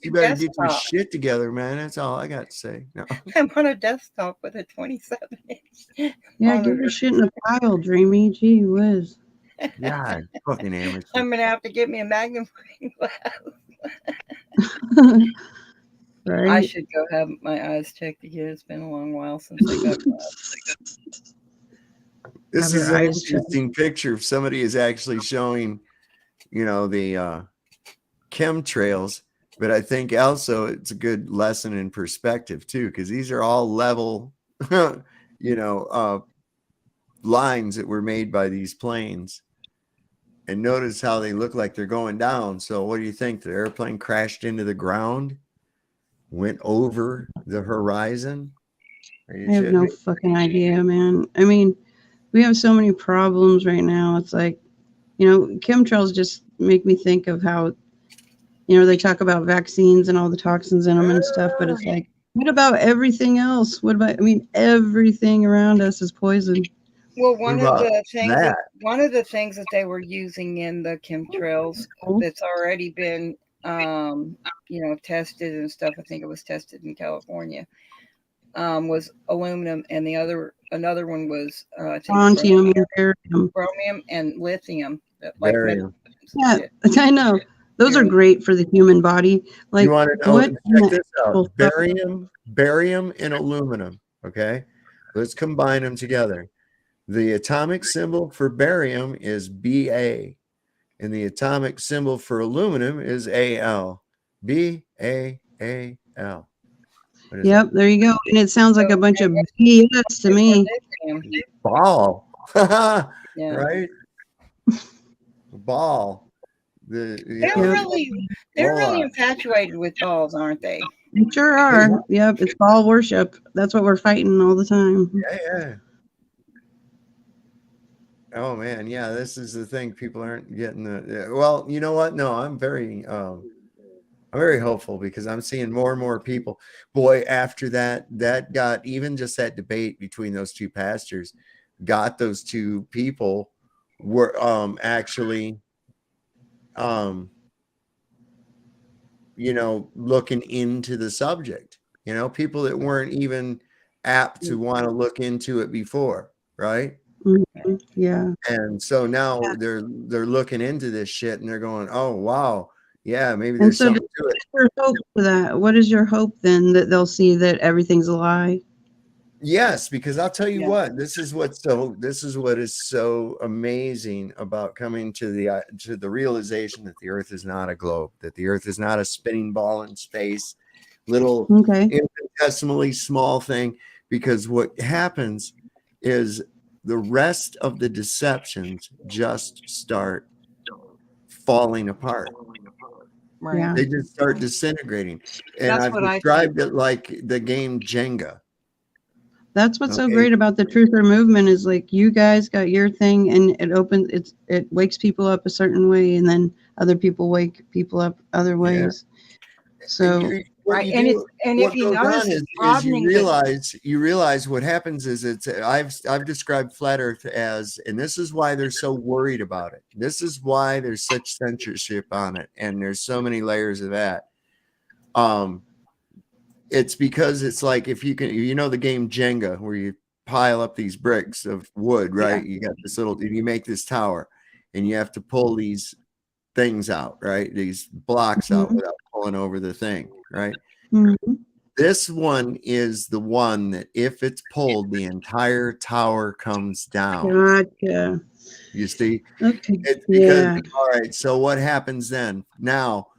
you better get your shit together, man. That's all I got to say. No. I'm on a desktop with a 27-inch. Yeah, get your shit in a pile, Dreamy. Gee whiz. Yeah, fucking amateur. I'm gonna have to get me a magnifying glass. Right. I should go have my eyes checked again. It's been a long while since I got that. This is an interesting picture. If somebody is actually showing, the chemtrails, but I think also it's a good lesson in perspective too, because these are all level, lines that were made by these planes. And notice how they look like they're going down. So what do you think? The airplane crashed into the ground, went over the horizon? I have no fucking idea, man. I mean, we have so many problems right now. It's like, chemtrails just make me think of how, they talk about vaccines and all the toxins in them and stuff, but it's like, what about everything else? Everything around us is poison. Well, one of the things that they were using in the chemtrails that's already been, tested and stuff. I think it was tested in California. Was aluminum, and another one was strontium, chromium, and lithium. Barium. Yeah, I know. Those are great for the human body. Like, you want to know? Check this out: barium, and aluminum. Okay, let's combine them together. The atomic symbol for barium is Ba, and the atomic symbol for aluminum is Al. BAAL. Yep, there you go. And it sounds like a bunch of BS to me. Ball. Yeah. Right? Ball. They're really infatuated with balls, aren't they? They sure are. Yep, it's ball worship. That's what we're fighting all the time. Yeah. Oh man, yeah, this is the thing. People aren't getting well, you know what? No, I'm very I'm very hopeful because I'm seeing more and more people. Boy, after that got even just that debate between those two pastors got those two people were actually looking into the subject. People that weren't even apt to want to look into it before, right? Mm-hmm. Yeah. And so now they're looking into this shit and they're going, oh wow, yeah, maybe And there's so something to it. What is your hope for that? What is your hope then, that they'll see that everything's a lie? Yes, because I'll tell you what, this is what is so amazing about coming to the realization that the earth is not a globe, that the earth is not a spinning ball in space, little infinitesimally small thing. Because what happens is the rest of the deceptions just start falling apart. Right. They just start disintegrating. And That's I've what I described it like the game Jenga. That's what's so great about the truther movement is like you guys got your thing and it wakes people up a certain way, and then other people wake people up other ways. So What you realize what happens is I've described flat earth as, and this is why they're so worried about it. This is why there's such censorship on it, and there's so many layers of that. It's because it's like, if you can, the game Jenga, where you pile up these bricks of wood, right? You got this you make this tower, and you have to pull these things out, right? These blocks out without pulling over the thing, right? This one is the one that if it's pulled, the entire tower comes down. Gotcha. You see? Okay. It's because, all right, so what happens then? Now,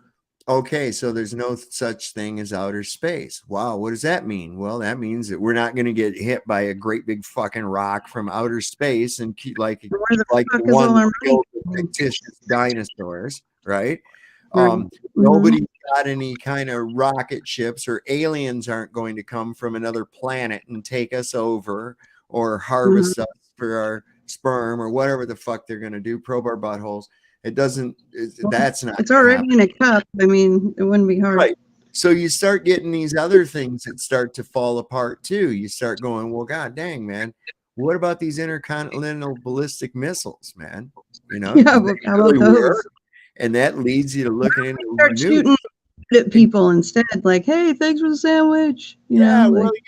okay, so there's no such thing as outer space. Wow, what does that mean? Well, that means that we're not going to get hit by a great big fucking rock from outer space and keep like the one that killed the fictitious dinosaurs, right? Nobody got any kind of rocket ships, or aliens aren't going to come from another planet and take us over or harvest us for our sperm or whatever the fuck they're going to do, probe our buttholes. It doesn't, that's not. It's already in a cup. I mean, it wouldn't be hard. Right. So you start getting these other things that start to fall apart too. You start going, well, God dang, man, what about these intercontinental ballistic missiles, man? Yeah, how about those? And that leads you to looking into start shooting at people instead, like, hey, thanks for the sandwich. You know, well, like,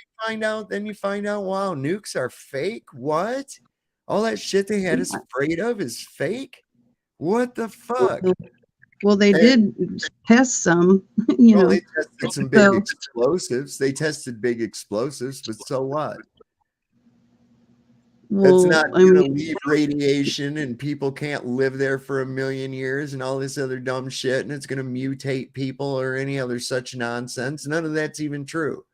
you find out, wow, nukes are fake. What? All that shit they had us afraid of is fake. What the fuck? Well, they did test some, you know. They tested some big explosives. They tested big explosives, but so what? That's not going to leave radiation, and people can't live there for 1,000,000 years and all this other dumb shit, and it's going to mutate people or any other such nonsense. None of that's even true.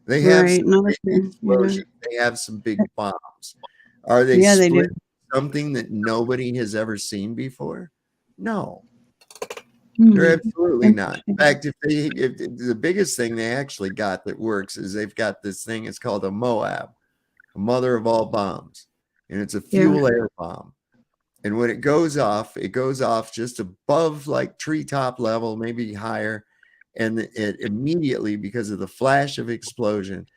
They have some big explosions. They have some big bombs. Are they split something that nobody has ever seen before? No. They're absolutely not. In fact, if the biggest thing they actually got that works is they've got this thing, it's called a MOAB, a mother of all bombs, and it's a fuel air bomb. And when it goes off just above like treetop level, maybe higher, and it immediately, because of the flash of explosion,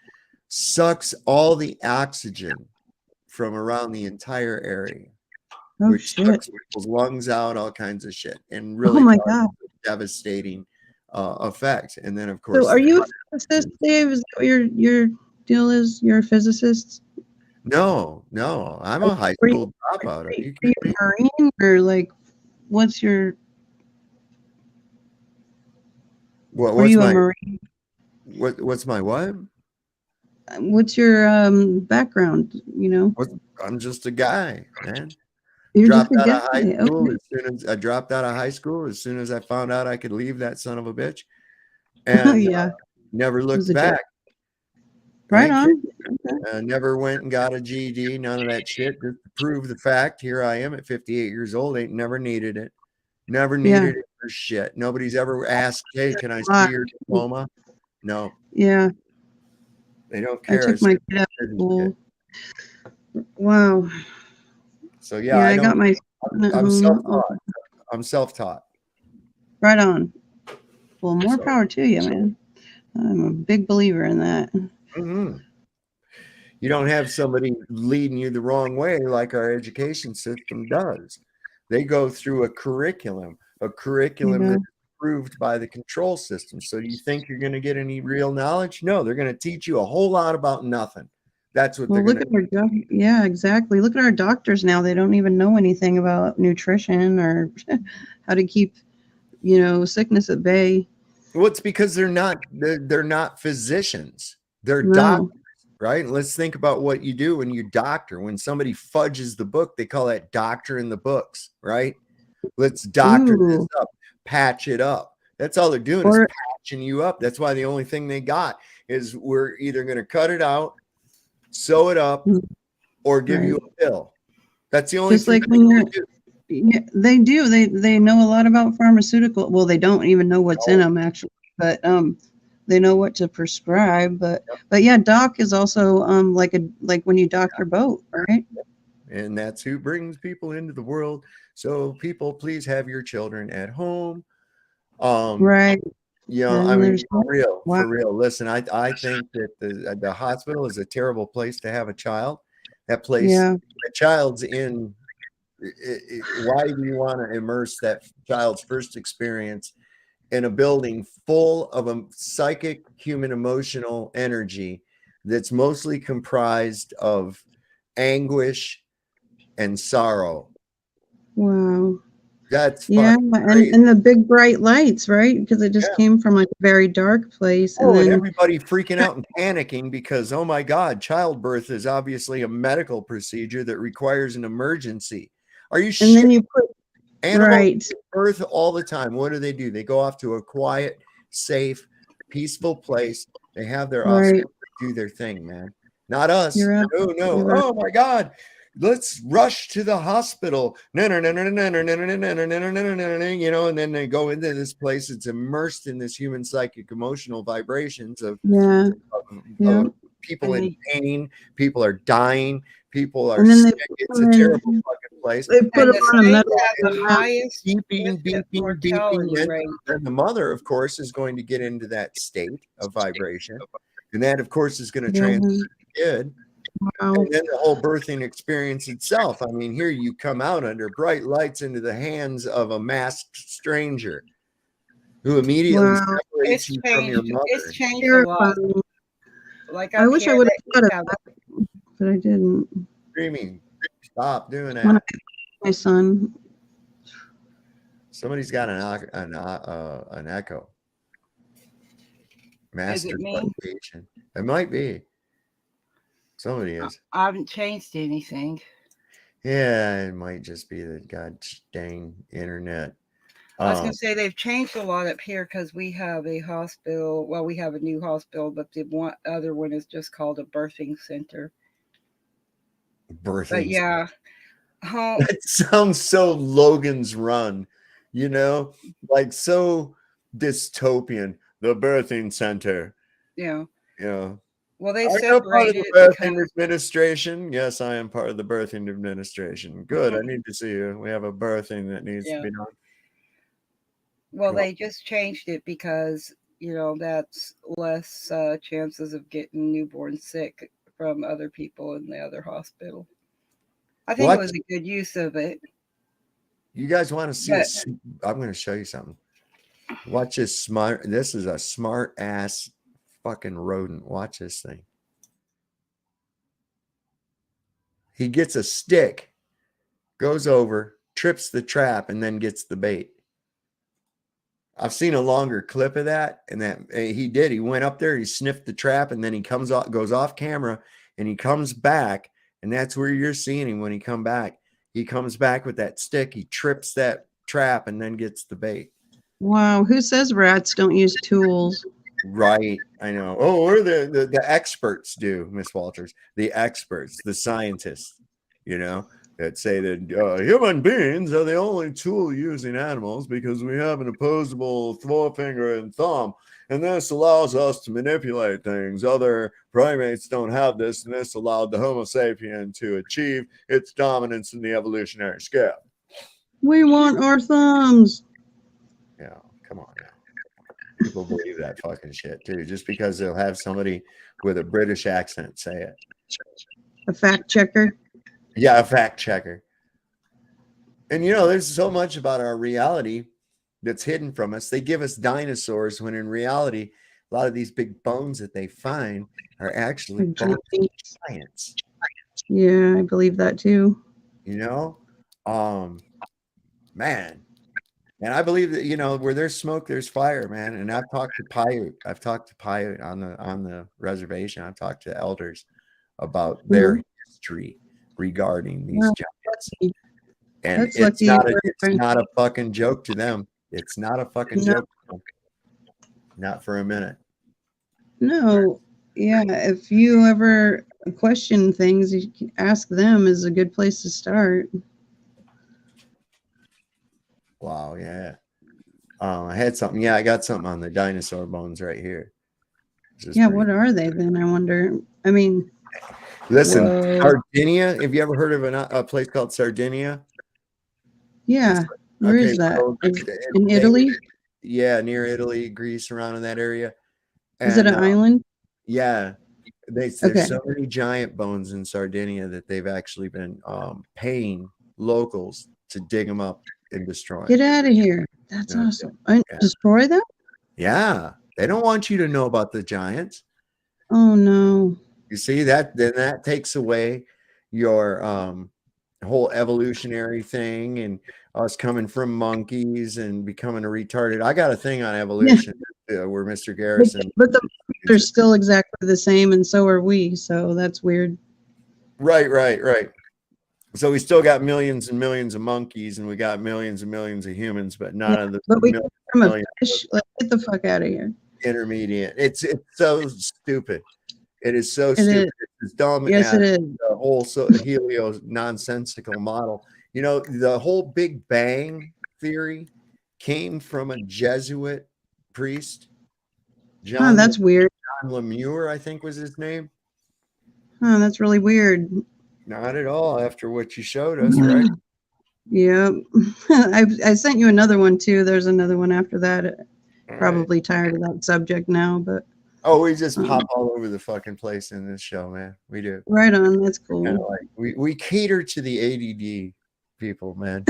sucks all the oxygen from around the entire area, which sucks people's lungs out, all kinds of shit, and really causes a devastating effect. And then, of course, so are you a physicist, Dave? Is that what your deal is? You're a physicist? No, I'm a high school dropout. Are you a Marine, or like, what's your? What's you my a Marine? What's my what? What's your background? You know, I'm just a guy, man. You're dropped just a out of high guy. school Okay. as soon as I dropped out of high school. As soon as I found out I could leave that son of a bitch, and never looked back. Right on. Never went and got a GED. None of that shit. Just to prove the fact, here I am at 58 years old. Ain't never needed it. Never needed it for shit. Nobody's ever asked, hey, can I see your diploma? No. Yeah. They don't care. I took my kid out of school. Wow. So yeah, I got my. I'm self-taught. I'm self-taught. Right on. Well, more power to you, man. I'm a big believer in that. Mm-hmm. You don't have somebody leading you the wrong way like our education system does. They go through a curriculum that's approved by the control system. So do you think you're going to get any real knowledge? No, they're going to teach you a whole lot about nothing. That's what they're going to. Yeah, exactly. Look at our doctors now. They don't even know anything about nutrition or how to keep, sickness at bay. Well, it's because they're not physicians. They're doctors. Right? And let's think about what you do when you doctor. When somebody fudges the book, they call that doctor in the books, right? Let's doctor this up, patch it up. That's all they're doing is patching you up. That's why the only thing they got is we're either going to cut it out, sew it up, or give you a pill. That's the only Just thing like when you're, yeah, they do. They know a lot about pharmaceutical. Well, they don't even know what's in them actually, but they know what to prescribe, but yeah, doc is also like when you dock your boat, right? And that's who brings people into the world. So people, please have your children at home. Right. I mean, for real. Listen, I think that the hospital is a terrible place to have a child. That place, the child's in. Why do you want to immerse that child's first experience in a building full of a psychic, human, emotional energy that's mostly comprised of anguish and sorrow? Wow. That's and the big bright lights, right? Because it just came from like a very dark place. And then everybody freaking out and panicking because, oh my God, childbirth is obviously a medical procedure that requires an emergency. Are you sure? And then you put animals birth all the time. What do? They go off to a quiet, safe, peaceful place. They have their offspring do their thing, man. Not us. No. Oh my God. Let's rush to the hospital. No. And then they go into this place. It's immersed in this human psychic emotional vibrations of people in pain. People are dying. People are sick. It's a terrible fucking place. They put them on a metal beeping. And the mother, of course, is going to get into that state of vibration. And that, of course, is going to transfer to the kid. And then the whole birthing experience itself. I mean, here you come out under bright lights into the hands of a masked stranger who immediately separates you from your mother. It's changed a lot. Like I wish I would have thought of that, but I didn't. Screaming, stop doing that. My son. Somebody's got an echo. Master modification. It might be. Somebody is. I haven't changed anything. Yeah, it might just be the god dang internet. I was going to say they've changed a lot up here because we have a hospital. Well, we have a new hospital, but the other one is just called a birthing center. But yeah. That sounds so Logan's Run, like so dystopian. The birthing center. Yeah. Yeah. Well, they separated the birthing administration. Yes, I am part of the birthing administration. Good. I need to see you. We have a birthing that needs to be done. Well, they just changed it because, that's less chances of getting newborn sick from other people in the other hospital. I think it was a good use of it. You guys want to see I'm going to show you something. Watch this this is a smart ass fucking rodent. Watch this thing. He gets a stick, goes over, trips the trap, and then gets the bait. I've seen a longer clip of that, and he went up there, he sniffed the trap, and then he goes off camera, and he comes back, and that's where you're seeing him when he comes back. He comes back with that stick, he trips that trap, and then gets the bait. Wow, who says rats don't use tools? Right, I know. Oh, or the experts do, Miss Walters. The experts, the scientists, that say that human beings are the only tool-using animals because we have an opposable forefinger and thumb, and this allows us to manipulate things. Other primates don't have this, and this allowed the Homo sapien to achieve its dominance in the evolutionary scale. We want our thumbs. Yeah, come on now. People believe that fucking shit too, just because they'll have somebody with a British accent say it. A fact checker. Yeah, a fact checker. And you know, there's so much about our reality that's hidden from us. They give us dinosaurs when in reality, a lot of these big bones that they find are actually bones of giants. Yeah, I believe that too. You know, man. And I believe that, you know, where there's smoke, there's fire, man. And I've talked to Paiute. I've talked to Paiute on the reservation. I've talked to elders about their history regarding these giants. And it's not a fucking joke to them. It's not a fucking joke to them. Not for a minute. No. Yeah, if you ever question things, you can ask them is a good place to start. Wow, yeah. I had something. Yeah, I got something on the dinosaur bones right here. Yeah, what are they then? I wonder. I mean, listen, Sardinia. Have you ever heard of a place called Sardinia? Yeah, where is that? In Italy? Yeah, near Italy, Greece, around in that area. Is it an island? Yeah, there's so many giant bones in Sardinia that they've actually been paying locals to dig them up and destroy. Get out of here! That's awesome. Destroy them? Yeah, they don't want you to know about the giants. Oh no! You see that? Then that takes away your whole evolutionary thing and us coming from monkeys and becoming a retarded. I got a thing on evolution where Mr. Garrison. But the monkeys are still exactly the same, and so are we. So that's weird. Right. So we still got millions and millions of monkeys, and we got millions and millions of humans, but none of the. But we come from a fish. Like, get the fuck out of here. Intermediate. It's so stupid. It is so stupid. It's dumb. Yes, it is. The whole helio nonsensical model. You know, the whole Big Bang theory came from a Jesuit priest. John. That's weird. John Lemure, I think was his name. Oh, that's really weird. Not at all. After what you showed us, right? Yeah, I sent you another one too. There's another one after that. Probably tired of that subject now, but. Oh, we just pop all over the fucking place in this show, man. We do. Right on. That's cool. Kind of like we cater to the ADD people, man.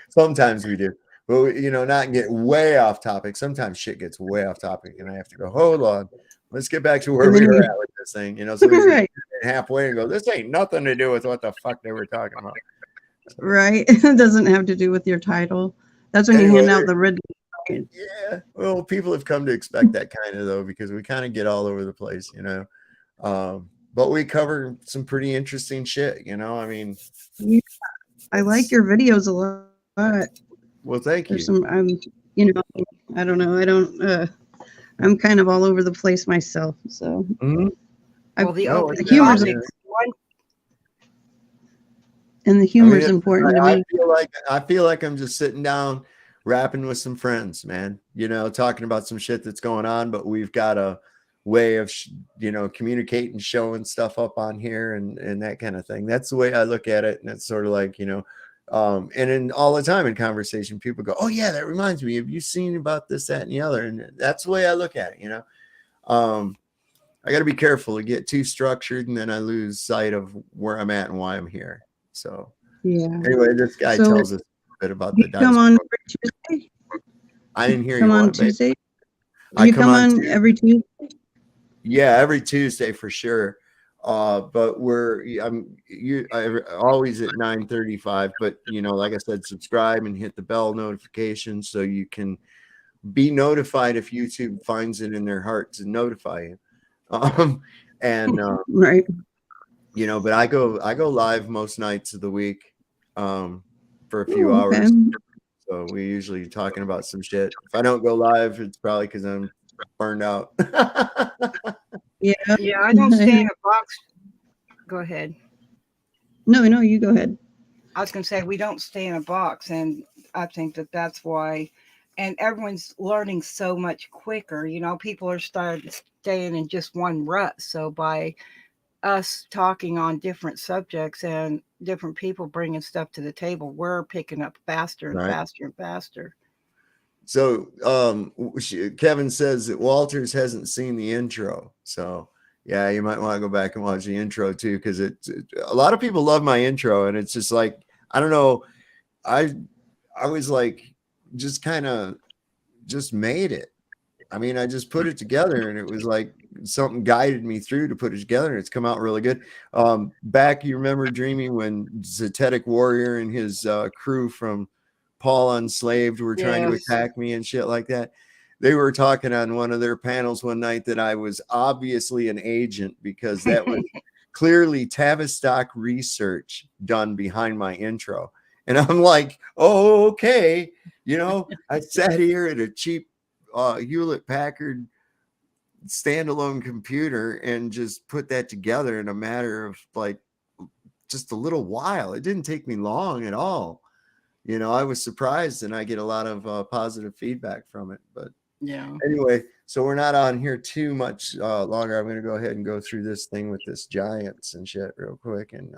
Sometimes we do. But, you know, not get way off topic. Sometimes shit gets way off topic, and I have to go, hold on. Let's get back to where we were at with this thing. You know, so we halfway and go, this ain't nothing to do with what the fuck they were talking about. Right. It doesn't have to do with your title. That's when you hand out the red. Yeah. Well, people have come to expect that kind of, though, because we kind of get all over the place, you know. But we cover some pretty interesting shit, you know. I mean, I like your videos a lot. Well, thank you. You know, I don't know. I'm kind of all over the place myself, so. The humor's important to me. I feel like I'm just sitting down, rapping with some friends, man. You know, talking about some shit that's going on, but we've got a way of you know, communicating, showing stuff up on here, and that kind of thing. That's the way I look at it, and it's sort of like, you know. And then all the time in conversation, people go, oh yeah, that reminds me, have you seen about this, that, and the other? And that's the way I look at it, you know. I got to be careful to get too structured, and then I lose sight of where I'm at and why I'm here. So yeah. Anyway, this guy tells us a bit about the come on every Tuesday. I didn't hear come you on Tuesday. You come on every Tuesday. Yeah, every Tuesday for sure. But I'm always at 9:35. But you know, like I said, subscribe and hit the bell notification so you can be notified if YouTube finds it in their heart to notify you. Right. You know, but I go live most nights of the week for a few hours. So we usually talking about some shit. If I don't go live, it's probably because I'm burned out. Yeah, I don't stay in a box. Go ahead. No, you go ahead. I was going to say we don't stay in a box, and I think that's why. And everyone's learning so much quicker. You know, people are staying in just one rut. So by us talking on different subjects and different people bringing stuff to the table, we're picking up faster and faster and faster. So Kevin says that Walters hasn't seen the intro. So yeah, you might want to go back and watch the intro too, because a lot of people love my intro, and it's just like, I don't know, I was like just kind of just made it. I mean, I just put it together, and it was like something guided me through to put it together, and it's come out really good. Back, you remember, Dreamy, when Zetetic Warrior and his crew from Paul Unslaved were trying to attack me and shit like that? They were talking on one of their panels one night that I was obviously an agent, because that was clearly Tavistock research done behind my intro. And I'm like, oh, okay. You know, I sat here at a cheap Hewlett Packard standalone computer and just put that together in a matter of like just a little while. It didn't take me long at all. You know, I was surprised, and I get a lot of positive feedback from it. But yeah, anyway, so we're not on here too much longer. I'm going to go ahead and go through this thing with this giants and shit real quick. And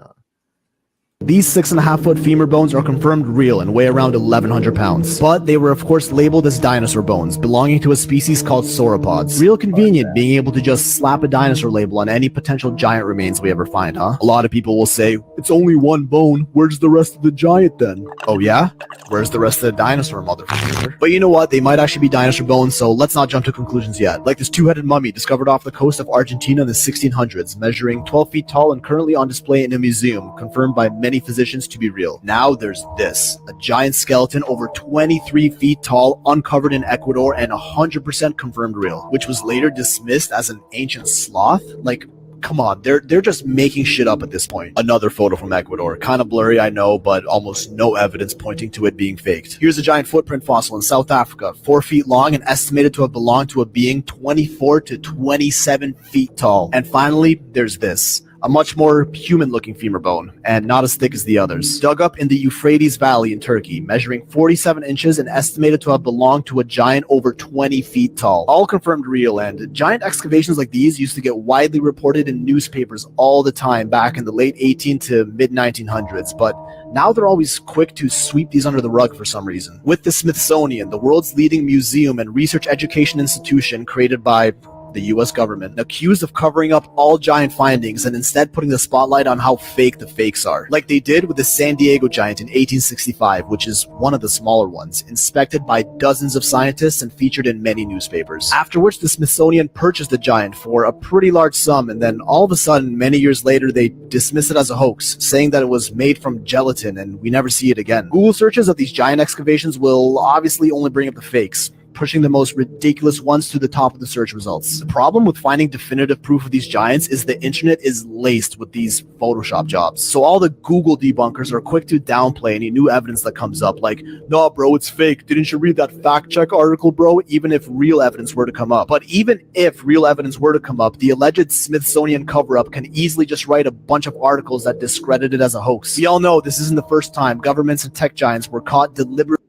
these 6.5-foot femur bones are confirmed real and weigh around 1,100 pounds. But they were of course labeled as dinosaur bones, belonging to a species called sauropods. Real convenient being able to just slap a dinosaur label on any potential giant remains we ever find, huh? A lot of people will say, it's only one bone, where's the rest of the giant then? Oh yeah? Where's the rest of the dinosaur, motherfucker? But you know what, they might actually be dinosaur bones, so let's not jump to conclusions yet. Like this two-headed mummy discovered off the coast of Argentina in the 1600s, measuring 12 feet tall and currently on display in a museum, confirmed by many physicians to be real. Now there's this, a giant skeleton over 23 feet tall, uncovered in Ecuador, and 100% confirmed real, which was later dismissed as an ancient sloth. Like, come on, they're just making shit up at this point. Another photo from Ecuador, kind of blurry, I know, but almost no evidence pointing to it being faked. Here's a giant footprint fossil in South Africa, 4 feet long and estimated to have belonged to a being 24 to 27 feet tall. And finally, there's this, a much more human-looking femur bone, and not as thick as the others. Dug up in the Euphrates Valley in Turkey, measuring 47 inches and estimated to have belonged to a giant over 20 feet tall. All confirmed real, and giant excavations like these used to get widely reported in newspapers all the time back in the late 18 to mid-1900s, but now they're always quick to sweep these under the rug for some reason. With the Smithsonian, the world's leading museum and research education institution created by the US government, accused of covering up all giant findings and instead putting the spotlight on how fake the fakes are, like they did with the San Diego giant in 1865, which is one of the smaller ones, inspected by dozens of scientists and featured in many newspapers. After which the Smithsonian purchased the giant for a pretty large sum, and then all of a sudden, many years later, they dismiss it as a hoax, saying that it was made from gelatin and we never see it again. Google searches of these giant excavations will obviously only bring up the fakes, pushing the most ridiculous ones to the top of the search results. The problem with finding definitive proof of these giants is the internet is laced with these Photoshop jobs. So all the Google debunkers are quick to downplay any new evidence that comes up, like, nah bro, it's fake, didn't you read that fact check article bro, even if real evidence were to come up. But even if real evidence were to come up, the alleged Smithsonian cover-up can easily just write a bunch of articles that discredit it as a hoax. We all know this isn't the first time governments and tech giants were caught deliberately.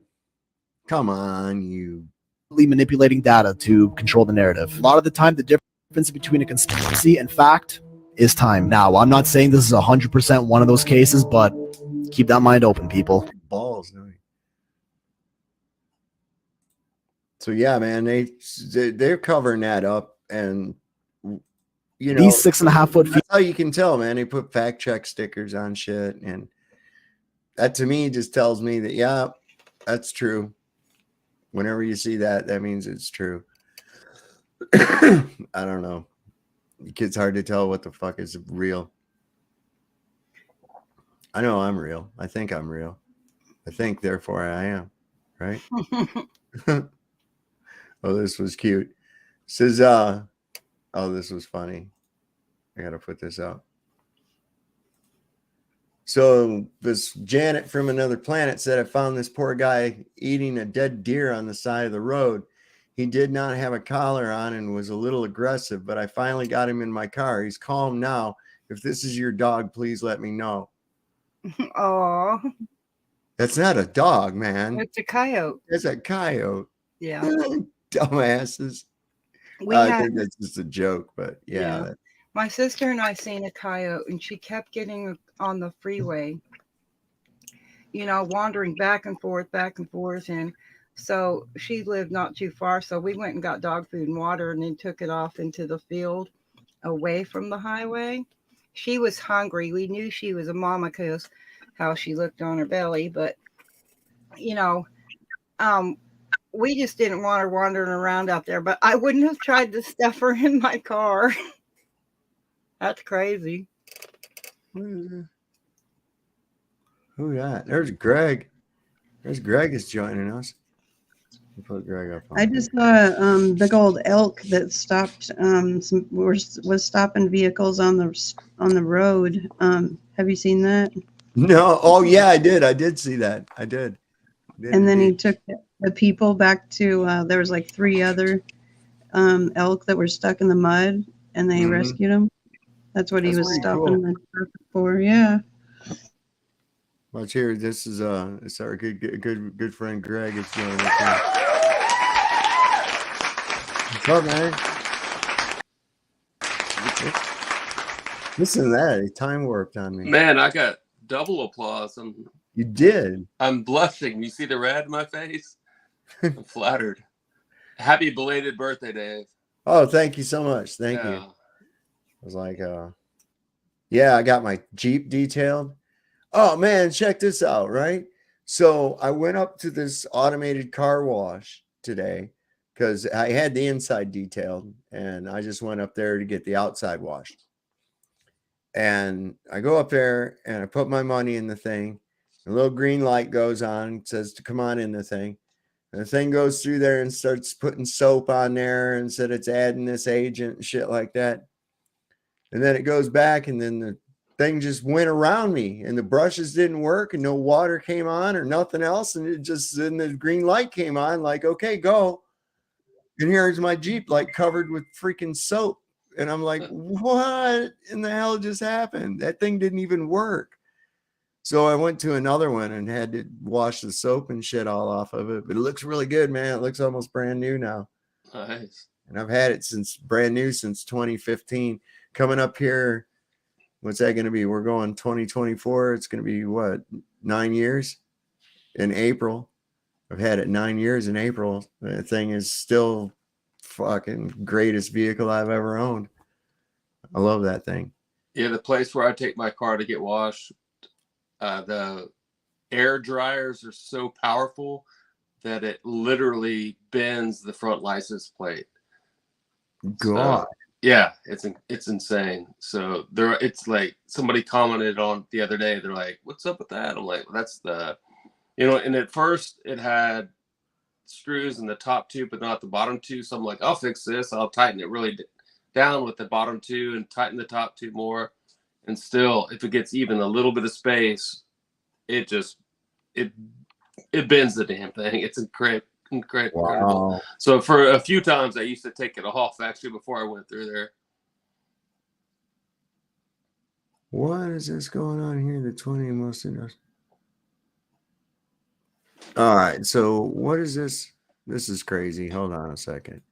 Come on, you manipulating data to control the narrative. A lot of the time, the difference between a conspiracy and fact is time. Now, I'm not saying this is 100% one of those cases, but keep that mind open, people. Balls, no. So yeah, man, they're covering that up, and you know, these 6.5-foot feet. That's how you can tell, man. They put fact check stickers on shit, and that to me just tells me that yeah, that's true. Whenever you see that, that means it's true. I don't know. It's hard to tell what the fuck is real. I know I'm real. I think I'm real. I think, therefore, I am. Right? Oh, this was cute. Says, oh, this was funny. I got to put this up. So this Janet from another planet said, I found this poor guy eating a dead deer on the side of the road. He did not have a collar on and was a little aggressive, but I finally got him in my car. He's calm now. If this is your dog, please let me know. Oh, that's not a dog, man. It's a coyote. It's a coyote. Yeah. Dumbasses. I think that's just a joke, but yeah. My sister and I seen a coyote, and she kept getting on the freeway, you know, wandering back and forth, and So she lived not too far. So we went and got dog food and water and then took it off into the field away from the highway. She was hungry. We knew she was a mama because how she looked on her belly. But, you know, we just didn't want her wandering around out there. But I wouldn't have tried to stuff her in my car. That's crazy. Who that? There's Greg. There's Greg is joining us. We'll put Greg up. I just saw a big old elk that stopped. Was stopping vehicles on the road. Have you seen that? No. Oh yeah, I did. I did see that. I did. And then he took the people back to. There was like 3 other elk that were stuck in the mud, and they rescued them. That's what he was stopping the truck for. Yeah. Watch here. This is it's our good friend Greg. It's joining us. What's up, man? Listen to that. It time warped on me. Man, I got double applause. You did. I'm blushing. You see the red in my face? I'm flattered. Happy belated birthday, Dave. Oh, thank you so much. Thank you. I was like, yeah, I got my Jeep detailed. Oh man, check this out, right? So I went up to this automated car wash today because I had the inside detailed and I just went up there to get the outside washed. And I go up there and I put my money in the thing. A little green light goes on, says to come on in the thing. And the thing goes through there and starts putting soap on there and said it's adding this agent and shit like that. And then it goes back and then the thing just went around me and the brushes didn't work and no water came on or nothing else. And it just, then the green light came on like, okay, go. And here's my Jeep like covered with freaking soap. And I'm like, what in the hell just happened? That thing didn't even work. So I went to another one and had to wash the soap and shit all off of it. But it looks really good, man. It looks almost brand new now. Nice. And I've had it since brand new since 2015. Coming up here, what's that going to be? We're going 2024. It's going to be what, 9 years in April. I've had it 9 years in April. The thing is still fucking greatest vehicle I've ever owned. I love that thing. Yeah, the place where I take my car to get washed, the air dryers are so powerful that it literally bends the front license plate. God. So, yeah, it's insane. So it's like somebody commented on the other day. They're like, "What's up with that?" I'm like, well, "That's the, And at first it had screws in the top 2, but not the bottom 2. So I'm like, I'll fix this. I'll tighten it really down with the bottom 2 and tighten the top 2 more. And still, if it gets even a little bit of space, it bends the damn thing. It's incredible. Wow. So for a few times, I used to take it off actually before I went through there. What is this going on here? The 20 most industrial. All right. So what is this? This is crazy. Hold on a second.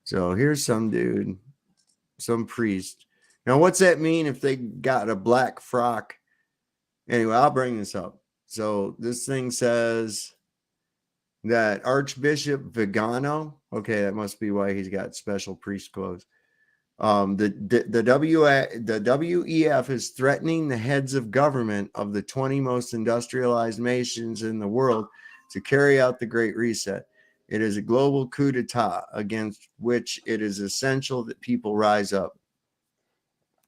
So here's some dude, some priest. Now, what's that mean if they got a black frock? Anyway, I'll bring this up. So this thing says that Archbishop Vigano, okay, that must be why he's got special priest clothes. The WEF is threatening the heads of government of the 20 most industrialized nations in the world to carry out the Great Reset. It is a global coup d'etat against which it is essential that people rise up.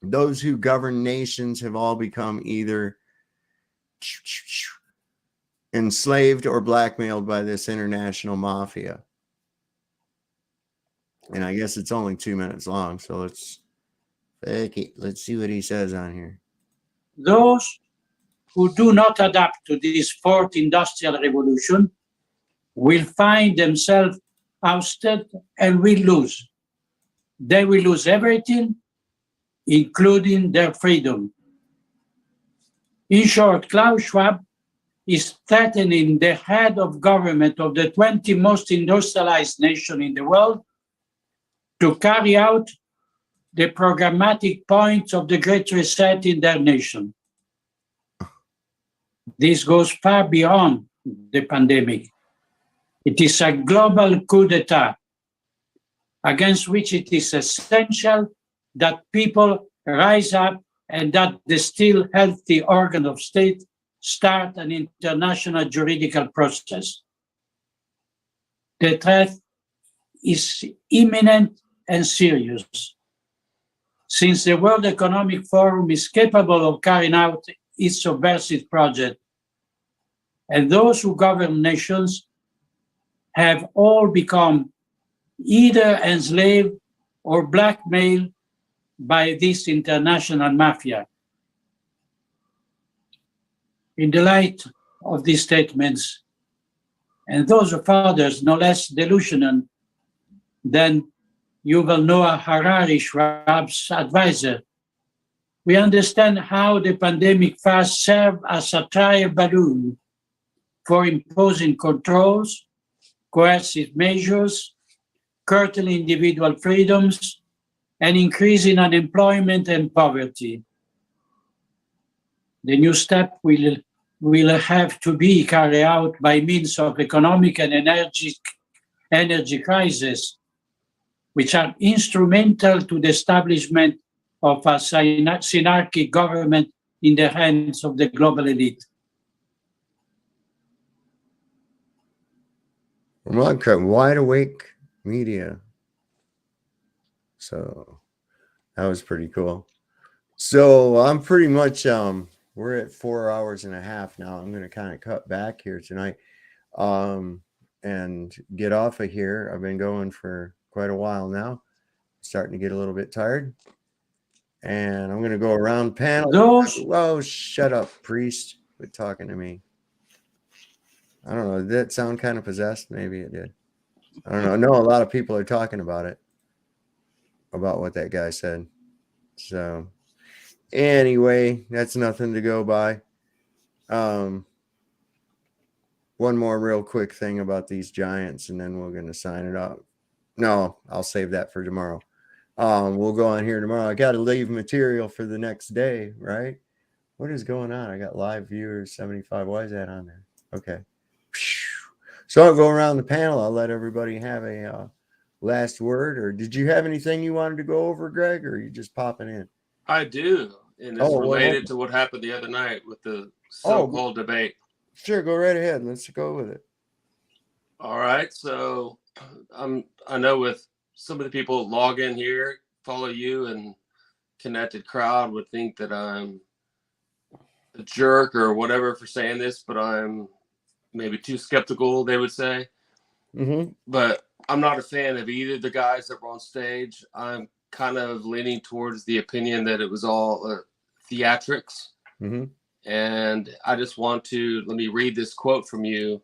Those who govern nations have all become either enslaved or blackmailed by this international mafia. And I guess it's only 2 minutes long, so let's see what he says on here. Those who do not adapt to this fourth industrial revolution will find themselves ousted and will lose. They will lose everything, including their freedom. In short, Klaus Schwab is threatening the head of government of the 20 most industrialized nations in the world to carry out the programmatic points of the Great Reset in their nation. This goes far beyond the pandemic. It is a global coup d'etat against which it is essential that people rise up and that the still healthy organ of state start an international juridical process. The threat is imminent and serious. Since the World Economic Forum is capable of carrying out its subversive project, and those who govern nations have all become either enslaved or blackmailed by this international mafia. In the light of these statements, and those of others no less delusional than Yuval Noah Harari, Schwab's advisor, we understand how the pandemic fast served as a trial balloon for imposing controls, coercive measures, curtailing individual freedoms, and increasing unemployment and poverty. The new step will have to be carried out by means of economic and energy crisis, which are instrumental to the establishment of a synarchic government in the hands of the global elite. Wide Awake Media. So that was pretty cool. So I'm pretty much we're at 4 hours and a half now. I'm going to kind of cut back here tonight and get off of here. I've been going for quite a while now. Starting to get a little bit tired. And I'm going to go around panel. Whoa, shut up, priest. Quit talking to me. I don't know. Did that sound kind of possessed? Maybe it did. I don't know. I know a lot of people are talking about it, about what that guy said. So anyway, that's nothing to go by. One more real quick thing about these giants, and then we're going to sign it up. No, I'll save that for tomorrow. We'll go on here tomorrow. I got to leave material for the next day, right? What is going on? I got live viewers, 75. Why is that on there? Okay. So I'll go around the panel. I'll let everybody have a last word. Or did you have anything you wanted to go over, Greg, or are you just popping in? I do. And it's related to what happened the other night with the so-called debate. Sure, go right ahead. Let's go with it. All right. So I know with some of the people that log in here, follow you, and connected crowd would think that I'm a jerk or whatever for saying this, but I'm maybe too skeptical, they would say. Mm-hmm. But I'm not a fan of either of the guys that were on stage. I'm kind of leaning towards the opinion that it was all theatrics. Mm-hmm. And I just want to, let me read this quote from you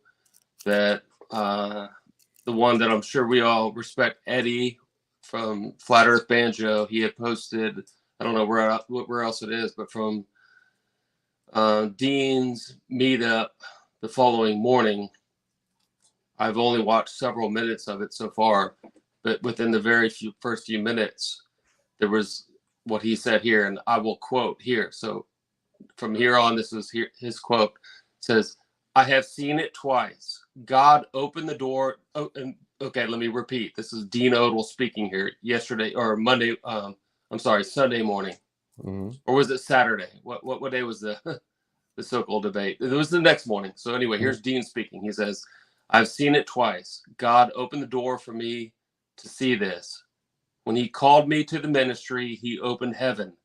that the one that I'm sure we all respect, Eddie from Flat Earth Banjo. He had posted, I don't know where else it is, but from Dean's meetup the following morning. I've only watched several minutes of it so far, but within the first few minutes, there was what he said here, and I will quote here. So from here on, this is his quote. It says, "I have seen it twice. God opened the door." Oh, and okay, let me repeat. This is Dean Odell speaking here yesterday or Monday. Sunday morning. Mm-hmm. Or was it Saturday? What day was the so-called debate? It was the next morning. So anyway, here's Dean speaking. He says, "I've seen it twice. God opened the door for me to see this. When he called me to the ministry, he opened heaven.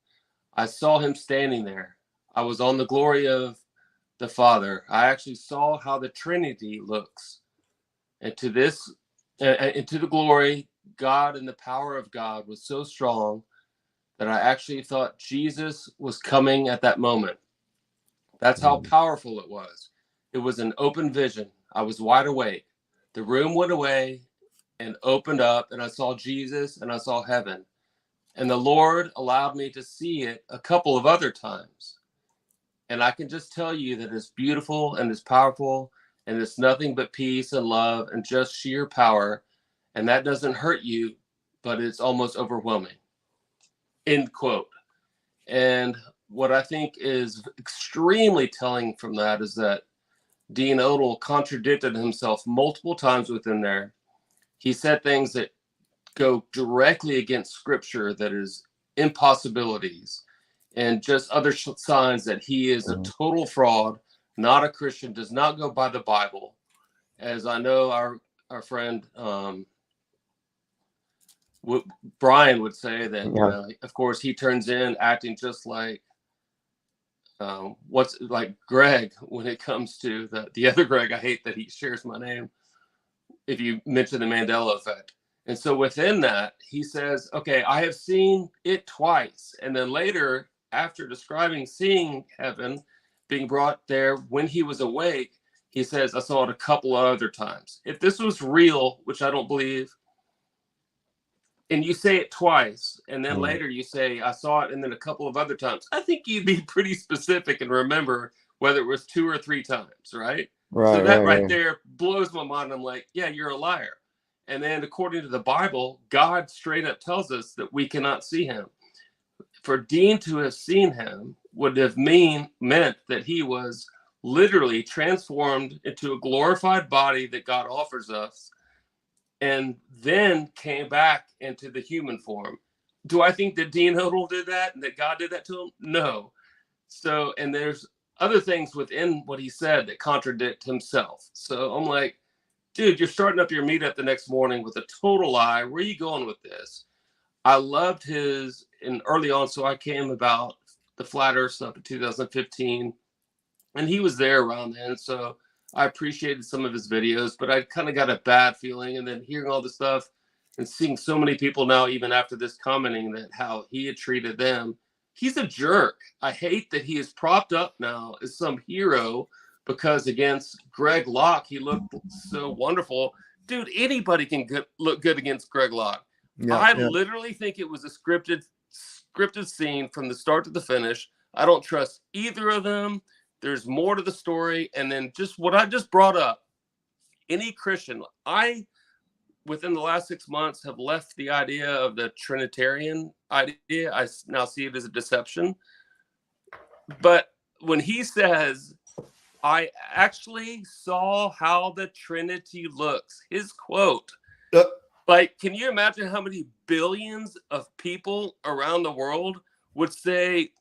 I saw him standing there. I was on the glory of the Father. I actually saw how the Trinity looks. And to the glory, God and the power of God was so strong that I actually thought Jesus was coming at that moment. That's how powerful it was. It was an open vision. I was wide awake. The room went away and opened up, and I saw Jesus and I saw heaven. And the Lord allowed me to see it a couple of other times. And I can just tell you that it's beautiful and it's powerful, and it's nothing but peace and love and just sheer power. And that doesn't hurt you, but it's almost overwhelming." End quote. And what I think is extremely telling from that is that Dean Odell contradicted himself multiple times within there. He said things that go directly against scripture, that is impossibilities, and just other signs that he is a total fraud, not a Christian, does not go by the Bible. As I know our friend Brian would say that, of course, he turns in acting just like what's like Greg when it comes to the other Greg. I hate that he shares my name if you mention the Mandela effect. And so within that, he says, okay, I have seen it twice. And then later, after describing seeing heaven being brought there when he was awake, he says, I saw it a couple of other times. If this was real, which I don't believe, and you say it twice, and then later you say, I saw it, and then a couple of other times, I think you'd be pretty specific and remember whether it was 2 or 3 times, right? So that right there blows my mind. I'm like, yeah, you're a liar. And then according to the Bible, God straight up tells us that we cannot see him. For Dean to have seen him would have meant that he was literally transformed into a glorified body that God offers us, and then came back into the human form. Do I think that Dean Odell did that and that God did that to him? No. So, and there's other things within what he said that contradict himself. So I'm like, dude, you're starting up your meetup the next morning with a total lie. Where are you going with this? I loved his, and early on, so I came about the Flat Earth stuff in 2015, and he was there around then. So I appreciated some of his videos, but I kind of got a bad feeling. And then hearing all the stuff and seeing so many people now, even after this, commenting that how he had treated them, he's a jerk. I hate that he is propped up now as some hero because against Greg Locke, he looked so wonderful. Dude, anybody can look good against Greg Locke. I literally think it was a scripted scene from the start to the finish. I don't trust either of them. There's more to the story. And then just what I just brought up, any Christian, within the last 6 months, have left the idea of the Trinitarian idea. I now see it as a deception. But when he says, I actually saw how the Trinity looks, his quote, like, can you imagine how many billions of people around the world would say,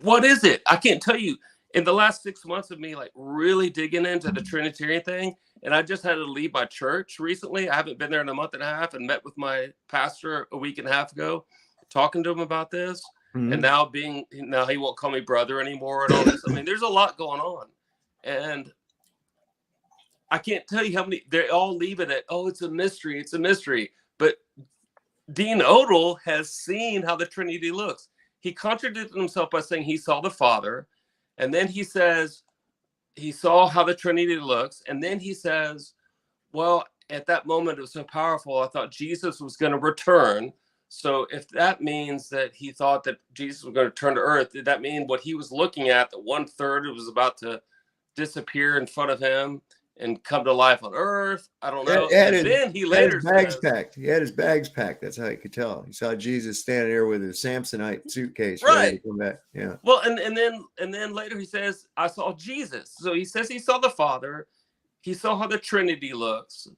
what is it? I can't tell you. In the last 6 months of me, like, really digging into the Trinitarian thing, and I just had to leave my church recently. I haven't been there in a month and a half, and met with my pastor a week and a half ago, talking to him about this. And now he won't call me brother anymore and all this. I mean, there's a lot going on. And I can't tell you how many, they all leave it at, oh, it's a mystery. It's a mystery. But Dean Odell has seen how the Trinity looks. He contradicted himself by saying he saw the Father. And then he says he saw how the Trinity looks. And then he says, well, at that moment, it was so powerful, I thought Jesus was going to return. So if that means that he thought that Jesus was going to return to earth, did that mean what he was looking at, that 1/3 was about to disappear in front of him and come to life on earth? I don't know. And then he later bags packed. He had his bags packed. That's how you could tell. He saw Jesus standing there with his Samsonite suitcase. Right. Come back. Yeah. Well, and then later he says, I saw Jesus. So he says he saw the Father. He saw how the Trinity looks.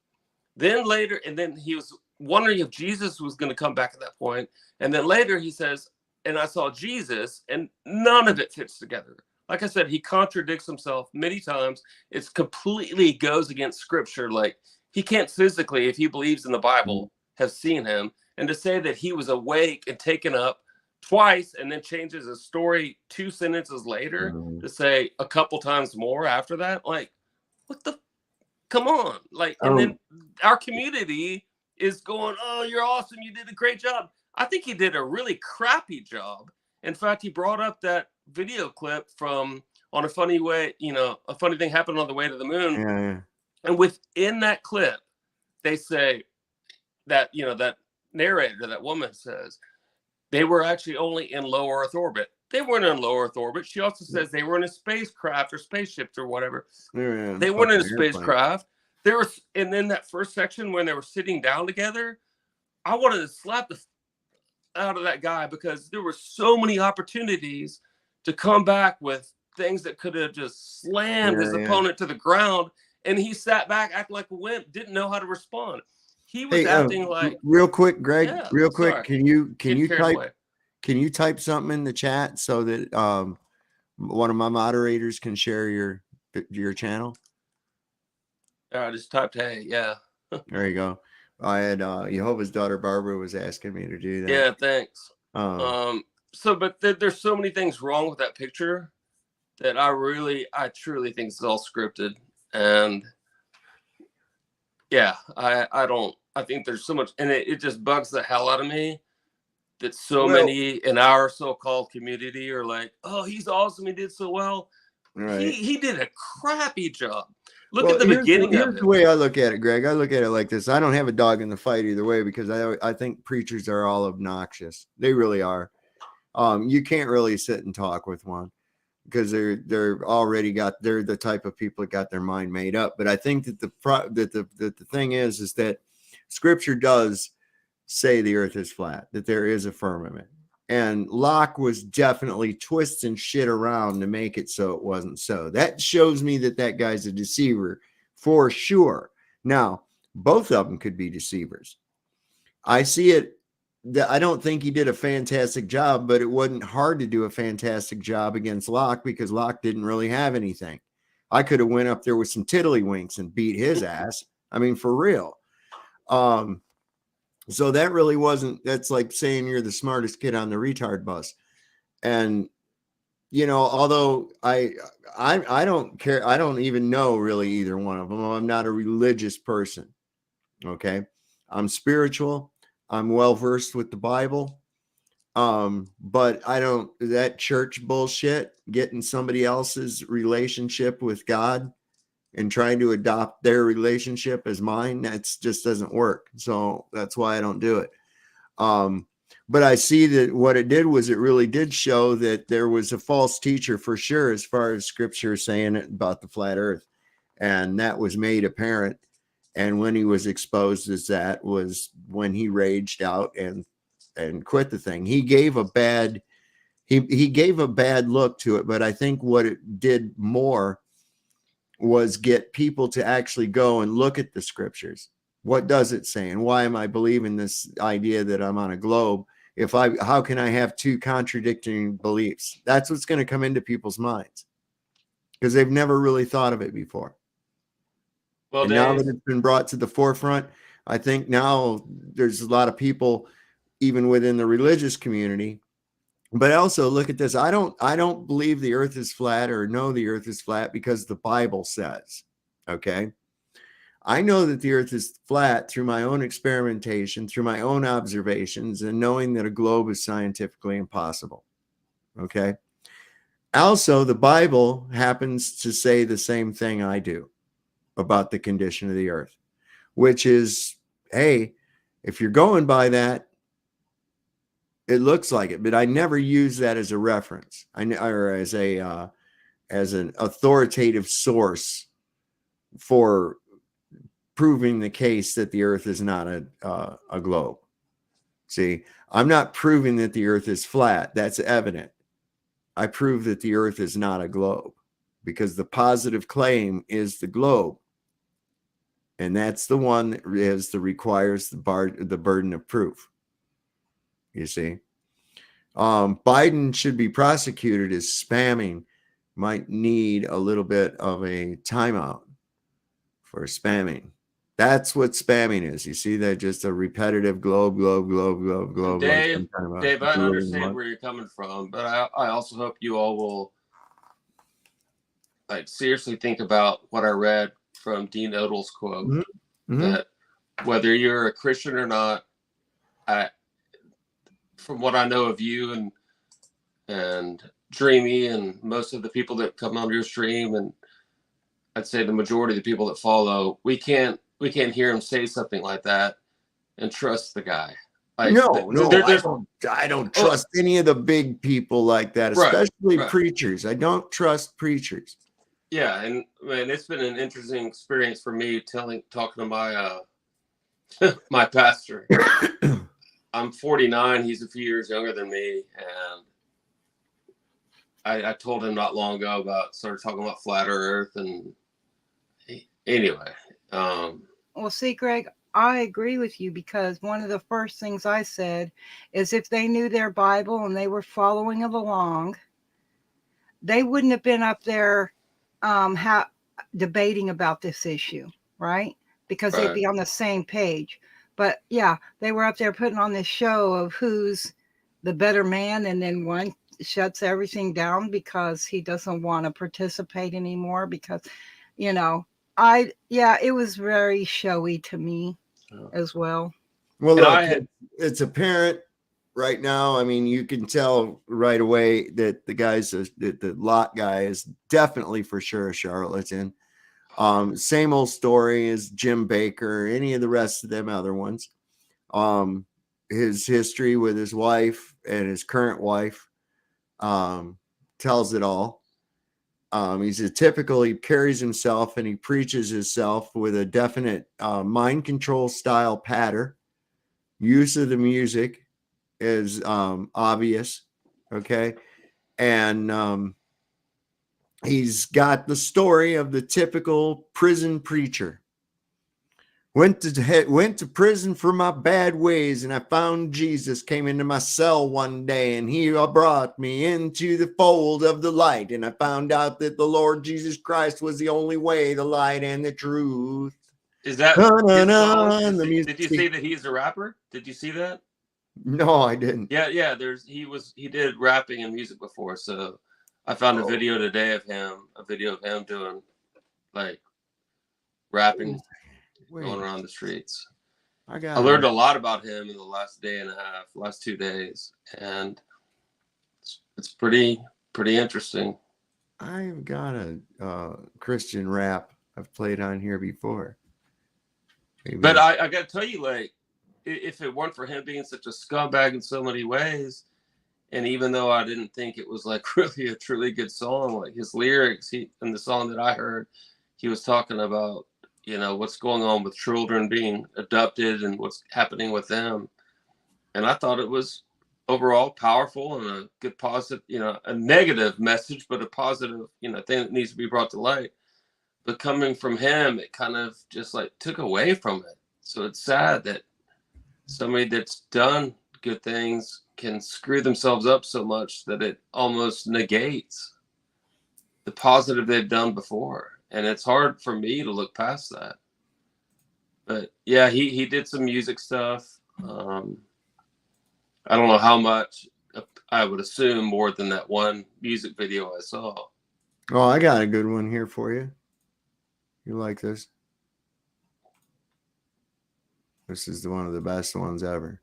Then later, and then he was wondering if Jesus was going to come back at that point. And then later he says, and I saw Jesus, and none of it fits together. Like I said, he contradicts himself many times. It's completely goes against scripture. Like, he can't physically, if he believes in the Bible, have seen him. And to say that he was awake and taken up twice and then changes his story 2 sentences later to say a couple times more after that, like, what the, come on. Like, and then our community is going, oh, you're awesome. You did a great job. I think he did a really crappy job. In fact, he brought up that video clip from On a Funny Way, a funny thing happened on the way to the moon. Yeah. And within that clip, they say that, that narrator, that woman says, they were actually only in low Earth orbit. They weren't in low Earth orbit. She also says they were in a spacecraft or spaceship or whatever. Yeah, they weren't in a spacecraft. And then that first section when they were sitting down together, I wanted to slap the out of that guy because there were so many opportunities to come back with things that could have just slammed his opponent to the ground, and he sat back, acting like a wimp, didn't know how to respond. He was acting like real quick, Greg. Yeah, real quick, sorry. can you Getting carried type away. can you type something in the chat so that one of my moderators can share your channel? I just typed hey, yeah. There you go. I had Jehovah's daughter Barbara was asking me to do that. Yeah, thanks. But there's so many things wrong with that picture that I truly think it's all scripted. And yeah, I think there's so much, and it just bugs the hell out of me that so many in our so-called community are like, oh, he's awesome, he did so well. Right. He did a crappy job. Look at the beginning of it. The way I look at it, Greg. I look at it like this. I don't have a dog in the fight either way, because I think preachers are all obnoxious. They really are. You can't really sit and talk with one, because they're the type of people that got their mind made up. But I think that the thing is that Scripture does say the earth is flat, that there is a firmament. And Locke was definitely twisting shit around to make it so it wasn't so. That shows me that guy's a deceiver for sure. Now, both of them could be deceivers. I see it. I don't think he did a fantastic job, but it wasn't hard to do a fantastic job against Locke, because Locke didn't really have anything. I could have went up there with some tiddlywinks and beat his ass. I mean, for real. So that really wasn't, that's like saying you're the smartest kid on the retard bus. And, although I don't care, I don't even know really either one of them. I'm not a religious person. Okay. I'm spiritual. I'm well-versed with the Bible. But that church bullshit, getting somebody else's relationship with God and trying to adopt their relationship as mine, that's just doesn't work. So that's why I don't do it. But I see that what it did was it really did show that there was a false teacher for sure, as far as Scripture saying it about the flat earth. And that was made apparent. And when he was exposed as that was when he raged out and quit the thing. He gave a bad look to it. But I think what it did more was get people to actually go and look at the Scriptures. What does it say? And why am I believing this idea that I'm on a globe? How can I have two contradicting beliefs? That's what's going to come into people's minds, because they've never really thought of it before. Well, and now that it's been brought to the forefront, I think now there's a lot of people, even within the religious community. But also look at this. I don't believe the earth is flat or know the earth is flat because the Bible says, okay? I know that the earth is flat through my own experimentation, through my own observations, and knowing that a globe is scientifically impossible, okay? Also, the Bible happens to say the same thing I do about the condition of the earth, which is, hey, if you're going by that, it looks like it, but I never use that as a reference, or as an authoritative source for proving the case that the earth is not a globe. See, I'm not proving that the earth is flat. That's evident. I prove that the earth is not a globe, because the positive claim is the globe. And that's the one that requires the burden of proof. You see, Biden should be prosecuted as spamming. Might need a little bit of a timeout for spamming. That's what spamming is. You see, that just a repetitive globe. Dave, I understand where you're coming from, but I also hope you all will seriously think about what I read from Dean Odell's quote, that whether you're a Christian or not, from what I know of you and Dreamy and most of the people that come on your stream, and I'd say the majority of the people that follow, we can't hear him say something like that and trust the guy. I don't trust any of the big people like that, especially preachers. I don't trust preachers. Yeah, and man, it's been an interesting experience for me talking to my my pastor. I'm 49. He's a few years younger than me, and I told him not long ago started talking about flat Earth, and anyway. Well, see, Greg, I agree with you, because one of the first things I said is if they knew their Bible and they were following it along, they wouldn't have been up there debating about this issue, right? Because they'd be on the same page. But yeah, they were up there putting on this show of who's the better man, and then one shuts everything down because he doesn't want to participate anymore, because, you know, it was very showy to me as well. Well, look, it's apparent right now. I mean, you can tell right away that the guys, the Lot guy, is definitely for sure a charlatan. Same old story as Jim Baker, any of the rest of them other ones. His history with his wife and his current wife tells it all. He's he carries himself and he preaches himself with a definite mind control style pattern. Use of the music is obvious. Okay. And he's got the story of the typical prison preacher. Went to prison for my bad ways, and I found Jesus. Came into my cell one day, and he brought me into the fold of the light. And I found out that the Lord Jesus Christ was the only way, the light, and the truth. Is that did you see that he's a rapper? Did you see that? No, I didn't. Yeah. He did rapping and music before, so I found a video today of him, doing like rapping. Going around the streets. I learned a lot about him in the last day and a half, last 2 days, and it's pretty interesting. I've got a Christian rap I've played on here before. Maybe. But I got to tell you, like, if it weren't for him being such a scumbag in so many ways, and even though I didn't think it was like really a truly good song, like his lyrics, in the song that I heard, he was talking about, you know, what's going on with children being adopted and what's happening with them. And I thought it was overall powerful and a good positive, you know, a negative message, but a positive, you know, thing that needs to be brought to light. But coming from him, it kind of just like took away from it. So it's sad that somebody that's done good things can screw themselves up so much that it almost negates the positive they've done before. And it's hard for me to look past that. But yeah, he did some music stuff. I don't know how much. I would assume more than that one music video I saw. Oh, I got a good one here for you. You like this? This is one of the best ones ever.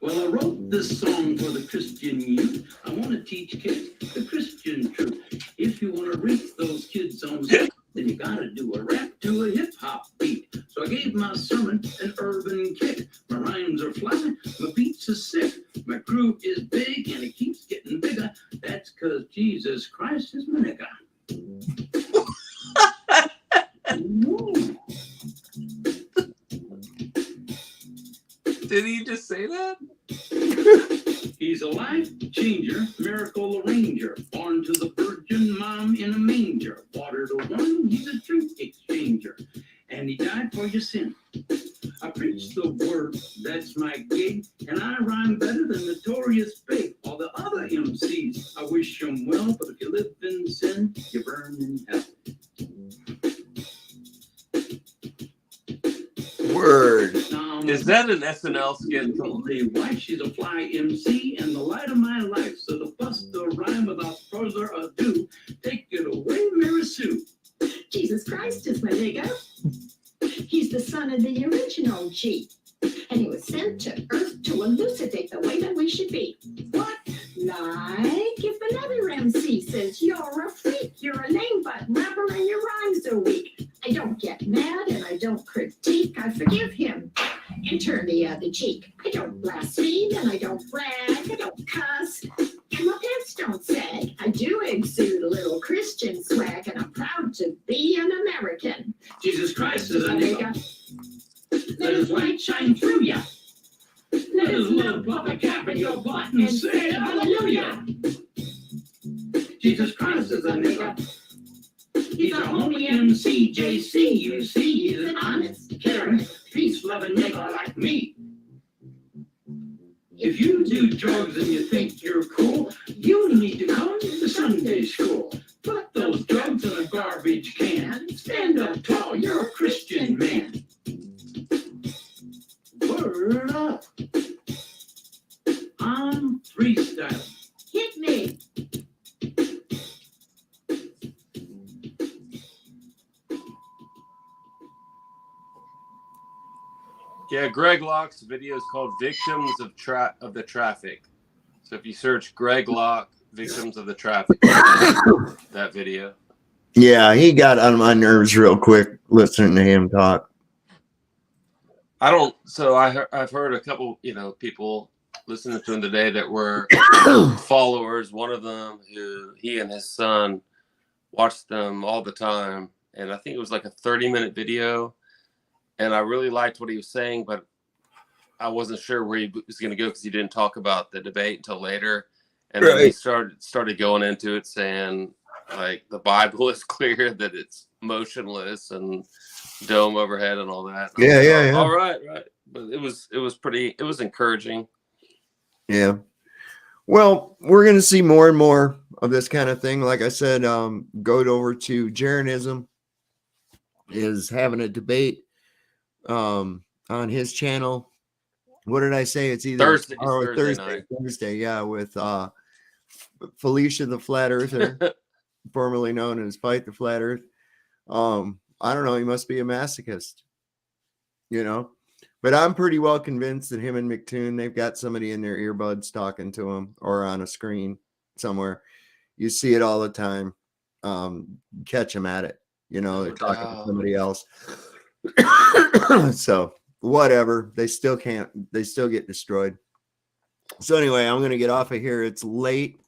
Well, I wrote this song for the Christian youth. I want to teach kids the Christian truth. If you want to reach those kids on stage, then you got to do a rap to a hip-hop beat. So I gave my sermon an urban kick. My rhymes are fly, my beats are sick. My crew is big and it keeps getting bigger. That's because Jesus Christ is my nigga. Did he just say that? He's a life changer, miracle arranger, born to the virgin mom in a manger, water to wine, he's a truth exchanger, and he died for your sin. I preach the word, that's my gig, and I rhyme better than Notorious Big. All the other MCs, I wish them well, but if you live in sin, you burn in hell. Word. Is that an SNL skit? Why she's a fly MC and the light of my life. So to bust the rhyme without further ado, take it away, Mary Sue. Jesus Christ is my nigga. He's the son of the original G. And he was sent to Earth to elucidate the way that we should be. What? Like if another MC says you're a freak, you're a lame butt rapper and your rhymes are weak. I don't get mad and I don't critique. I forgive him and turn the other cheek. I don't blaspheme and I don't brag. I don't cuss. And my pants don't sag. I do exude a little Christian swag, and I'm proud to be an American. Jesus Christ is a nigga. Let his light shine through ya. Let his love pop a cap in your butt and say hallelujah. Jesus Christ is a nigga. He's a homie MCJC. You see, he's an honest, caring, peace-loving nigga like me. If you do drugs and you think you're cool, you need to come to Sunday school. Put those drugs in a garbage can. Stand up tall, you're a Christian man. Word up. I'm freestyling. Hit me. Yeah, Greg Locke's video is called "Victims of the Traffic." So if you search Greg Locke, "Victims of the Traffic," that video. Yeah, he got on my nerves real quick listening to him talk. I don't. So I've heard a couple, people listening to him today that were followers. One of them who he and his son watched them all the time, and I think it was like a 30-minute video. And I really liked what he was saying, but I wasn't sure where he was going to go because he didn't talk about the debate until later. And then he started going into it, saying like the Bible is clear that it's motionless and dome overhead and all that. And Yeah. All right. But it was encouraging. Yeah. Well, we're going to see more and more of this kind of thing. Like I said, go over to Jeranism is having a debate on his channel. What did I say? It's either Thursday, yeah, with Felicia the Flat Earther, formerly known as Fight the Flat Earth. I don't know, he must be a masochist, but I'm pretty well convinced that him and McToon, they've got somebody in their earbuds talking to him or on a screen somewhere. You see it all the time. Catch them at it, they're talking to somebody else. So whatever, they still get destroyed. So anyway, I'm gonna get off of here. It's late.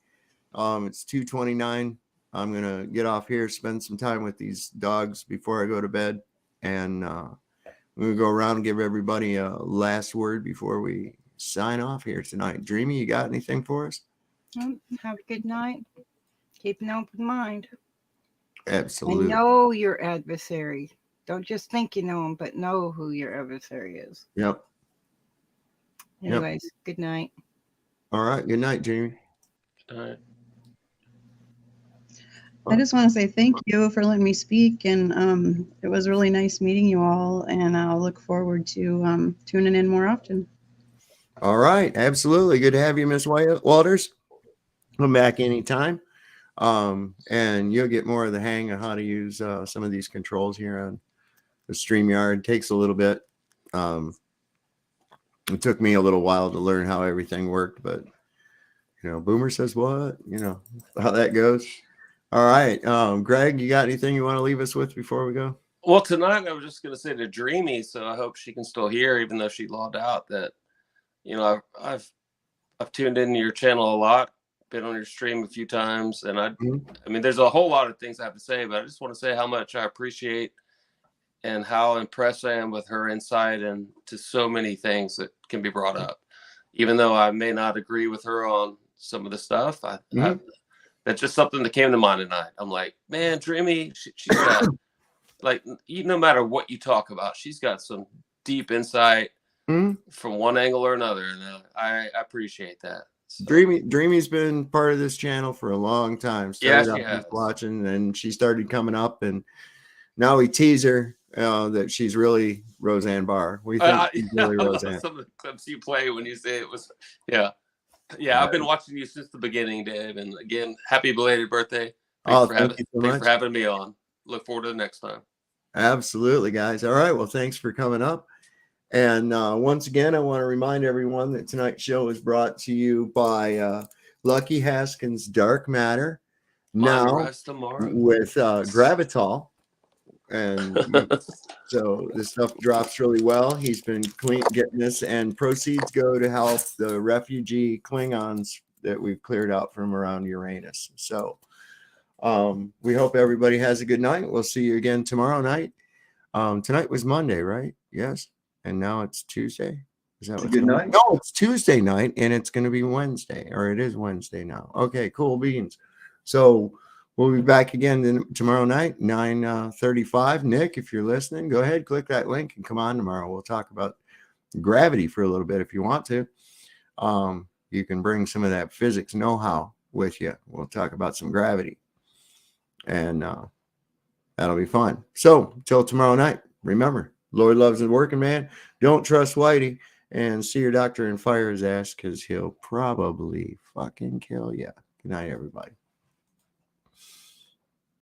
It's 2:29. I'm gonna get off here, spend some time with these dogs before I go to bed, and I'm gonna go around and give everybody a last word before we sign off here tonight. Dreamy, you got anything for us? Have a good night. Keep an open mind. Absolutely. And know your adversary. Don't just think you know him, but know who your adversary is. Yep. Anyways, Good night. All right. Good night, Jamie. Good night. I just want to say thank you for letting me speak, and it was really nice meeting you all, and I'll look forward to tuning in more often. All right. Absolutely. Good to have you, Miss Walters. Come back anytime. And you'll get more of the hang of how to use some of these controls here on the StreamYard. It takes a little bit. It took me a little while to learn how everything worked, but Boomer says what? How that goes. All right. Greg, you got anything you want to leave us with before we go? Well, tonight I was just going to say to Dreamy, so I hope she can still hear, even though she logged out, that I've tuned into your channel a lot, been on your stream a few times, and I mean, there's a whole lot of things I have to say, but I just want to say how much I appreciate and how impressed I am with her insight into so many things that can be brought up, even though I may not agree with her on some of the stuff. That's just something that came to mind tonight. I'm like, man, Dreamy, she's got like, no matter what you talk about, she's got some deep insight from one angle or another, and I appreciate that. So. Dreamy's been part of this channel for a long time. Started she has. Watching, and she started coming up, and now we tease her that she's really Roseanne Barr. We think she's really Roseanne. Some of the clips you play when you say it was, yeah. I've been watching you since the beginning, Dave, and again, happy belated birthday. Thanks for having me on. Look forward to the next time. Absolutely, guys. All right. Well, thanks for coming up. And once again, I want to remind everyone that tonight's show is brought to you by Lucky Haskins Dark Matter. Now with Gravitol. And so this stuff drops really well. He's been getting this, and proceeds go to help the refugee Klingons that we've cleared out from around Uranus. So we hope everybody has a good night. We'll see you again tomorrow night. Tonight was Monday, right? Yes. And now it's Tuesday. Is that what's good going night? No, it's Tuesday night, and it's going to be Wednesday, or it is Wednesday now. Okay, cool beans. So we'll be back again tomorrow night, 9:35. Nick, if you're listening, go ahead, click that link and come on tomorrow. We'll talk about gravity for a little bit if you want to. You can bring some of that physics know-how with you. We'll talk about some gravity, and that'll be fun. So till tomorrow night, remember, Lord loves the working man. Don't trust Whitey, and see your doctor and fire his ass, because he'll probably fucking kill you. Good night, everybody.